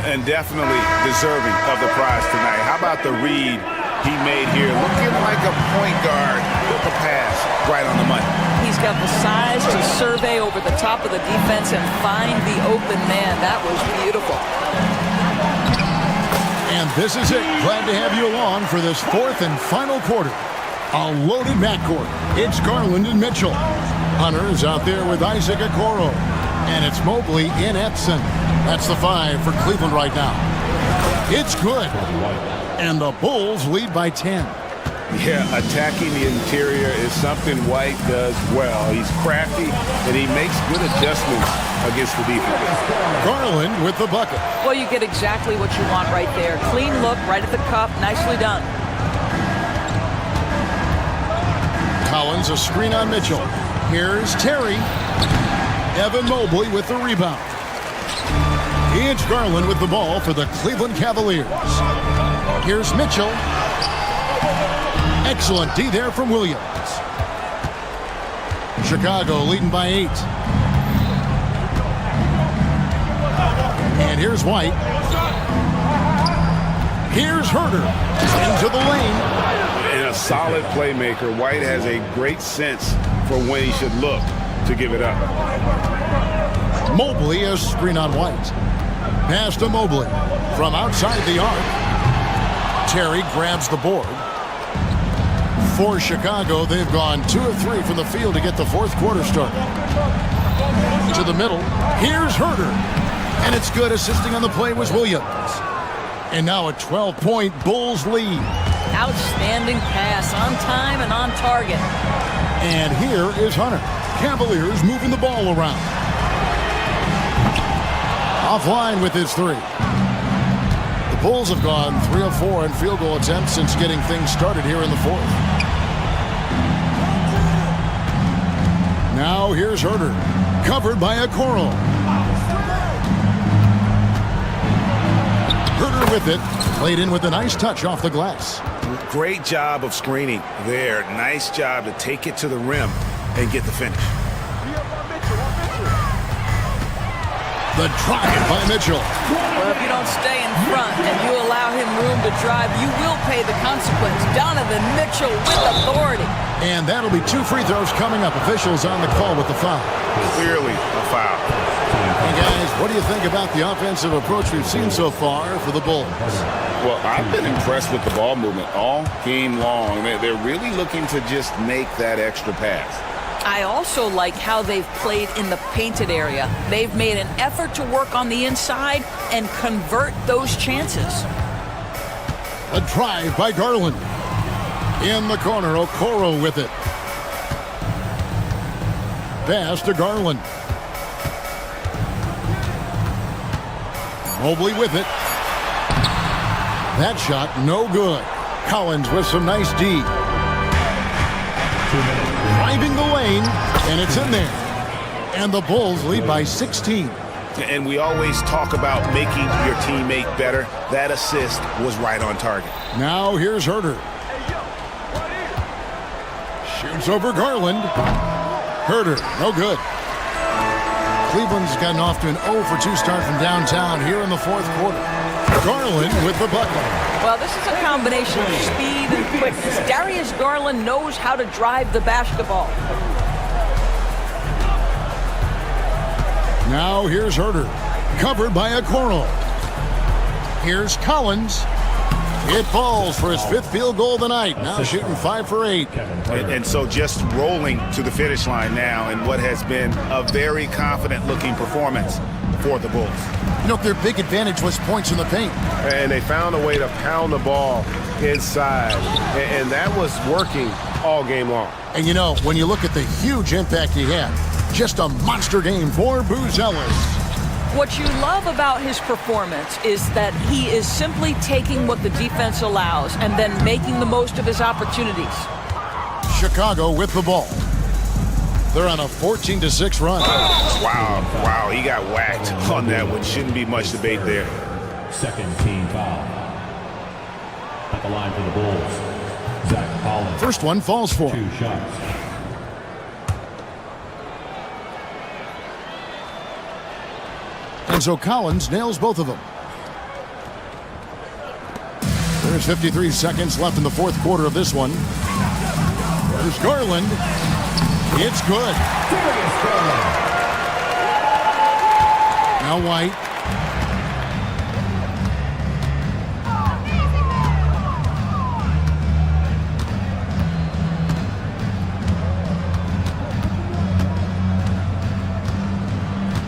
And definitely deserving of the prize tonight. How about the read he made here? Looking like a point guard with the pass right on the money. He's got the size to survey over the top of the defense and find the open man. That was beautiful. And this is it. Glad to have you along for this fourth and final quarter. A loaded backcourt. It's Garland and Mitchell. Hunter is out there with Isaac Okoro. And it's Mobley in Edson. That's the 5 for Cleveland right now. It's good. And the Bulls lead by 10. Yeah, attacking the interior is something White does well. He's crafty, and he makes good adjustments against the defense. Garland with the bucket. Well, you get exactly what you want right there. Clean look, right at the cup. Nicely done. Collins, a screen on Mitchell. Here's Terry. Evan Mobley with the rebound. It's Garland with the ball for the Cleveland Cavaliers. Here's Mitchell. Excellent D there from Williams. Chicago leading by 8. And here's White. Here's Herter. Into the lane. And a solid playmaker. White has a great sense for when he should look to give it up. Mobley, a screen on White. Pass to Mobley from outside the arc. Terry grabs the board. For Chicago, they've gone 2 of 3 from the field to get the fourth quarter started. To the middle. Here's Herter. And it's good. Assisting on the play was Williams. And now a 12-point Bulls lead. Outstanding pass, on time and on target. And here is Hunter. Cavaliers moving the ball around. Offline with his 3. The Bulls have gone 3 of 4 in field goal attempts since getting things started here in the fourth. Now here's Herter. Covered by a Coral. Herder with it. Played in with a nice touch off the glass. Great job of screening there. Nice job to take it to the rim and get the finish. The drive by Mitchell. Well, if you don't stay in front and you allow him room to drive, you will pay the consequence. Donovan Mitchell with authority. And that'll be 2 free throws coming up. Officials on the call with the foul. Clearly a foul. Hey guys, what do you think about the offensive approach we've seen so far for the Bulls? Well, I've been impressed with the ball movement all game long. They're really looking to just make that extra pass. I also like how they've played in the painted area. They've made an effort to work on the inside and convert those chances. A drive by Garland. In the corner, Okoro with it. Pass to Garland. Mobley with it. That shot, no good. Collins with some nice D. Driving the lane, and it's in there. And the Bulls lead by 16. And we always talk about making your teammate better. That assist was right on target. Now here's Herder. Shoots over Garland. Herder, no good. Cleveland's gotten off to an 0 for 2 start from downtown here in the 4th quarter. Garland with the bucket. Well, this is a combination of speed and quickness. Darius Garland knows how to drive the basketball. Now here's Herder. Covered by a Coral. Here's Collins. It falls for his 5th field goal of the night. Now shooting 5 for 8. And so just rolling to the finish line now in what has been a very confident-looking performance for the Bulls. You know, their big advantage was points in the paint. And they found a way to pound the ball inside. And that was working all game long. And you know, when you look at the huge impact he had, just a monster game for Booz Ellis. What you love about his performance is that he is simply taking what the defense allows and then making the most of his opportunities. Chicago with the ball. They're on a 14-6 run. Wow, he got whacked on that one. Shouldn't be much debate there. Second team foul. At the line for the Bulls, Zach Collins. First one falls for 2 shots. And so Collins nails both of them. There's 53 seconds left in the 4th quarter of this one. There's Garland. It's good. Now White.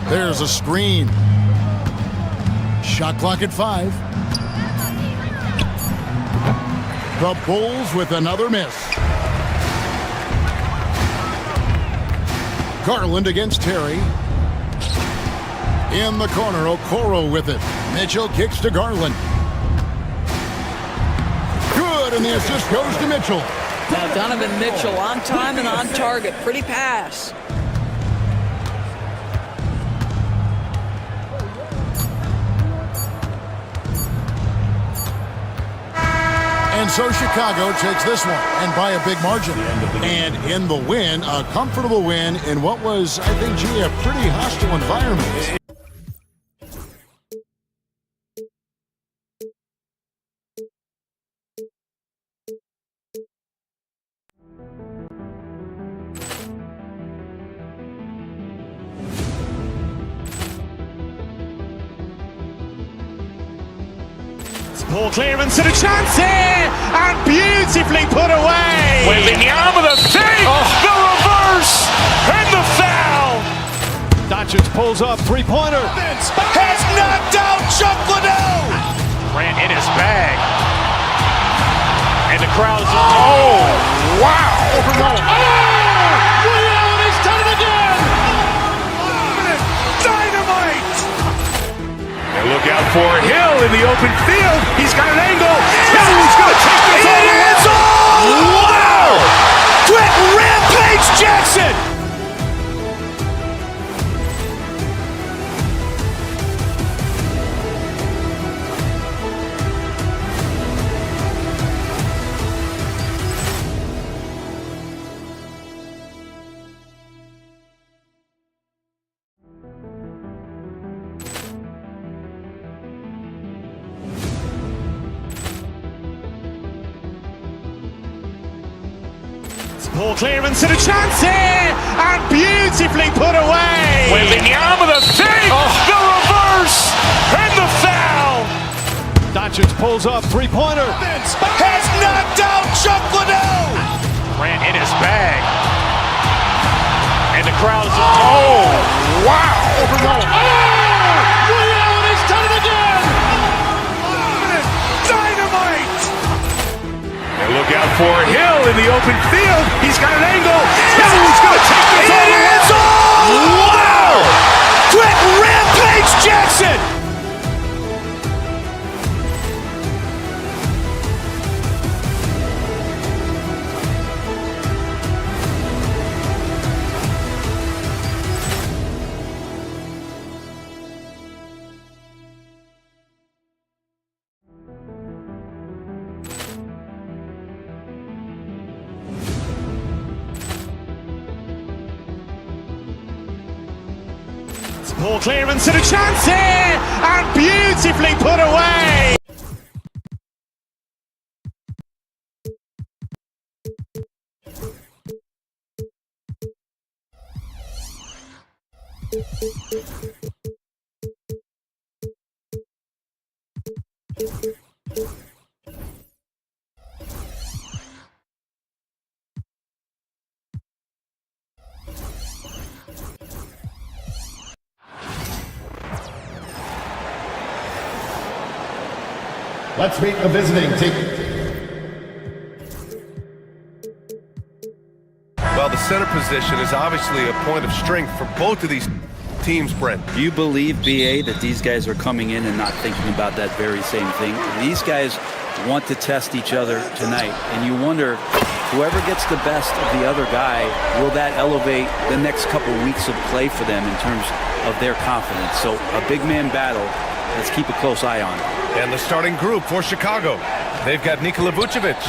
There's a screen. Shot clock at 5. The Bulls with another miss. Garland against Terry. In the corner, Okoro with it. Mitchell kicks to Garland. Good, and the assist goes to Mitchell. Now Donovan Mitchell on time and on target. Pretty pass. And so Chicago takes this one, and by a big margin. And in the win, a comfortable win in what was, I think, gee, a pretty hostile environment. Poor clearance and a chance here, and beautifully put away. Wembanyama the fake, the reverse, and the foul. Doncic pulls up, 3-pointer. Has knocked out Chuck Liddell. Ran in his bag, and the crowd is. Oh, wow! Reality's done it again. Dynamite. And look out for Hill in the open field. He's got an angle. He's going to take this all the way. Wow! Quick Rampage Jackson. Poor clearance and a chance here, and beautifully put away. Wembanyama the save, the reverse, and the foul. Doncic pulls up, three-pointer. Has knocked out Chuck Liddell. Grant in his bag. And the crowd is, oh, wow. Ray Allen has done it again. Dynamite. And look out for Hill in the open field. He's got an angle. Hill's going to take this all the way. Wow. Quick rampage Jackson. Poor clearance and a chance here, and beautifully put away. Let's meet the visiting team. Well, the center position is obviously a point of strength for both of these teams, Brent. Do you believe, BA, that these guys are coming in and not thinking about that very same thing? These guys want to test each other tonight, and you wonder, whoever gets the best of the other guy, will that elevate the next couple weeks of play for them in terms of their confidence? So a big man battle. Let's keep a close eye on it. And the starting group for Chicago. They've got Nikola Vucevic.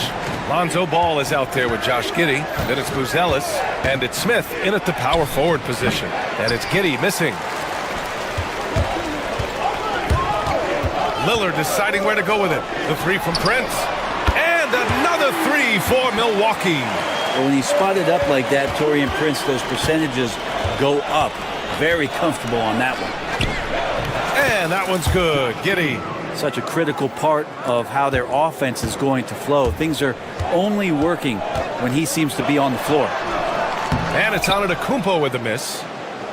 Lonzo Ball is out there with Josh Giddey. Then it's Buzelis. And it's Smith in at the power forward position. And it's Giddey missing. Lillard deciding where to go with it. The three from Prince. And another three for Milwaukee. Well, when he's spotted up like that, Taurean Prince, those percentages go up. Very comfortable on that one. And that one's good. Giddey. Such a critical part of how their offense is going to flow. Things are only working when he seems to be on the floor. And it's Antetokounmpo with the miss.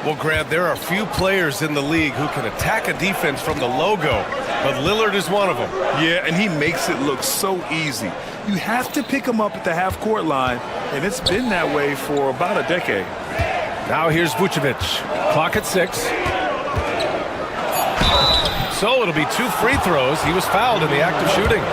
Well, Grant, there are few players in the league who can attack a defense from the logo, but Lillard is one of them. Yeah, and he makes it look so easy. You have to pick him up at the half-court line, and it's been that way for about a decade. Now here's Vucevic. Clock at 6. So it'll be 2 free throws. He was fouled in the act of shooting.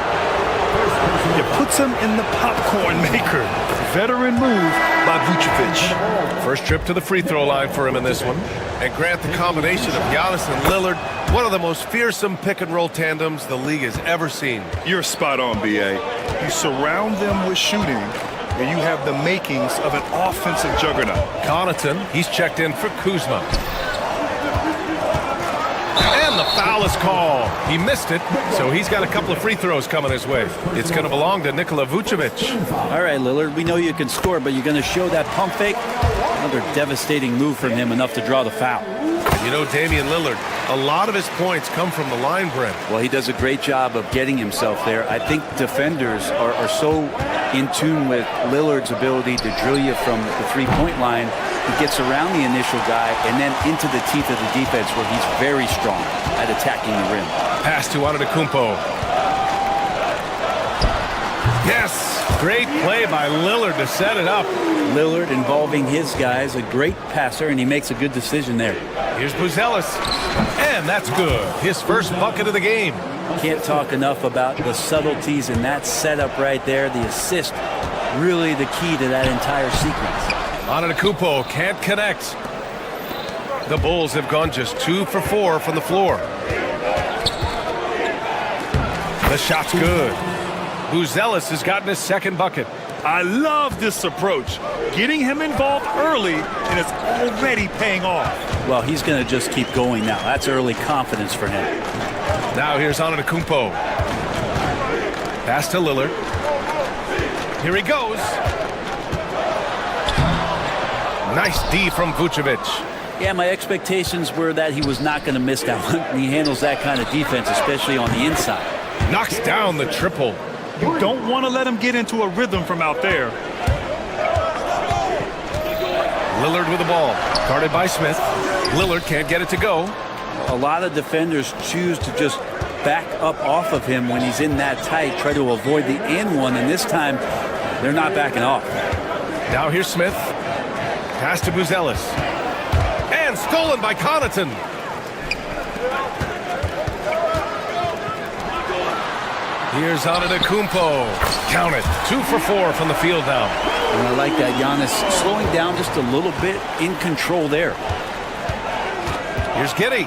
It puts him in the popcorn maker. Veteran move by Vucevic. First trip to the free throw line for him in this one. And Grant, the combination of Giannis and Lillard, one of the most fearsome pick-and-roll tandems the league has ever seen. You're spot on, BA. You surround them with shooting, and you have the makings of an offensive juggernaut. Connaughton, he's checked in for Kuzma. And the foul is called. He missed it, so he's got a couple of free throws coming his way. It's going to belong to Nikola Vucevic. All right, Lillard, we know you can score, but you're going to show that pump fake? Another devastating move from him, enough to draw the foul. You know, Damian Lillard, a lot of his points come from the line, Brent. Well, he does a great job of getting himself there. I think defenders are so in tune with Lillard's ability to drill you from the three-point line. He gets around the initial guy and then into the teeth of the defense where he's very strong at attacking the rim. Pass to Antetokounmpo. Yes! Great play by Lillard to set it up. Lillard involving his guys, a great passer, and he makes a good decision there. Here's Buzelis. And that's good. His first bucket of the game. Can't talk enough about the subtleties in that setup right there. The assist, really the key to that entire sequence. Antetokounmpo can't connect. The Bulls have gone just 2 for 4 from the floor. The shot's good. Buzelis has gotten his second bucket. I love this approach. Getting him involved early, and it's already paying off. Well, he's going to just keep going now. That's early confidence for him. Now here's Antetokounmpo. Pass to Lillard. Here he goes. Nice D from Vucevic. Yeah, my expectations were that he was not going to miss that one. And he handles that kind of defense, especially on the inside. Knocks down the triple. You don't want to let him get into a rhythm from out there. Lillard with the ball. Guarded by Smith. Lillard can't get it to go. A lot of defenders choose to just back up off of him when he's in that tight, try to avoid the and one, and this time they're not backing off. Now here's Smith. Pass to Buzelis. And stolen by Connaughton. Here's Antetokounmpo. Count it. 2 for 4 from the field now. And I like that Giannis slowing down just a little bit, in control there. Here's Giddey.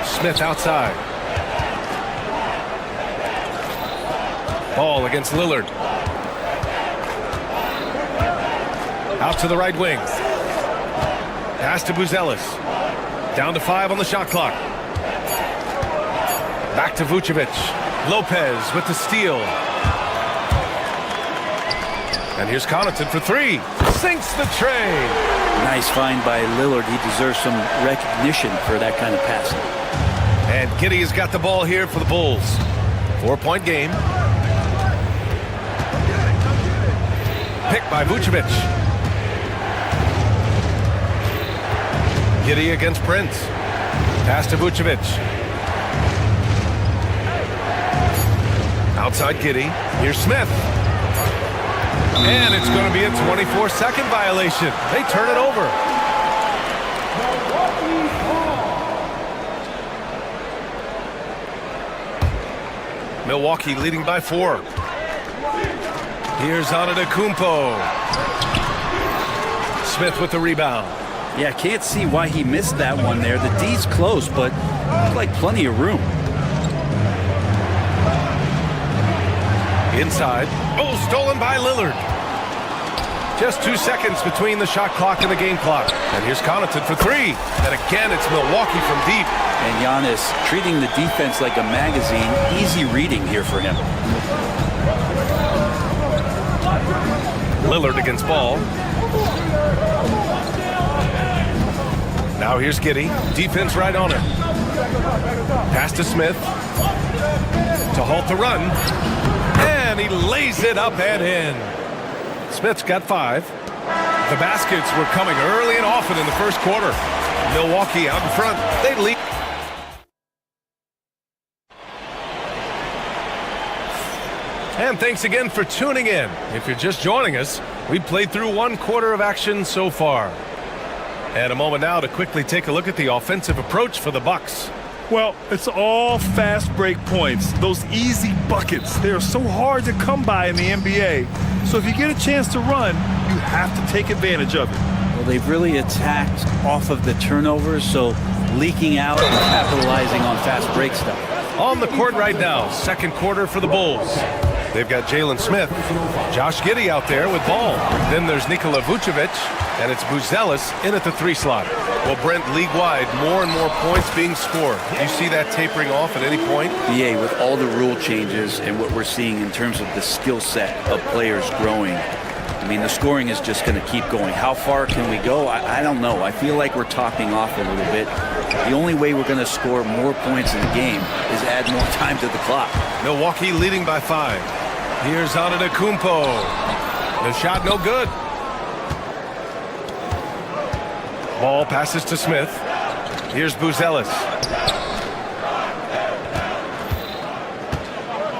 Smith outside. Ball against Lillard. Out to the right wing. Pass to Buzelis. Down to 5 on the shot clock. Back to Vucevic. Lopez with the steal. And here's Connaughton for 3. Sinks the tray. Nice find by Lillard. He deserves some recognition for that kind of passing. And Giddey has got the ball here for the Bulls. 4-point game. Picked by Vucevic. Giddey against Prince. Pass to Vucevic. Outside Giddey. Here's Smith. And it's going to be a 24-second violation. They turn it over. Milwaukee leading by 4. Here's Antetokounmpo. Smith with the rebound. Yeah, can't see why he missed that one there. The D's close, but looks like plenty of room. Inside. Oh, stolen by Lillard. Just 2 seconds between the shot clock and the game clock. And here's Connaughton for 3. And again, it's Milwaukee from deep. And Giannis treating the defense like a magazine. Easy reading here for him. Lillard against Ball. Now here's Giddey. Defense right on him. Pass to Smith. To halt the run. And he lays it up and in. Smith's got 5. The baskets were coming early and often in the first quarter. Milwaukee out in front. They lead. And thanks again for tuning in. If you're just joining us, we've played through 1 quarter of action so far. And a moment now to quickly take a look at the offensive approach for the Bucks. Well, it's all fast break points. Those easy buckets. They are so hard to come by in the NBA. So if you get a chance to run, you have to take advantage of it. Well, they've really attacked off of the turnovers, so leaking out and capitalizing on fast break stuff. On the court right now, second quarter for the Bulls. They've got Jalen Smith, Josh Giddey out there with Ball. Then there's Nikola Vucevic, and it's Buzelis in at the 3 slot. Well, Brent, league-wide, more and more points being scored. Do you see that tapering off at any point? Yeah, with all the rule changes and what we're seeing in terms of the skill set of players growing, I mean, the scoring is just going to keep going. How far can we go? I don't know. I feel like we're topping off a little bit. The only way we're going to score more points in the game is add more time to the clock. Milwaukee leading by 5. Here's Antetokounmpo. The shot no good. Ball passes to Smith. Here's Buzelis.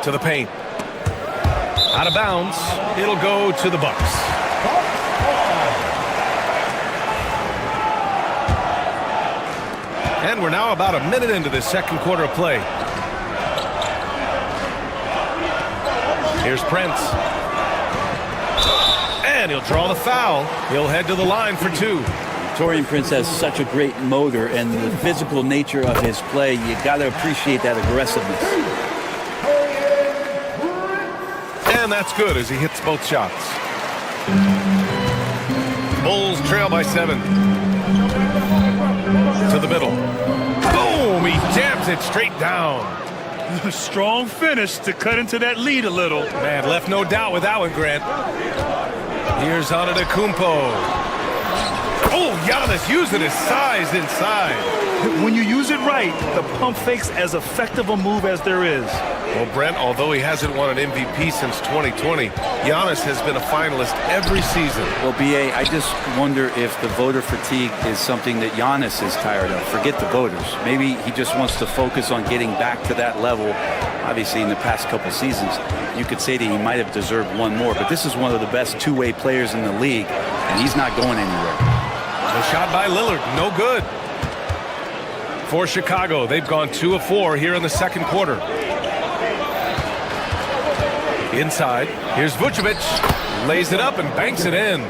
To the paint. Out of bounds. It'll go to the Bucks. And we're now about a minute into this second quarter of play. Here's Prince. And he'll draw the foul. He'll head to the line for 2. Taurean Prince has such a great motor, and the physical nature of his play, you got to appreciate that aggressiveness. And that's good as he hits both shots. Bulls trail by 7. To the middle. Boom! He jams it straight down. Strong finish to cut into that lead a little. Man, left no doubt with that one, Grant. Here's Antetokounmpo. Oh, Giannis using his size inside. When you use it right, the pump fake's as effective a move as there is. Well, Brent, although he hasn't won an MVP since 2020, Giannis has been a finalist every season. Well, B.A., I just wonder if the voter fatigue is something that Giannis is tired of. Forget the voters. Maybe he just wants to focus on getting back to that level. Obviously, in the past couple seasons, you could say that he might have deserved one more, but this is one of the best two-way players in the league, and he's not going anywhere. The shot by Lillard, no good. For Chicago, they've gone 2 of 4 here in the second quarter. Inside, here's Vucevic. Lays it up and banks it in.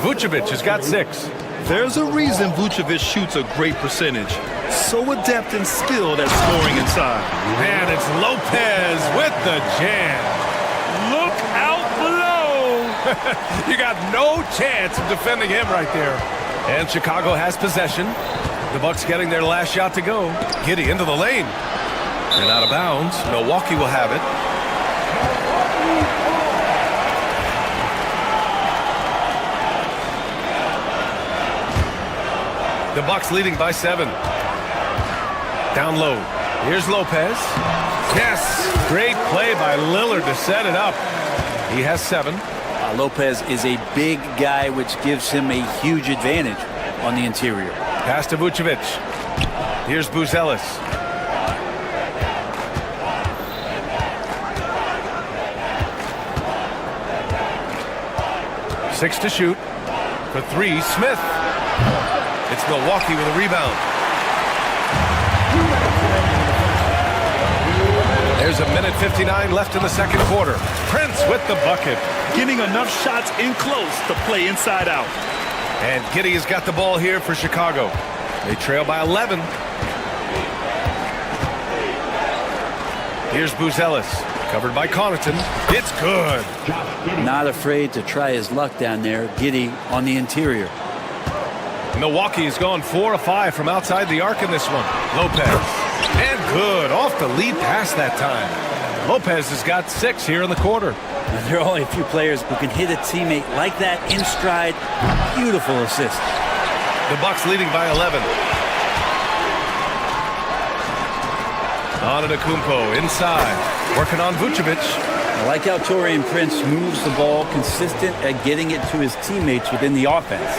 Vucevic has got 6. There's a reason Vucevic shoots a great percentage. So adept and skilled at scoring inside. And it's Lopez with the jam. Look out below. You got no chance of defending him right there. And Chicago has possession. The Bucks getting their last shot to go. Giddey into the lane. And out of bounds. Milwaukee will have it. The Bucks leading by 7. Down low. Here's Lopez. Yes! Great play by Lillard to set it up. He has 7. Lopez is a big guy, which gives him a huge advantage on the interior. Pass to Vucevic. Here's Buzelis. Six to shoot. For 3, Smith. It's Milwaukee with a rebound. There's a minute 59 left in the second quarter. Prince with the bucket. Getting enough shots in close to play inside out. And Giddey has got the ball here for Chicago. They trail by 11. Here's Buzelis. Covered by Connaughton. It's good. Not afraid to try his luck down there. Giddey on the interior. Milwaukee has gone 4 of 5 from outside the arc in this one. Lopez. And good. Off the lead pass that time. Lopez has got 6 here in the quarter. And there are only a few players who can hit a teammate like that in stride. Beautiful assist. The Bucks leading by 11. Antetokounmpo inside. Working on Vucevic. I like how Taurean Prince moves the ball, consistent at getting it to his teammates within the offense.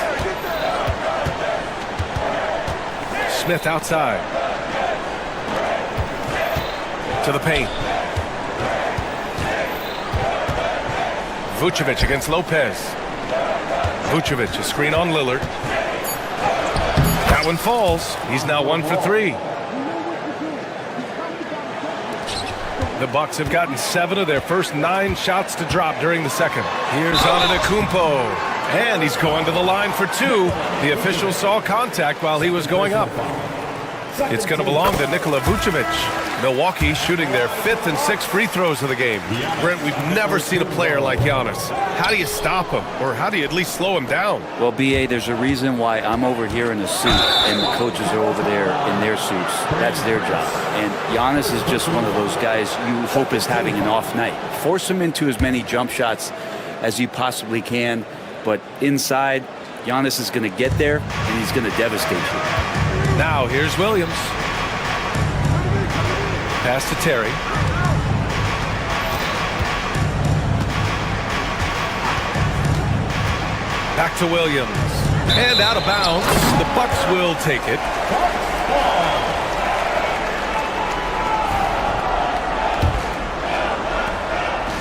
Smith outside. To the paint. Vucevic against Lopez. Vucevic, a screen on Lillard. That one falls. He's now 1 for 3. The Bucks have gotten 7 of their first 9 shots to drop during the second. Here's Antetokounmpo. And he's going to the line for 2. The official saw contact while he was going up. It's going to belong to Nikola Vucevic. Milwaukee shooting their 5th and 6th free throws of the game. Brent, we've never seen a player like Giannis. How do you stop him? Or how do you at least slow him down? Well, B.A., there's a reason why I'm over here in a suit and the coaches are over there in their suits. That's their job. And Giannis is just one of those guys you hope is having an off night. Force him into as many jump shots as you possibly can. But inside, Giannis is going to get there, and he's going to devastate you. Now, here's Williams. Pass to Terry. Back to Williams. And out of bounds. The Bucks will take it.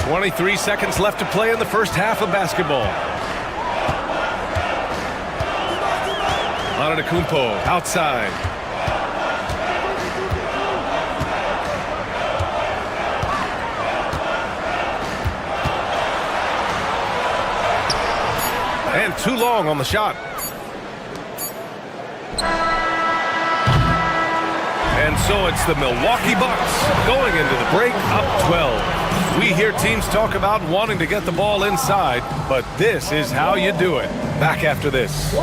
.23 seconds left to play in the first half of basketball. Antetokounmpo outside. And too long on the shot. And so it's the Milwaukee Bucks going into the break up 12. We hear teams talk about wanting to get the ball inside, but this is how you do it. Back after this.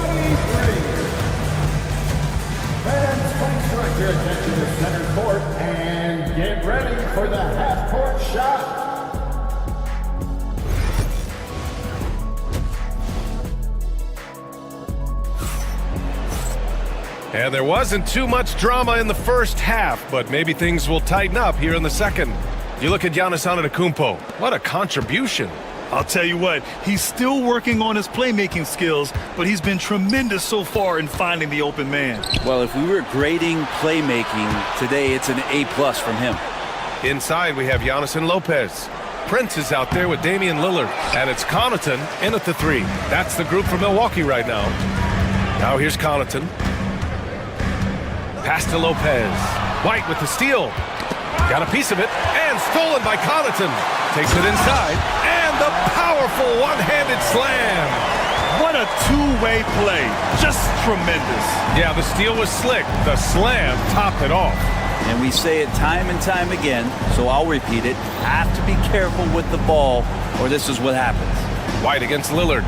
Fans, please direct your attention to center court and get ready for the half-court shot. And there wasn't too much drama in the first half, but maybe things will tighten up here in the second. You look at Giannis Antetokounmpo. What a contribution. I'll tell you what, he's still working on his playmaking skills, but he's been tremendous so far in finding the open man. Well, if we were grading playmaking today, it's an A+ from him. Inside, we have Giannis and Lopez. Prince is out there with Damian Lillard, and it's Connaughton in at the 3. That's the group for Milwaukee right now. Now here's Connaughton. Pass to Lopez. White with the steal. Got a piece of it, and stolen by Connaughton. Takes it inside, and the powerful one-handed slam. What a two-way play. Just tremendous. Yeah, the steal was slick. The slam topped it off. And we say it time and time again, so I'll repeat it. Have to be careful with the ball, or this is what happens. White against Lillard.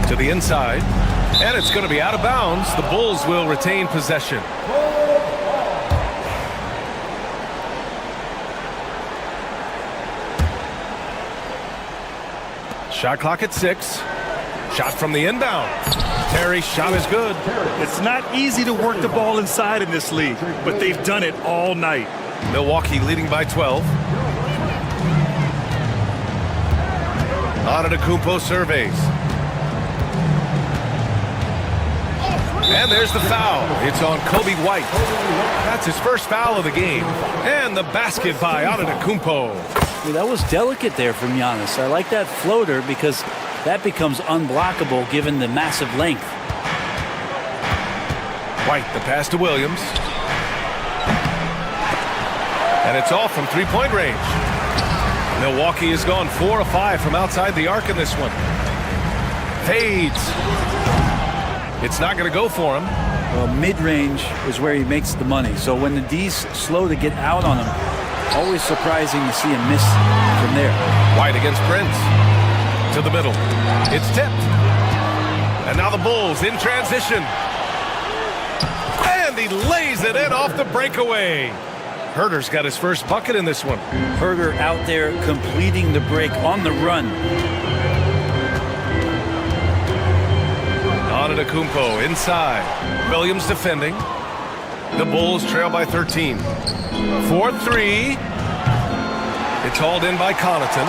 To the inside. And it's going to be out of bounds. The Bulls will retain possession. Shot clock at 6. Shot from the inbound. Terry's shot is good. It's not easy to work the ball inside in this league, but they've done it all night. Milwaukee leading by 12. Antetokounmpo surveys. And there's the foul. It's on Kobe White. That's his first foul of the game. And the basket by Antetokounmpo. Well, that was delicate there from Giannis. I like that floater because that becomes unblockable given the massive length. White, the pass to Williams. And it's off from three-point range. Milwaukee has gone 4 of 5 from outside the arc in this one. Fades. It's not going to go for him. Well, mid-range is where he makes the money. So when the D's slow to get out on him, always surprising to see him miss from there. White against Prince. To the middle. It's tipped. And now the Bulls in transition. And he lays it in off the breakaway. Herter's got his first bucket in this one. Herter out there completing the break on the run. Antetokounmpo inside. Williams defending. The Bulls trail by 13. 4-3. It's hauled in by Connaughton.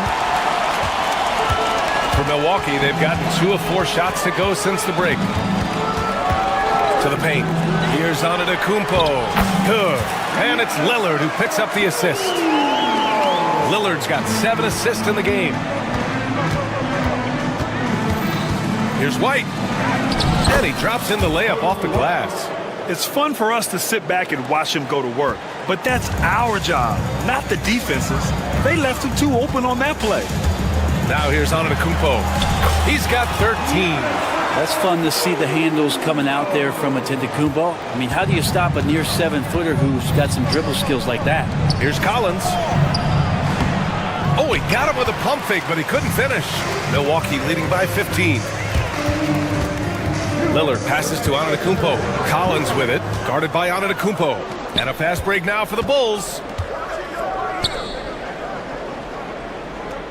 For Milwaukee, they've gotten 2 of 4 shots to go since the break. To the paint. Here's Antetokounmpo. Good. And it's Lillard who picks up the assist. Lillard's got 7 assists in the game. Here's White. And he drops in the layup off the glass. It's fun for us to sit back and watch him go to work. But that's our job, not the defense's. They left him too open on that play. Now here's Antetokounmpo. He's got 13. That's fun to see the handles coming out there from Antetokounmpo. I mean, how do you stop a near 7-footer who's got some dribble skills like that? Here's Collins. Oh, he got him with a pump fake, but he couldn't finish. Milwaukee leading by 15. Lillard passes to Antetokounmpo. Collins with it, guarded by Antetokounmpo. And a fast break now for the Bulls.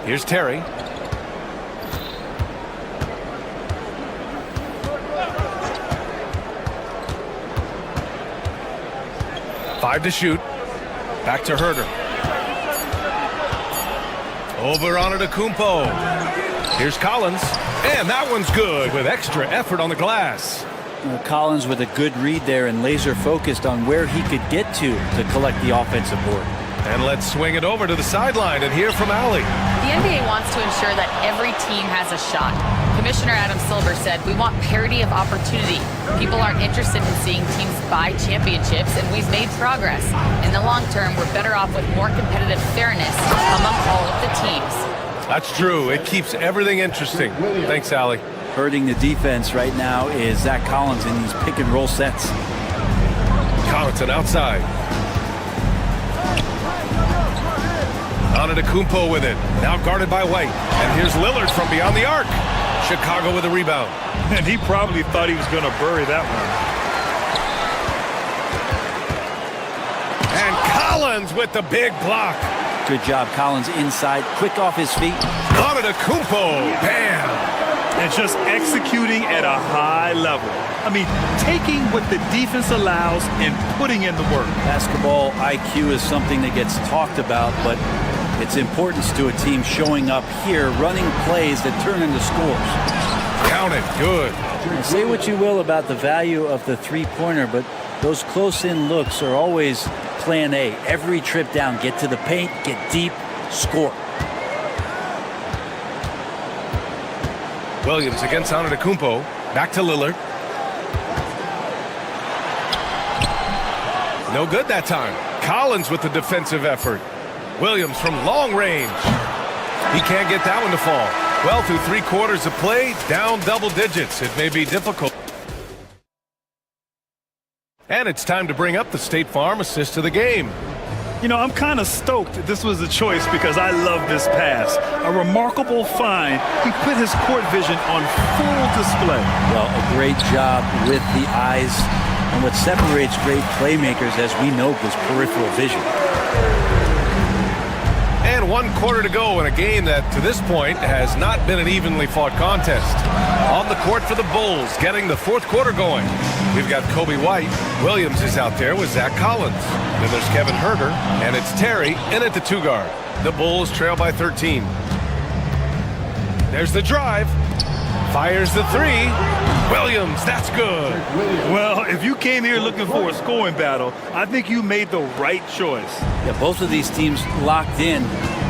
Here's Terry. Five to shoot. Back to Herter. Over Antetokounmpo. Here's Collins. And that one's good with extra effort on the glass. Collins with a good read there and laser focused on where he could get to collect the offensive board. And let's swing it over to the sideline and hear from Allie. The NBA wants to ensure that every team has a shot. Commissioner Adam Silver said, "We want parity of opportunity. People aren't interested in seeing teams buy championships, and we've made progress. In the long term, we're better off with more competitive fairness among all of the teams." That's true. It keeps everything interesting. Thanks, Allie. Hurting the defense right now is Zach Collins in these pick and roll sets. Connaughton outside. Antetokounmpo with it. Now guarded by White. And here's Lillard from beyond the arc. Chicago with a rebound. And he probably thought he was going to bury that one. And Collins with the big block. Good job, Collins inside, quick off his feet. Antetokounmpo, bam! and just executing at a high level. I mean, taking what the defense allows and putting in the work. Basketball IQ is something that gets talked about, but its importance to a team showing up here, running plays that turn into scores. Count it. Good. Say what you will about the value of the three-pointer, but those close-in looks are always plan A. Every trip down, get to the paint, get deep, score. Williams against Antetokounmpo. Back to Lillard. No good that time. Collins with the defensive effort. Williams from long range. He can't get that one to fall. Well, through 3 quarters of play, down double digits. It may be difficult. And it's time to bring up the State Farm assist of the game. You know, I'm kind of stoked this was a choice because I love this pass. A remarkable find. He put his court vision on full display. Well, a great job with the eyes. And what separates great playmakers, as we know, is peripheral vision. And 1 quarter to go in a game that, to this point, has not been an evenly fought contest. On the court for the Bulls, getting the 4th quarter going. We've got Kobe White. Williams is out there with Zach Collins. Then there's Kevin Huerter, and it's Terry in at the 2 guard. The Bulls trail by 13. There's the drive. Fires the 3. Williams, that's good. Well, if you came here looking for a scoring battle, I think you made the right choice. Yeah, both of these teams locked in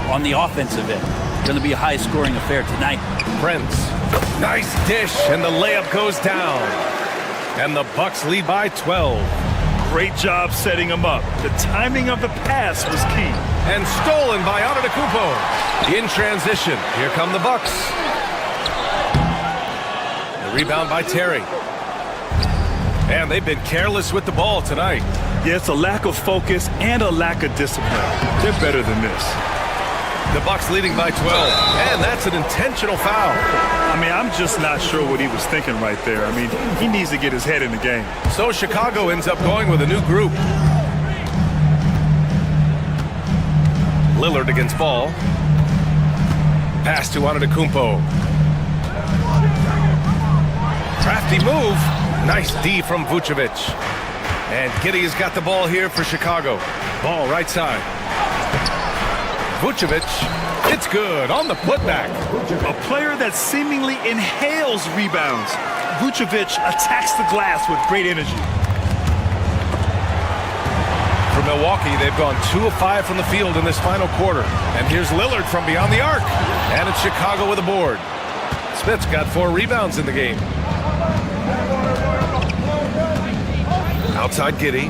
on the offensive end. Going to be a high-scoring affair tonight. Prince, nice dish, and the layup goes down. And the Bucks lead by 12. Great job setting him up. The timing of the pass was key. And stolen by Antetokounmpo. In transition, here come the Bucks. The rebound by Terry. And they've been careless with the ball tonight. Yeah, it's a lack of focus and a lack of discipline. They're better than this. The Bucks leading by 12, and that's an intentional foul. I mean, I'm just not sure what he was thinking right there. I mean, he needs to get his head in the game. So Chicago ends up going with a new group. Lillard against Ball. Pass to Antetokounmpo. Crafty move. Nice D from Vucevic. And Giddey has got the ball here for Chicago. Ball right side. Vucevic, it's good on the putback. A player that seemingly inhales rebounds. Vucevic attacks the glass with great energy. For Milwaukee, they've gone 2 of 5 from the field in this final quarter. And here's Lillard from beyond the arc. And it's Chicago with a board. Smith's got 4 rebounds in the game. Outside Giddey.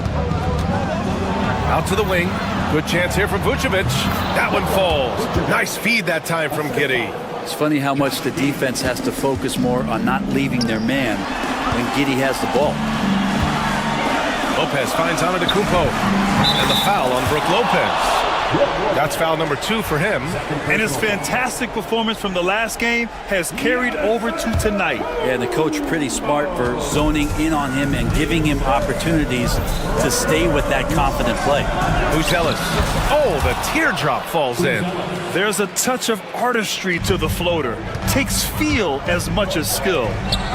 Out to the wing. Good chance here from Vucevic. That one falls. Nice feed that time from Giddey. It's funny how much the defense has to focus more on not leaving their man when Giddey has the ball. Lopez finds Antetokounmpo. And the foul on Brook Lopez. That's foul number 2 for him. And his fantastic performance from the last game has carried over to tonight. Yeah, the coach pretty smart for zoning in on him and giving him opportunities to stay with that confident play. Buzelis. Oh, the teardrop falls in. There's a touch of artistry to the floater. Takes feel as much as skill.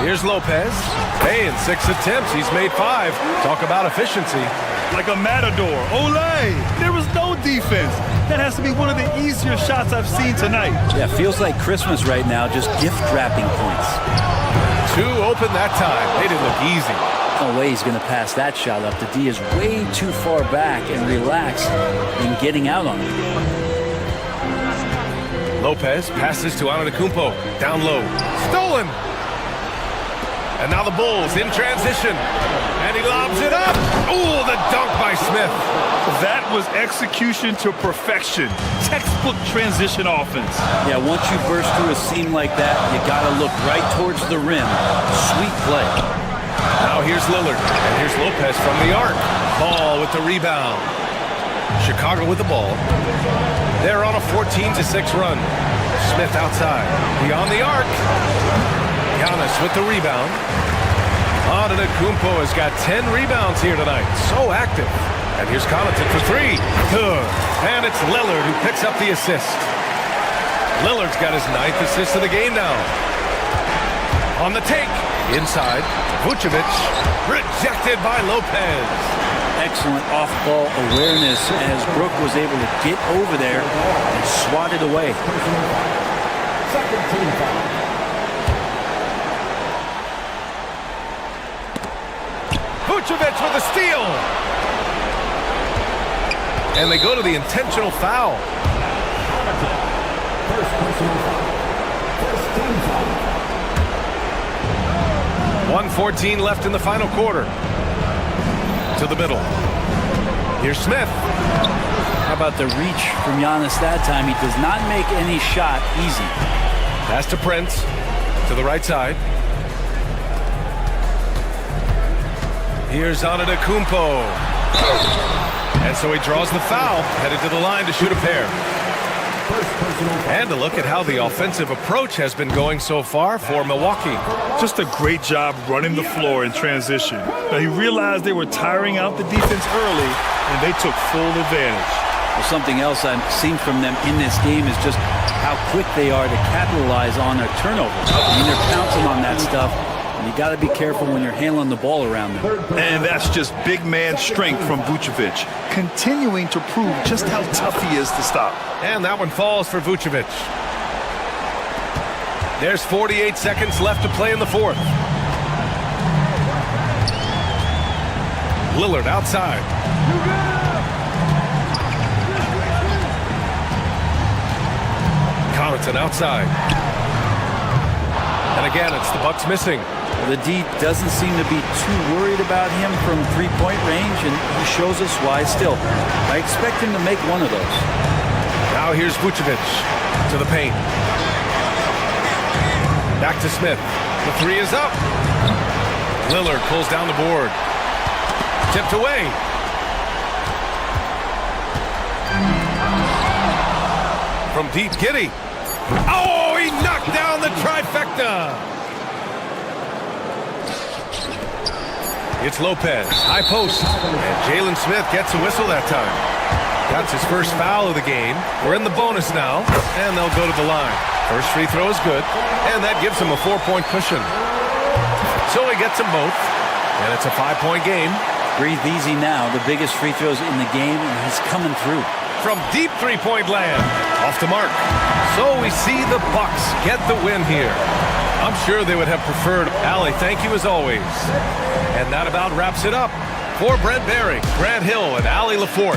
Here's Lopez. Hey, in 6 attempts, he's made 5. Talk about efficiency. Like a matador. Olé! There was no defense. That has to be one of the easier shots I've seen tonight. Yeah, feels like Christmas right now, just gift wrapping points. 2 open that time. They didn't look easy. No way he's going to pass that shot up. The D is way too far back and relaxed in getting out on it. Lopez passes to Antetokounmpo. Down low. Stolen! And now the Bulls in transition. And he lobs it up. Ooh, the dunk by Smith. That was execution to perfection. Textbook transition offense. Yeah, once you burst through a seam like that, you got to look right towards the rim. Sweet play. Now here's Lillard. And here's Lopez from the arc. Ball with the rebound. Chicago with the ball. They're on a 14-6 run. Smith outside. Beyond the arc. Giannis with the rebound. Antetokounmpo has got 10 rebounds here tonight. So active. And here's Connaughton for 3. Good. And it's Lillard who picks up the assist. Lillard's got his 9th assist of the game now. On the take. Inside. Vucevic. Rejected by Lopez. Excellent off-ball awareness as Brook was able to get over there and swat it away. Second team foul. Vucevic with a steal. And they go to the intentional foul. First personal foul. First team foul. 1:14 left in the final quarter. To the middle. Here's Smith. How about the reach from Giannis that time? He does not make any shot easy. Pass to Prince. To the right side. Here's Antetokounmpo. And so he draws the foul, headed to the line to shoot a pair. And a look at how the offensive approach has been going so far for Milwaukee. Just a great job running the floor in transition. Now, he realized they were tiring out the defense early, and they took full advantage. Well, something else I've seen from them in this game is just how quick they are to capitalize on a turnover. I mean, they're pouncing on that stuff. You got to be careful when you're handling the ball around them. And that's just big man strength from Vucevic, continuing to prove just how tough he is to stop. And that one falls for Vucevic. There's 48 seconds left to play in the fourth. Lillard outside. Connaughton outside. And again, it's the Bucks missing. The D doesn't seem to be too worried about him from three-point range, and he shows us why still. I expect him to make one of those. Now here's Vucevic to the paint. Back to Smith. The three is up. Lillard pulls down the board. Tipped away. From deep, Giddey. Oh, he knocked down the trifecta. It's Lopez, high post, and Jalen Smith gets a whistle that time. That's his first foul of the game. We're in the bonus now, and they'll go to the line. First free throw is good, and that gives him a 4-point cushion. So he gets them both, and it's a 5-point game. Breathe easy now, the biggest free throws in the game, and he's coming through. From deep three-point land, off the mark. So we see the Bucks get the win here. I'm sure they would have preferred. Allie, thank you as always. And that about wraps it up. For Brent Barry, Grant Hill, and Allie LaForte.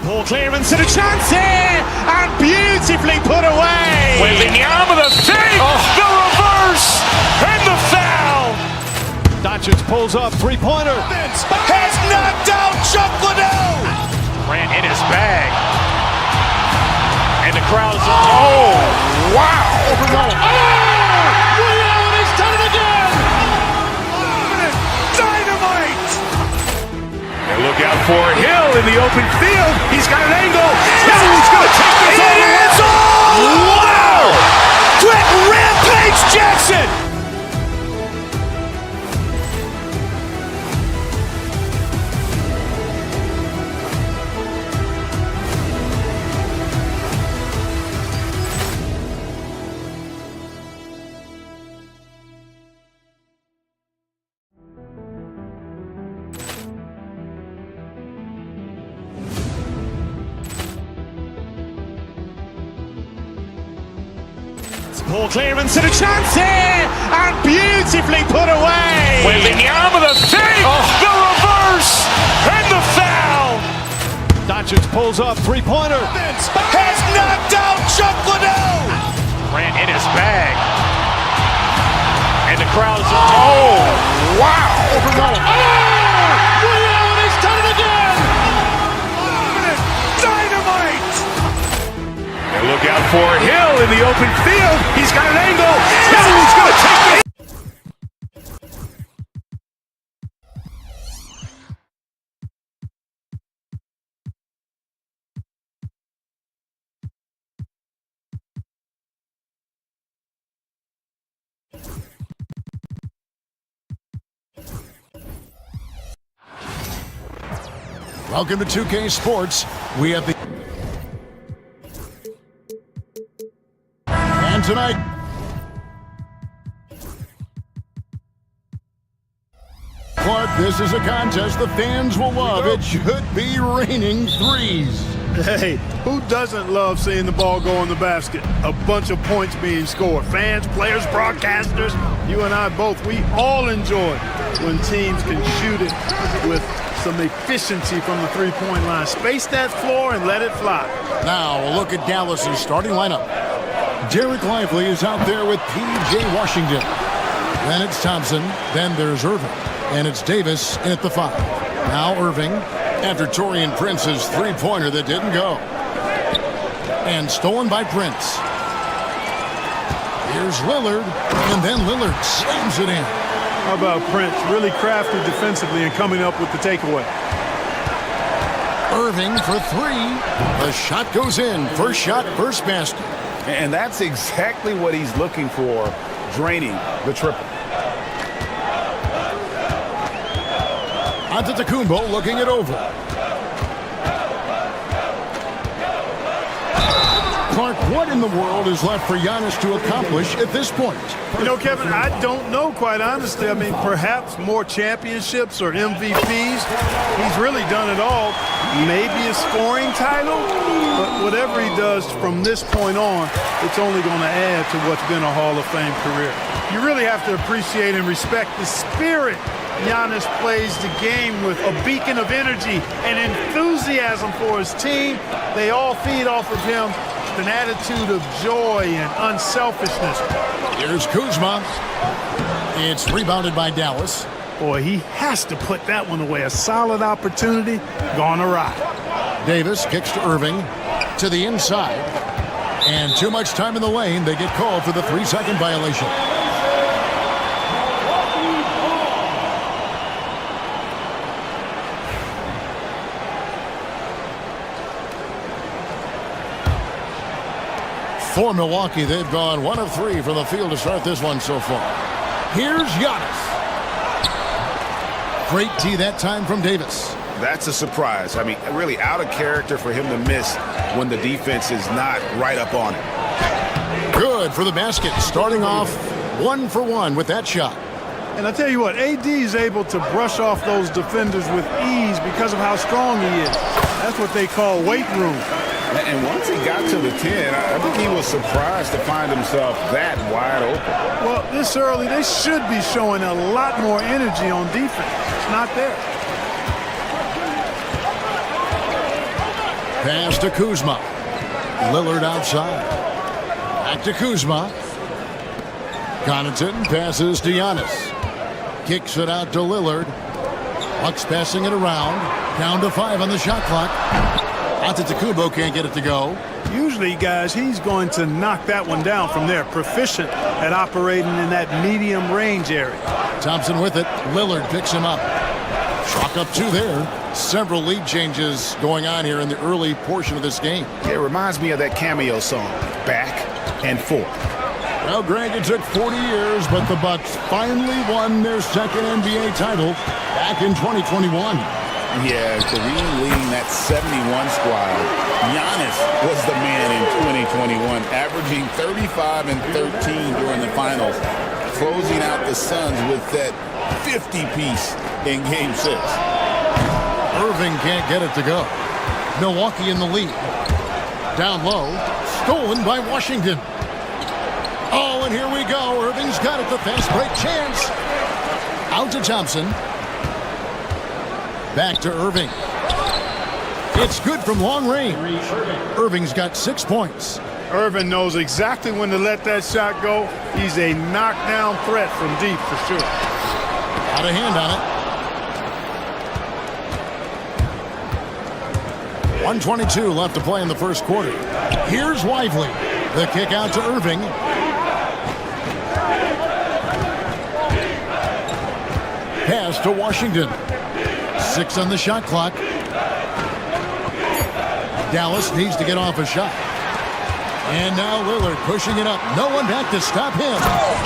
Poor clearance and a chance here, and beautifully put away. Wembanyama the save, the reverse, and the foul. Doncic pulls up, three-pointer. Has knocked out Chuck Liddell. Ran in his bag, and the crowd is oh wow! William has done it again. Dynamite! And look out for Hill in the open field. He's got an angle. Hill's going to take this all the way. Wow! Quick Rampage Jackson! Poor clearance and a chance here, and beautifully put away. Wembanyama the save, the reverse, and the foul. Doncic pulls up, three-pointer. Has knocked out Chuck Liddell. Ran in his bag, and the crowd is oh wow! William has done it again. Dynamite! And look out for Hill in the open field. He's got an angle. Hill's going to take it. Welcome to 2K Sports. We have the... And tonight... Clark, this is a contest the fans will love. It should be raining threes. Hey, who doesn't love seeing the ball go in the basket? A bunch of points being scored. Fans, players, broadcasters, you and I both, we all enjoy when teams can shoot it with some efficiency from the three-point line. Space that floor and let it fly. Now, a look at Dallas's starting lineup. Derek Lively is out there with P.J. Washington. Then it's Thompson. Then there's Irving. And it's Davis in at the 5. Now Irving after Taurean Prince's three-pointer that didn't go. And stolen by Prince. Here's Lillard. And then Lillard slams it in. How about Prince? Really crafty defensively and coming up with the takeaway. Irving for 3. The shot goes in. First shot, first basket. And that's exactly what he's looking for, draining the triple. Antetokounmpo looking it over. Clark, what in the world is left for Giannis to accomplish at this point? You know, Kevin, I don't know, quite honestly. I mean, perhaps more championships or MVPs. He's really done it all. Maybe a scoring title, but whatever he does from this point on, it's only going to add to what's been a Hall of Fame career. You really have to appreciate and respect the spirit Giannis plays the game with, a beacon of energy and enthusiasm for his team. They all feed off of him, an attitude of joy and unselfishness. Here's Kuzma. It's rebounded by Dallas. Boy, he has to put that one away. A solid opportunity gone awry. Davis kicks to Irving to the inside. And too much time in the lane. They get called for the 3-second violation. For Milwaukee, they've gone 1 of 3 from the field to start this one so far. Here's Giannis. Great tee that time from Davis. That's a surprise. I mean, really out of character for him to miss when the defense is not right up on it. Good for the basket. Starting off 1 for 1 with that shot. And I tell you what, AD is able to brush off those defenders with ease because of how strong he is. That's what they call weight room. And once he got to the 10, I think he was surprised to find himself that wide open. Well, this early, they should be showing a lot more energy on defense. It's not there. Pass to Kuzma. Lillard outside. Back to Kuzma. Connaughton passes to Giannis. Kicks it out to Lillard. Bucks passing it around. Down to 5 on the shot clock. Antetokounmpo can't get it to go. Usually, guys, he's going to knock that one down from there. Proficient at operating in that medium range area. Thompson with it. Lillard picks him up. Chalk up 2 there. Several lead changes going on here in the early portion of this game. It reminds me of that cameo song, Back and Forth. Well, Greg, it took 40 years, but the Bucks finally won their second NBA title back in 2021. Yeah, Kareem leading that 71 squad. Giannis was the man in 2021, averaging 35 and 13 during the finals, closing out the Suns with that 50-piece in Game 6. Irving can't get it to go. Milwaukee in the lead. Down low, stolen by Washington. Oh, and here we go. Irving's got it, the fast break chance. Out to Thompson. Back to Irving. It's good from long range. Irving's got 6 points. Irving knows exactly when to let that shot go. He's a knockdown threat from deep for sure. Got a hand on it. 1:22 left to play in the first quarter. Here's Lively. The kick out to Irving. Pass to Washington. 6 on the shot clock. Dallas needs to get off a shot. And now Lillard pushing it up. No one back to stop him.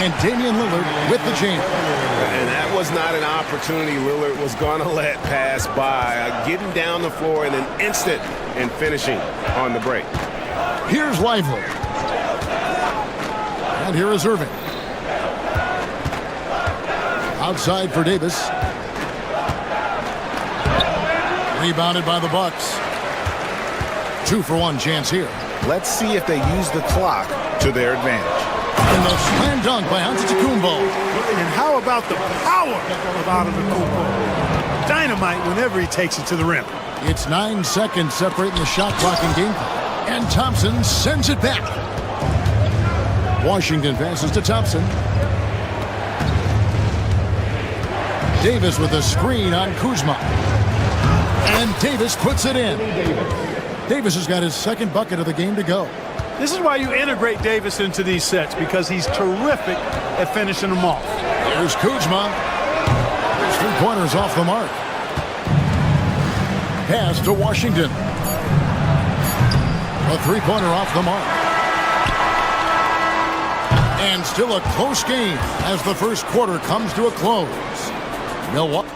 And Damian Lillard with the jam. And that was not an opportunity Lillard was going to let pass by. Getting down the floor in an instant and finishing on the break. Here's Lively. And here is Irving. Outside for Davis. Rebounded by the Bucks. 2-for-1 chance here. Let's see if they use the clock to their advantage. And the slam dunk by Antetokounmpo. And how about the power of Antetokounmpo? Dynamite whenever he takes it to the rim. It's 9 seconds separating the shot clock and game clock. And Thompson sends it back. Washington passes to Thompson. Davis with a screen on Kuzma. And Davis puts it in. Davis has got his second bucket of the game to go. This is why you integrate Davis into these sets, because he's terrific at finishing them off. Here's Kuzma. His three-pointers off the mark. Pass to Washington. A three-pointer off the mark. And still a close game as the first quarter comes to a close. Milwaukee.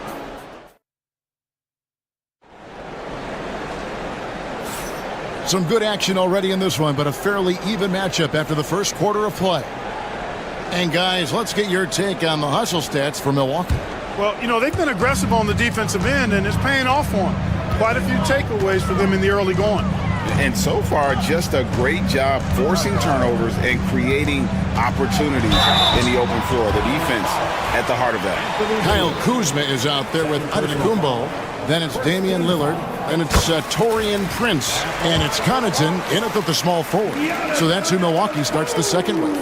Some good action already in this one, but a fairly even matchup after the first quarter of play. And guys, let's get your take on the hustle stats for Milwaukee. Well, you know, they've been aggressive on the defensive end, and it's paying off for them. Quite a few takeaways for them in the early going. And so far, just a great job forcing turnovers and creating opportunities in the open floor. The defense at the heart of that. Kyle Kuzma is out there with Antetokounmpo. Then it's Damian Lillard. And it's Taurean Prince. And it's Connaughton in it with the small forward. So that's who Milwaukee starts the second with.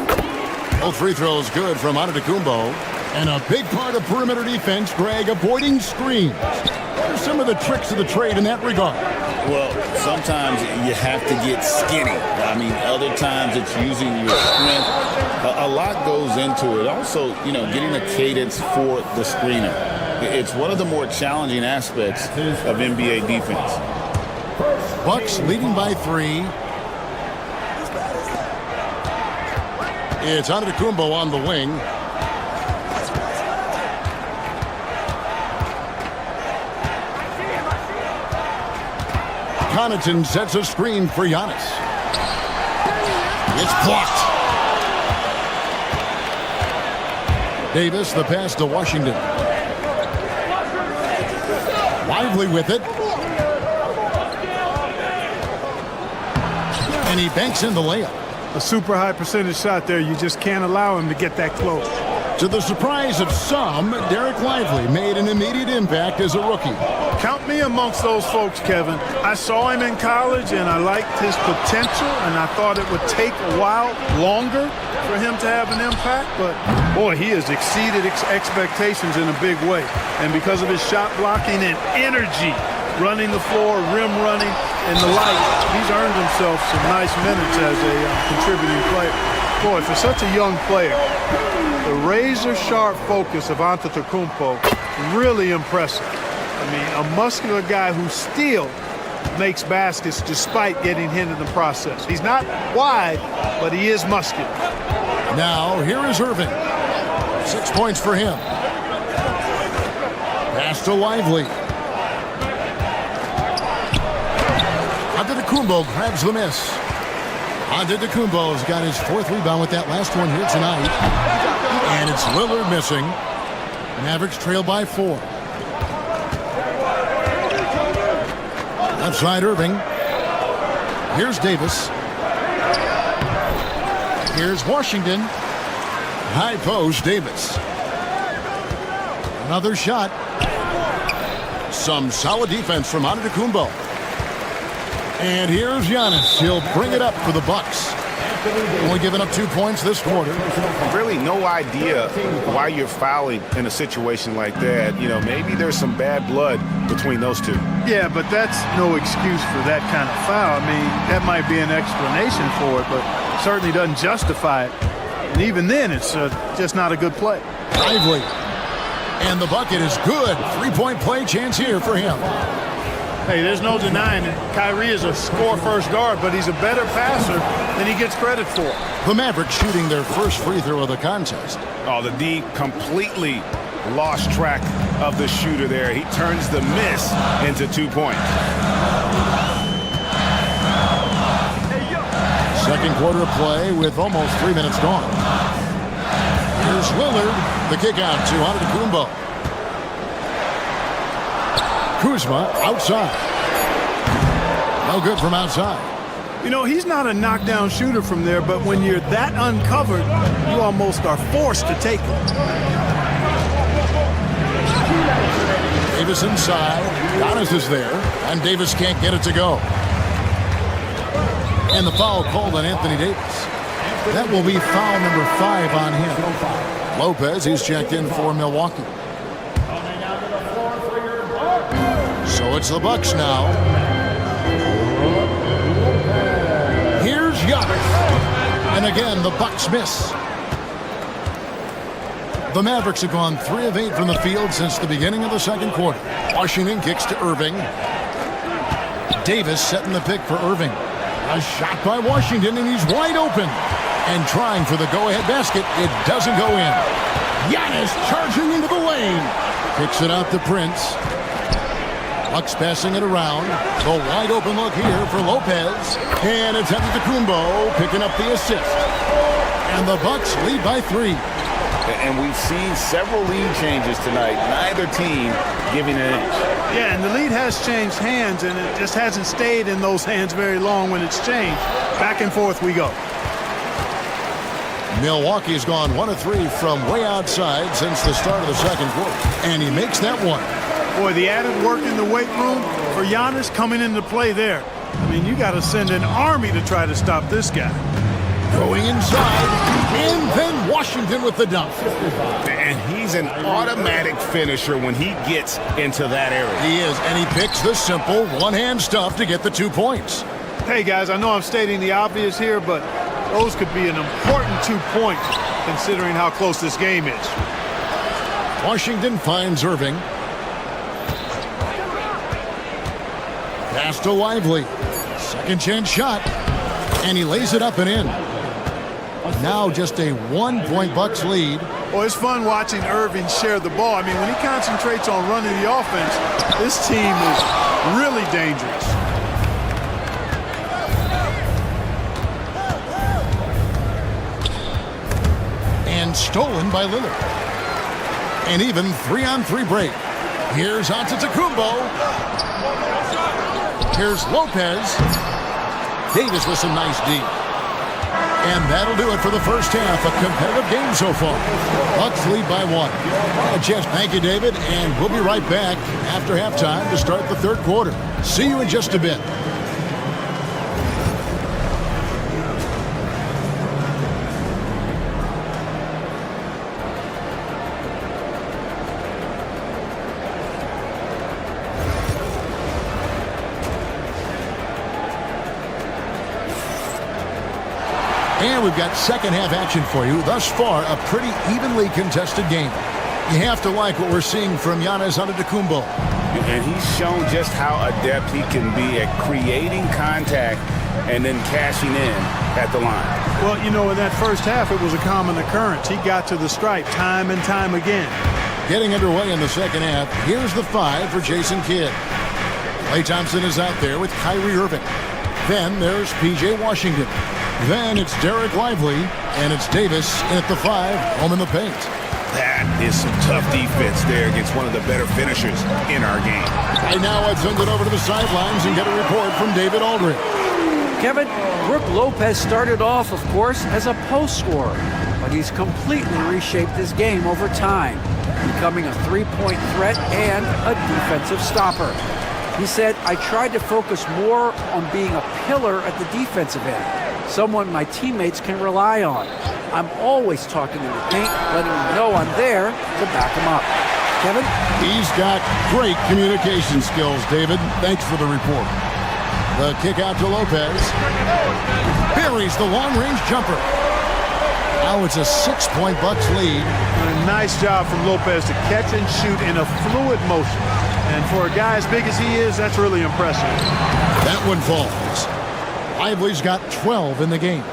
Both free throws good from Antetokounmpo. And a big part of perimeter defense, Greg, avoiding screens. What are some of the tricks of the trade in that regard? Well, sometimes you have to get skinny. I mean, other times it's using your strength. A lot goes into it. Also, you know, getting a cadence for the screener. It's one of the more challenging aspects of NBA defense. Bucks leading by 3. It's Antetokounmpo on the wing. Connaughton sets a screen for Giannis. It's blocked. Davis, the pass to Washington. Lively with it. And he banks in the layup. A super high percentage shot there. You just can't allow him to get that close. To the surprise of some, Derek Lively made an immediate impact as a rookie. Count me amongst those folks, Kevin. I saw him in college, and I liked his potential, and I thought it would take a while longer for him to have an impact. But, boy, he has exceeded expectations in a big way. And because of his shot blocking and energy, running the floor, rim running, and the like, he's earned himself some nice minutes as a contributing player. Boy, for such a young player, the razor-sharp focus of Antetokounmpo, really impressive. I mean, a muscular guy who still makes baskets despite getting hit in the process. He's not wide, but he is muscular. Now, here is Irving. 6 points for him. Pass to Lively. Antetokounmpo grabs the miss. Antetokounmpo's got his 4th rebound with that last one here tonight. And it's Lillard missing. Mavericks trail by 4. Left side Irving. Here's Davis. Here's Washington. High post Davis. Another shot. Some solid defense from Antetokounmpo. And here's Giannis. He'll bring it up for the Bucks. Only giving up 2 points this quarter. Really no idea why you're fouling in a situation like that. You know, maybe there's some bad blood between those two. Yeah, but that's no excuse for that kind of foul. I mean, that might be an explanation for it, but certainly doesn't justify it. And even then, it's just not a good play. Lively. And the bucket is good. 3-point play chance here for him. Hey, there's no denying it. Kyrie is a score-first guard, but he's a better passer than he gets credit for. The Mavericks shooting their first free throw of the contest. Oh, the D completely lost track of the shooter there. He turns the miss into 2 points. Second quarter of play with almost 3 minutes gone. Here's Lillard. The kick out to Antetokounmpo. Kuzma outside. No good from outside. You know, he's not a knockdown shooter from there, but when you're that uncovered, you almost are forced to take it. Davis inside. Giannis is there, and Davis can't get it to go. And the foul called on Anthony Davis. That will be foul number 5 on him. Lopez, he's checked in for Milwaukee. So it's the Bucks now. Here's Giannis. And again, the Bucks miss. The Mavericks have gone 3 of 8 from the field since the beginning of the second quarter. Washington kicks to Irving. Davis setting the pick for Irving. A shot by Washington, and he's wide open. And trying for the go-ahead basket. It doesn't go in. Giannis charging into the lane. Kicks it out to Prince. Bucks passing it around. The wide open look here for Lopez. And it's Antetokounmpo picking up the assist. And the Bucks lead by 3. And we've seen several lead changes tonight. Neither team giving an inch. Yeah, and the lead has changed hands, and it just hasn't stayed in those hands very long when it's changed. Back and forth we go. Milwaukee's gone 1 of 3 from way outside since the start of the second quarter. And he makes that one. Boy, the added work in the weight room for Giannis coming into play there. I mean, you got to send an army to try to stop this guy. Going inside, and then Washington with the dunk. And he's an automatic finisher when he gets into that area. He is, and he picks the simple one-hand stuff to get the 2 points. Hey, guys, I know I'm stating the obvious here, but those could be an important 2 points considering how close this game is. Washington finds Irving. Pass to Lively. Second chance shot. And he lays it up and in. Now just a 1-point Bucks lead. Well, it's fun watching Irving share the ball. I mean, when he concentrates on running the offense, this team is really dangerous. And stolen by Lillard. And even 3-on-3 break. Here's Antetokounmpo. Here's Lopez. Davis with some nice D. And that'll do it for the first half. A competitive game so far. Bucks lead by 1. Jess, thank you, David. And we'll be right back after halftime to start the third quarter. See you in just a bit. And we've got second half action for you. Thus far, a pretty evenly contested game. You have to like what we're seeing from Giannis Antetokounmpo. And he's shown just how adept he can be at creating contact and then cashing in at the line. Well, you know, in that first half, it was a common occurrence. He got to the stripe time and time again. Getting underway in the second half, here's the 5 for Jason Kidd. Klay Thompson is out there with Kyrie Irving. Then there's P.J. Washington. Then it's Derek Lively, and it's Davis in at the 5, home in the paint. That is some tough defense there against one of the better finishers in our game. And now I'd send it over to the sidelines and get a report from David Aldridge. Kevin, Brook Lopez started off, of course, as a post scorer, but he's completely reshaped his game over time, becoming a three-point threat and a defensive stopper. He said, I tried to focus more on being a pillar at the defensive end, someone my teammates can rely on. I'm always talking in the paint, letting them know I'm there to back them up. Kevin? He's got great communication skills, David. Thanks for the report. The kick out to Lopez. Buries the long-range jumper. Now it's a 6-point Bucks lead. A nice job from Lopez to catch and shoot in a fluid motion. And for a guy as big as he is, that's really impressive. That one falls. Lively's got 12 in the game.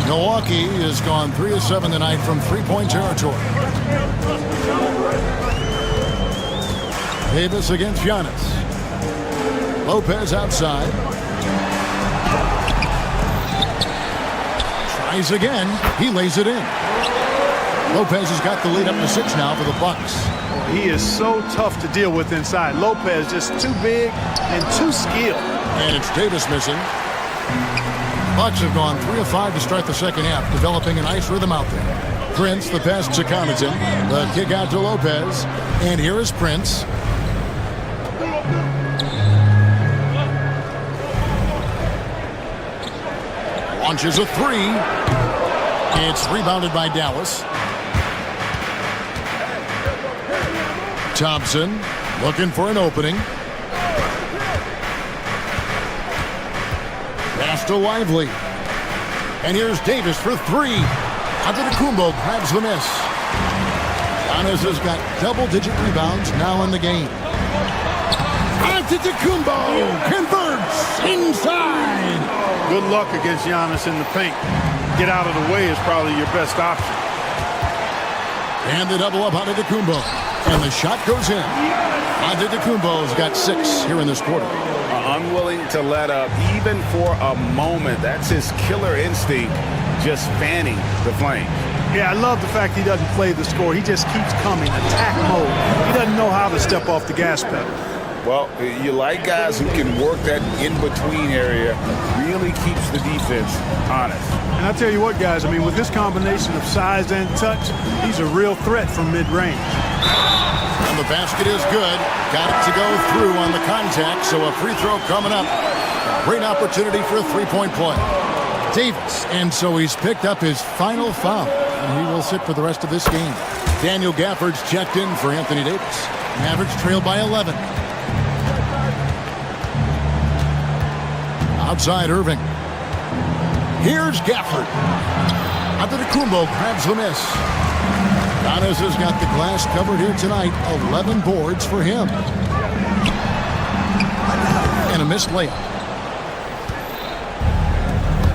Milwaukee has gone 3 of 7 tonight from three-point territory. Davis against Giannis. Lopez outside. Tries again. He lays it in. Lopez has got the lead up to 6 now for the Bucks. He is so tough to deal with inside. Lopez just too big and too skilled. And it's Davis missing. Bucks have gone 3 of 5 to start the second half, developing a nice rhythm out there. Prince, the pass to Connaughton. The kick out to Lopez. And here is Prince. Launches a 3. It's rebounded by Dallas. Thompson looking for an opening. Pass to Lively. And here's Davis for 3. Antetokounmpo grabs the miss. Giannis has got double-digit rebounds now in the game. Antetokounmpo converts inside. Good luck against Giannis in the paint. Get out of the way is probably your best option. And the double up Antetokounmpo. And the shot goes in. Antetokounmpo's got 6 here in this quarter. Unwilling to let up even for a moment. That's his killer instinct, just fanning the flames. Yeah, I love the fact he doesn't play the score. He just keeps coming, attack mode. He doesn't know how to step off the gas pedal. Well, you like guys who can work that in-between area, really keeps the defense honest. And I tell you what, guys, I mean, with this combination of size and touch, he's a real threat from mid-range. And the basket is good. Got it to go through on the contact, so a free throw coming up. A great opportunity for a three-point play. Davis, and so he's picked up his final foul, and he will sit for the rest of this game. Daniel Gafford's checked in for Anthony Davis. Mavericks trail by 11. Outside Irving. Here's Gafford. Antetokounmpo grabs the miss. Giannis has got the glass covered here tonight. 11 boards for him. And a missed layup.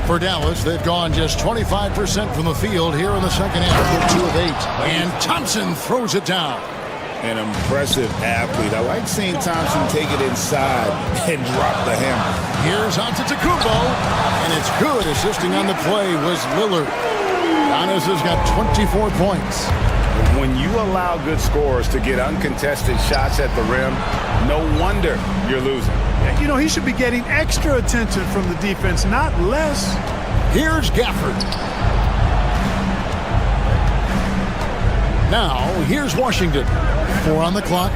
For Dallas, they've gone just 25% from the field here in the second half. 2 of 8. And Thompson throws it down. An impressive athlete. I like seeing Thompson take it inside and drop the hammer. Here's Antetokounmpo, and it's good. Assisting on the play was Lillard. Giannis has got 24 points. When you allow good scorers to get uncontested shots at the rim, no wonder you're losing. You know, he should be getting extra attention from the defense, not less. Here's Gafford. Now, here's Washington. 4 on the clock.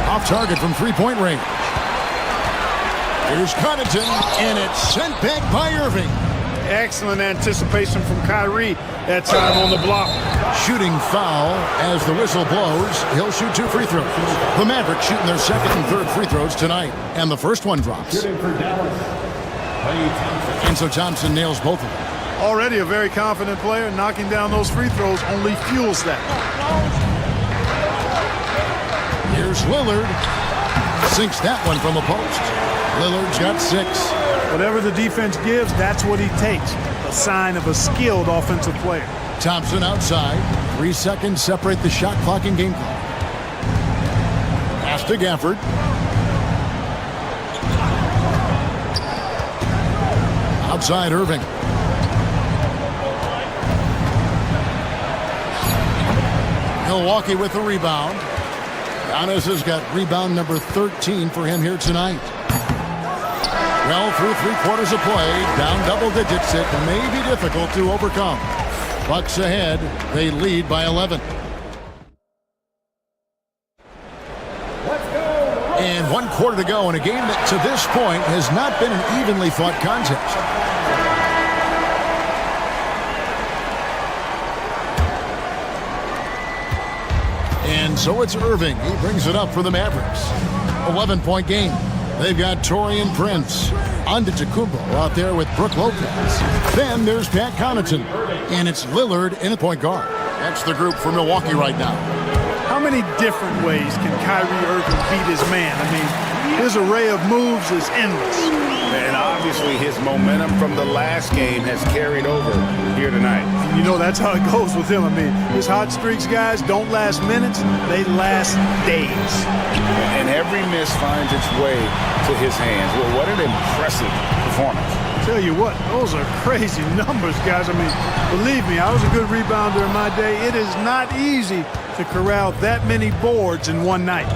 Off target from three-point range. Here's Connaughton, and it's sent back by Irving. Excellent anticipation from Kyrie that time on the block. Shooting foul as the whistle blows. He'll shoot 2 free throws. The Mavericks shooting their second and third free throws tonight, and the first one drops. And so Thompson nails both of them. Already a very confident player. Knocking down those free throws only fuels that. Here's Lillard. Sinks that one from the post. Lillard's got 6. Whatever the defense gives, that's what he takes. A sign of a skilled offensive player. Thompson outside. 3 seconds separate the shot clock and game clock. Pass to Gafford. Outside Irving. Milwaukee with the rebound. Giannis has got rebound number 13 for him here tonight. Well, through 3 quarters of play, down double digits, it may be difficult to overcome. Bucks ahead, they lead by 11. And 1 quarter to go in a game that to this point has not been an evenly fought contest. And so it's Irving. He brings it up for the Mavericks. 11-point game. They've got Taurean Prince, Antetokounmpo out there with Brook Lopez. Then there's Pat Connaughton, and it's Lillard in at point guard. That's the group for Milwaukee right now. How many different ways can Kyrie Irving beat his man? I mean, his array of moves is endless. And obviously his momentum from the last game has carried over here tonight. You know, that's how it goes with him. I mean, his hot streaks, guys, don't last minutes. They last days. And every miss finds its way to his hands. Well, what an impressive performance. Tell you what, those are crazy numbers, guys. I mean, believe me, I was a good rebounder in my day. It is not easy to corral that many boards in one night.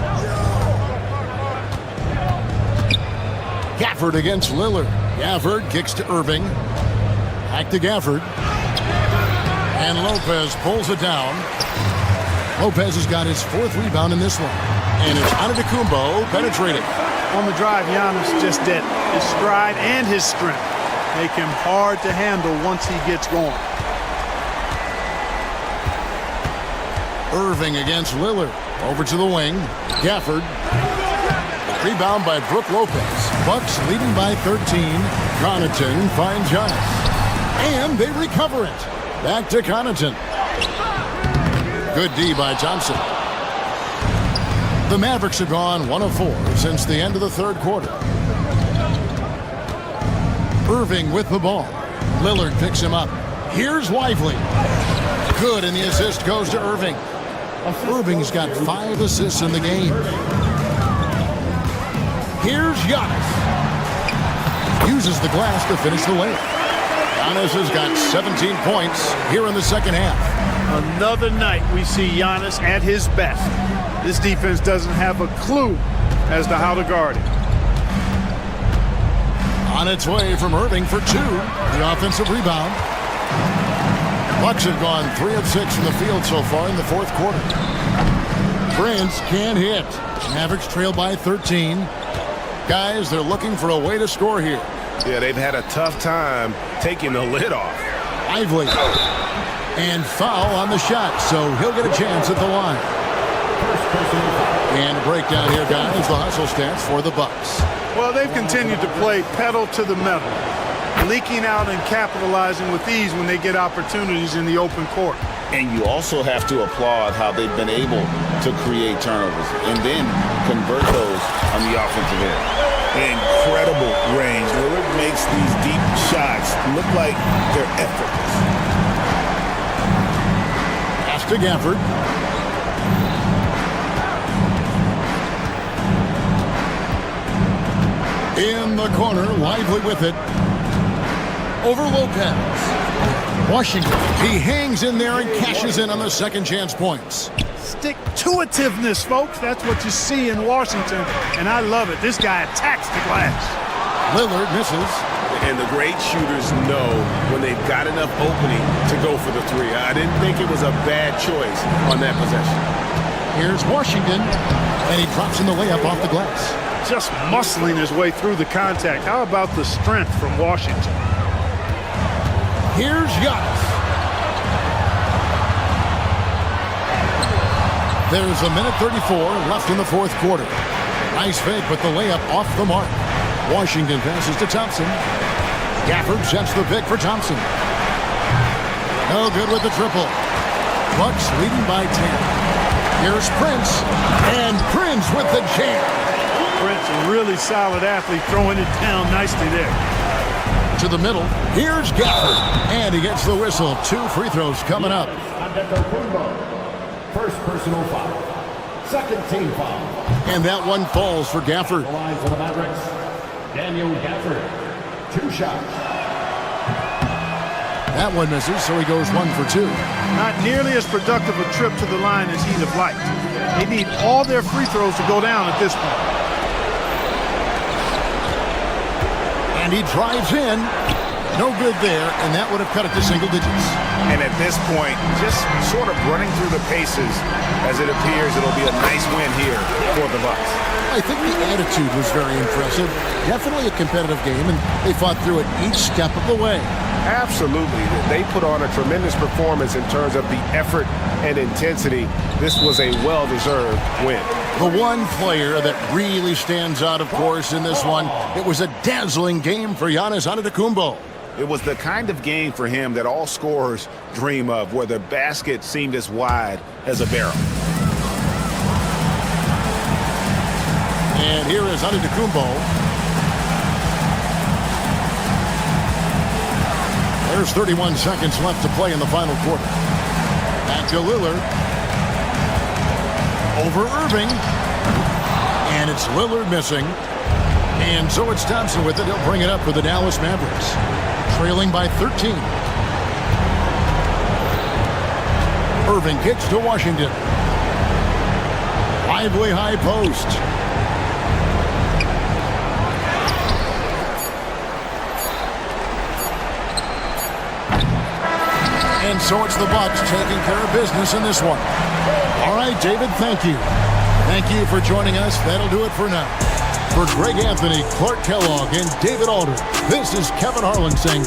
Gafford against Lillard. Gafford kicks to Irving. Back to Gafford. And Lopez pulls it down. Lopez has got his 4th rebound in this one. And it's Antetokounmpo penetrating. On the drive, Giannis just dead. His stride and his strength make him hard to handle once he gets going. Irving against Lillard. Over to the wing. Gafford. Rebound by Brook Lopez. Bucks leading by 13. Connaughton finds Giannis. And they recover it. Back to Connaughton. Good D by Thompson. The Mavericks have gone 1 of 4 since the end of the 3rd quarter. Irving with the ball. Lillard picks him up. Here's Lively. Good, and the assist goes to Irving. Irving's got 5 assists in the game. Here's Giannis. Uses the glass to finish the layup. Giannis has got 17 points here in the second half. Another night we see Giannis at his best. This defense doesn't have a clue as to how to guard him. On its way from Irving for 2. The offensive rebound. Bucks have gone 3 of 6 from the field so far in the 4th quarter. Prince can't hit. Mavericks trail by 13. Guys, they're looking for a way to score here. Yeah, they've had a tough time taking the lid off. Lively. And foul on the shot, so he'll get a chance at the line. And a breakdown here, guys. The hustle stats for the Bucks. Well, they've continued to play pedal to the metal, leaking out and capitalizing with ease when they get opportunities in the open court. And you also have to applaud how they've been able to create turnovers and then convert those on the offensive end. Incredible range. Lillard makes these deep shots look like they're effortless. Pass to Gafford. In the corner, Lively with it. Over Lopez. Washington, he hangs in there and cashes in on the second chance points. Stick-to-itiveness, folks. That's what you see in Washington, and I love it. This guy attacks the glass. Lillard misses. And the great shooters know when they've got enough opening to go for the 3. I didn't think it was a bad choice on that possession. Here's Washington, and he drops in the layup off the glass. Just muscling his way through the contact. How about the strength from Washington? Here's Giannis. There's a minute 34 left in the 4th quarter. Nice fake, but the layup off the mark. Washington passes to Thompson. Gafford sets the pick for Thompson. No good with the triple. Bucks leading by 10. Here's Prince, and Prince with the jam. Prince, a really solid athlete, throwing it down nicely there. To the middle. Here's Gafford. And he gets the whistle. 2 free throws coming up. First personal foul. Second team foul. And that one falls for Gafford. The line for the Mavericks. Daniel Gafford. 2 shots. That one misses, so he goes 1 for 2. Not nearly as productive a trip to the line as he'd have liked. They need all their free throws to go down at this point. And he drives in. No good there, and that would have cut it to single digits. And at this point, just sort of running through the paces as it appears it'll be a nice win here for the Bucks. I think the attitude was very impressive. Definitely a competitive game, and they fought through it each step of the way. Absolutely. They put on a tremendous performance in terms of the effort and intensity. This was a well-deserved win. The one player that really stands out, of course, in this one, it was a dazzling game for Giannis Antetokounmpo. It was the kind of game for him that all scorers dream of, where the basket seemed as wide as a barrel. And here is Antetokounmpo. There's 31 seconds left to play in the final quarter. Back to Lillard. Over Irving. And it's Lillard missing. And so it's Thompson with it. He'll bring it up for the Dallas Mavericks. Trailing by 13. Irving kicks to Washington. Lively high post. And so it's the Bucks taking care of business in this one. All right, David, thank you. Thank you for joining us. That'll do it for now. For Greg Anthony, Clark Kellogg, and David Alder, this is Kevin Harlan saying...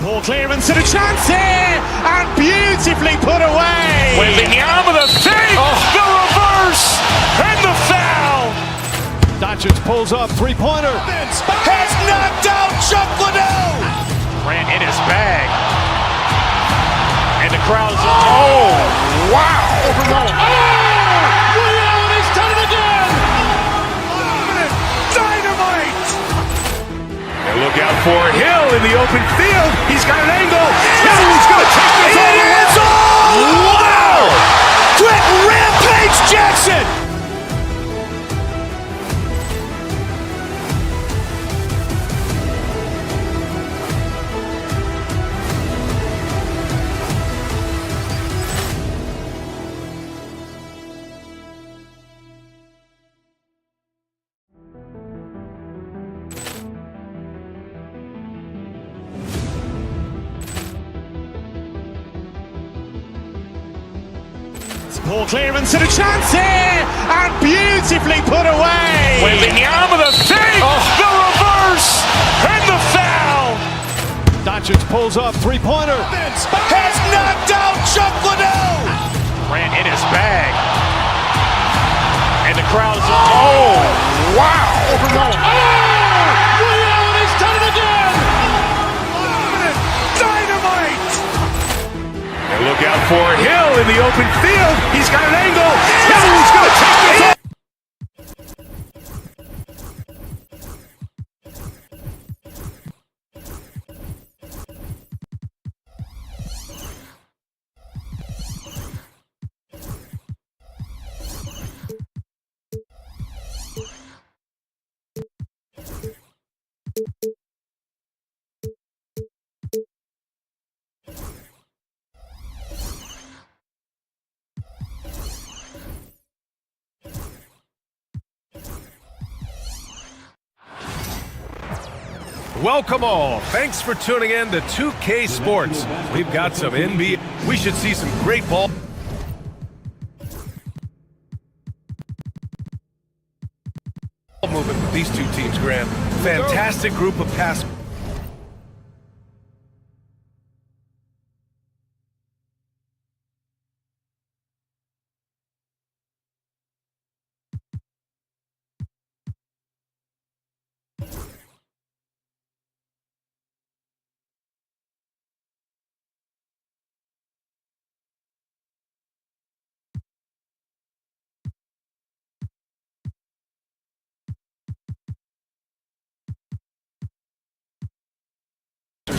Ball clearance and a chance here, and beautifully put away. Wembanyama the fake, the reverse, and the foul. Doncic pulls up, three-pointer. Has knocked out Chuck Liddell. Ran in his bag, and the crowd is wow! Overruled. Liddell, he's done it again. Dynamite! And look out for Hill in the open field. He's got an angle. He's going to take this all the way. Wow! Quick Rampage Jackson! Ball clearance and a chance here, and beautifully put away. Wembanyama the fake, the reverse, and the foul. Doncic pulls up, three-pointer. Has knocked out Chuck Liddell. Ran in his bag, and the crowd is wow! Overruled. Liddell, he's done it again. Dynamite! And look out for Hill in the open field. He's got an angle. He's going to take this. Welcome all. Thanks for tuning in to 2K Sports. We've got some NBA. We should see some great ball movement with these two teams, Grant. Fantastic group of pass.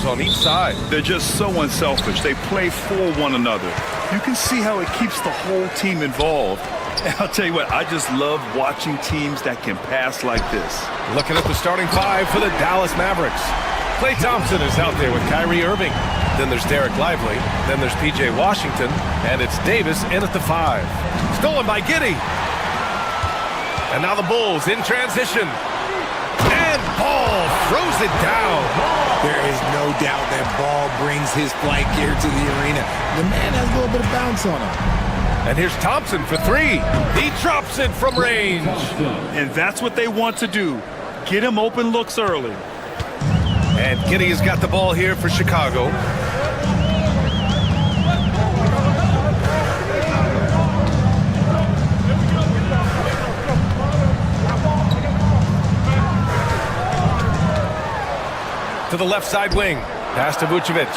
On each side. They're just so unselfish. They play for one another. You can see how it keeps the whole team involved. And I'll tell you what, I just love watching teams that can pass like this. Looking at the starting five for the Dallas Mavericks. Klay Thompson is out there with Kyrie Irving. Then there's Derek Lively. Then there's P.J. Washington. And it's Davis in at the 5. Stolen by Giddey. And now the Bulls in transition. And Ball throws it down. There is no doubt that Ball brings his flight gear to the arena. The man has a little bit of bounce on him. And here's Thompson for three. He drops it from range. And that's what they want to do. Get him open looks early. And Giddey has got the ball here for Chicago. To the left side wing. Pass to Vucevic.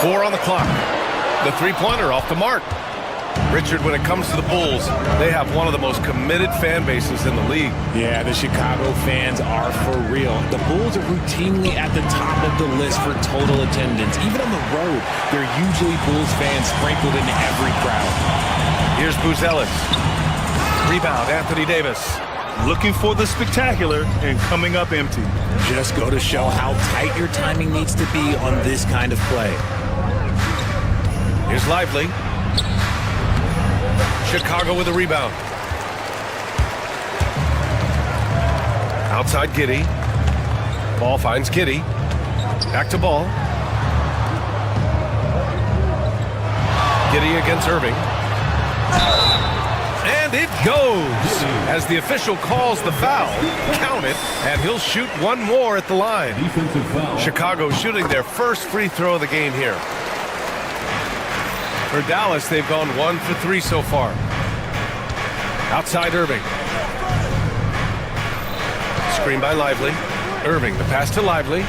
4 on the clock. The three-pointer off the mark. Richard, when it comes to the Bulls, they have one of the most committed fan bases in the league. Yeah, the Chicago fans are for real. The Bulls are routinely at the top of the list for total attendance. Even on the road, there are usually Bulls fans sprinkled in every crowd. Here's Buzelis. Rebound, Anthony Davis. Looking for the spectacular and coming up empty. Just go to show how tight your timing needs to be on this kind of play. Here's Lively. Chicago with a rebound. Outside Giddey. Ball finds Giddey. Back to Ball. Giddey against Irving. And it goes! As the official calls the foul, count it, and he'll shoot one more at the line. Chicago shooting their first free throw of the game here. For Dallas, they've gone 1 for 3 so far. Outside Irving. Screen by Lively. Irving, the pass to Lively.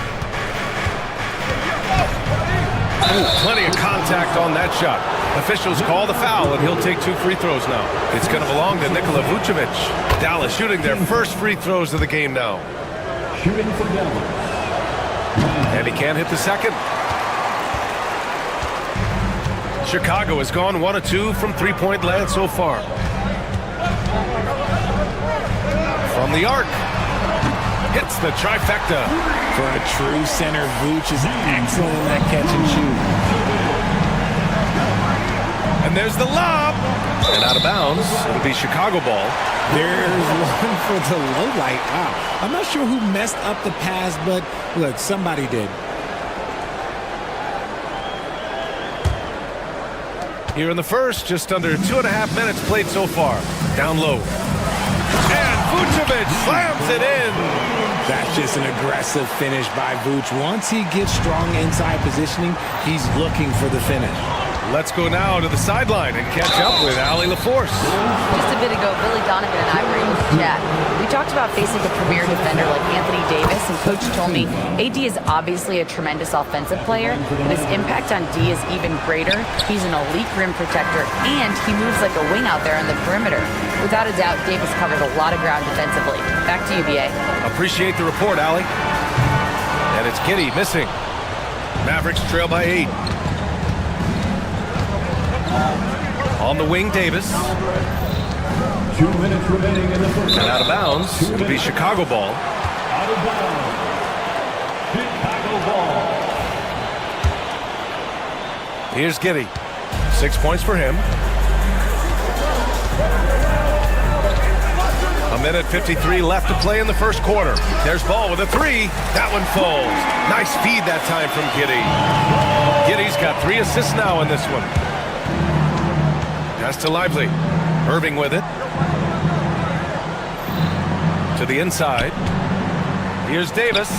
Ooh, plenty of contact on that shot. Officials call the foul, and he'll take 2 free throws now. It's going to belong to Nikola Vucevic. Dallas shooting their first free throws of the game now. Shooting for Dallas. And he can't hit the second. Chicago has gone 1 of 2 from three-point land so far. From the arc. Hits the trifecta. For a true center, Vooch is excellent in that catch and shoot. And there's the lob. And out of bounds. It'll be Chicago ball. There's one for the low light. Wow. I'm not sure who messed up the pass, but look, somebody did. Here in the first, just under 2.5 minutes played so far. Down low. And Vucevic slams it in. That's just an aggressive finish by Vooch. Once he gets strong inside positioning, he's looking for the finish. Let's go now to the sideline and catch up with Allie LaForce. Just a bit ago, Billy Donovan and I were able to chat. We talked about facing a premier defender like Anthony Davis, and Coach told me AD is obviously a tremendous offensive player, but his impact on D is even greater. He's an elite rim protector, and he moves like a wing out there on the perimeter. Without a doubt, Davis covered a lot of ground defensively. Back to you, BA. Appreciate the report, Allie. And it's Giddey missing. Mavericks trail by 8. On the wing, Davis. 2 minutes remaining in the first. And out of bounds. It'll be Chicago ball. Out of bounds. Chicago ball. Here's Giddey. 6 points for him. 1:53 left to play in the first quarter. There's Ball with a 3. That one falls. Nice feed that time from Giddey. Giddey's got 3 assists now in this one. Pass to Lively. Irving with it. To the inside. Here's Davis.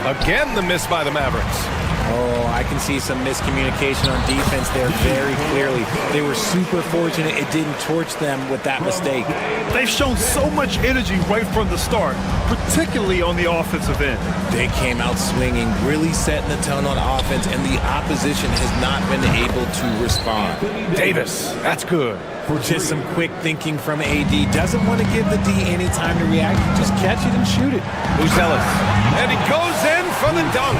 Again, the miss by the Mavericks. Oh, I can see some miscommunication on defense there very clearly. They were super fortunate it didn't torch them with that mistake. They've shown so much energy right from the start, particularly on the offensive end. They came out swinging, really setting the tone on offense, and the opposition has not been able to respond. Davis, that's good. Just some quick thinking from AD. Doesn't want to give the D any time to react. Just catch it and shoot it. Buzelis. And he goes in for the dunk.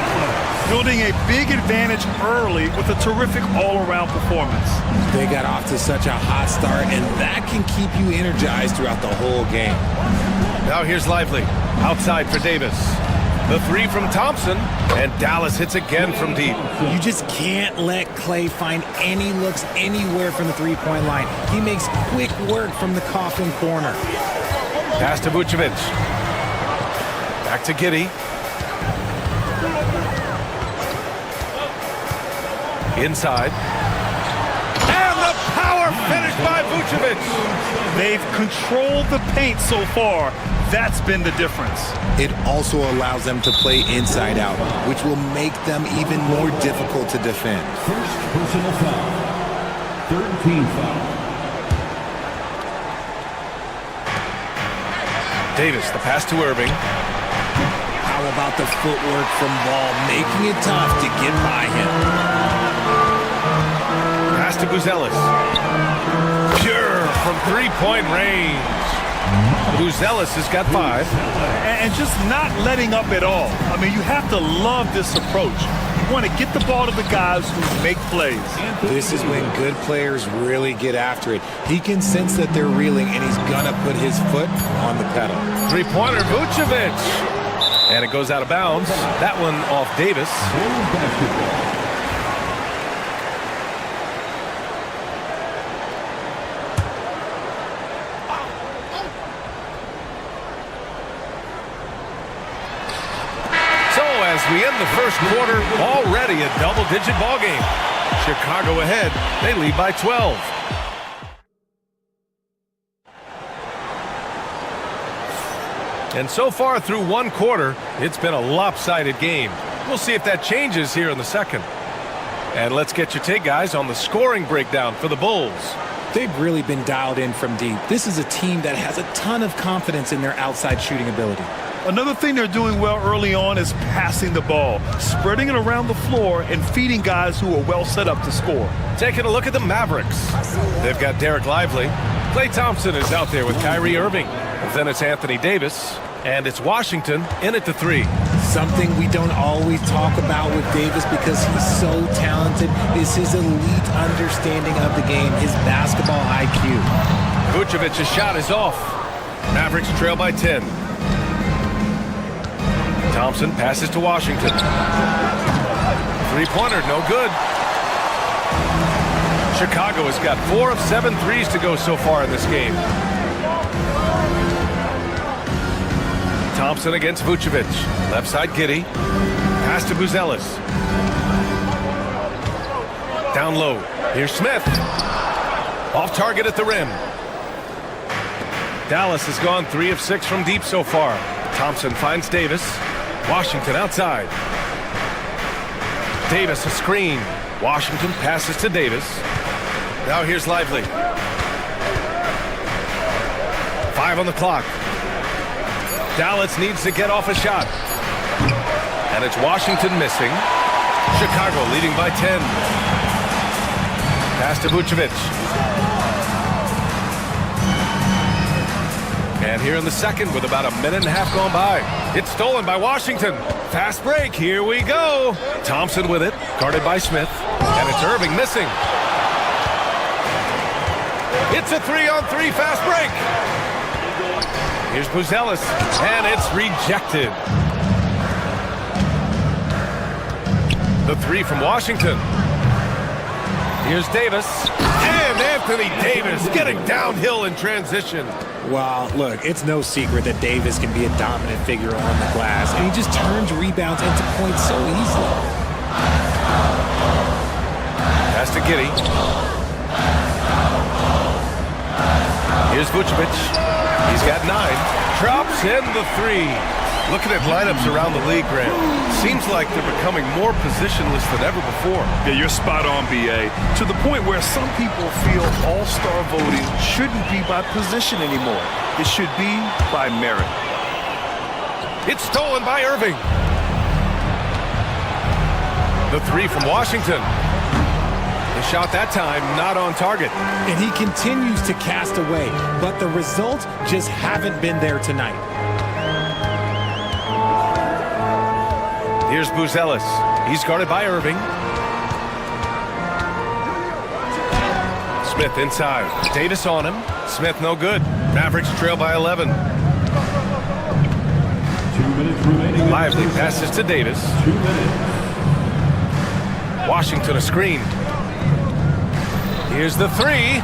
Building a big advantage early with a terrific all-around performance. They got off to such a hot start, and that can keep you energized throughout the whole game. Now here's Lively. Outside for Davis. The 3 from Thompson, and Dallas hits again from deep. You just can't let Clay find any looks anywhere from the three-point line. He makes quick work from the coffin corner. Pass to Vucevic. Back to Giddey. Inside. And the power finish Vucevic. They've controlled the paint so far. That's been the difference. It also allows them to play inside out, which will make them even more difficult to defend. First personal foul. Third team foul. Davis, the pass to Irving. How about the footwork from Ball, making it tough to get by him. Pass to Buzelis. Pure from three-point range. Buzelis has got 5. And just not letting up at all. I mean, you have to love this approach. You want to get the ball to the guys who make plays. This is when good players really get after it. He can sense that they're reeling, and he's going to put his foot on the pedal. Three-pointer, Vucevic. And it goes out of bounds. That one off Davis. As we end the first quarter, already a double-digit ball game. Chicago ahead. They lead by 12. And so far through one quarter, it's been a lopsided game. We'll see if that changes here in the second. And let's get your take, guys, on the scoring breakdown for the Bulls. They've really been dialed in from deep. This is a team that has a ton of confidence in their outside shooting ability. Another thing they're doing well early on is passing the ball, spreading it around the floor and feeding guys who are well set up to score. Taking a look at the Mavericks. They've got Derek Lively. Klay Thompson is out there with Kyrie Irving. Then it's Anthony Davis. And it's Washington in at the 3. Something we don't always talk about with Davis because he's so talented is his elite understanding of the game, his basketball IQ. Vucevic's shot is off. Mavericks trail by 10. Thompson passes to Washington. Three-pointer, no good. Chicago has got 4 of 7 threes to go so far in this game. Thompson against Vucevic. Left side, Giddey. Pass to Buzelis. Down low. Here's Smith. Off target at the rim. Dallas has gone 3 of 6 from deep so far. Thompson finds Davis. Washington outside. Davis a screen. Washington passes to Davis. Now here's Lively. 5 on the clock. Dallas needs to get off a shot. And it's Washington missing. Chicago leading by 10. Pass to Vucevic. And here in the second with about a minute and a half gone by. It's stolen by Washington. Fast break. Here we go. Thompson with it. Guarded by Smith. And it's Irving missing. It's a 3-on-3 fast break. Here's Buzelis. And it's rejected. The 3 from Washington. Here's Davis. And Anthony Davis getting downhill in transition. Well, look, it's no secret that Davis can be a dominant figure on the glass, and he just turns rebounds into points so easily. Pass to Giddey. Here's Vucevic. He's got 9. Drops in the 3. Looking at lineups around the league, Grant, seems like they're becoming more positionless than ever before. Yeah, you're spot on, B.A. To the point where some people feel all-star voting shouldn't be by position anymore. It should be by merit. It's stolen by Irving. The 3 from Washington. The shot that time not on target. And he continues to cast away, but the results just haven't been there tonight. Here's Buzelis. He's guarded by Irving. Smith inside. Davis on him. Smith no good. Mavericks trail by 11. 2 minutes remaining. Lively passes to Davis. 2 minutes. Washington a screen. Here's the 3.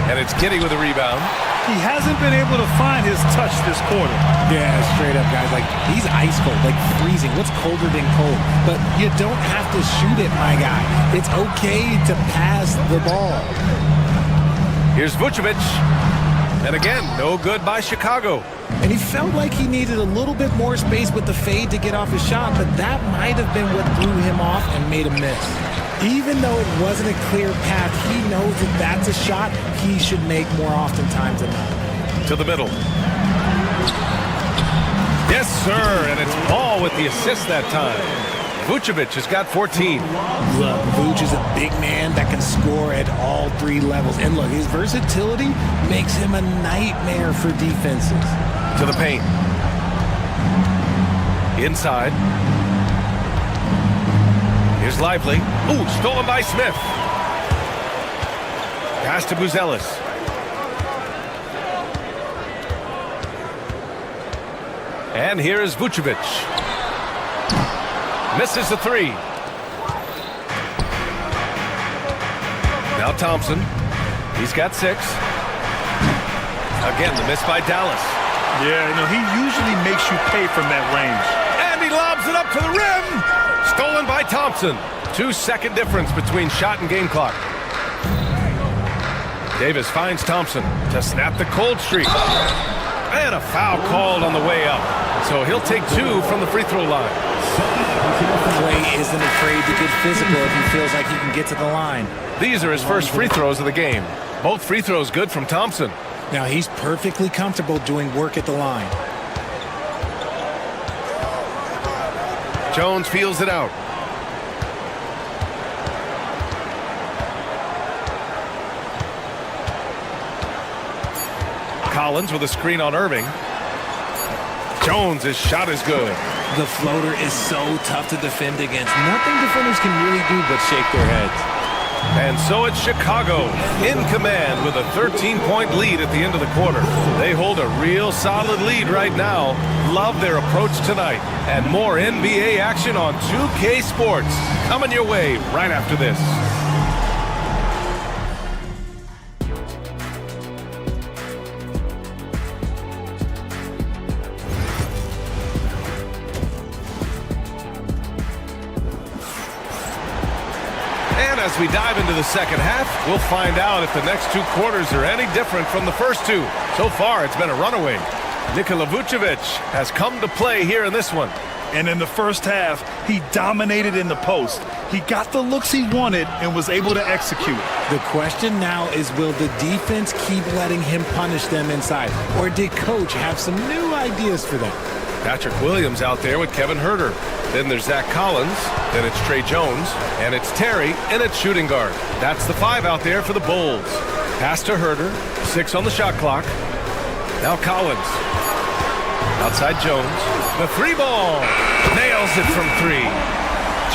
And it's Giddey with a rebound. He hasn't been able to find his touch this quarter. Yeah, straight up, guys. Like, he's ice cold, like freezing. What's colder than cold? But you don't have to shoot it, my guy. It's okay to pass the ball. Here's Vucevic. And again, no good by Chicago. And he felt like he needed a little bit more space with the fade to get off his shot, but that might have been what threw him off and made him miss. Even though it wasn't a clear path, he knows that that's a shot he should make more oftentimes than not. To the middle. Yes, sir, and it's Paul with the assist that time. Vucevic has got 14. Look, Vuce is a big man that can score at all three levels. And look, his versatility makes him a nightmare for defenses. To the paint. Inside. Here's Lively. Ooh, stolen by Smith. Pass to Buzelis. And here is Vucevic. Misses the three. Now Thompson. He's got 6. Again, the miss by Dallas. Yeah, he usually makes you pay from that range. And he lobs it up to the rim. Stolen by Thompson. 2-second difference between shot and game clock. Davis finds Thompson to snap the cold streak. And a foul called on the way up. So he'll take 2 from the free throw line. Clay isn't afraid to get physical if he feels like he can get to the line. These are his first free throws of the game. Both free throws good from Thompson. Now he's perfectly comfortable doing work at the line. Jones feels it out. Collins with a screen on Irving. Jones' shot is good. The floater is so tough to defend against. Nothing defenders can really do but shake their heads. And so it's Chicago in command with a 13-point lead at the end of the quarter. They hold a real solid lead right now. Love their approach tonight. And more NBA action on 2K Sports. Coming your way right after this. As we dive into the second half, we'll find out if the next 2 quarters are any different from the first 2. So far, it's been a runaway. Nikola Vucevic has come to play here in this one. And in the first half, he dominated in the post. He got the looks he wanted and was able to execute. The question now is, will the defense keep letting him punish them inside? Or did Coach have some new ideas for them? Patrick Williams out there with Kevin Huerter. Then there's Zach Collins. Then it's Trey Jones. And it's Terry, and it's shooting guard. That's the 5 out there for the Bulls. Pass to Huerter. 6 on the shot clock. Now Collins. Outside Jones. The 3 ball. Nails it from 3.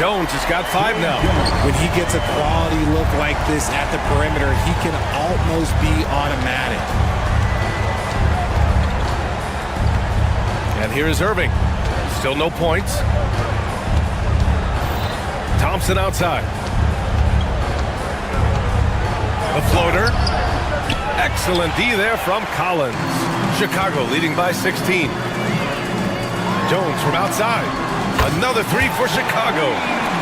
Jones has got 5 now. When he gets a quality look like this at the perimeter, he can almost be automatic. And here is Irving. Still no points. Thompson outside. The floater. Excellent D there from Collins. Chicago leading by 16. Jones from outside. Another 3 for Chicago.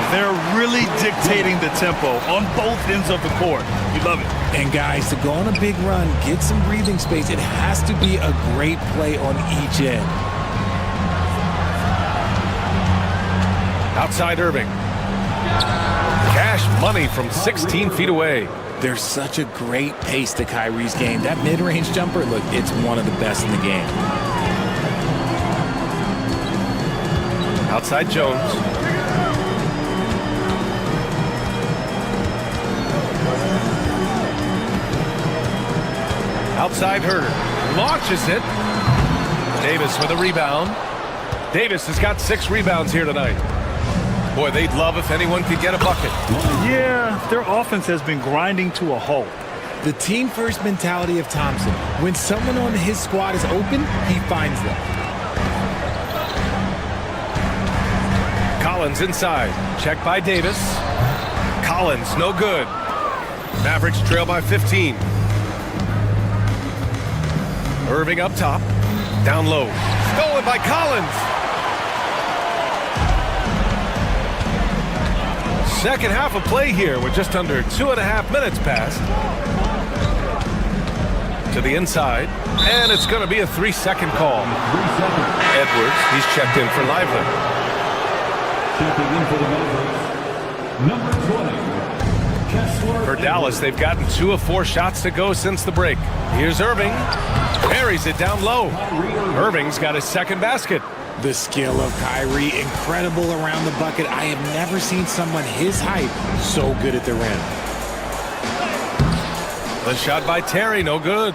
They're really dictating the tempo on both ends of the court. You love it. And guys, to go on a big run, get some breathing space, it has to be a great play on each end. Outside Irving. Cash money from 16 feet away. There's such a great pace to Kyrie's game. That mid-range jumper, look, it's one of the best in the game. Outside Jones. Outside Huerter. Launches it. Davis with a rebound. Davis has got 6 rebounds here tonight. Boy, they'd love if anyone could get a bucket. Yeah, their offense has been grinding to a halt. The team-first mentality of Thompson. When someone on his squad is open, he finds them. Collins inside. Check by Davis. Collins, no good. Mavericks trail by 15. Irving up top. Down low. Stolen by Collins. Second half of play here with just under 2.5 minutes passed. To the inside, and it's going to be a 3-second call. Edwards, he's checked in for Lively. Checking in for the Mavericks, number 20, Kessler. For Dallas, they've gotten 2 of 4 shots to go since the break. Here's Irving. Buries it down low. Irving's got his second basket. The skill of Kyrie, incredible around the bucket. I have never seen someone his height so good at the rim. The shot by Terry, no good.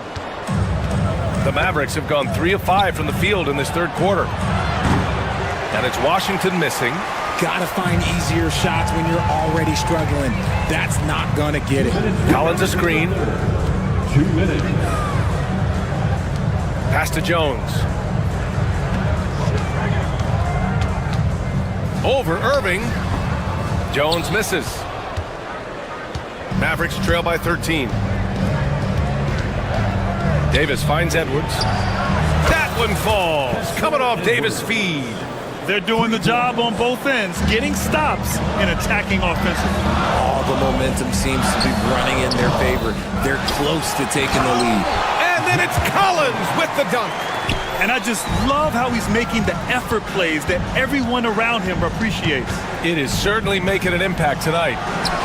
The Mavericks have gone 3 of 5 from the field in this third quarter. And it's Washington missing. Gotta find easier shots when you're already struggling. That's not gonna get it. Collins a screen. 2 minutes. Pass to Jones. Over Irving. Jones misses. Mavericks trail by 13. Davis finds Edwards. That one falls. Coming off Davis' feed. They're doing the job on both ends, getting stops and attacking offensively. All the momentum seems to be running in their favor. They're close to taking the lead. And then it's Collins with the dunk. And I just love how he's making the effort plays that everyone around him appreciates. It is certainly making an impact tonight.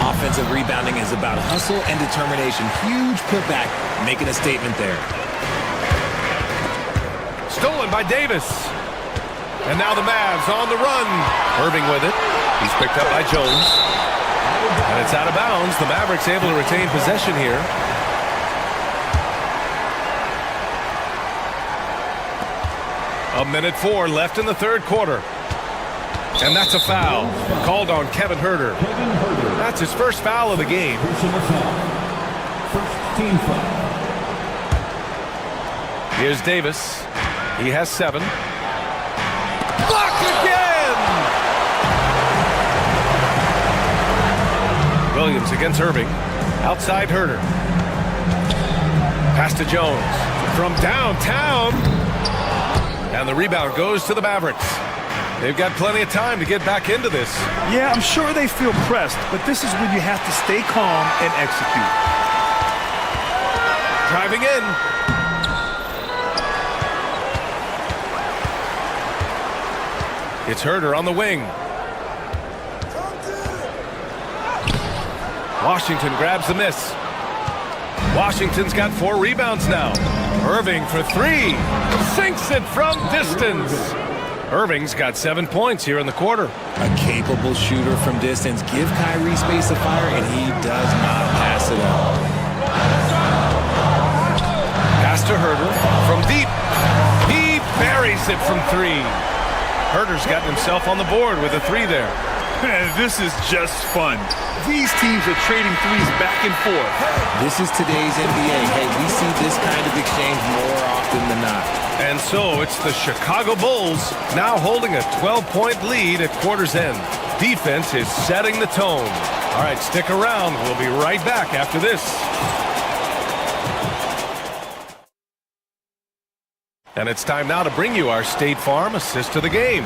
Offensive rebounding is about hustle and determination. Huge putback, making a statement there. Stolen by Davis. And now the Mavs on the run. Irving with it. He's picked up by Jones. And it's out of bounds. The Mavericks able to retain possession here. A minute 4 left in the third quarter. And that's a foul. Called on Kevin Huerter. That's his first foul of the game. First team foul. Here's Davis. He has 7. Blocked again! Williams against Irving. Outside Huerter. Pass to Jones. From downtown. And the rebound goes to the Mavericks. They've got plenty of time to get back into this. Yeah, I'm sure they feel pressed, but this is when you have to stay calm and execute. Driving in. It's Huerter on the wing. Washington grabs the miss. Washington's got 4 rebounds now. Irving for 3. Sinks it from distance. Irving's got 7 points here in the quarter. A capable shooter from distance. Give Kyrie space of fire, and he does not pass it up. Pass to Huerter from deep. He buries it from 3. Huerter's gotten himself on the board with a 3 there. Man, this is just fun. These teams are trading threes back and forth. This is today's NBA. Hey, we see this kind of exchange more often than not. And so it's the Chicago Bulls now holding a 12-point lead at quarter's end. Defense is setting the tone. All right, stick around. We'll be right back after this. And it's time now to bring you our State Farm assist of the game.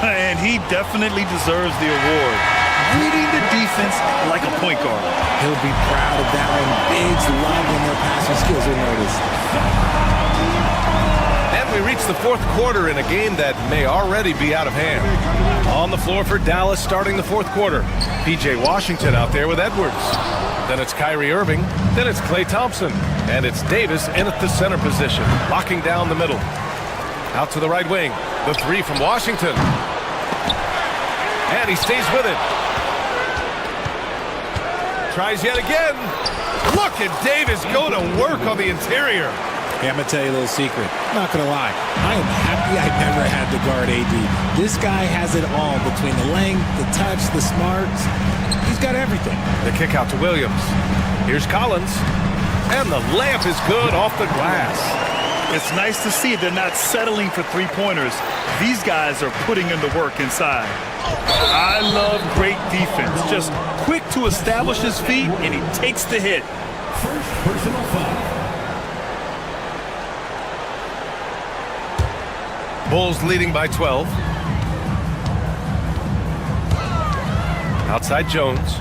And he definitely deserves the award. Reading the defense like a point guard. He'll be proud of that one. Bigs love when their passing skills are noticed. And we reach the fourth quarter in a game that may already be out of hand. On the floor for Dallas starting the fourth quarter. P.J. Washington out there with Edwards. Then it's Kyrie Irving. Then it's Klay Thompson. And it's Davis in at the center position, locking down the middle. Out to the right wing. The 3 from Washington. And he stays with it. Tries yet again. Look at Davis go to work on the interior. Hey, I'm going to tell you a little secret. Not going to lie. I am happy I never had to guard AD. This guy has it all between the length, the touch, the smarts. He's got everything. The kick out to Williams. Here's Collins. And the layup is good off the glass. It's nice to see they're not settling for three-pointers. These guys are putting in the work inside. I love great defense. Just quick to establish his feet, and he takes the hit. First personal foul. Bulls leading by 12. Outside Jones.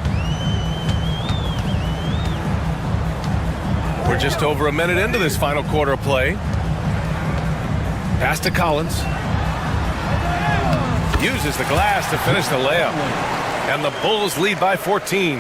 We're just over a minute into this final quarter of play. Pass to Collins. Uses the glass to finish the layup. And the Bulls lead by 14.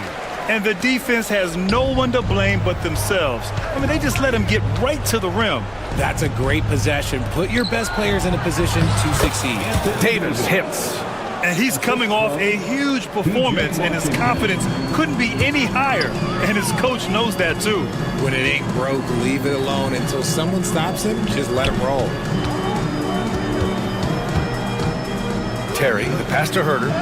And the defense has no one to blame but themselves. I mean, they just let him get right to the rim. That's a great possession. Put your best players in a position to succeed. Davis hits. And he's coming off a huge performance, and his confidence couldn't be any higher. And his coach knows that, too. When it ain't broke, leave it alone until someone stops him. Just let him roll. Terry, the pass to Herter.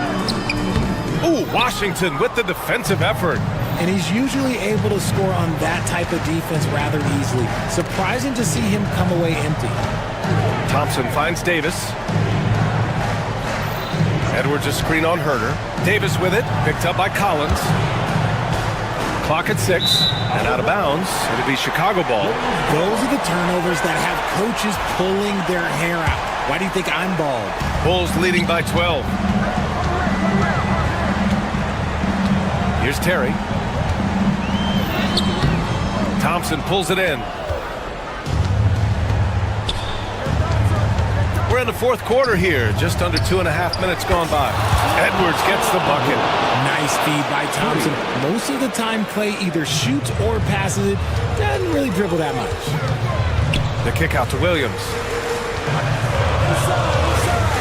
Ooh, Washington with the defensive effort. And he's usually able to score on that type of defense rather easily. Surprising to see him come away empty. Thompson finds Davis. Edwards a screen on Herter. Davis with it, picked up by Collins. Clock at 6, and out of bounds. It'll be Chicago ball. Those are the turnovers that have coaches pulling their hair out. Why do you think I'm bald? Bulls leading by 12. Here's Terry. Thompson pulls it in. We're in the fourth quarter here. Just under 2.5 minutes gone by. Edwards gets the bucket. Nice feed by Thompson. Most of the time, Clay either shoots or passes it. Doesn't really dribble that much. The kick out to Williams.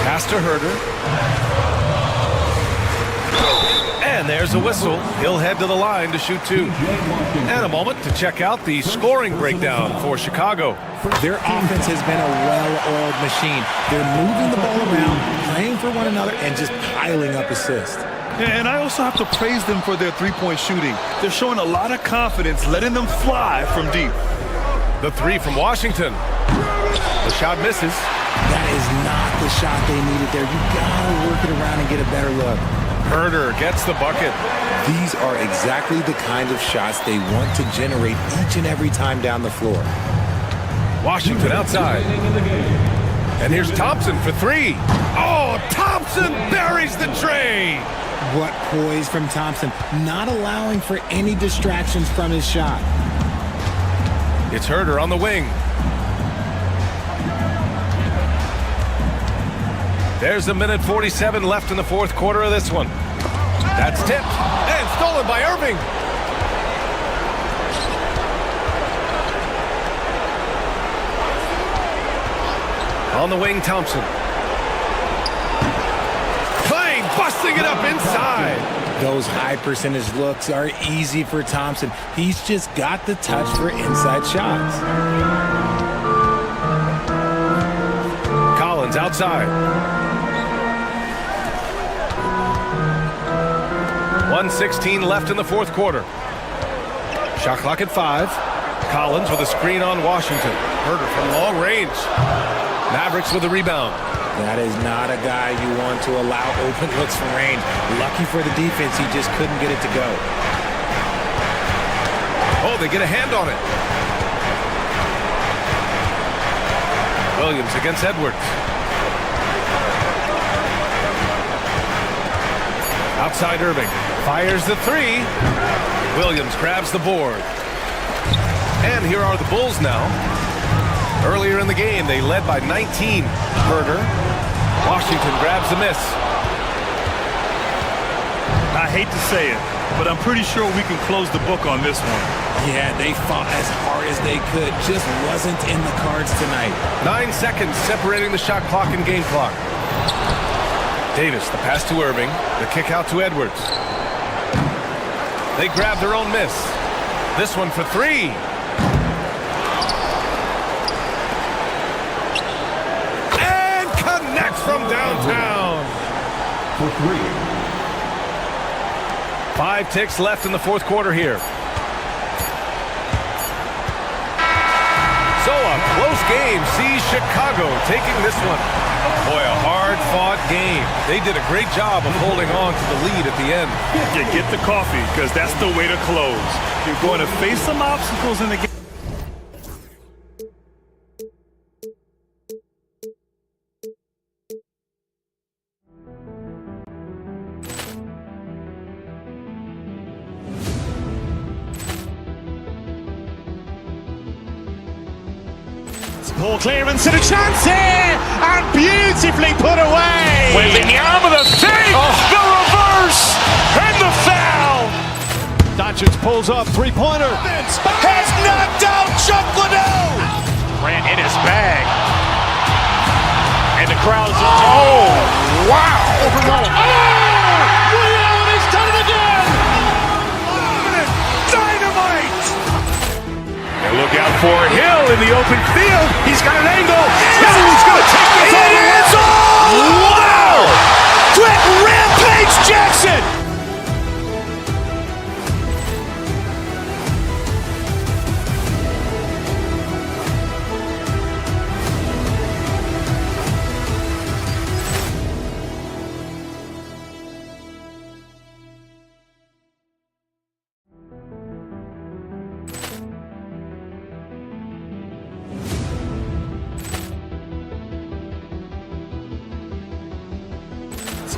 Pass to Herter. And there's a whistle. He'll head to the line to shoot 2. And a moment to check out the scoring breakdown for Chicago. Their offense has been a well-oiled machine. They're moving the ball around, playing for one another, and just piling up assists. And I also have to praise them for their three-point shooting. They're showing a lot of confidence, letting them fly from deep. The 3 from Washington. The shot misses. That is not the shot they needed there. You gotta work it around and get a better look. Herter gets the bucket. These are exactly the kind of shots they want to generate each and every time down the floor. Washington outside. And here's Thompson for 3. Oh, Thompson buries the tray. What poise from Thompson, not allowing for any distractions from his shot. It's Herter on the wing. There's a minute 47 left in the fourth quarter of this one. That's tipped and stolen by Irving. On the wing, Thompson. Klein busting it up inside. Those high percentage looks are easy for Thompson. He's just got the touch for inside shots. Collins outside. 1:16 left in the fourth quarter. Shot clock at 5. Collins with a screen on Washington. Herter from long range. Mavericks with a rebound. That is not a guy you want to allow open looks from range. Lucky for the defense, he just couldn't get it to go. Oh, they get a hand on it. Williams against Edwards. Outside Irving. Fires the 3. Williams grabs the board. And here are the Bulls now. Earlier in the game, they led by 19. Herter. Washington grabs the miss. I hate to say it, but I'm pretty sure we can close the book on this one. Yeah, they fought as hard as they could. Just wasn't in the cards tonight. 9 seconds separating the shot clock and game clock. Davis, the pass to Irving. The kick out to Edwards. They grab their own miss. This one for 3. And connects from downtown. For 3. 5 ticks left in the fourth quarter here. So a close game sees Chicago taking this one. Boy, a hard-fought game. They did a great job of holding on to the lead at the end. Yeah, get the coffee, because that's the way to close. You're going to face some obstacles in the game. Ball clearance and a chance here, and beautifully put away. Wembanyama the fake, the reverse, and the foul. Doncic pulls up, three-pointer. Has knocked out Chuck Liddell. Grant in his bag. And the crowd's oh, wow. Overruled. He's done it again. Dynamite. And look out for Hill in the open field. He's got an angle. He's going to take this all the way. Wow. Quick Rampage Jackson.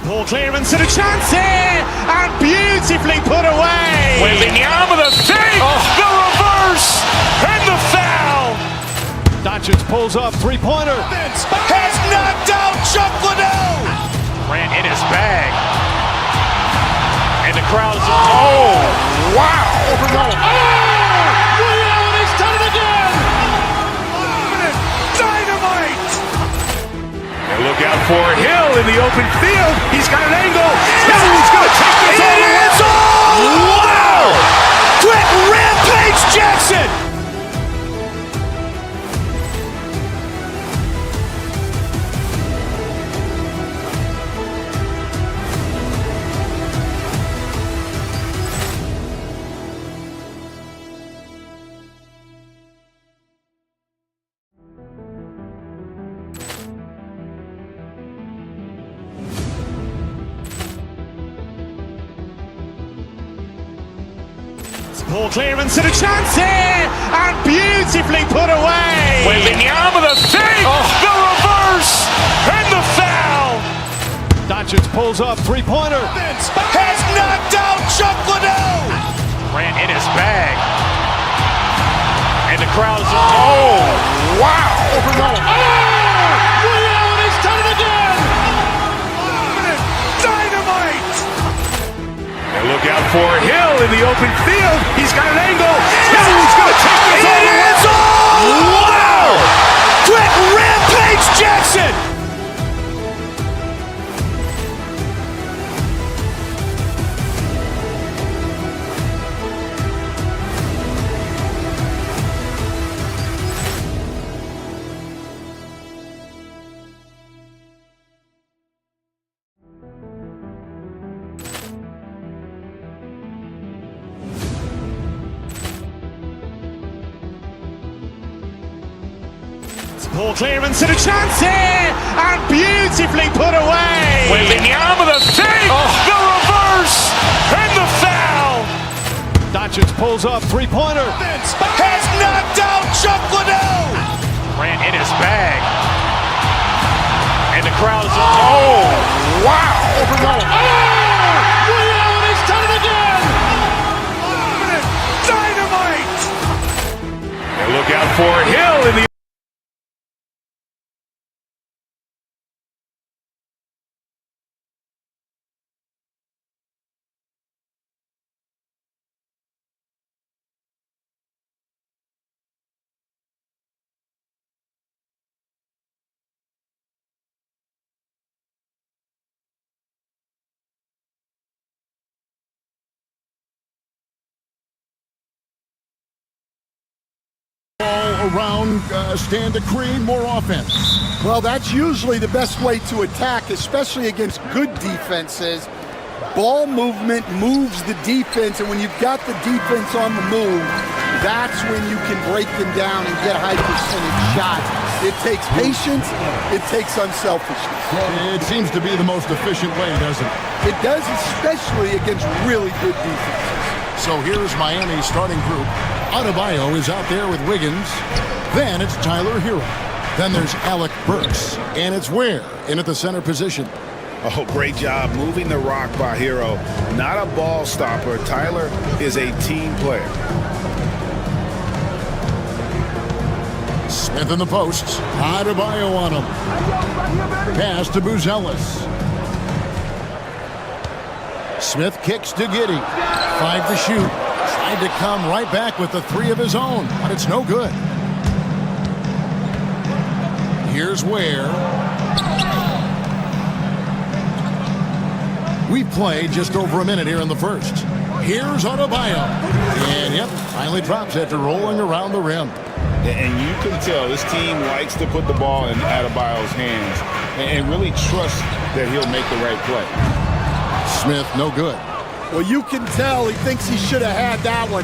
Ball clearance and a chance here, and beautifully put away. Wembanyama the fake, the reverse, and the foul. Doncic pulls up, three-pointer. Has knocked out Chuck Liddell. Grant in his bag. And the crowd's oh, wow. Overruled. He's done it again. Dynamite. And look out for Hill in the open field. He's got an angle. He's going to take this all the way. Wow! Quick Rampage Jackson. Ball clearance and a chance here, and beautifully put away. Wembanyama the fake, the reverse, and the foul. Doncic pulls up, three-pointer. Has knocked out Chuck Liddell. Grant in his bag. And the crowd's oh, wow. Overruled. He's done it again. Dynamite. And look out for Hill in the open field. He's got an angle. He's going to take this all the way. Wow! Quick Rampage Jackson. Ball clearance and a chance here, and beautifully put away. Wembanyama the fake, the reverse, and the foul. Doncic pulls up, three-pointer. Has knocked out Chuck Liddell. Grant in his bag. And the crowd's oh, wow. Overruled. He's done it again. Dynamite. And look out for Hill in the around, stand to create more offense. Well, that's usually the best way to attack, especially against good defenses. Ball movement moves the defense, and when you've got the defense on the move, that's when you can break them down and get high percentage shots. It takes patience, it takes unselfishness. It seems to be the most efficient way, doesn't it? It does, especially against really good defenses. So here's Miami's starting group. Adebayo is out there with Wiggins. Then it's Tyler Hero. Then there's Alec Burks. And it's Ware in at the center position. Oh, great job moving the rock by Hero. Not a ball stopper. Tyler is a team player. Smith in the posts. Adebayo on him. Pass to Buzelis. Smith kicks to Giddey. 5 to shoot. Tried to come right back with the 3 of his own, but it's no good. Here's Ware. We've played just over a minute here in the first. Here's Adebayo. And yep, finally drops after rolling around the rim. And you can tell this team likes to put the ball in Adebayo's hands and really trust that he'll make the right play. Smith, no good. Well, you can tell he thinks he should have had that one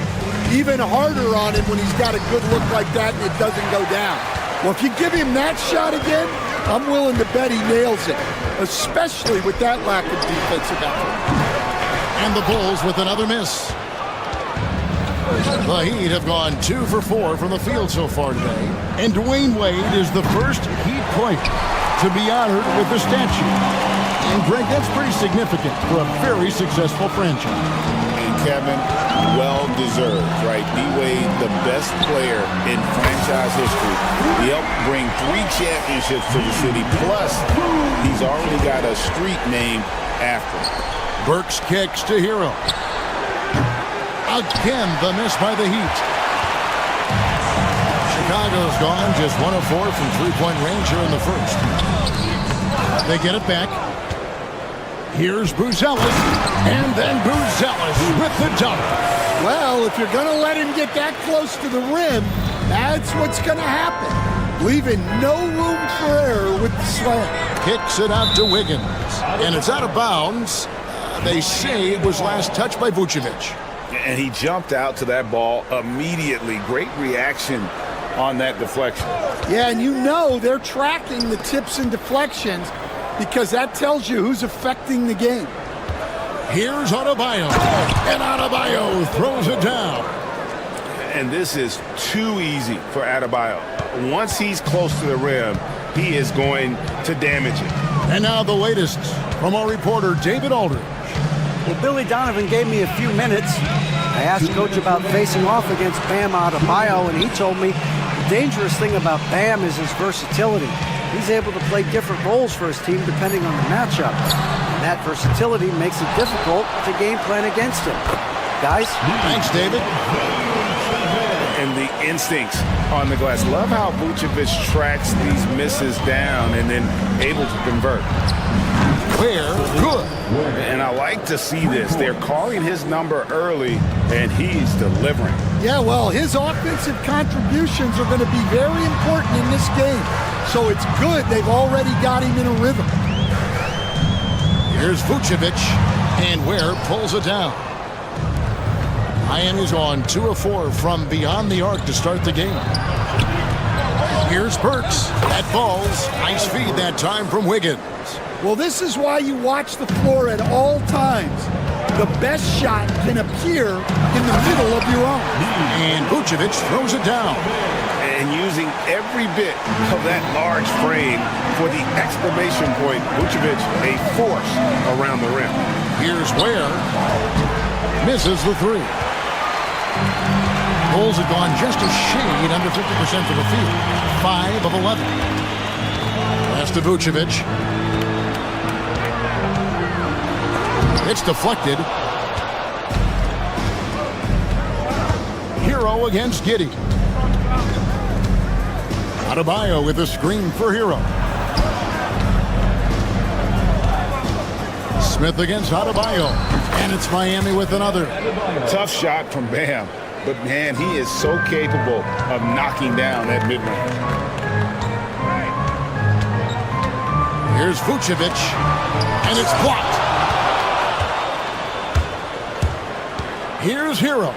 even harder on him when he's got a good look like that and it doesn't go down. Well, if you give him that shot again, I'm willing to bet he nails it, especially with that lack of defensive effort. And the Bulls with another miss. The Heat have gone 2 for 4 from the field so far today. And Dwayne Wade is the first Heat player to be honored with the statue. And Greg, that's pretty significant for a very successful franchise. And Kevin, well deserved, right? D-Wade, the best player in franchise history. He helped bring 3 championships to the city. Plus, he's already got a street named after him. Burks kicks to Hero. Again, the miss by the Heat. Chicago's gone just 1 of 4 from three-point range here in the first. They get it back. Here's Buzelis, and then Buzelis with the dunk. Well, if you're going to let him get that close to the rim, that's what's going to happen. Leaving no room for error with the slam. Kicks it out to Wiggins, and it's out of bounds. They say it was last touched by Vucevic. And he jumped out to that ball immediately. Great reaction on that deflection. Yeah, and you know they're tracking the tips and deflections because that tells you who's affecting the game. Here's Adebayo, and Adebayo throws it down. And this is too easy for Adebayo. Once he's close to the rim, he is going to damage it. And now the latest from our reporter, David Aldridge. Well, Billy Donovan gave me a few minutes. I asked Coach about facing off against Bam Adebayo, and he told me the dangerous thing about Bam is his versatility. He's able to play different roles for his team depending on the matchup. And that versatility makes it difficult to game plan against him. Guys? Thanks, David. And the instincts on the glass. Love how Vucevic tracks these misses down and then able to convert. Where? Good. And I like to see this. They're calling his number early, and he's delivering. Yeah, well, his offensive contributions are going to be very important in this game. So it's good they've already got him in a rhythm. Here's Vucevic, and Ware pulls it down. Miami's on 2 of 4 from beyond the arc to start the game. Here's Burks. That falls. Nice feed that time from Wiggins. Well, this is why you watch the floor at all times. The best shot can appear in the middle of your own. And Vucevic throws it down. And using every bit of that large frame for the exclamation point, Vucevic a force around the rim. Here's Ware. Misses the 3. Bulls have gone just a shade under 50% of the field. 5 of 11. Pass to Vucevic. It's deflected. Hero against Giddey. Adebayo with a screen for Hero. Smith against Adebayo. And it's Miami with another. Tough shot from Bam. But, man, he is so capable of knocking down that mid-range. Here's Vucevic. And it's blocked. Here's Hero.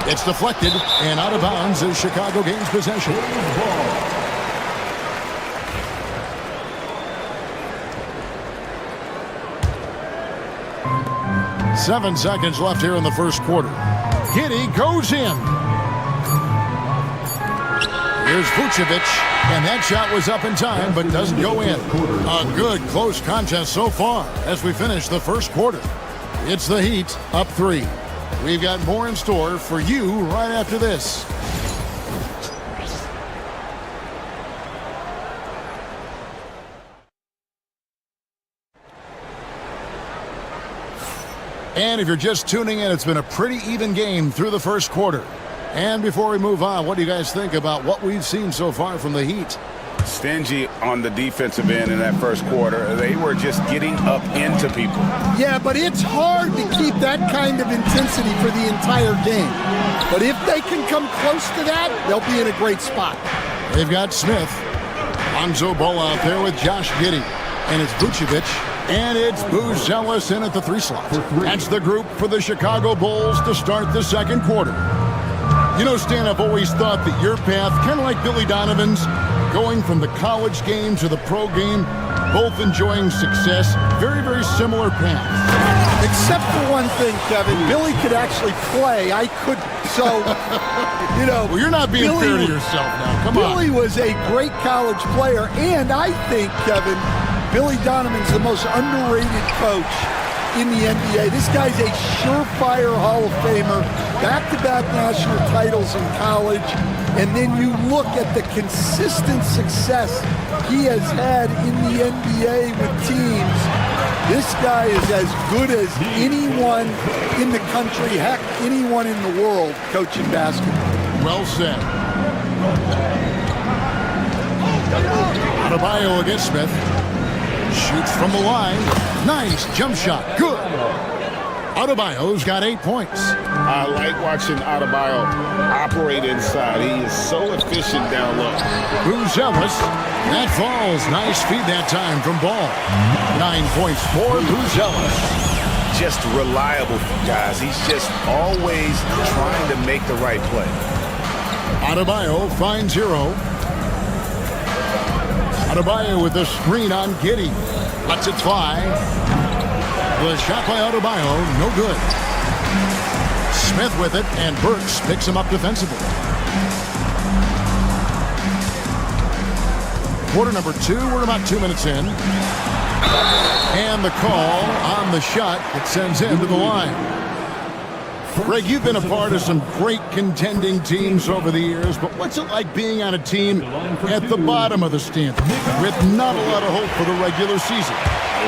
It's deflected and out of bounds as Chicago gains possession. 7 seconds left here in the first quarter. Giddey goes in. Here's Vucevic, and that shot was up in time but doesn't go in. A good close contest so far as we finish the first quarter. It's the Heat up 3. We've got more in store for you right after this. And if you're just tuning in, it's been a pretty even game through the first quarter. And before we move on, what do you guys think about what we've seen so far from the Heat? Stingy on the defensive end in that first quarter. They were just getting up into people. Yeah, but it's hard to keep that kind of intensity for the entire game. But if they can come close to that, they'll be in a great spot. They've got Smith. Lonzo Ball out there with Josh Giddey. And it's Vucevic. And it's Buzelis in at the 3 slot. That's the group for the Chicago Bulls to start the second quarter. You know, Stan, I've always thought that your path, kind of like Billy Donovan's, going from the college game to the pro game, both enjoying success, very, very similar paths. Except for one thing, Kevin. Billy could actually play. I could, so, you know. Well, you're not being fair to yourself now. Come on. Billy was a great college player, and I think, Kevin, Billy Donovan's the most underrated coach in the NBA. This guy's a surefire Hall of Famer, back-to-back national titles in college, and then you look at the consistent success he has had in the NBA with teams. This guy is as good as anyone in the country, heck, anyone in the world coaching basketball. Well said. Adebayo against Smith. Shoots from the line. Nice jump shot. Good. Adebayo's got 8 points. I like watching Adebayo operate inside. He is so efficient down low. Buzelis. That falls. Nice feed that time from Ball. 9 points for Buzelis. Just reliable, guys. He's just always trying to make the right play. Adebayo finds Hero. Adebayo with the screen on Giddey. Lets it fly. The shot by Adebayo, no good. Smith with it, and Burks picks him up defensively. Quarter number 2, we're about 2 minutes in. And the call on the shot that sends him to the line. Greg, you've been a part of some great contending teams over the years, but what's it like being on a team at the bottom of the standings with not a lot of hope for the regular season?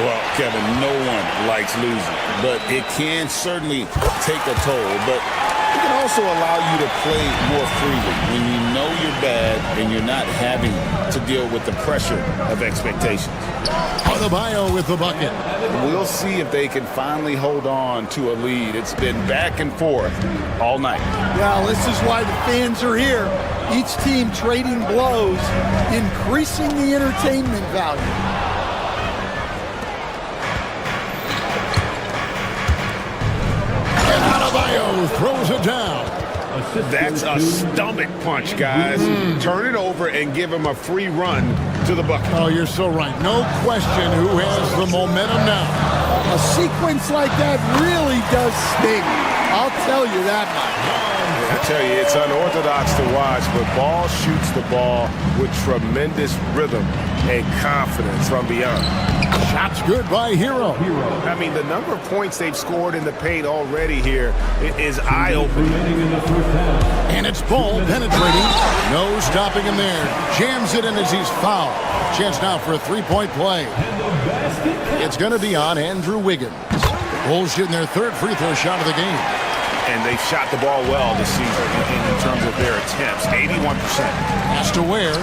Well, Kevin, no one likes losing, but it can certainly take a toll. But it can also allow you to play more freely when you know you're bad and you're not having to deal with the pressure of expectations. Adebayo with the bucket. We'll see if they can finally hold on to a lead. It's been back and forth all night. Well, this is why the fans are here. Each team trading blows, increasing the entertainment value. Adebayo throws it down. That's a stomach punch, guys. Turn it over and give him a free run to the bucket. Oh, you're so right. No question who has the momentum now. A sequence like that really does sting. I'll tell you that much. I tell you, it's unorthodox to watch, but Ball shoots the ball with tremendous rhythm and confidence from beyond. Shot's good by Hero. I mean, the number of points they've scored in the paint already here is eye-opening. And it's Ball penetrating. No stopping him there. Jams it in as he's fouled. Chance now for a three-point play. It's going to be on Andrew Wiggins. Bulls shooting their third free throw shot of the game. And they've shot the ball well this season in terms of their attempts. 81%. Pass to Ware.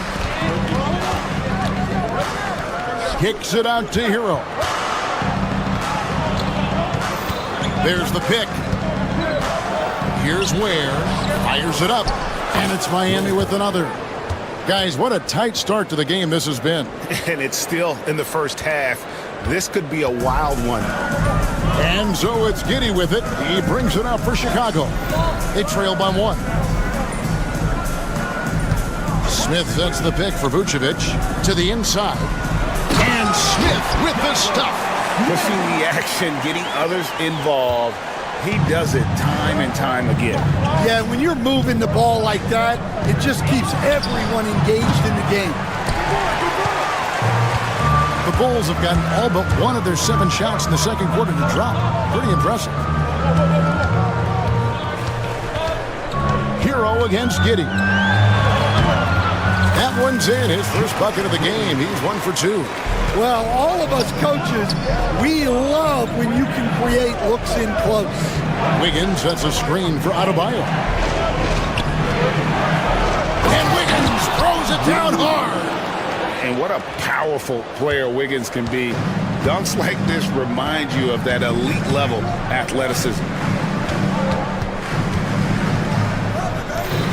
Kicks it out to Hero. There's the pick. Here's Ware. Fires it up. And it's Miami with another. Guys, what a tight start to the game this has been. And it's still in the first half. This could be a wild one. And so it's Giddey with it. He brings it up for Chicago. They trail by 1. Smith sets the pick for Vucevic to the inside. And Smith with the stuff. Pushing the action, getting others involved. He does it time and time again. Yeah, when you're moving the ball like that, it just keeps everyone engaged in the game. The Bulls have gotten all but one of their 7 shots in the second quarter to drop. Pretty impressive. Hero against Giddey. That one's in. His first bucket of the game. He's 1 for 2. Well, all of us coaches, we love when you can create looks in close. Wiggins sets a screen for Adebayo. And Wiggins throws it down hard. And what a powerful player Wiggins can be. Dunks like this remind you of that elite level athleticism.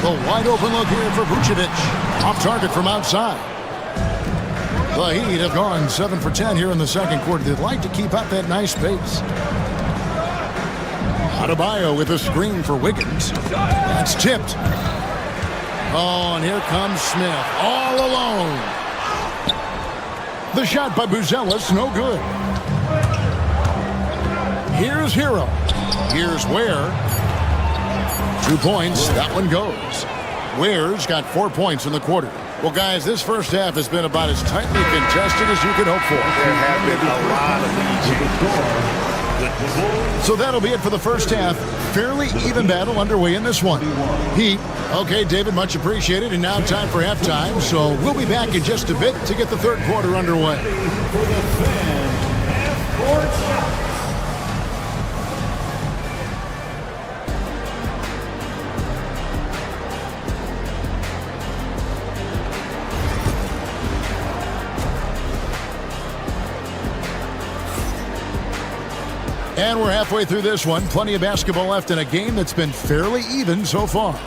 The wide open look here for Vucevic. Off target from outside. The Heat have gone 7 for 10 here in the second quarter. They'd like to keep up that nice pace. Adebayo with a screen for Wiggins. That's tipped. Oh, and here comes Smith all alone. The shot by Buzelis, no good. Here's Hero. Here's Ware. 2 points, that one goes. Ware's got 4 points in the quarter. Well, guys, this first half has been about as tightly contested as you could hope for. There have been a lot of lead changes. So that'll be it for the first half. Fairly even battle underway in this one. Heat. Okay, David, much appreciated. And now time for halftime. So we'll be back in just a bit to get the third quarter underway. And we're halfway through this one. Plenty of basketball left in a game that's been fairly even so far.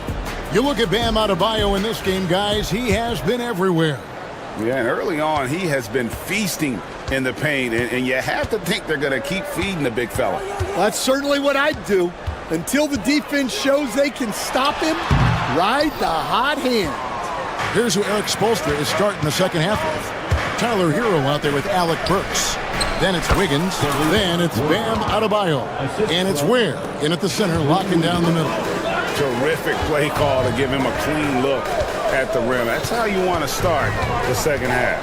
You look at Bam Adebayo in this game, guys. He has been everywhere. Yeah, and early on, he has been feasting in the paint. And you have to think they're going to keep feeding the big fella. That's certainly what I'd do. Until the defense shows they can stop him, ride the hot hand. Here's who Eric Spoelstra is starting the second half with. Tyler Hero out there with Alec Burks. Then it's Wiggins. Then it's Bam Adebayo. And it's Ware in at the center, locking down the middle. Terrific play call to give him a clean look at the rim. That's how you want to start the second half.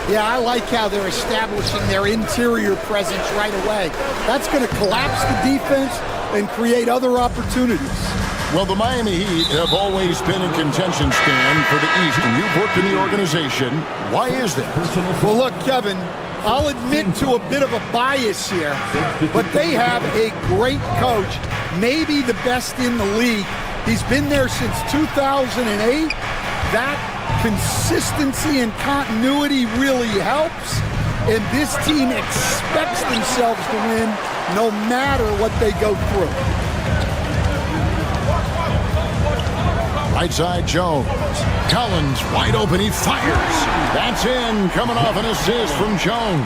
Yeah, I like how they're establishing their interior presence right away. That's going to collapse the defense and create other opportunities. Well, the Miami Heat have always been in contention, Stan, for the East, and you've worked in the organization. Why is that? Well, look, Kevin, I'll admit to a bit of a bias here, but they have a great coach, maybe the best in the league. He's been there since 2008. That consistency and continuity really helps, and this team expects themselves to win no matter what they go through. Right side, Jones. Collins wide open, he fires. That's in, coming off an assist from Jones.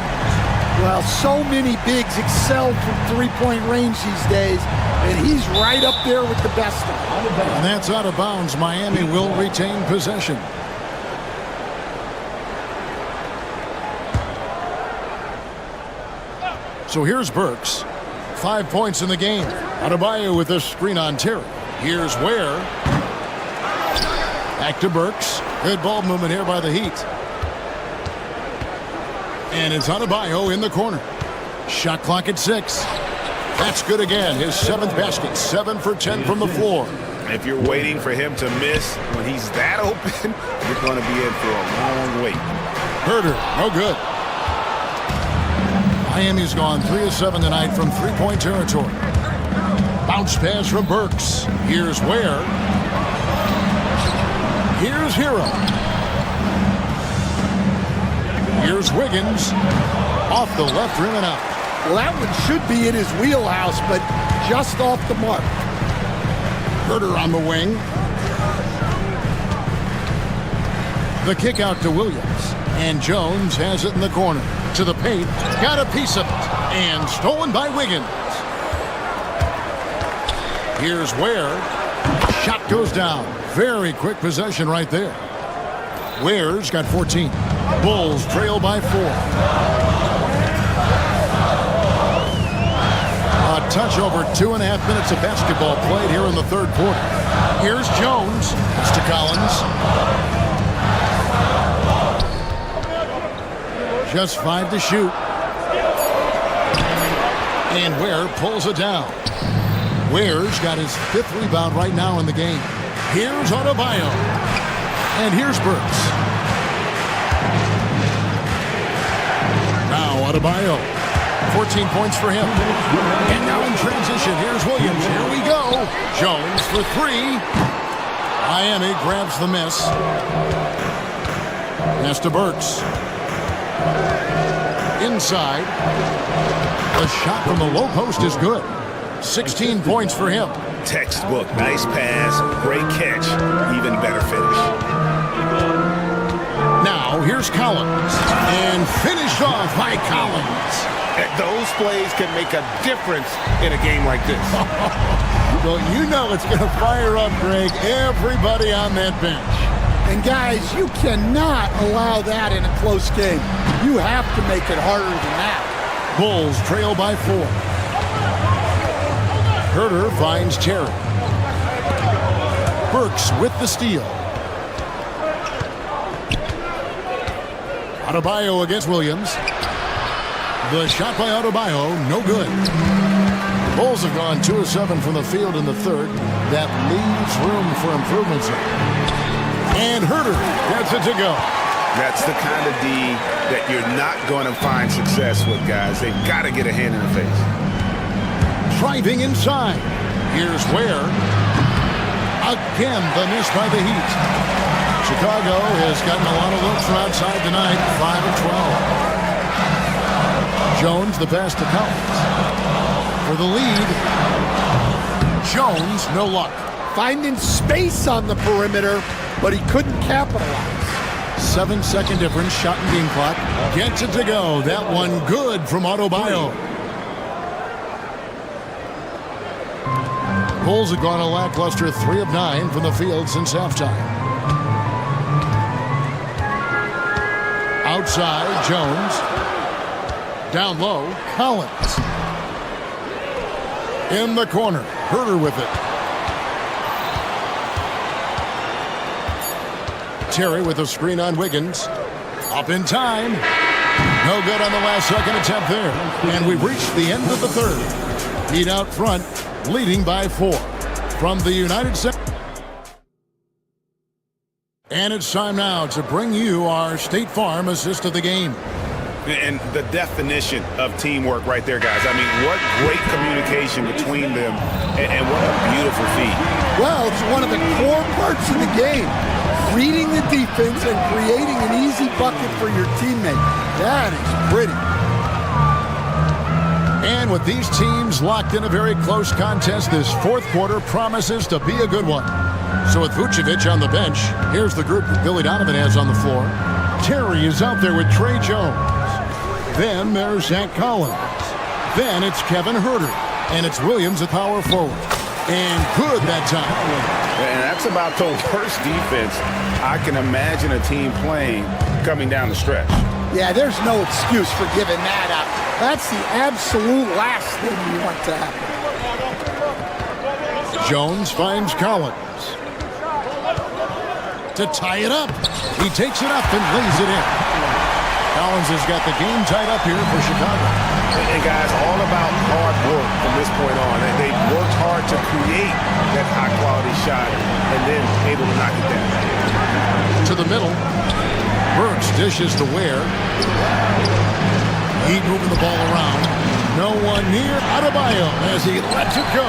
Well, so many bigs excel from three-point range these days, and he's right up there with the best of them. And that's out of bounds. Miami will retain possession. So here's Burks. 5 points in the game. Adebayo with a screen on Terry. Here's Ware. Back to Burks. Good ball movement here by the Heat. And it's Adebayo in the corner. Shot clock at 6. That's good again. His 7th basket. 7 for 10 from the floor. If you're waiting for him to miss when he's that open, you're going to be in for a long wait. Herter, no good. Miami's gone 3 of 7 tonight from three-point territory. Bounce pass from Burks. Here's Ware. Here's Hero. Here's Wiggins. Off the left rim and out. Well, that one should be in his wheelhouse, but just off the mark. Herter on the wing. The kick out to Williams. And Jones has it in the corner. To the paint. Got a piece of it. And stolen by Wiggins. Here's Ware. Shot goes down. Very quick possession right there. Ware's got 14. Bulls trail by 4. A touch over 2.5 minutes of basketball played here in the third quarter. Here's Jones. That's to Collins. Just 5 to shoot. And Ware pulls it down. Ware's got his 5th rebound right now in the game. Here's Adebayo. And here's Burks. Adebayo, 14 points for him. And now in transition, here's Williams. Here we go. Jones for three. Miami grabs the miss. Pass to Burks. Inside. The shot from the low post is good. 16 points for him. Textbook. Nice pass. Great catch. Even better finish. Now, here's Collins. And finished off by Collins. Those plays can make a difference in a game like this. Well, you know it's going to fire up, Greg, everybody on that bench. And guys, you cannot allow that in a close game. You have to make it harder than that. Bulls trail by 4. Herter finds Terry. Burks with the steal. Adebayo against Williams. The shot by Adebayo, no good. Bulls have gone 2 of 7 from the field in the third. That leaves room for improvements. And Herter gets it to go. That's the kind of D that you're not going to find success with, guys. They've got to get a hand in the face. Driving inside. Here's Ware. Again, the miss by the Heat. Chicago has gotten a lot of looks from outside tonight, 5 of 12. Jones, the pass to Collins. For the lead. Jones, no luck. Finding space on the perimeter, but he couldn't capitalize. 7-second difference, shot and game clock. Gets it to go. That one good from Adebayo. Bulls have gone a lackluster 3 of 9 from the field since halftime. Outside, Jones. Down low, Collins. In the corner, Herter with it. Terry with a screen on Wiggins. Up in time. No good on the last second attempt there. And we've reached the end of the third. Heat out front, leading by 4. From the United States. And it's time now to bring you our State Farm assist of the game. And the definition of teamwork right there, guys. I mean, what great communication between them, and what a beautiful feat. Well, it's one of the core parts of the game. Reading the defense and creating an easy bucket for your teammate. That is pretty. And with these teams locked in a very close contest, this fourth quarter promises to be a good one. So with Vucevic on the bench, here's the group that Billy Donovan has on the floor. Terry is out there with Trey Jones. Then there's Zach Collins. Then it's Kevin Herter. And it's Williams at power forward. And good that time. And that's about the worst defense I can imagine a team playing coming down the stretch. Yeah, there's no excuse for giving that up. That's the absolute last thing you want to happen. Jones finds Collins. To tie it up. He takes it up and lays it in. Collins has got the game tied up here for Chicago. And guys, all about hard work from this point on. And they worked hard to create that high-quality shot and then able to knock it down. To the middle. Burks dishes to Ware. Heat moving the ball around. No one near Adebayo as he lets it go.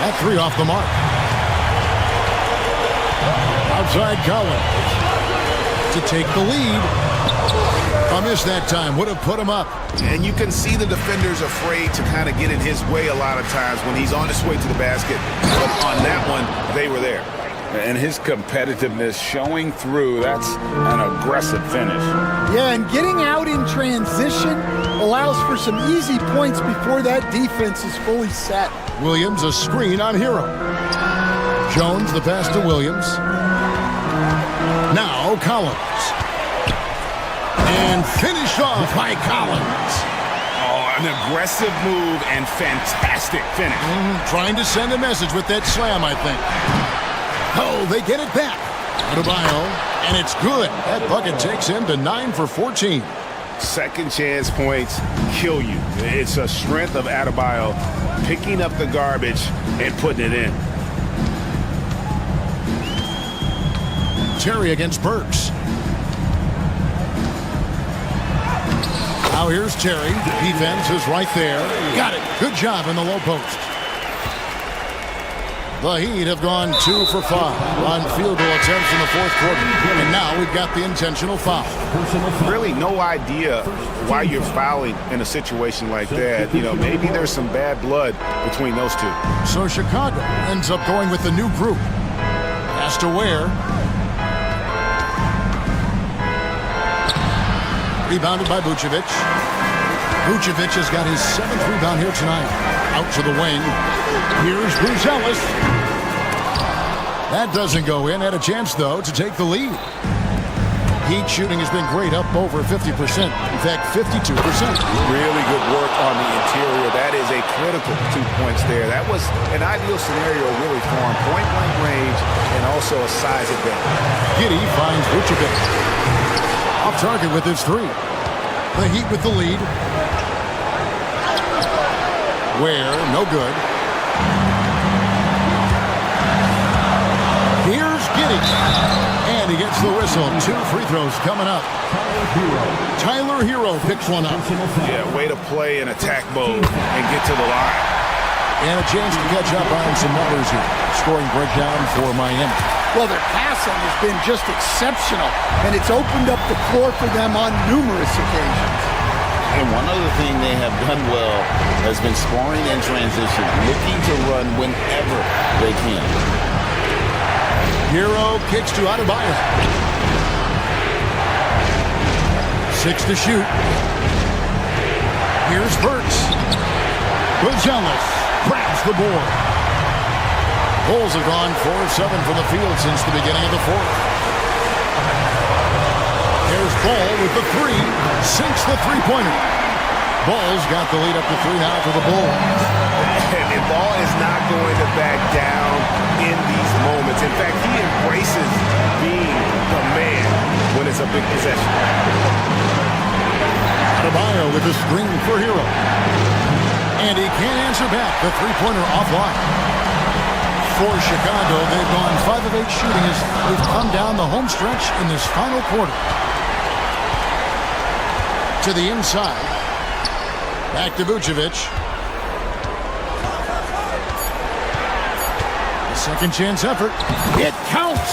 That 3 off the mark. Outside Collins to take the lead. A miss that time would have put him up. And you can see the defenders afraid to kind of get in his way a lot of times when he's on his way to the basket. But on that one, they were there. And his competitiveness showing through. That's an aggressive finish. Yeah, and getting out in transition allows for some easy points before that defense is fully set. Williams a screen on Hero. Jones the pass to Williams. Now Collins. And finished off by Collins. Oh, an aggressive move and fantastic finish. Trying to send a message with that slam, I think. Oh, they get it back. Adebayo, and it's good. That bucket takes him to 9 for 14. Second chance points kill you. It's a strength of Adebayo picking up the garbage and putting it in. Terry against Burks. Now here's Terry. Defense is right there. Got it. Good job in the low post. The Heat have gone 2 for 5 on field goal attempts in the fourth quarter. And now we've got the intentional foul. Really no idea why you're fouling in a situation like that. You know, maybe there's some bad blood between those two. So Chicago ends up going with the new group. Pass to Ware. Rebounded by Vucevic. Vucevic has got his 7th rebound here tonight. Out to the wing. Here's Bruce Ellis. That doesn't go in. Had a chance, though, to take the lead. Heat shooting has been great, up over 50%. In fact, 52%. Really good work on the interior. That is a critical 2 points there. That was an ideal scenario, really, for him. Point-blank range and also a size advantage. Giddey finds Vucevic. Off target with his 3. The Heat with the lead. Ware, no good. Here's Giddey. And he gets the whistle. 2 free throws coming up. Tyler Hero picks one up. Yeah, way to play in attack mode and get to the line. And a chance to catch up on some numbers here. Scoring breakdown for Miami. Well, their passing has been just exceptional, and it's opened up the floor for them on numerous occasions. And one other thing they have done well has been scoring in transition, looking to run whenever they can. Hero kicks to Adebayo. 6 to shoot. Here's Burks. Buzelis grabs the board. Bulls have gone 4 of 7 from the field since the beginning of the fourth. There's Ball with the 3. Sinks the three-pointer. Ball's got the lead up to 3 now for the Bulls. And Ball is not going to back down in these moments. In fact, he embraces being the man when it's a big possession. Adebayo with the screen for Hero. And he can't answer back. The three-pointer offline. For Chicago, they've gone 5 of 8 shooting as they've come down the home stretch in this final quarter. To the inside. Back to Vucevic. The second chance effort. It counts.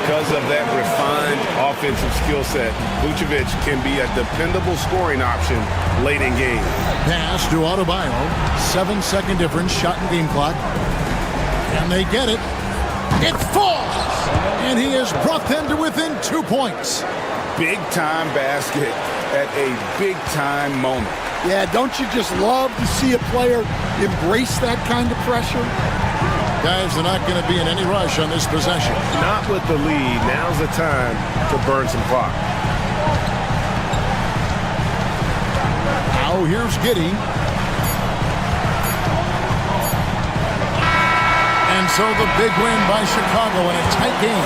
Because of that refined offensive skill set, Vucevic can be a dependable scoring option late in game. Pass to Adebayo. 7-second difference, shot and game clock. And they get it. It falls! And he has brought them to within 2 points. Big-time basket at a big-time moment. Yeah, don't you just love to see a player embrace that kind of pressure? Guys, they're not going to be in any rush on this possession. Not with the lead. Now's the time to burn some clock. Now here's Giddey. And so the big win by Chicago in a tight game.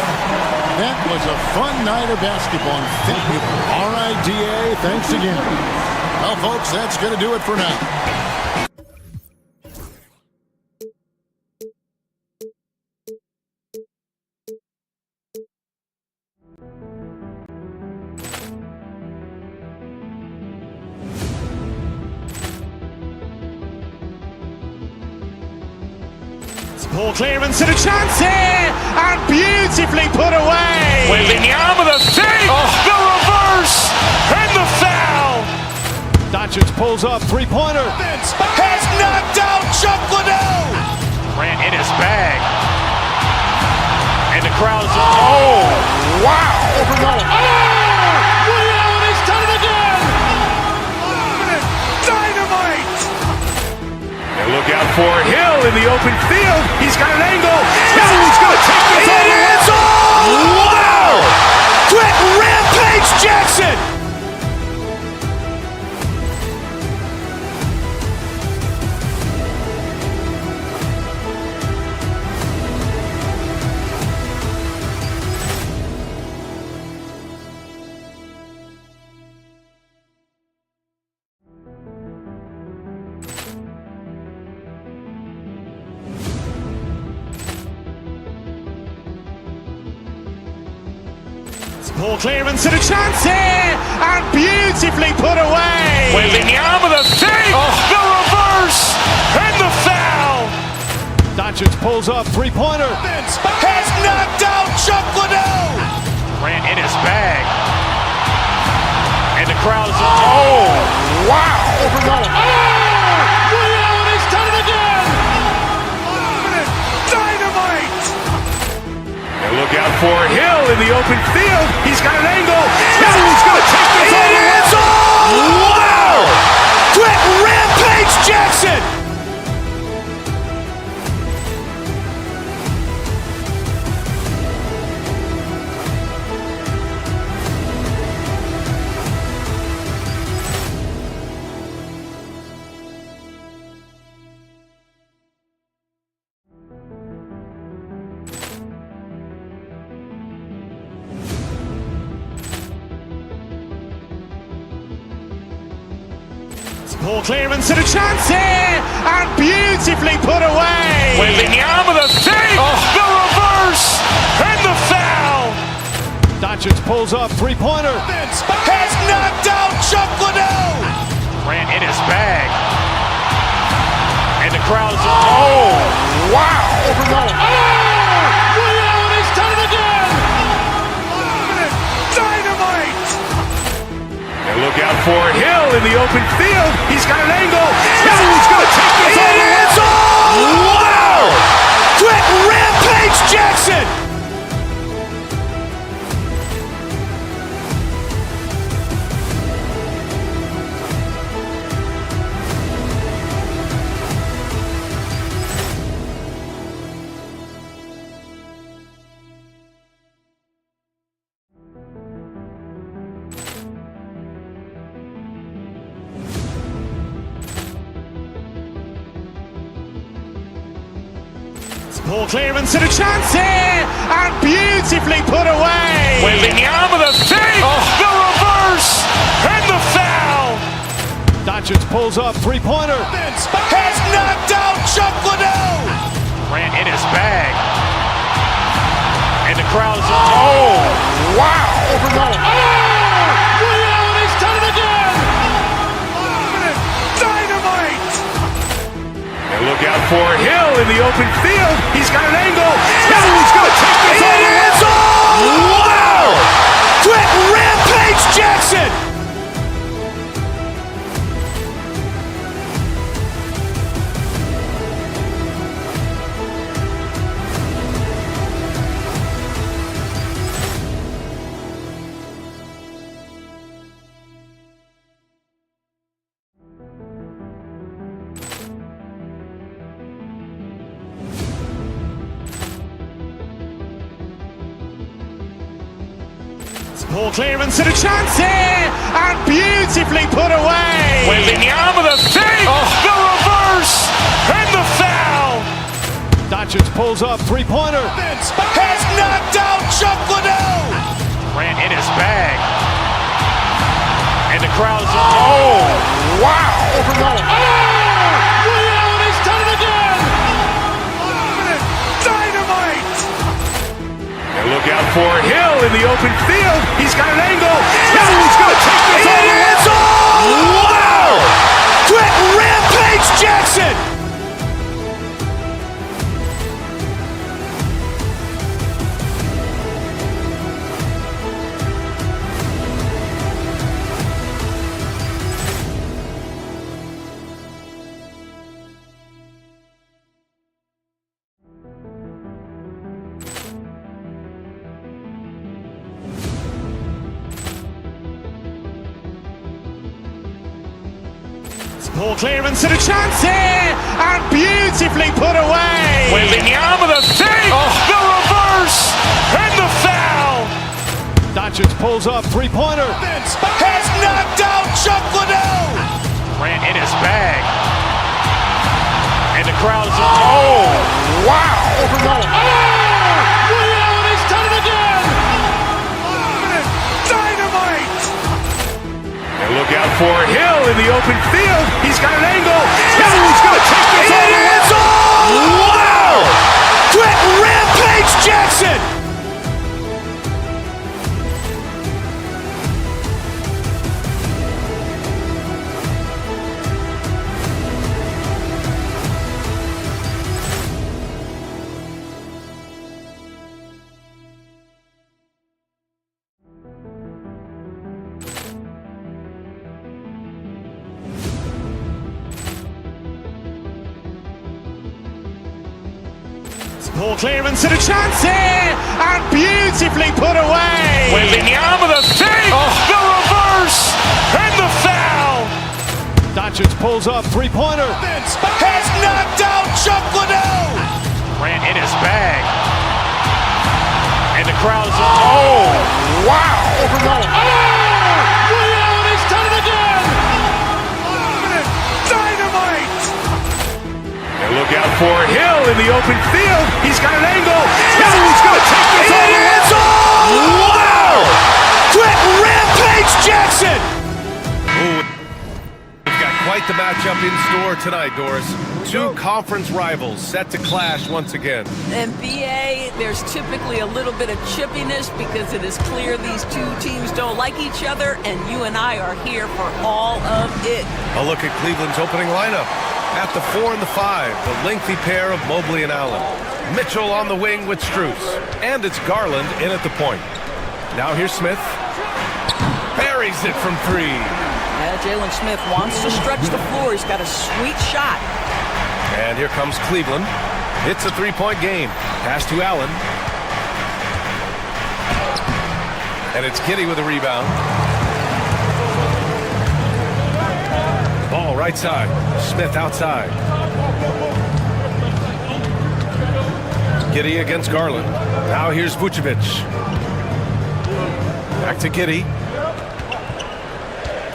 That was a fun night of basketball. And thank you. All right, DA, thanks again. Well, folks, that's going to do it for now. Poor clearance and a chance here, and beautifully put away. Wembanyama with a save, the reverse, and the foul. Doncic pulls up, three-pointer. Has knocked out Chuck Liddell. Ran in his bag. And the crowd is, oh, wow. Oh, Liddell, and he's done it again. Dynamite. And look out for Hill in the open field. He's got an angle. Hill is going to take this all the way. Wow! Quick Rampage Jackson. Ball clearance and a chance here, and beautifully put away. Wembanyama with a save, the reverse, and the foul. Doncic pulls up, three-pointer. Has knocked out Chuck Liddell. Grant in his bag. And the crowd is, oh, wow. Ray Allen has done it again. Dynamite. And look out for Hill in the open field. He's got an angle. He's going to take this all the way. Wow. Quick Rampage Jackson. Ball clearance and a chance here, and beautifully put away. Wembanyama with a save, the reverse, and the foul. Doncic pulls up, three-pointer. Has knocked out Chuck Liddell. Grant in his bag. And the crowd is, oh, wow. Ray Allen has done it again. Dynamite. And look out for Hill in the open field. He's got an angle. He's going to take this all the way. Wow. Quick Rampage Jackson. Ball clearance and a chance here, and beautifully put away. Wembanyama with a save, the reverse, and the foul. Doncic pulls up, three-pointer. Has knocked out Chuck Liddell. Grant in his bag. And the crowd is, oh, wow. Ray Allen has done it again. Dynamite. And look out for Hill in the open field. He's got an angle. He's going to take this all the way. Wow. Quick Rampage Jackson. Ball clearance and a chance here, and beautifully put away. Wembanyama with a save, the reverse, and the foul. Doncic pulls up, three-pointer. Has knocked out Chuck Liddell. Grant in his bag. And the crowd is, oh, wow. Ray Allen has done it again. Dynamite. And look out for Hill in the open field. He's got an angle. He's going to take this all the way. Wow. Quick Rampage Jackson. Ball clearance and a chance here, and beautifully put away. Wembanyama with a save, the reverse, and the foul. Doncic pulls up, three-pointer. Has knocked out Chuck Liddell. Grant in his bag. And the crowd is, oh, wow. Ray Allen has done it again. Dynamite. And look out for Hill in the open field. He's got an angle. He's going to take this all the way. Wow. Quick Rampage Jackson. Poor clearance and a chance here, and beautifully put away. Wembanyama the fake, the reverse, and the foul. Doncic pulls up, three-pointer. Has knocked out Chuck Liddell. Ran in his bag. And the crowd is, oh, wow. He's done it again. Dynamite. And look out for Hill in the open field. He's got an angle. He's going to take this all the way. It is all. Wow. Quick Rampage Jackson. We've got quite the matchup in store tonight, Doris. Two conference rivals set to clash once again. And BA, there's typically a little bit of chippiness because it is clear these two teams don't like each other, and you and I are here for all of it. A look at Cleveland's opening lineup. At the 4 and the 5, the lengthy pair of Mobley and Allen. Mitchell on the wing with Strus. And it's Garland in at the point. Now here's Smith. Buries it from 3. Yeah, Jalen Smith wants to stretch the floor. He's got a sweet shot. And here comes Cleveland. It's a 3-point game. Pass to Allen. And it's Giddey with a rebound. Ball right side. Smith outside. Giddey against Garland. Now here's Vucevic. Back to Giddey.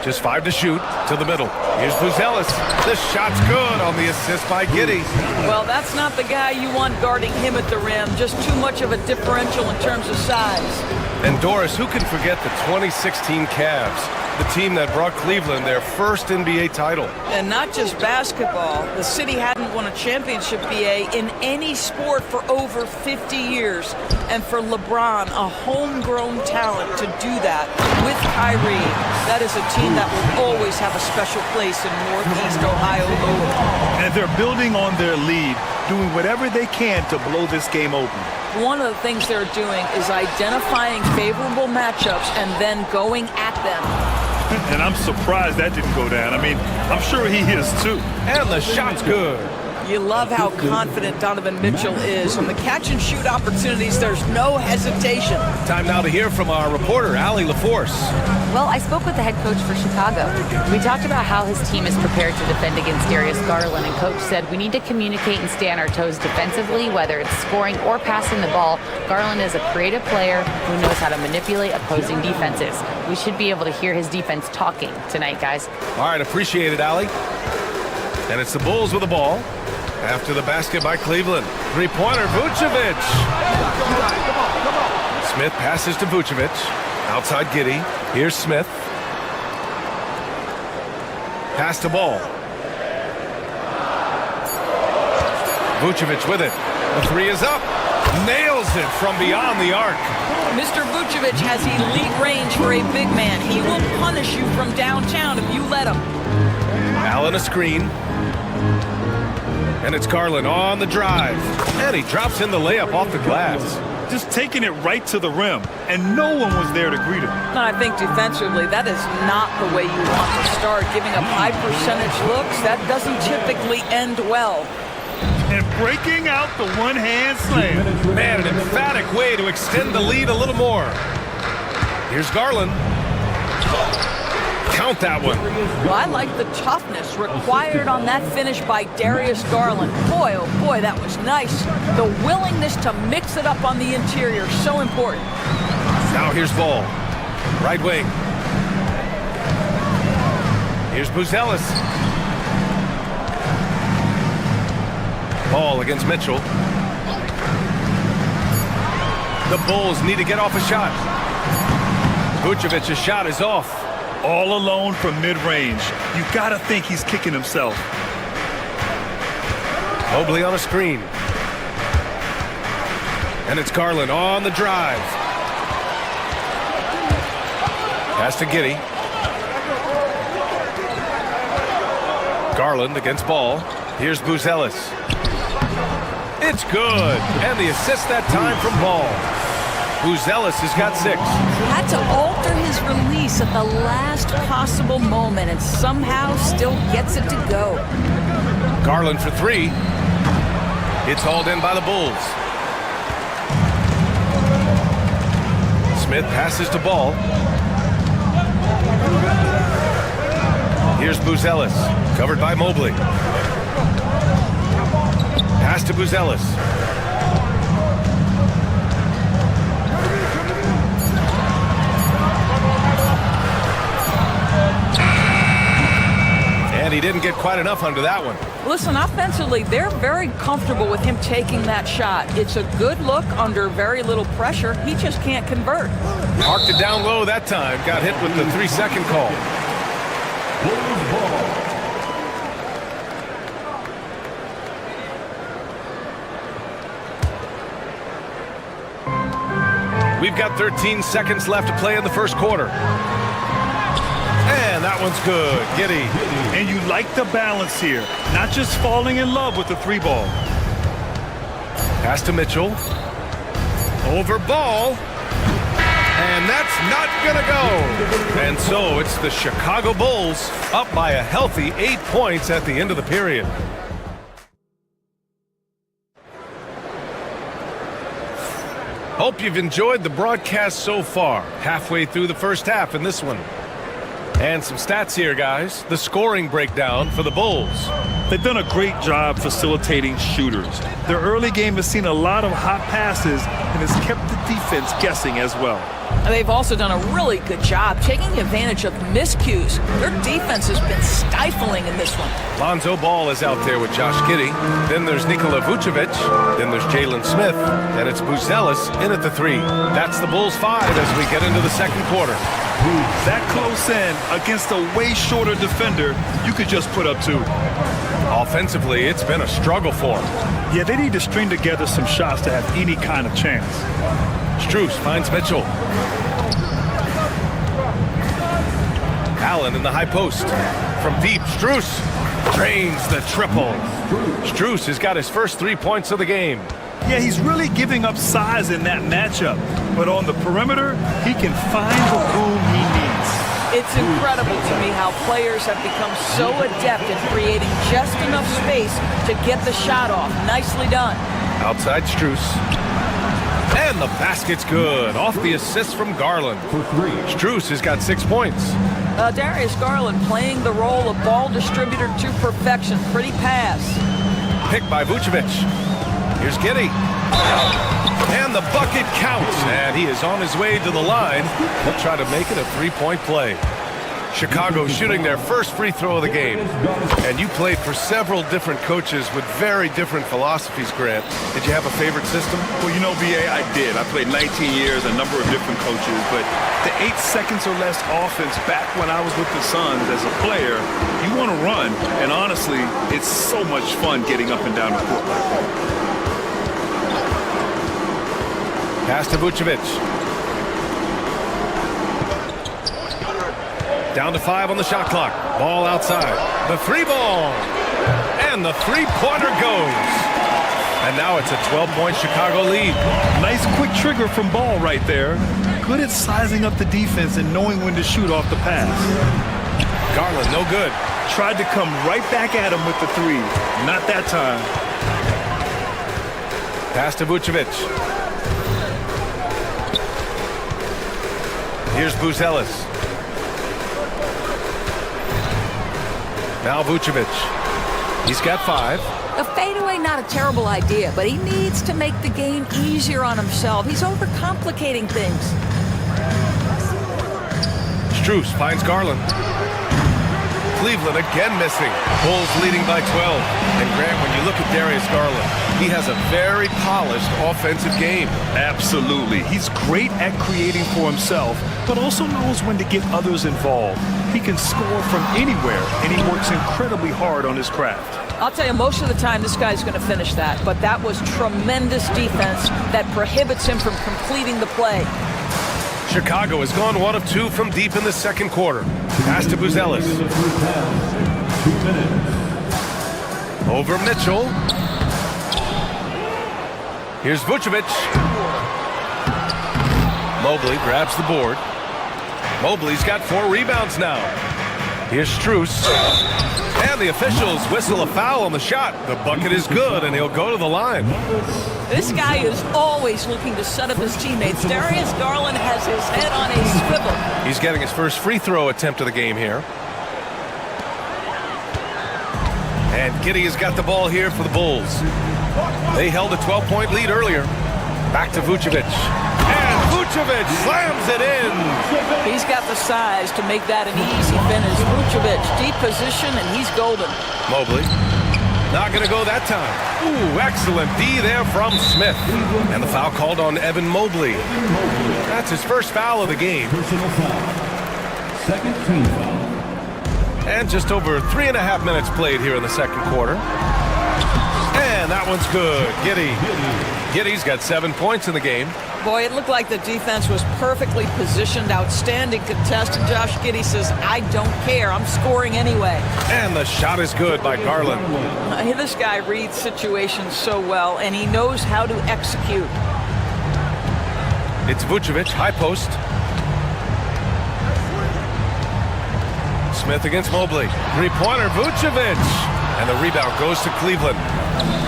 Just 5 to shoot. To the middle. Here's Buzelis. The shot's good on the assist by Giddey. Well, that's not the guy you want guarding him at the rim. Just too much of a differential in terms of size. And Doris, who can forget the 2016 Cavs? The team that brought Cleveland their first NBA title. And not just basketball. The city hadn't won a championship, BA, in any sport for over 50 years. And for LeBron, a homegrown talent, to do that with Kyrie, that is a team that will always have a special place in Northeast Ohio. And they're building on their lead, doing whatever they can to blow this game open. One of the things they're doing is identifying favorable matchups and then going at them. And I'm surprised that didn't go down. I mean, I'm sure he is too. And the shot's good. You love how confident Donovan Mitchell is. On the catch-and-shoot opportunities, there's no hesitation. Time now to hear from our reporter, Allie LaForce. Well, I spoke with the head coach for Chicago. We talked about how his team is prepared to defend against Darius Garland, and coach said we need to communicate and stay on our toes defensively, whether it's scoring or passing the ball. Garland is a creative player who knows how to manipulate opposing defenses. We should be able to hear his defense talking tonight, guys. All right, appreciate it, Allie. And it's the Bulls with the ball. After the basket by Cleveland. Three-pointer, Vucevic. Smith passes to Vucevic. Outside Giddey. Here's Smith. Pass to ball. Vucevic with it. The 3 is up. Nails it from beyond the arc. Mr. Vucevic has elite range for a big man. He will punish you from downtown if you let him. Allen a screen. And it's Garland on the drive. And he drops in the layup off the glass. Just taking it right to the rim, and no one was there to greet him. I think defensively, that is not the way you want to start. Giving up high percentage looks, that doesn't typically end well. And breaking out the one-hand slam. Man, an emphatic way to extend the lead a little more. Here's Garland. Count that one. Well, I like the toughness required on that finish by Darius Garland. Boy, oh boy, that was nice. The willingness to mix it up on the interior, so important. Now here's Ball. Right wing. Here's Buzelis. Ball against Mitchell. The Bulls need to get off a shot. Vucevic's shot is off. All alone from mid-range. You gotta think he's kicking himself. Mobley on a screen. And it's Garland on the drive. Pass to Giddey. Garland against Ball. Here's Buzelis. It's good. And the assist that time from Ball. Buzelis has got 6. Had to alter his release at the last possible moment and somehow still gets it to go. Garland for 3. It's hauled in by the Bulls. Smith passes to Ball. Here's Buzelis, covered by Mobley. Pass to Buzelis. And he didn't get quite enough under that one. Listen, offensively, they're very comfortable with him taking that shot. It's a good look under very little pressure. He just can't convert. Marked it down low that time. Got hit with the 3-second call. We've got 13 seconds left to play in the first quarter. And that one's good. Giddy. And you like the balance here. Not just falling in love with the 3-ball. Pass to Mitchell. Over Ball. And that's not going to go. And so it's the Chicago Bulls up by a healthy 8 points at the end of the period. Hope you've enjoyed the broadcast so far. Halfway through the first half in this one. And some stats here, guys. The scoring breakdown for the Bulls. They've done a great job facilitating shooters. Their early game has seen a lot of hot passes and has kept the defense guessing as well. And they've also done a really good job taking advantage of miscues. Their defense has been stifling in this one. Lonzo Ball is out there with Josh Giddey. Then there's Nikola Vucevic. Then there's Jalen Smith. And it's Buzelis in at the 3. That's the Bulls 5 as we get into the second quarter. That close in against a way shorter defender, you could just put up 2. Offensively, it's been a struggle for them. Yeah, they need to string together some shots to have any kind of chance. Strus finds Mitchell. Allen in the high post. From deep, Strus drains the triple. Strus has got his first 3 points of the game. Yeah, he's really giving up size in that matchup. But on the perimeter, he can find the room he needs. It's incredible to me how players have become so adept at creating just enough space to get the shot off. Nicely done. Outside Strus. And the basket's good. Off the assist from Garland. Strus has got 6 points. Darius Garland playing the role of ball distributor to perfection. Pretty pass. Picked by Vucevic. Here's Giddey. And the bucket counts. And he is on his way to the line. He'll try to make it a 3-point play. Chicago shooting their first free throw of the game. And you played for several different coaches with very different philosophies, Grant. Did you have a favorite system? Well, you know, BA, I did. I played 19 years, a number of different coaches. But the 8 seconds or less offense back when I was with the Suns as a player, you want to run. And honestly, it's so much fun getting up and down the court like that. Pass to Vucevic. Down to 5 on the shot clock. Ball outside. The 3-ball. And the 3-pointer goes. And now it's a 12-point Chicago lead. Nice quick trigger from Ball right there. Good at sizing up the defense and knowing when to shoot off the pass. Garland, no good. Tried to come right back at him with the 3. Not that time. Pass to Vucevic. Here's Buzelis. Now Vucevic. He's got 5. A fadeaway, not a terrible idea, but he needs to make the game easier on himself. He's overcomplicating things. Strus finds Garland. Cleveland again missing. Bulls leading by 12. And Grant, when you look at Darius Garland, he has a very polished offensive game. Absolutely. He's great at creating for himself, but also knows when to get others involved. He can score from anywhere, and he works incredibly hard on his craft. I'll tell you, most of the time this guy's going to finish that, but that was tremendous defense that prohibits him from completing the play. Chicago has gone 1 of 2 from deep in the second quarter. Pass to Buzelis. Over Mitchell. Here's Vucevic. Mobley grabs the board. Mobley's got 4 rebounds now. Here's Strus. And And the officials whistle a foul on the shot. The bucket is good, and he'll go to the line. This guy is always looking to set up his teammates. Darius Garland has his head on a swivel. He's getting his first free throw attempt of the game here. And Giddey has got the ball here for the Bulls. They held a 12-point lead earlier. Back to Vucevic. And Vucevic slams it in. He's got the size to make that an easy finish. Vucevic, deep position, and he's golden. Mobley. Not going to go that time. Ooh, excellent D there from Smith. And the foul called on Evan Mobley. That's his first foul of the game. Second team foul. And just over 3.5 minutes played here in the second quarter. And that one's good. Giddey's got 7 points in the game. Boy, it looked like the defense was perfectly positioned. Outstanding contest. And Josh Giddey says, I don't care. I'm scoring anyway. And the shot is good by Garland. This guy reads situations so well, and he knows how to execute. It's Vucevic, high post. Smith against Mobley. Three-pointer, Vucevic. And the rebound goes to Cleveland.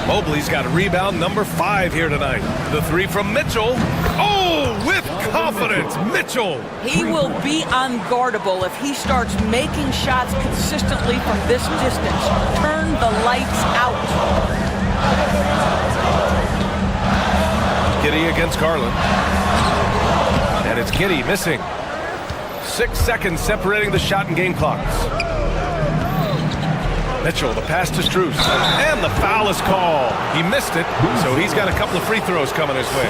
Mobley's got a rebound number 5 here tonight. The three from Mitchell. Oh, with confidence, Mitchell. He will be unguardable if he starts making shots consistently from this distance. Turn the lights out. Giddey against Garland. And it's Giddey missing. 6 seconds separating the shot and game clocks. Mitchell, the pass to Strus. And the foul is called. He missed it, so he's got a couple of free throws coming his way.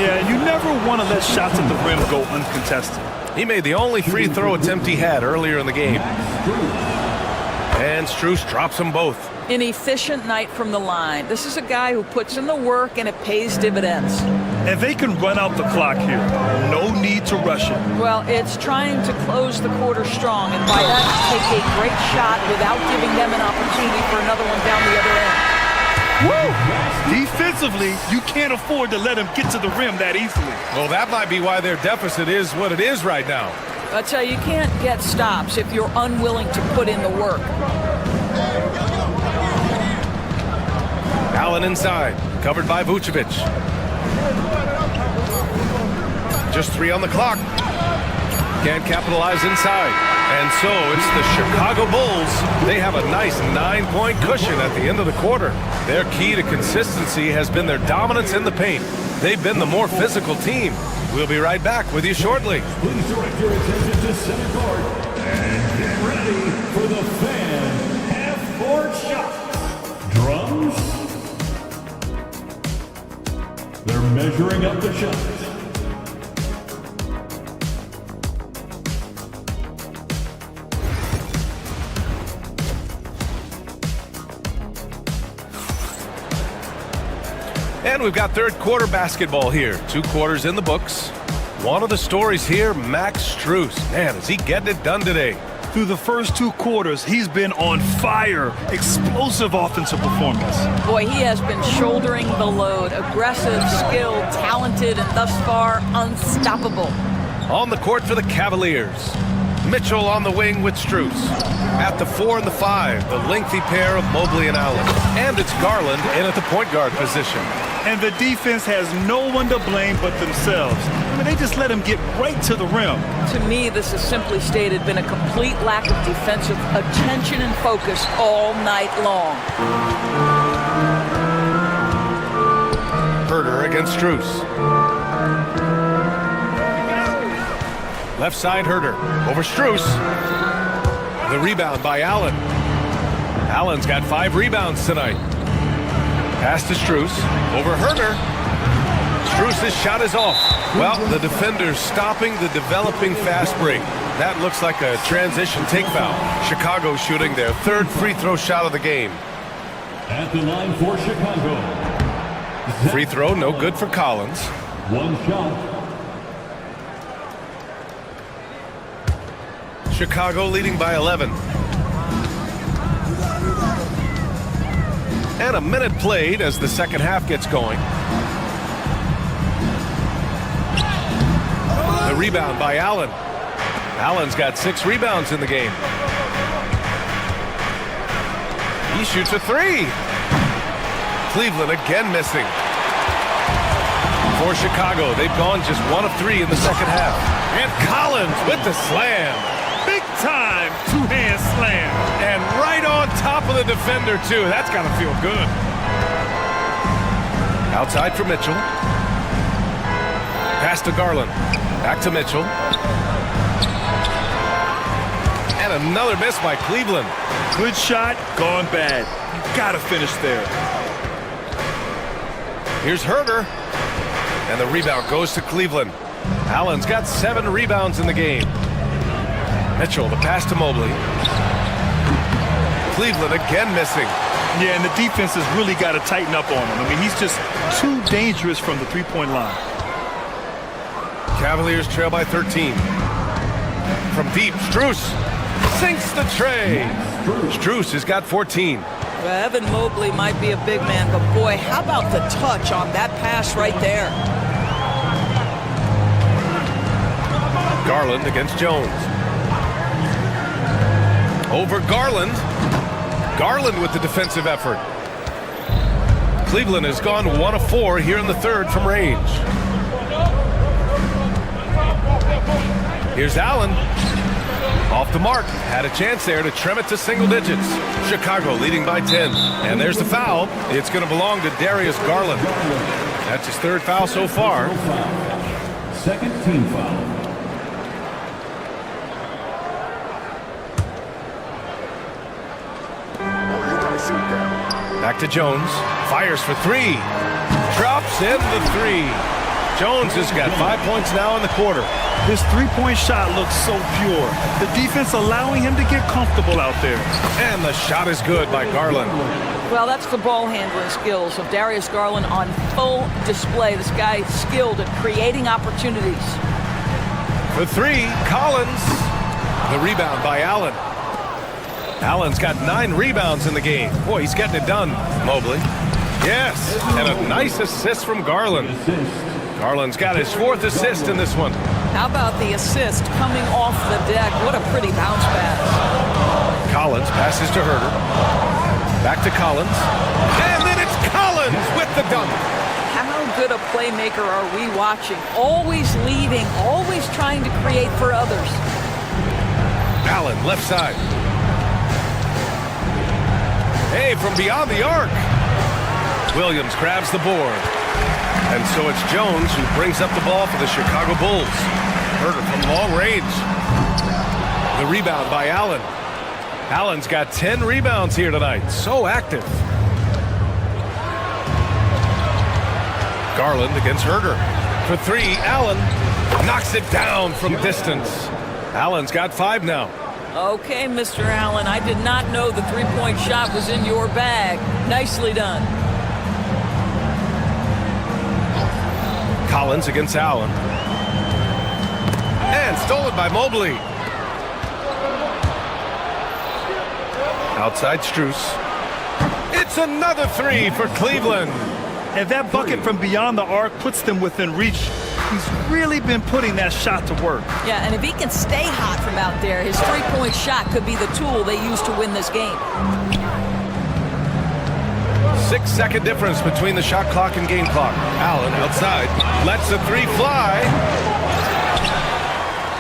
Yeah, you never want to let shots at the rim go uncontested. He made the only free throw attempt he had earlier in the game. And Strus drops them both. An efficient night from the line. This is a guy who puts in the work, and it pays dividends. And they can run out the clock here. No need to rush it. Well, it's trying to close the quarter strong, and by that, take a great shot without giving them an opportunity for another one down the other end. Woo! Defensively, you can't afford to let him get to the rim that easily. Well, that might be why their deficit is what it is right now. I tell you, you can't get stops if you're unwilling to put in the work. Allen inside, covered by Vucevic. Just 3 on the clock. Can't capitalize inside. And so it's the Chicago Bulls. They have a nice 9-point cushion at the end of the quarter. Their key to consistency has been their dominance in the paint. They've been the more physical team. We'll be right back with you shortly. Please direct your attention to center court and get ready for the fan half-court shot. Drums. They're measuring up the shot. And we've got third quarter basketball here. 2 quarters in the books. One of the stories here, Max Strus. Man, is he getting it done today? Through the first 2 quarters, he's been on fire. Explosive offensive performance. Boy, he has been shouldering the load. Aggressive, skilled, talented, and thus far, unstoppable. On the court for the Cavaliers. Mitchell on the wing with Strus. At the 4 and the 5, the lengthy pair of Mobley and Allen. And it's Garland in at the point guard position. And the defense has no one to blame but themselves. I mean, they just let him get right to the rim. To me, this has simply stated been a complete lack of defensive attention and focus all night long. Herter against Strus. Left side Herter over Strus. The rebound by Allen. Allen's got 5 rebounds tonight. Pass to Strus over Herter. Strus' shot is off. Well, the defender's stopping the developing fast break. That looks like a transition take foul. Chicago shooting their 3rd free throw shot of the game. At the line for Chicago. Free throw, no good for Collins. 1 shot. Chicago leading by 11. And a minute played as the second half gets going. The rebound by Allen. Allen's got 6 rebounds in the game. He shoots a three. Cleveland again missing. For Chicago, they've gone just 1 of 3 in the second half. And Collins with the slam. Big time two-hand slam. And right on top of the defender, too. That's got to feel good. Outside for Mitchell. Pass to Garland. Back to Mitchell. And another miss by Cleveland. Good shot, gone bad. You got to finish there. Here's Herder. And the rebound goes to Cleveland. Allen's got 7 rebounds in the game. Mitchell, the pass to Mobley. Cleveland again missing. Yeah, and the defense has really got to tighten up on him. I mean, he's just too dangerous from the three-point line. Cavaliers trail by 13. From deep, Strus sinks the tray. Strus has got 14. Well, Evan Mobley might be a big man, but boy, how about the touch on that pass right there? Garland against Jones. Over Garland. Garland with the defensive effort. Cleveland has gone 1 of 4 here in the third from range. Here's Allen. Off the mark. Had a chance there to trim it to single digits. Chicago leading by 10. And there's the foul. It's going to belong to Darius Garland. That's his 3rd foul so far. Second team foul. Back to Jones. Fires for 3. Drops in the 3. Jones has got 5 points now in the quarter. His three-point shot looks so pure. The defense allowing him to get comfortable out there. And the shot is good by Garland. Well, that's the ball handling skills of Darius Garland on full display. This guy is skilled at creating opportunities. For 3, Collins. The rebound by Allen. Allen's got 9 rebounds in the game. Boy, he's getting it done, Mobley. Yes, and a nice assist from Garland. Garland's got his 4th assist in this one. How about the assist coming off the deck? What a pretty bounce pass. Collins passes to Herder. Back to Collins. And then it's Collins with the dunk. How good a playmaker are we watching? Always leading, always trying to create for others. Allen, left side. Hey, from beyond the arc. Williams grabs the board. And so it's Jones who brings up the ball for the Chicago Bulls. Herder from long range. The rebound by Allen. Allen's got 10 rebounds here tonight. So active. Garland against Herder. For 3, Allen knocks it down from distance. Allen's got 5 now. Okay, Mr. Allen, I did not know the three-point shot was in your bag. Nicely done. Collins against Allen. And stolen by Mobley. Outside Strus. It's another 3 for Cleveland. And that bucket from beyond the arc puts them within reach. He's really been putting that shot to work. Yeah, and if he can stay hot from out there, his three-point shot could be the tool they use to win this game. 6-second difference between the shot clock and game clock. Allen outside. Lets the 3 fly.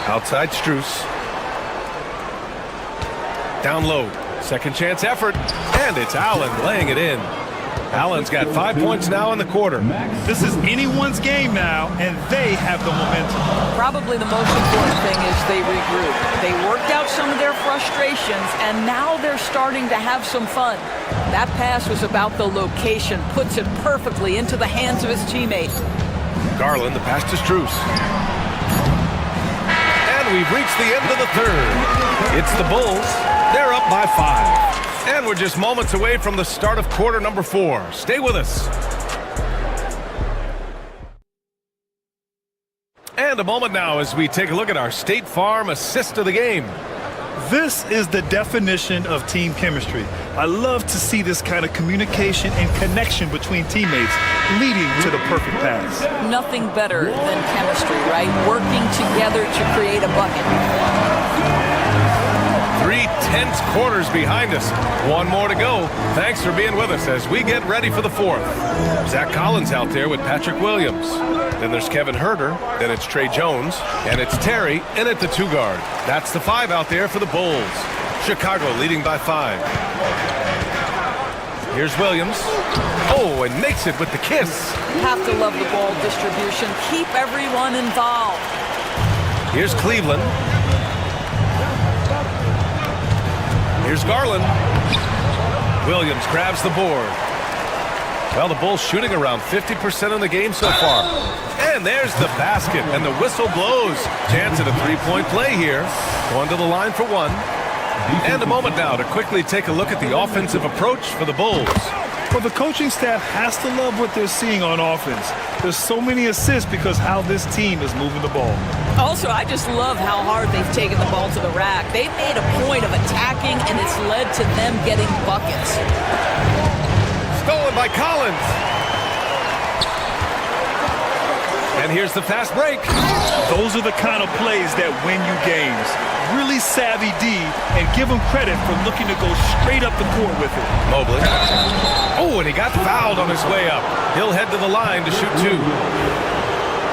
Outside Strus. Down low. Second chance effort. And it's Allen laying it in. Allen's got 5 points now in the quarter. This is anyone's game now, and they have the momentum. Probably the most important thing is they regroup. They worked out some of their frustrations, and now they're starting to have some fun. That pass was about the location, puts it perfectly into the hands of his teammate. Garland, the pass to Strus. And we've reached the end of the third. It's the Bulls. They're up by 5. And we're just moments away from the start of quarter number 4. Stay with us. And a moment now as we take a look at our State Farm assist of the game. This is the definition of team chemistry. I love to see this kind of communication and connection between teammates leading to the perfect pass. Nothing better than chemistry, right? Working together to create a bucket. 3 10 Seventh quarter's behind us. One more to go. Thanks for being with us as we get ready for the fourth. Zach Collins out there with Patrick Williams. Then there's Kevin Herter. Then it's Trey Jones. And it's Terry in at the 2 guard. That's the 5 out there for the Bulls. Chicago leading by 5. Here's Williams. Oh, and makes it with the kiss. Have to love the ball distribution. Keep everyone involved. Here's Cleveland. Here's Garland. Williams grabs the board. Well, the Bulls shooting around 50% in the game so far. And there's the basket, and the whistle blows. Chance at a 3-point play here. Going to the line for 1. And a moment now to quickly take a look at the offensive approach for the Bulls. Well, the coaching staff has to love what they're seeing on offense. There's so many assists because how this team is moving the ball. Also, I just love how hard they've taken the ball to the rack. They've made a point of attacking, and it's led to them getting buckets. Stolen by Collins. And here's the fast break. Those are the kind of plays that win you games. Really savvy D, and give him credit for looking to go straight up the court with it. Mobley. Oh, and he got fouled on his way up. He'll head to the line to shoot 2.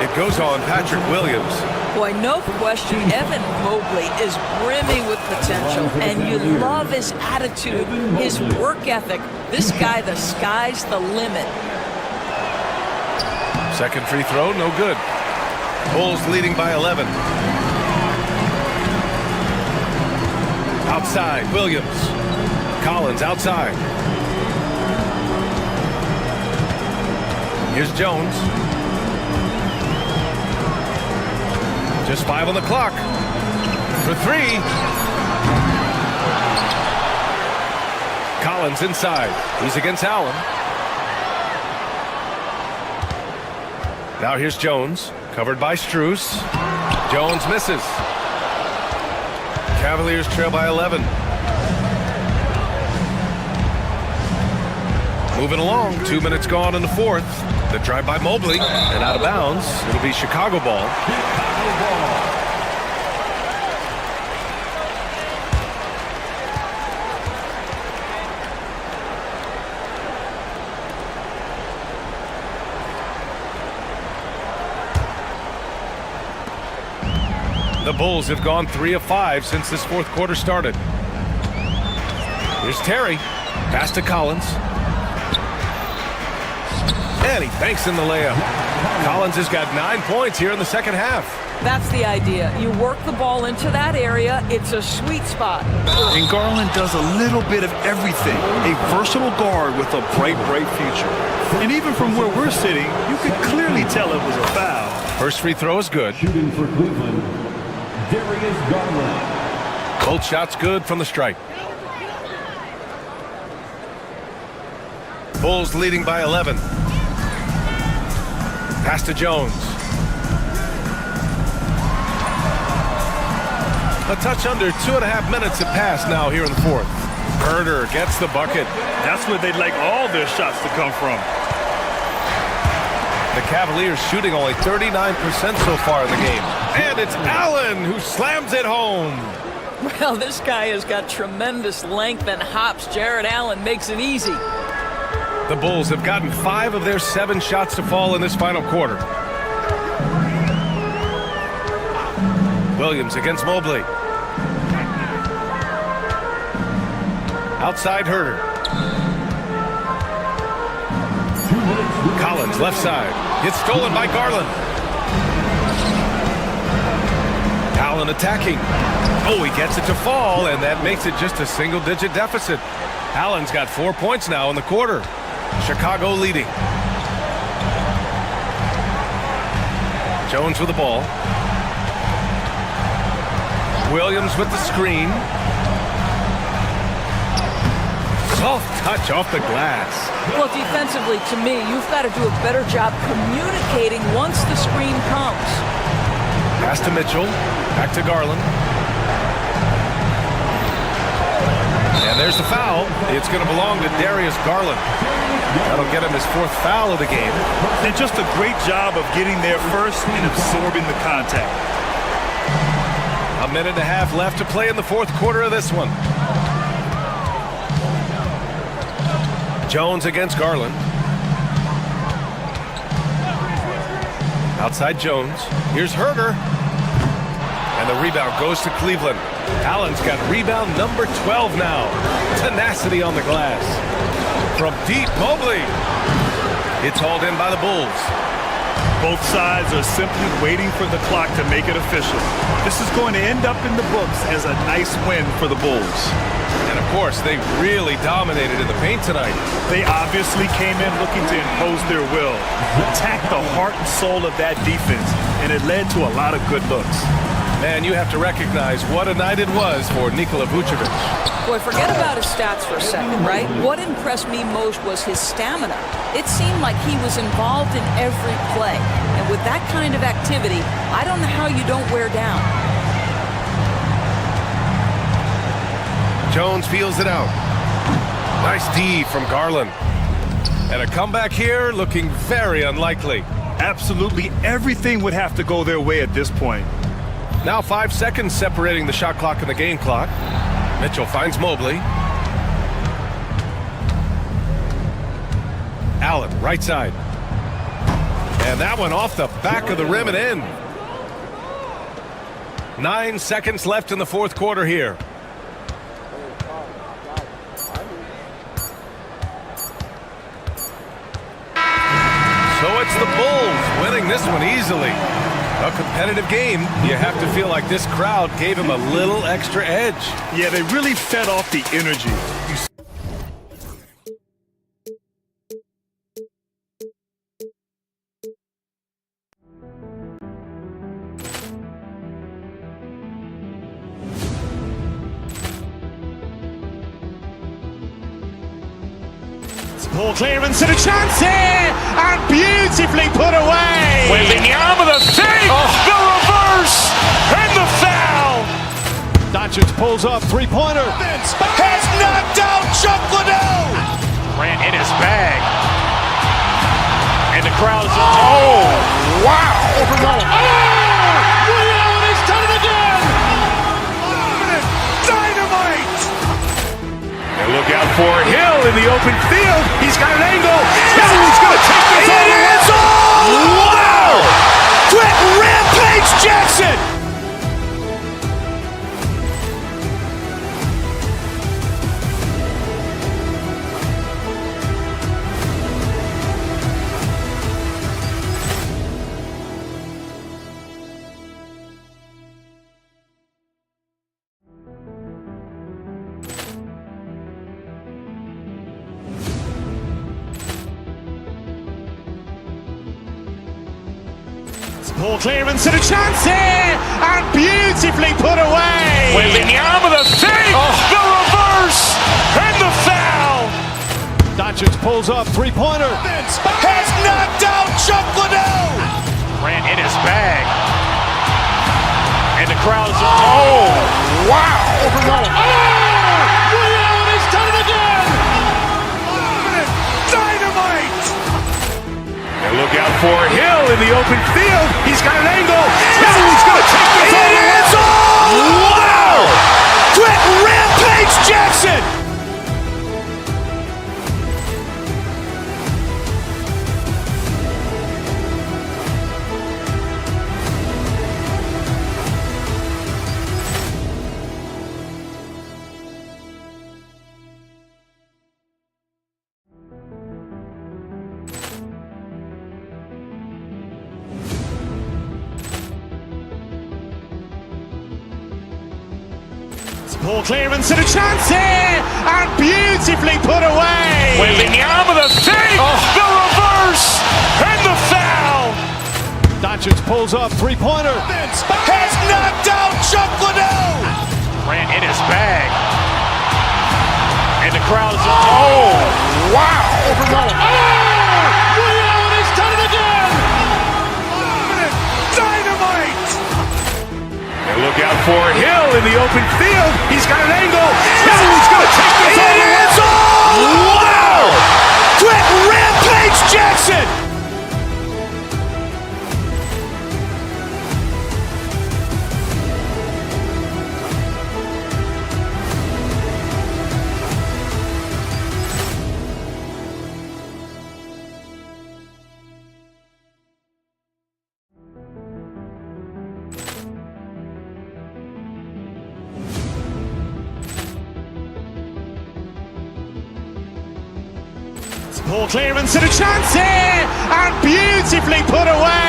It goes on Patrick Williams. Boy, no question, Evan Mobley is brimming with potential, and you love his attitude, his work ethic. This guy, the sky's the limit. Second free throw, no good. Bulls leading by 11. Outside, Williams. Collins outside. Here's Jones. Just 5 on the clock. For 3. Collins inside. He's against Allen. Now here's Jones. Covered by Strus. Jones misses. Cavaliers trail by 11. Moving along, 2 minutes gone in the fourth. The drive by Mobley and out of bounds. It'll be Chicago ball. The Bulls have gone 3 of 5 since this fourth quarter started. Here's Terry. Pass to Collins. And he banks in the layup. Collins has got 9 points here in the second half. That's the idea. You work the ball into that area. It's a sweet spot. And Garland does a little bit of everything. A versatile guard with a bright, bright future. And even from where we're sitting, you could clearly tell it was a foul. First free throw is good. Shooting for Cleveland, Darius Garland. Both shots good from the stripe. Bulls leading by 11. Pass to Jones. A touch under 2.5 minutes have passed now here in the fourth. Herter gets the bucket. That's where they'd like all their shots to come from. The Cavaliers shooting only 39% so far in the game. And it's Allen who slams it home. Well, this guy has got tremendous length and hops. Jared Allen makes it easy. The Bulls have gotten 5 of their 7 shots to fall in this final quarter. Williams against Mobley. Outside Herter. Collins left side. Gets stolen by Garland. Allen attacking. Oh, he gets it to fall, and that makes it just a single-digit deficit. Allen's got 4 points now in the quarter. Chicago leading. Jones with the ball. Williams with the screen. Soft touch off the glass. Well, defensively, to me, you've got to do a better job communicating once the screen comes. Pass to Mitchell. Back to Garland. And there's the foul. It's going to belong to Darius Garland. That'll get him his 4th foul of the game. And just a great job of getting there first and absorbing the contact. 1.5 minutes left to play in the fourth quarter of this one. Jones against Garland. Outside Jones. Here's Herder. And the rebound goes to Cleveland. Allen's got rebound number 12 now. Tenacity on the glass. From deep, Mobley. It's hauled in by the Bulls. Both sides are simply waiting for the clock to make it official. This is going to end up in the books as a nice win for the Bulls. And of course, they really dominated in the paint tonight. They obviously came in looking to impose their will, attack the heart and soul of that defense, and it led to a lot of good looks. Man, you have to recognize what a night it was for Nikola Vucevic. Boy, forget about his stats for a second, right? What impressed me most was his stamina. It seemed like he was involved in every play. And with that kind of activity, I don't know how you don't wear down. Jones feels it out. Nice D from Garland. And a comeback here looking very unlikely. Absolutely everything would have to go their way at this point. Now 5 seconds separating the shot clock and the game clock. Mitchell finds Mobley. Allen, right side. And that one off the back of the rim and in. 9 seconds left in the fourth quarter here. So it's the Bulls winning this one easily. A competitive game. You have to feel like this crowd gave him a little extra edge. Yeah, they really fed off the energy. Ball clearance and a chance here, and beautifully put away. Wembanyama the fake, the reverse, and the foul. Doncic pulls up, three-pointer. Has knocked out Chuck Liddell. Grant in his bag, and the crowd is wow! Ray Allen has done it again. Dynamite. And look out for Hill in the open field. He's got an angle. He's going to take this all the way. Wow! Quick Rampage Jackson. Ball clearance and a chance here, and beautifully put away. Wembanyama the fake, the reverse, and the foul. Doncic pulls up, three-pointer. Has knocked out Chuck Liddell. Grant in his bag, and the crowd is wow! Ray Allen has done it again. Dynamite. And look out for Hill in the open field. He's got an angle. He's going to take this all the way. Wow! Quick Rampage Jackson. Ball clearance and a chance here, and beautifully put away. Wembanyama the fake, the reverse, and the foul. Doncic pulls up, three-pointer. Has knocked out Chuck Liddell. Grant in his bag, and the crowd is wow! Ray Allen has done it again. Dynamite. And look out for Hill in the open field. He's got an angle. He's going to take this all the way. Wow! Quick Rampage Jackson. Poor clearance and a chance here, and beautifully put away.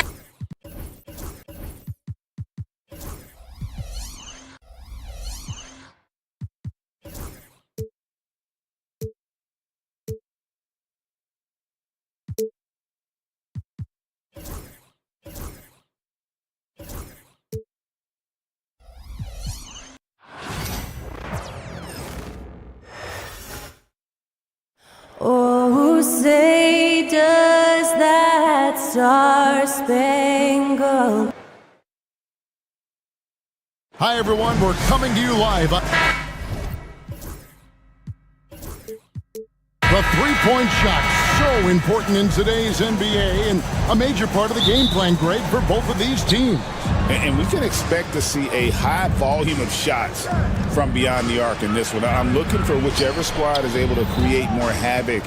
Oh, say does that star-spangled... Hi, everyone. We're coming to you live. The three-point shot, so important in today's NBA and a major part of the game plan, Greg, for both of these teams. And we can expect to see a high volume of shots from beyond the arc in this one. I'm looking for whichever squad is able to create more havoc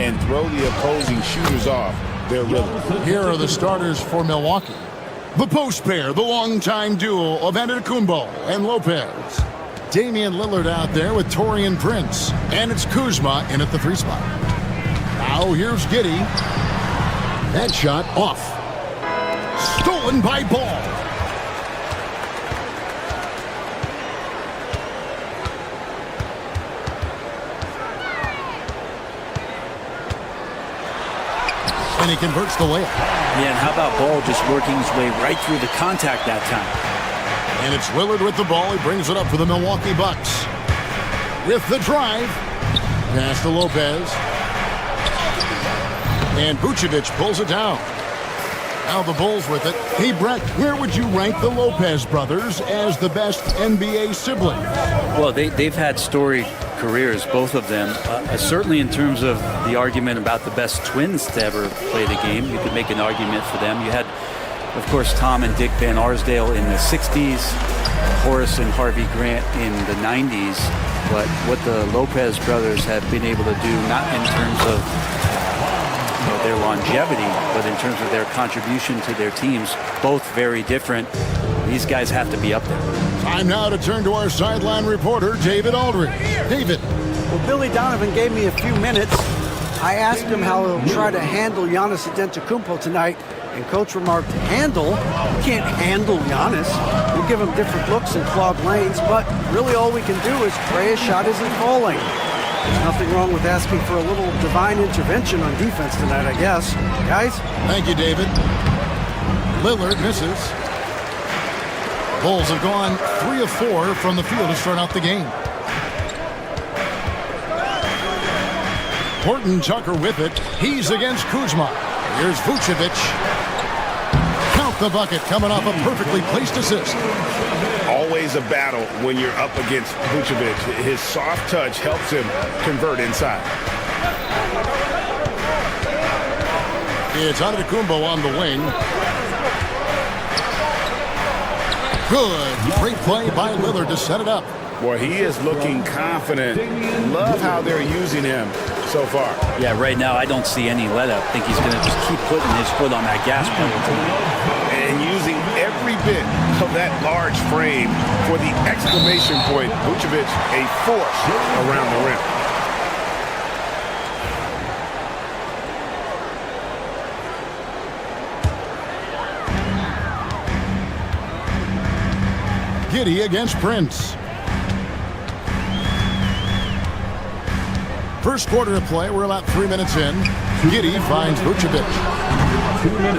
and throw the opposing shooters off their rhythm. Here are the starters for Milwaukee. The post pair, the longtime duo of Antetokounmpo and Lopez. Damian Lillard out there with Taurean Prince. And it's Kuzma in at the 3 spot. Now here's Giddey. That shot off. Stolen by Ball. And he converts the layup. Yeah, and how about Ball just working his way right through the contact that time? And it's Lillard with the ball. He brings it up for the Milwaukee Bucks. With the drive. Pass to Lopez. And Vucevic pulls it down. Now the Bulls with it. Hey, Brett, where would you rank the Lopez brothers as the best NBA siblings? Well, they've had storied careers, both of them. Certainly in terms of the argument about the best twins to ever play the game, you could make an argument for them. You had, of course, Tom and Dick Van Arsdale in the 60s, Horace and Harvey Grant in the 90s. But what the Lopez brothers have been able to do, not in terms of their longevity, but in terms of their contribution to their teams, both very different. These guys have to be up there. Time now to turn to our sideline reporter, David Aldridge. David. Well, Billy Donovan gave me a few minutes. I asked him how he'll try to handle Giannis Antetokounmpo tonight, and Coach remarked, handle? You can't handle Giannis. We'll give him different looks and clog lanes, but really all we can do is pray his shot isn't falling. There's nothing wrong with asking for a little divine intervention on defense tonight, I guess. Guys? Thank you, David. Lillard misses. Bulls have gone 3 of 4 from the field to start out the game. Horton Tucker with it. He's against Kuzma. Here's Vucevic. Count the bucket coming off a perfectly placed assist. Always a battle when you're up against Vucevic. His soft touch helps him convert inside. It's Antetokounmpo on the wing. Good. Great play by Lillard to set it up. Boy, he is looking confident. Love how they're using him so far. Yeah, right now I don't see any let up. I think he's going to just keep putting his foot on that gas pedal tonight. And using every bit of that large frame for the exclamation point. Vucevic, a force around the rim. Giddey against Prince. First quarter of play, we're about 3 minutes in. Giddey finds Vucevic.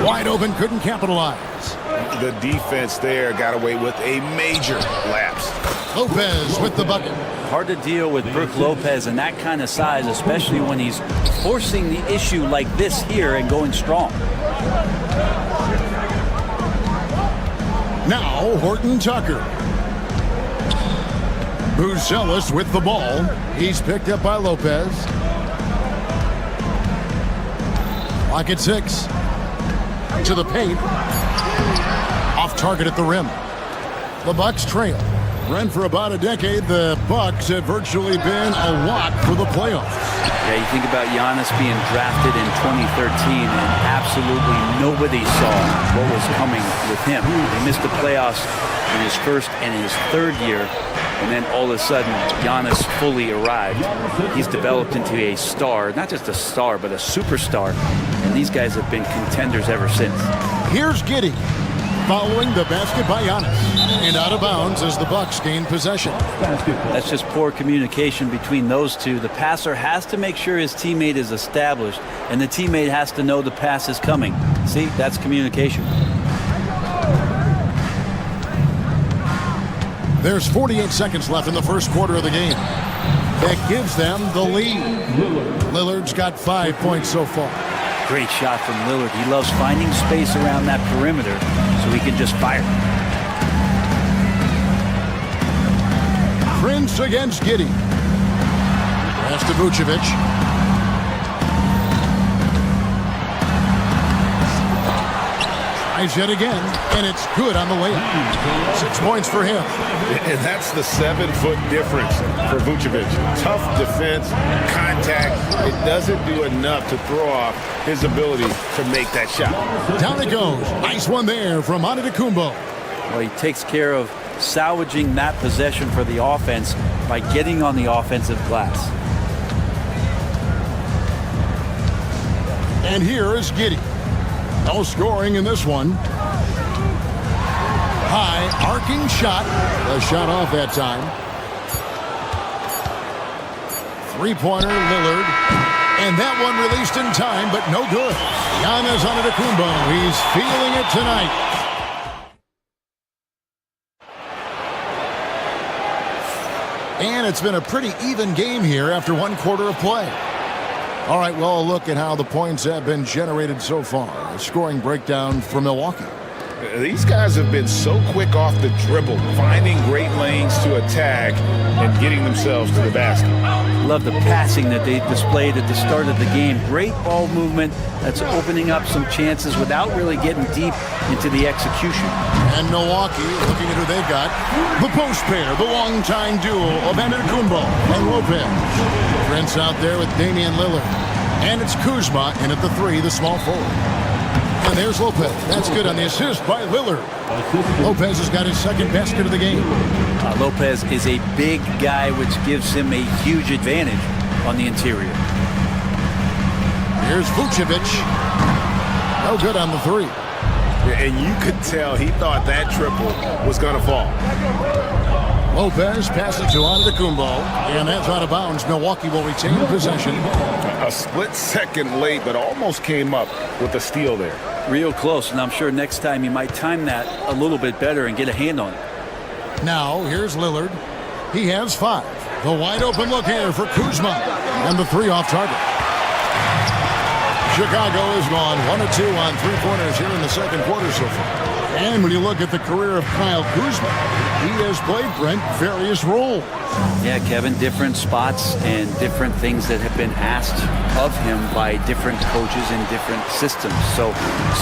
Wide open, couldn't capitalize. The defense there got away with a major lapse. Lopez with the bucket. Hard to deal with Brook Lopez and that kind of size, especially when he's forcing the issue like this here and going strong. Now Horton Tucker. Buzelis with the ball. He's picked up by Lopez. Lock at 6. To the paint. Off target at the rim. The Bucks trail. Run for about a decade, the Bucks have virtually been a lock for the playoffs. Yeah, you think about Giannis being drafted in 2013, and absolutely nobody saw what was coming with him. He missed the playoffs in his first and his third year. And then all of a sudden, Giannis fully arrived. He's developed into a star, not just a star, but a superstar. And these guys have been contenders ever since. Here's Giddey following the basket by Giannis. And out of bounds as the Bucks gain possession. That's just poor communication between those two. The passer has to make sure his teammate is established, and the teammate has to know the pass is coming. See, that's communication. There's 48 seconds left in the first quarter of the game. That gives them the lead. Lillard's got 5 points so far. Great shot from Lillard. He loves finding space around that perimeter so he can just fire. Prince against Giddey. Pass to Vucevic. Tries yet again, and it's good on the layup. 6 points for him. And that's the 7-foot difference for Vucevic. Tough defense, contact. It doesn't do enough to throw off his ability to make that shot. Down it goes. Nice one there from Antetokounmpo. Well, he takes care of salvaging that possession for the offense by getting on the offensive glass. And here is Giddey. No scoring in this one. High arcing shot. A shot off that time. Three-pointer Lillard. And that one released in time, but no good. Giannis Antetokounmpo. He's feeling it tonight. And it's been a pretty even game here after 1 quarter of play. All right, well, a look at how the points have been generated so far. A scoring breakdown for Milwaukee. These guys have been so quick off the dribble, finding great lanes to attack and getting themselves to the basket. Love the passing that they displayed at the start of the game. Great ball movement that's opening up some chances without really getting deep into the execution. And Milwaukee, looking at who they've got, the post pair, the longtime duo of Antetokounmpo and Lopez. Prince out there with Damian Lillard. And it's Kuzma in at the 3, the small forward. And there's Lopez. That's good on the assist by Lillard. Lopez has got his second basket of the game. Lopez is a big guy, which gives him a huge advantage on the interior. Here's Vucevic. No good on the 3. And you could tell he thought that triple was going to fall. Lopez passes to Antetokounmpo, and that's out of bounds. Milwaukee will retain possession. A split second late, but almost came up with a steal there. Real close, and I'm sure next time he might time that a little bit better and get a hand on it. Now, here's Lillard. He has 5. The wide open look here for Kuzma, and the 3 off target. Chicago has gone 1 of 2 on 3-pointers here in the second quarter so far. And when you look at the career of Kyle Kuzma, he has played, Brent, various roles. Yeah, Kevin, different spots and different things that have been asked of him by different coaches in different systems. So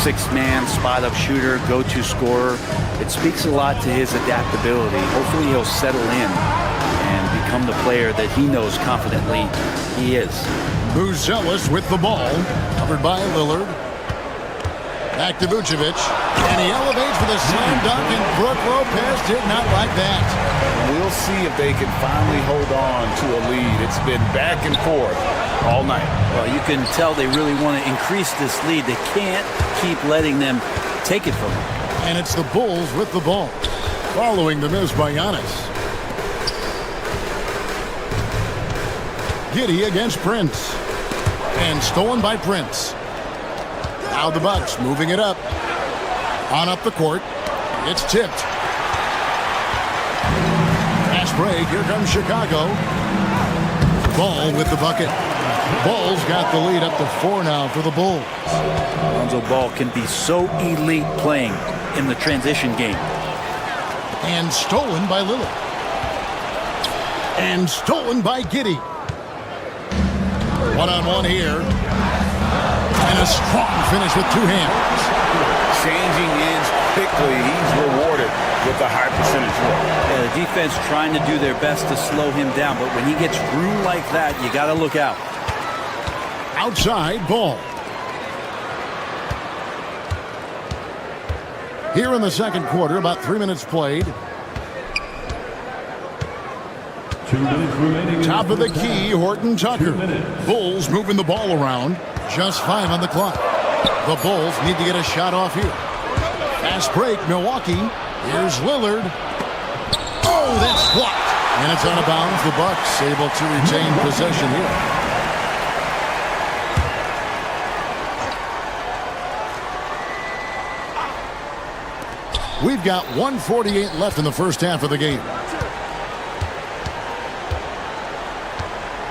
6-man, spot-up shooter, go-to scorer. It speaks a lot to his adaptability. Hopefully he'll settle in and become the player that he knows confidently he is. Buzelis with the ball, covered by Lillard. Back to Vucevic, and he elevates for the slam dunk, and Brook Lopez did not like that. We'll see if they can finally hold on to a lead. It's been back and forth all night. Well, you can tell they really want to increase this lead. They can't keep letting them take it from them. And it's the Bulls with the ball, following the miss by Giannis. Giddey against Prince, and stolen by Prince. Now the Bucks moving it up. On up the court. It's tipped. Fast break. Here comes Chicago. Ball with the bucket. Bulls got the lead up to 4 now for the Bulls. Lonzo Ball can be so elite playing in the transition game. And stolen by Lillard. And stolen by Giddey. One-on-one here. And a strong finish with 2 hands. Changing ends quickly. He's rewarded with a high percentage role. Yeah, the defense trying to do their best to slow him down, but when he gets room like that, you got to look out. Outside ball. Here in the second quarter, about 3 minutes played. 2 minutes remaining. Top of the key, Horton Tucker. Bulls moving the ball around. Just 5 on the clock. The Bulls need to get a shot off here. Fast break, Milwaukee. Here's Lillard. Oh, that's blocked. And it's out of bounds. The Bucks able to retain possession here. We've got 1:48 left in the first half of the game.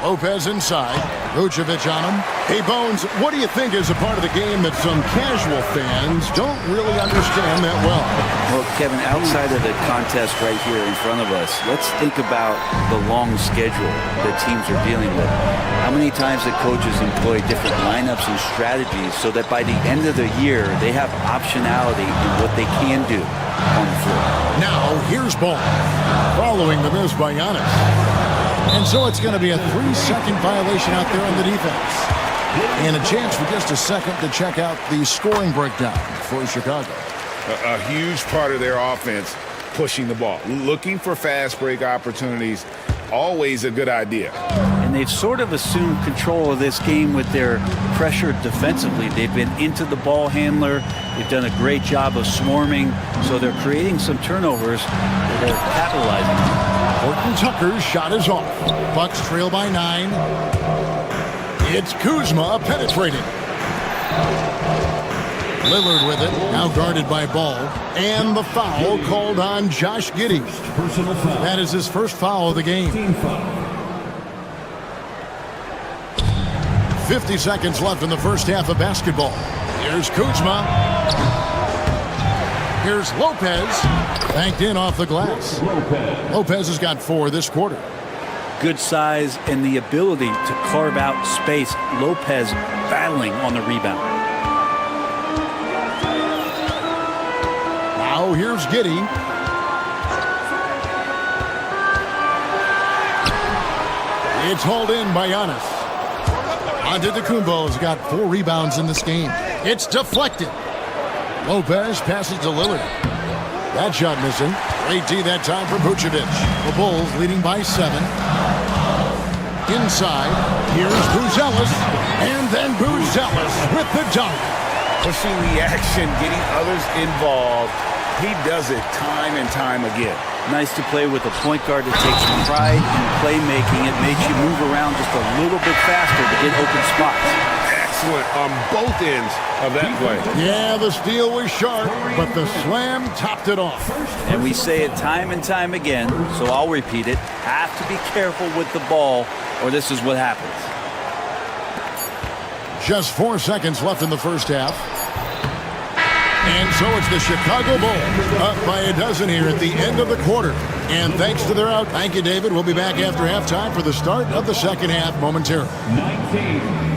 Lopez inside. Vucevic on him. Hey, Bones, what do you think is a part of the game that some casual fans don't really understand that well? Well, Kevin, outside of the contest right here in front of us, let's think about the long schedule that teams are dealing with. How many times the coaches employ different lineups and strategies so that by the end of the year, they have optionality in what they can do on the floor. Now, here's ball. Following the miss by Giannis. And so it's going to be a 3-second violation out there on the defense. And a chance for just a second to check out the scoring breakdown for Chicago. A huge part of their offense, pushing the ball. Looking for fast break opportunities, always a good idea. And they've sort of assumed control of this game with their pressure defensively. They've been into the ball handler. They've done a great job of swarming. So they're creating some turnovers that they're capitalizing on. Horton Tucker's shot is off. Bucks trail by 9. It's Kuzma penetrating. Lillard with it, now guarded by Ball. And the foul called on Josh Giddey. That is his first foul of the game. 50 seconds left in the first half of basketball. Here's Kuzma. Here's Lopez. Banked in off the glass. Lopez has got 4 this quarter. Good size and the ability to carve out space. Lopez battling on the rebound. Now here's Giddey. It's hauled in by Giannis. Antetokounmpo's got 4 rebounds in this game. It's deflected. Lopez passes to Lillard. That shot missing. Great D that time for Vucevic. The Bulls leading by 7. Inside, here's Buzelis. And then Buzelis with the dunk. Pushing the action, getting others involved. He does it time and time again. Nice to play with a point guard that takes pride in playmaking. It makes you move around just a little bit faster to get open spots. Excellent on both ends of that play. Yeah, the steal was sharp, but the slam topped it off. And we say it time and time again, so I'll repeat it. Have to be careful with the ball, or this is what happens. Just 4 seconds left in the first half. And so it's the Chicago Bulls up by a dozen here at the end of the quarter. And thanks to their out. Thank you, David. We'll be back after halftime for the start of the second half momentarily. 19.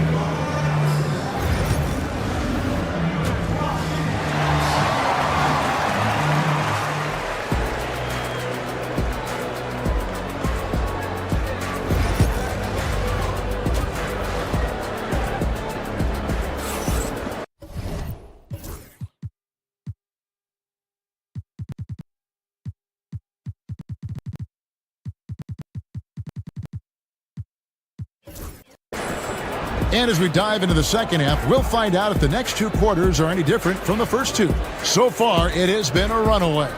And as we dive into the second half, we'll find out if the next 2 quarters are any different from the first 2. So far, it has been a runaway.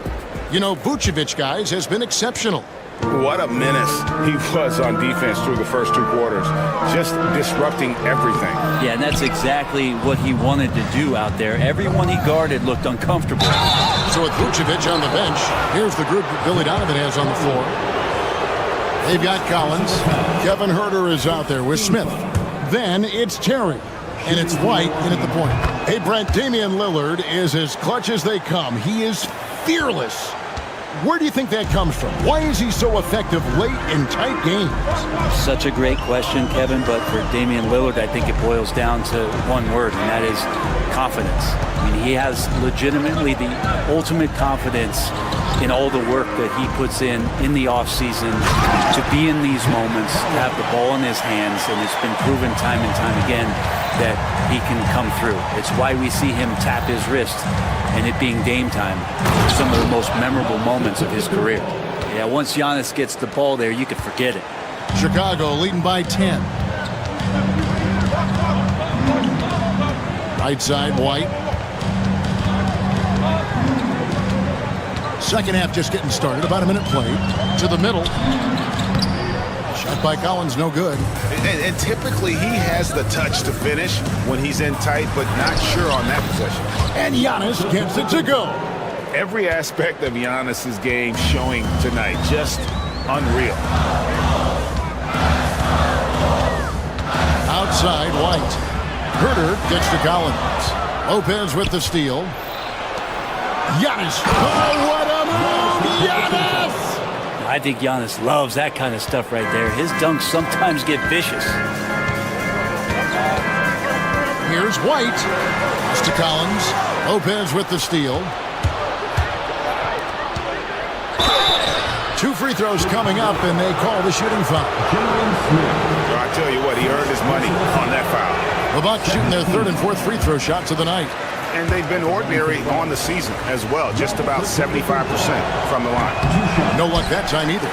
You know, Vucevic, guys, has been exceptional. What a menace he was on defense through the first 2 quarters. Just disrupting everything. Yeah, and that's exactly what he wanted to do out there. Everyone he guarded looked uncomfortable. So with Vucevic on the bench, here's the group that Billy Donovan has on the floor. They've got Collins. Kevin Huerter is out there with Smith. Then it's Terry, and it's White in at the point. Hey, Brent, Damian Lillard is as clutch as they come. He is fearless. Where do you think that comes from? Why is he so effective late in tight games? Such a great question, Kevin, but for Damian Lillard, I think it boils down to one word, and that is confidence. I mean, he has legitimately the ultimate confidence in all the work that he puts in the offseason to be in these moments, to have the ball in his hands, and it's been proven time and time again that he can come through. It's why we see him tap his wrist and it being game time, some of the most memorable moments of his career. Yeah, once Giannis gets the ball there, you can forget it. Chicago leading by 10. Right side, White. Second half just getting started. About a minute played. To the middle. Shot by Collins, no good. And typically he has the touch to finish when he's in tight, but not sure on that possession. And Giannis gets it to go. Every aspect of Giannis's game showing tonight. Just unreal. Outside, White. Herter gets to Collins. Lopez with the steal. Giannis. Oh, what a move! Giannis! I think Giannis loves that kind of stuff right there. His dunks sometimes get vicious. Here's White. Pass to Collins. Lopez with the steal. 2 free throws coming up, and they call the shooting foul. Well, I tell you what, he earned his money on that foul. The Bucks shooting their 3rd and 4th free throw shots of the night. And they've been ordinary on the season as well, just about 75% from the line. No luck that time either.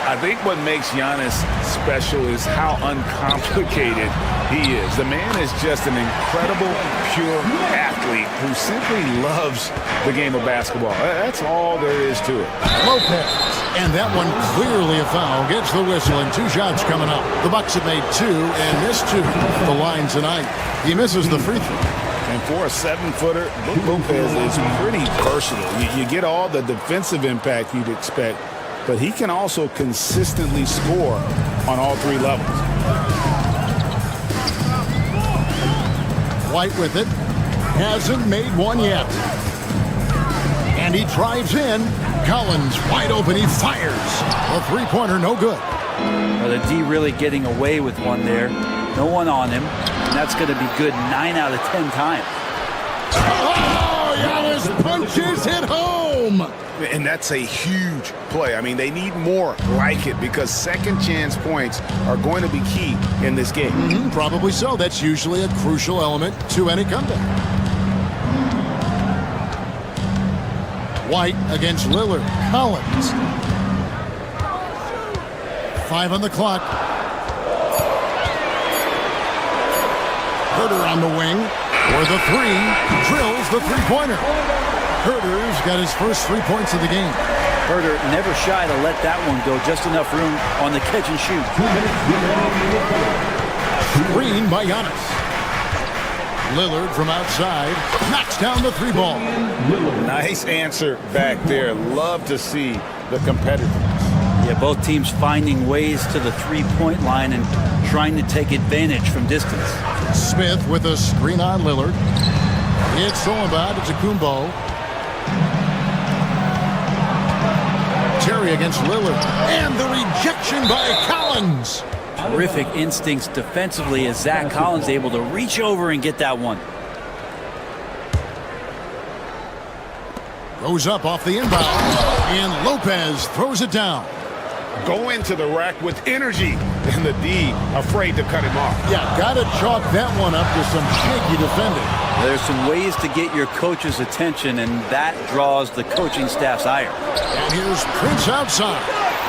I think what makes Giannis special is how uncomplicated he is. The man is just an incredible, pure athlete who simply loves the game of basketball. That's all there is to it. Lopez, and that one clearly a foul, gets the whistle, and 2 shots coming up. The Bucks have made 2 and missed 2. The line tonight. He misses the free throw. And for a 7-footer, Lopez is pretty versatile. You get all the defensive impact you'd expect, but he can also consistently score on all 3 levels. White with it. Hasn't made one yet. And he drives in. Collins wide open. He fires. A 3-pointer, no good. Well, the D really getting away with one there. No one on him. And that's going to be good 9 out of 10 times. Oh, Giannis punches it home. And that's a huge play. I mean, they need more like it because second chance points are going to be key in this game. Probably so. That's usually a crucial element to any comeback. White against Lillard. Collins. 5 on the clock. Herter on the wing for the 3. Drills the 3-pointer. Herter's got his first 3 points of the game. Herter never shy to let that one go. Just enough room on the catch and shoot. Screen by Giannis. Lillard from outside knocks down the 3 ball. Nice answer back there. Love to see the competitiveness. Yeah, both teams finding ways to the 3-point line and trying to take advantage from distance. Smith with a screen on Lillard. It's all about it to Kumbo. Terry against Lillard. And the rejection by Collins. Terrific instincts defensively as Zach Collins able to reach over and get that one. Goes up off the inbound. And Lopez throws it down. Go into the rack with energy. And the D afraid to cut him off. Yeah, got to chalk that one up to some shaky defending. There's some ways to get your coach's attention, and that draws the coaching staff's ire. And here's Prince outside.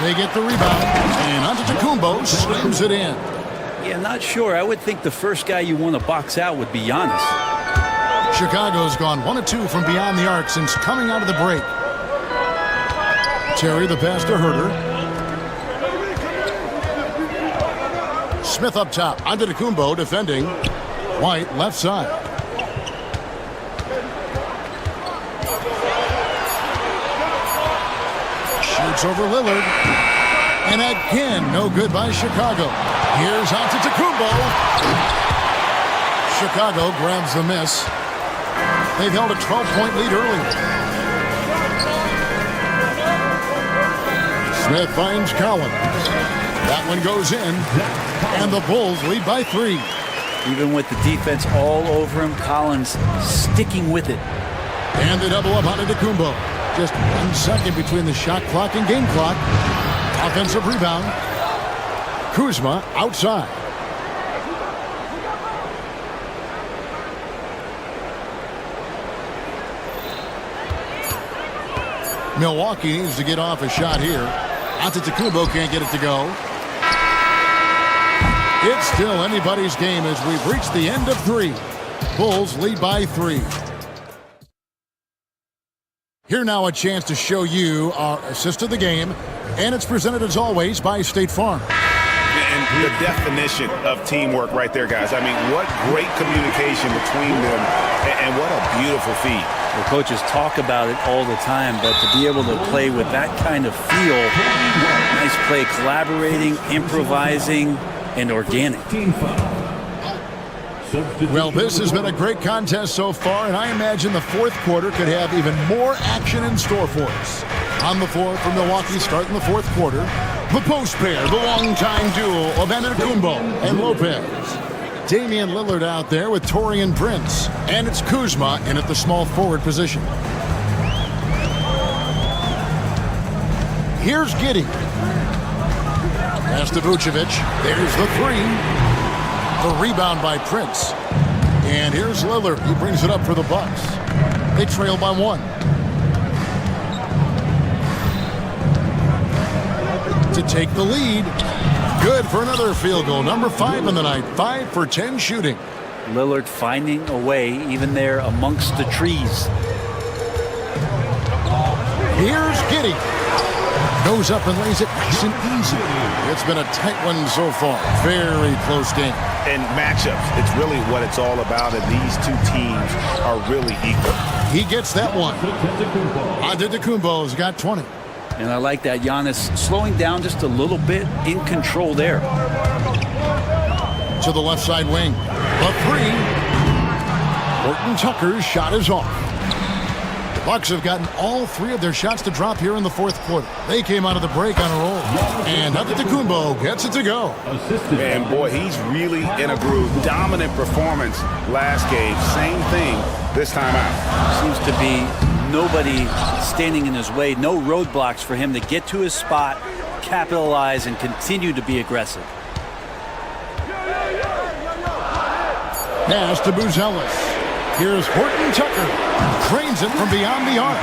They get the rebound, and Antetokounmpo slams it in. Yeah, not sure. I would think the first guy you want to box out would be Giannis. Chicago's gone 1 of 2 from beyond the arc since coming out of the break. Terry the pass to Herter. Smith up top. Antetokounmpo defending. White left side. Shoots over Lillard. And again, no good by Chicago. Here's Antetokounmpo. Chicago grabs the miss. They've held a 12-point lead earlier. Smith finds Collins. That one goes in, and the Bulls lead by 3. Even with the defense all over him, Collins sticking with it. And they double up on Antetokounmpo. Just 1 second between the shot clock and game clock. Offensive rebound. Kuzma outside. Milwaukee needs to get off a shot here. Antetokounmpo can't get it to go. It's still anybody's game as we've reached the end of 3. Bulls lead by 3. Here now a chance to show you our assist of the game, and it's presented as always by State Farm. And the definition of teamwork right there, guys. I mean, what great communication between them, and what a beautiful feed. The coaches talk about it all the time, but to be able to play with that kind of feel, nice play, collaborating, improvising, and organic. Well, this has been a great contest so far, and I imagine the fourth quarter could have even more action in store for us. On the floor for Milwaukee starting the fourth quarter, the post pair, the longtime duo of Antetokounmpo and Lopez. Damian Lillard out there with Taurean Prince, and it's Kuzma in at the small forward position. Here's Giddey. Pass to Vucevic. There's the 3. The rebound by Prince. And here's Lillard. He brings it up for the Bucks. They trail by 1. To take the lead. Good for another field goal. Number 5 in the night. 5 for 10 shooting. Lillard finding a way even there amongst the trees. Here's Giddey. Goes up and lays it nice and easy. It's been a tight one so far. Very close game. And matchups, it's really what it's all about, and these two teams are really equal. He gets that one. Antetokounmpo's got 20. And I like that Giannis slowing down just a little bit, in control there. To the left side wing. The 3. Horton Tucker's shot is off. The Bucks have gotten all 3 of their shots to drop here in the fourth quarter. They came out of the break on a roll. And Antetokounmpo gets it to go. Man, boy, he's really in a groove. Dominant performance last game. Same thing this time out. Seems to be nobody standing in his way. No roadblocks for him to get to his spot, capitalize, and continue to be aggressive. Pass to Buzelis. Here's Horton Tucker. Trains it from beyond the arc.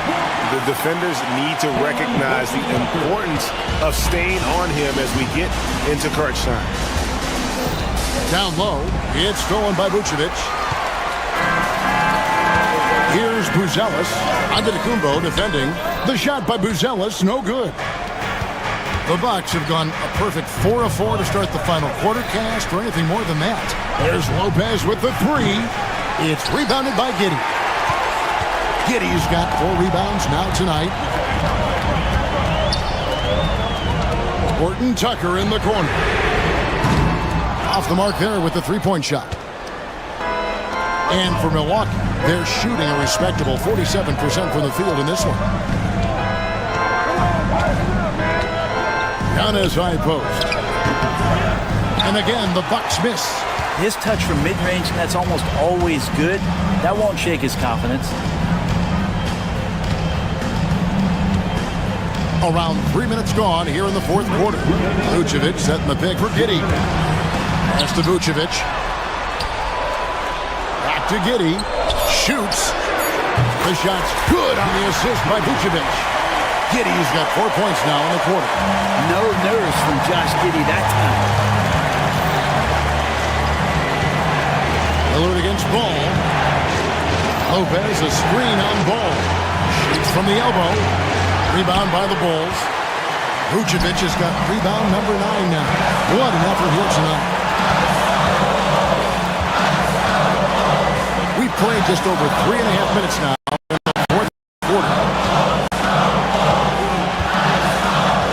The defenders need to recognize the importance of staying on him as we get into crunch time. Down low, it's stolen by Vucevic. Here's Buzelis. Antetokounmpo defending. The shot by Buzelis, no good. The Bucks have gone a perfect 4 of 4 to start the final quarter. Can't ask for anything more than that. There's Lopez with the 3. It's rebounded by Giddey. Giddey's got 4 rebounds now tonight. Horton Tucker in the corner. Off the mark there with the 3-point shot. And for Milwaukee, they're shooting a respectable 47% from the field in this one. Down his high post. And again, the Bucks miss. His touch from mid-range, that's almost always good. That won't shake his confidence. Around 3 minutes gone here in the fourth quarter. Vucevic setting the pick for Giddey. Pass to Vucevic. Back to Giddey. Shoots. The shot's good on the assist by Vucevic. Giddey's got 4 points now in the quarter. No nerves from Josh Giddey that time. Lillard against Ball. Lopez, a screen on Ball. Shoots from the elbow. Rebound by the Bulls. Vucevic has got rebound number 9 now. What an effort here tonight. We've played just over 3.5 minutes now in the fourth quarter.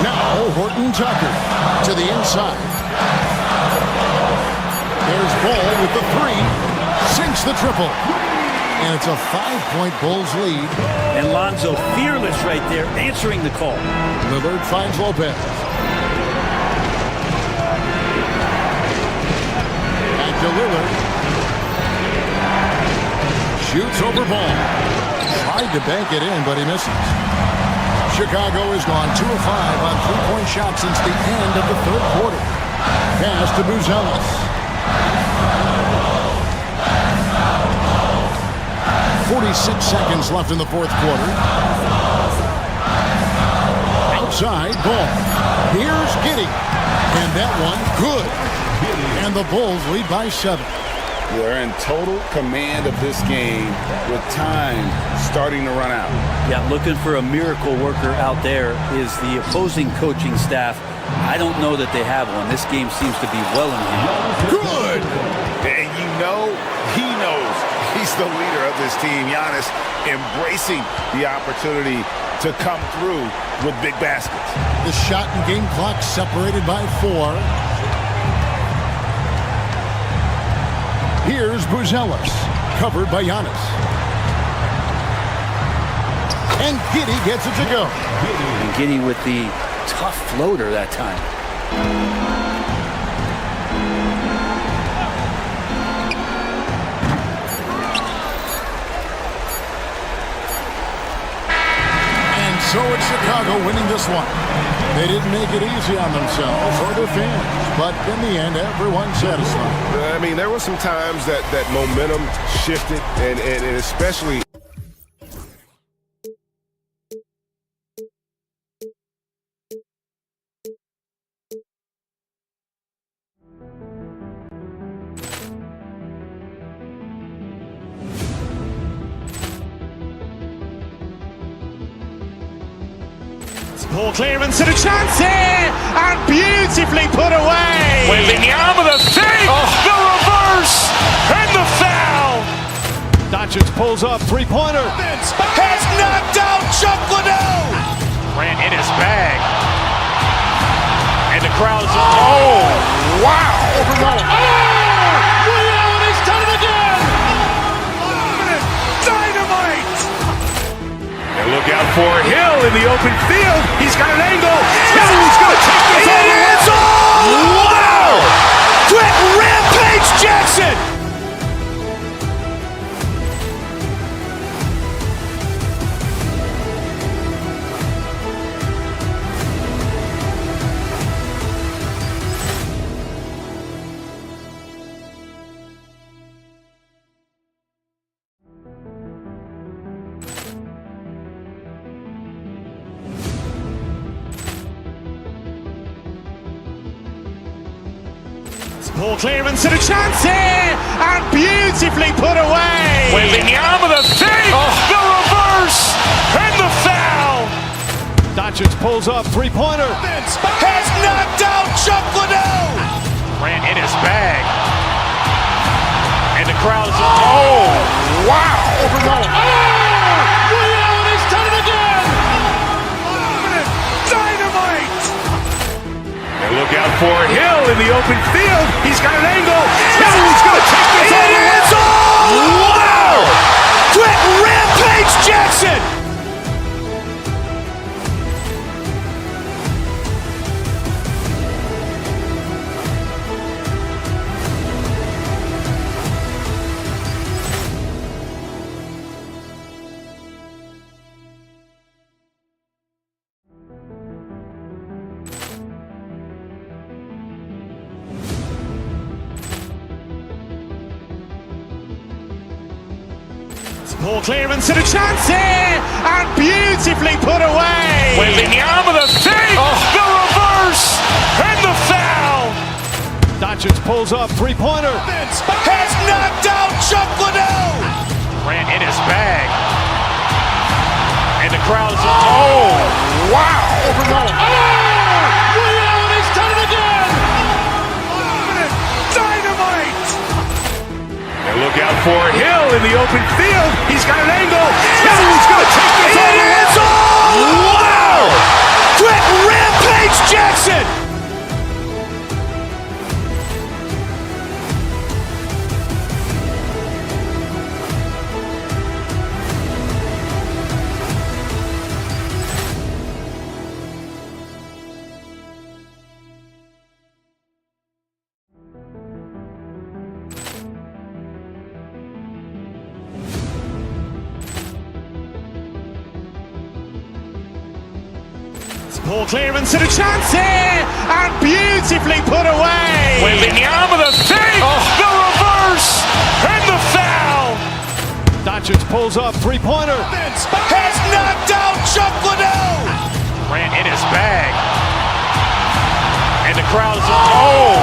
Now Horton Tucker to the inside. There's Ball with the 3. Sinks the triple. And it's a 5-point Bulls lead. And Lonzo fearless right there, answering the call. Lillard finds Lopez. Back to Lillard. Shoots over Ball. Tried to bank it in, but he misses. Chicago has gone 2 of 5 on 3-point shots since the end of the third quarter. Pass to Buzelis. 46 seconds left in the fourth quarter. side ball. Here's Giddey. And that one, good. And the Bulls lead by 7. They're in total command of this game with time starting to run out. Yeah, looking for a miracle worker out there is the opposing coaching staff. I don't know that they have one. This game seems to be well in hand. Good! And you know, he knows he's the leader of this team. Giannis embracing the opportunity to come through with big baskets. The shot and game clock separated by 4. Here's Buzelis, covered by Giannis. And Giddey gets it to go. And Giddey with the tough floater that time. And so it's Chicago winning this one. They didn't make it easy on themselves or their fans, but in the end, everyone's satisfied. I mean, there were some times that momentum shifted, and especially. Poor clearance and a chance here, and beautifully put away. Wembanyama the save, the reverse, and the foul. Doncic pulls up, three-pointer. Has knocked out Chuck Liddell. Ran in his bag, and the crowd's oh wow! He's done it again. Dynamite! And look out for Hill in the open field. He's got an angle. Hill's going to take this all the way. Wow! Quick Rampage Jackson! Poor clearance and a chance here, and beautifully put away. Wembanyama the save, the reverse, and the foul. Doncic pulls up, three-pointer. Has knocked out Chuck Liddell. Ran in his bag, and the crowd's oh wow! He's done it again. Dynamite! And look out for Hill in the open field. He's got an angle. Hill's going to take this all the way. Wow! Quick Rampage Jackson! Poor clearance and a chance here, and beautifully put away. Wembanyama the save, the reverse, and the foul. Doncic pulls up, three-pointer. Has knocked out Chuck Liddell. Ran in his bag, and the crowd's oh wow! He's done it again. Dynamite! And look out for Hill in the open field. He's got an angle. Hill's going to take this all the way. Wow! Quick Rampage Jackson! Poor clearance and a chance here, and beautifully put away. Wembanyama the save, the reverse, and the foul. Doncic pulls up, three-pointer. Has knocked out Chuck Liddell. Grant in his bag. And the crowd is... Oh,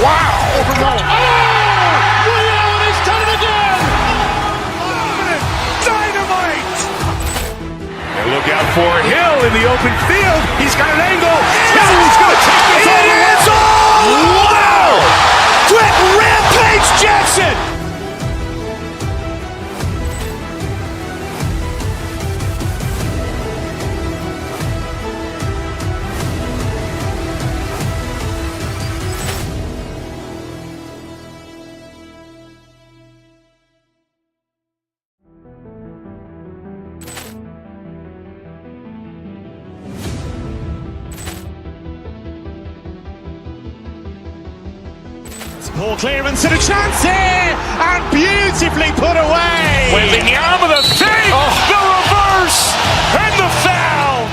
wow. Over goal. Oh, Willie Allen has done it again. Dynamite! And look out for Hill in the open field. He's got an angle. Hill is going to take this all the way. Wow! Quick Rampage Jackson! Poor clearance and a chance here, and beautifully put away. Wembanyama the fake, the reverse, and the foul.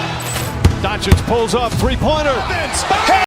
Doncic pulls up, three-pointer.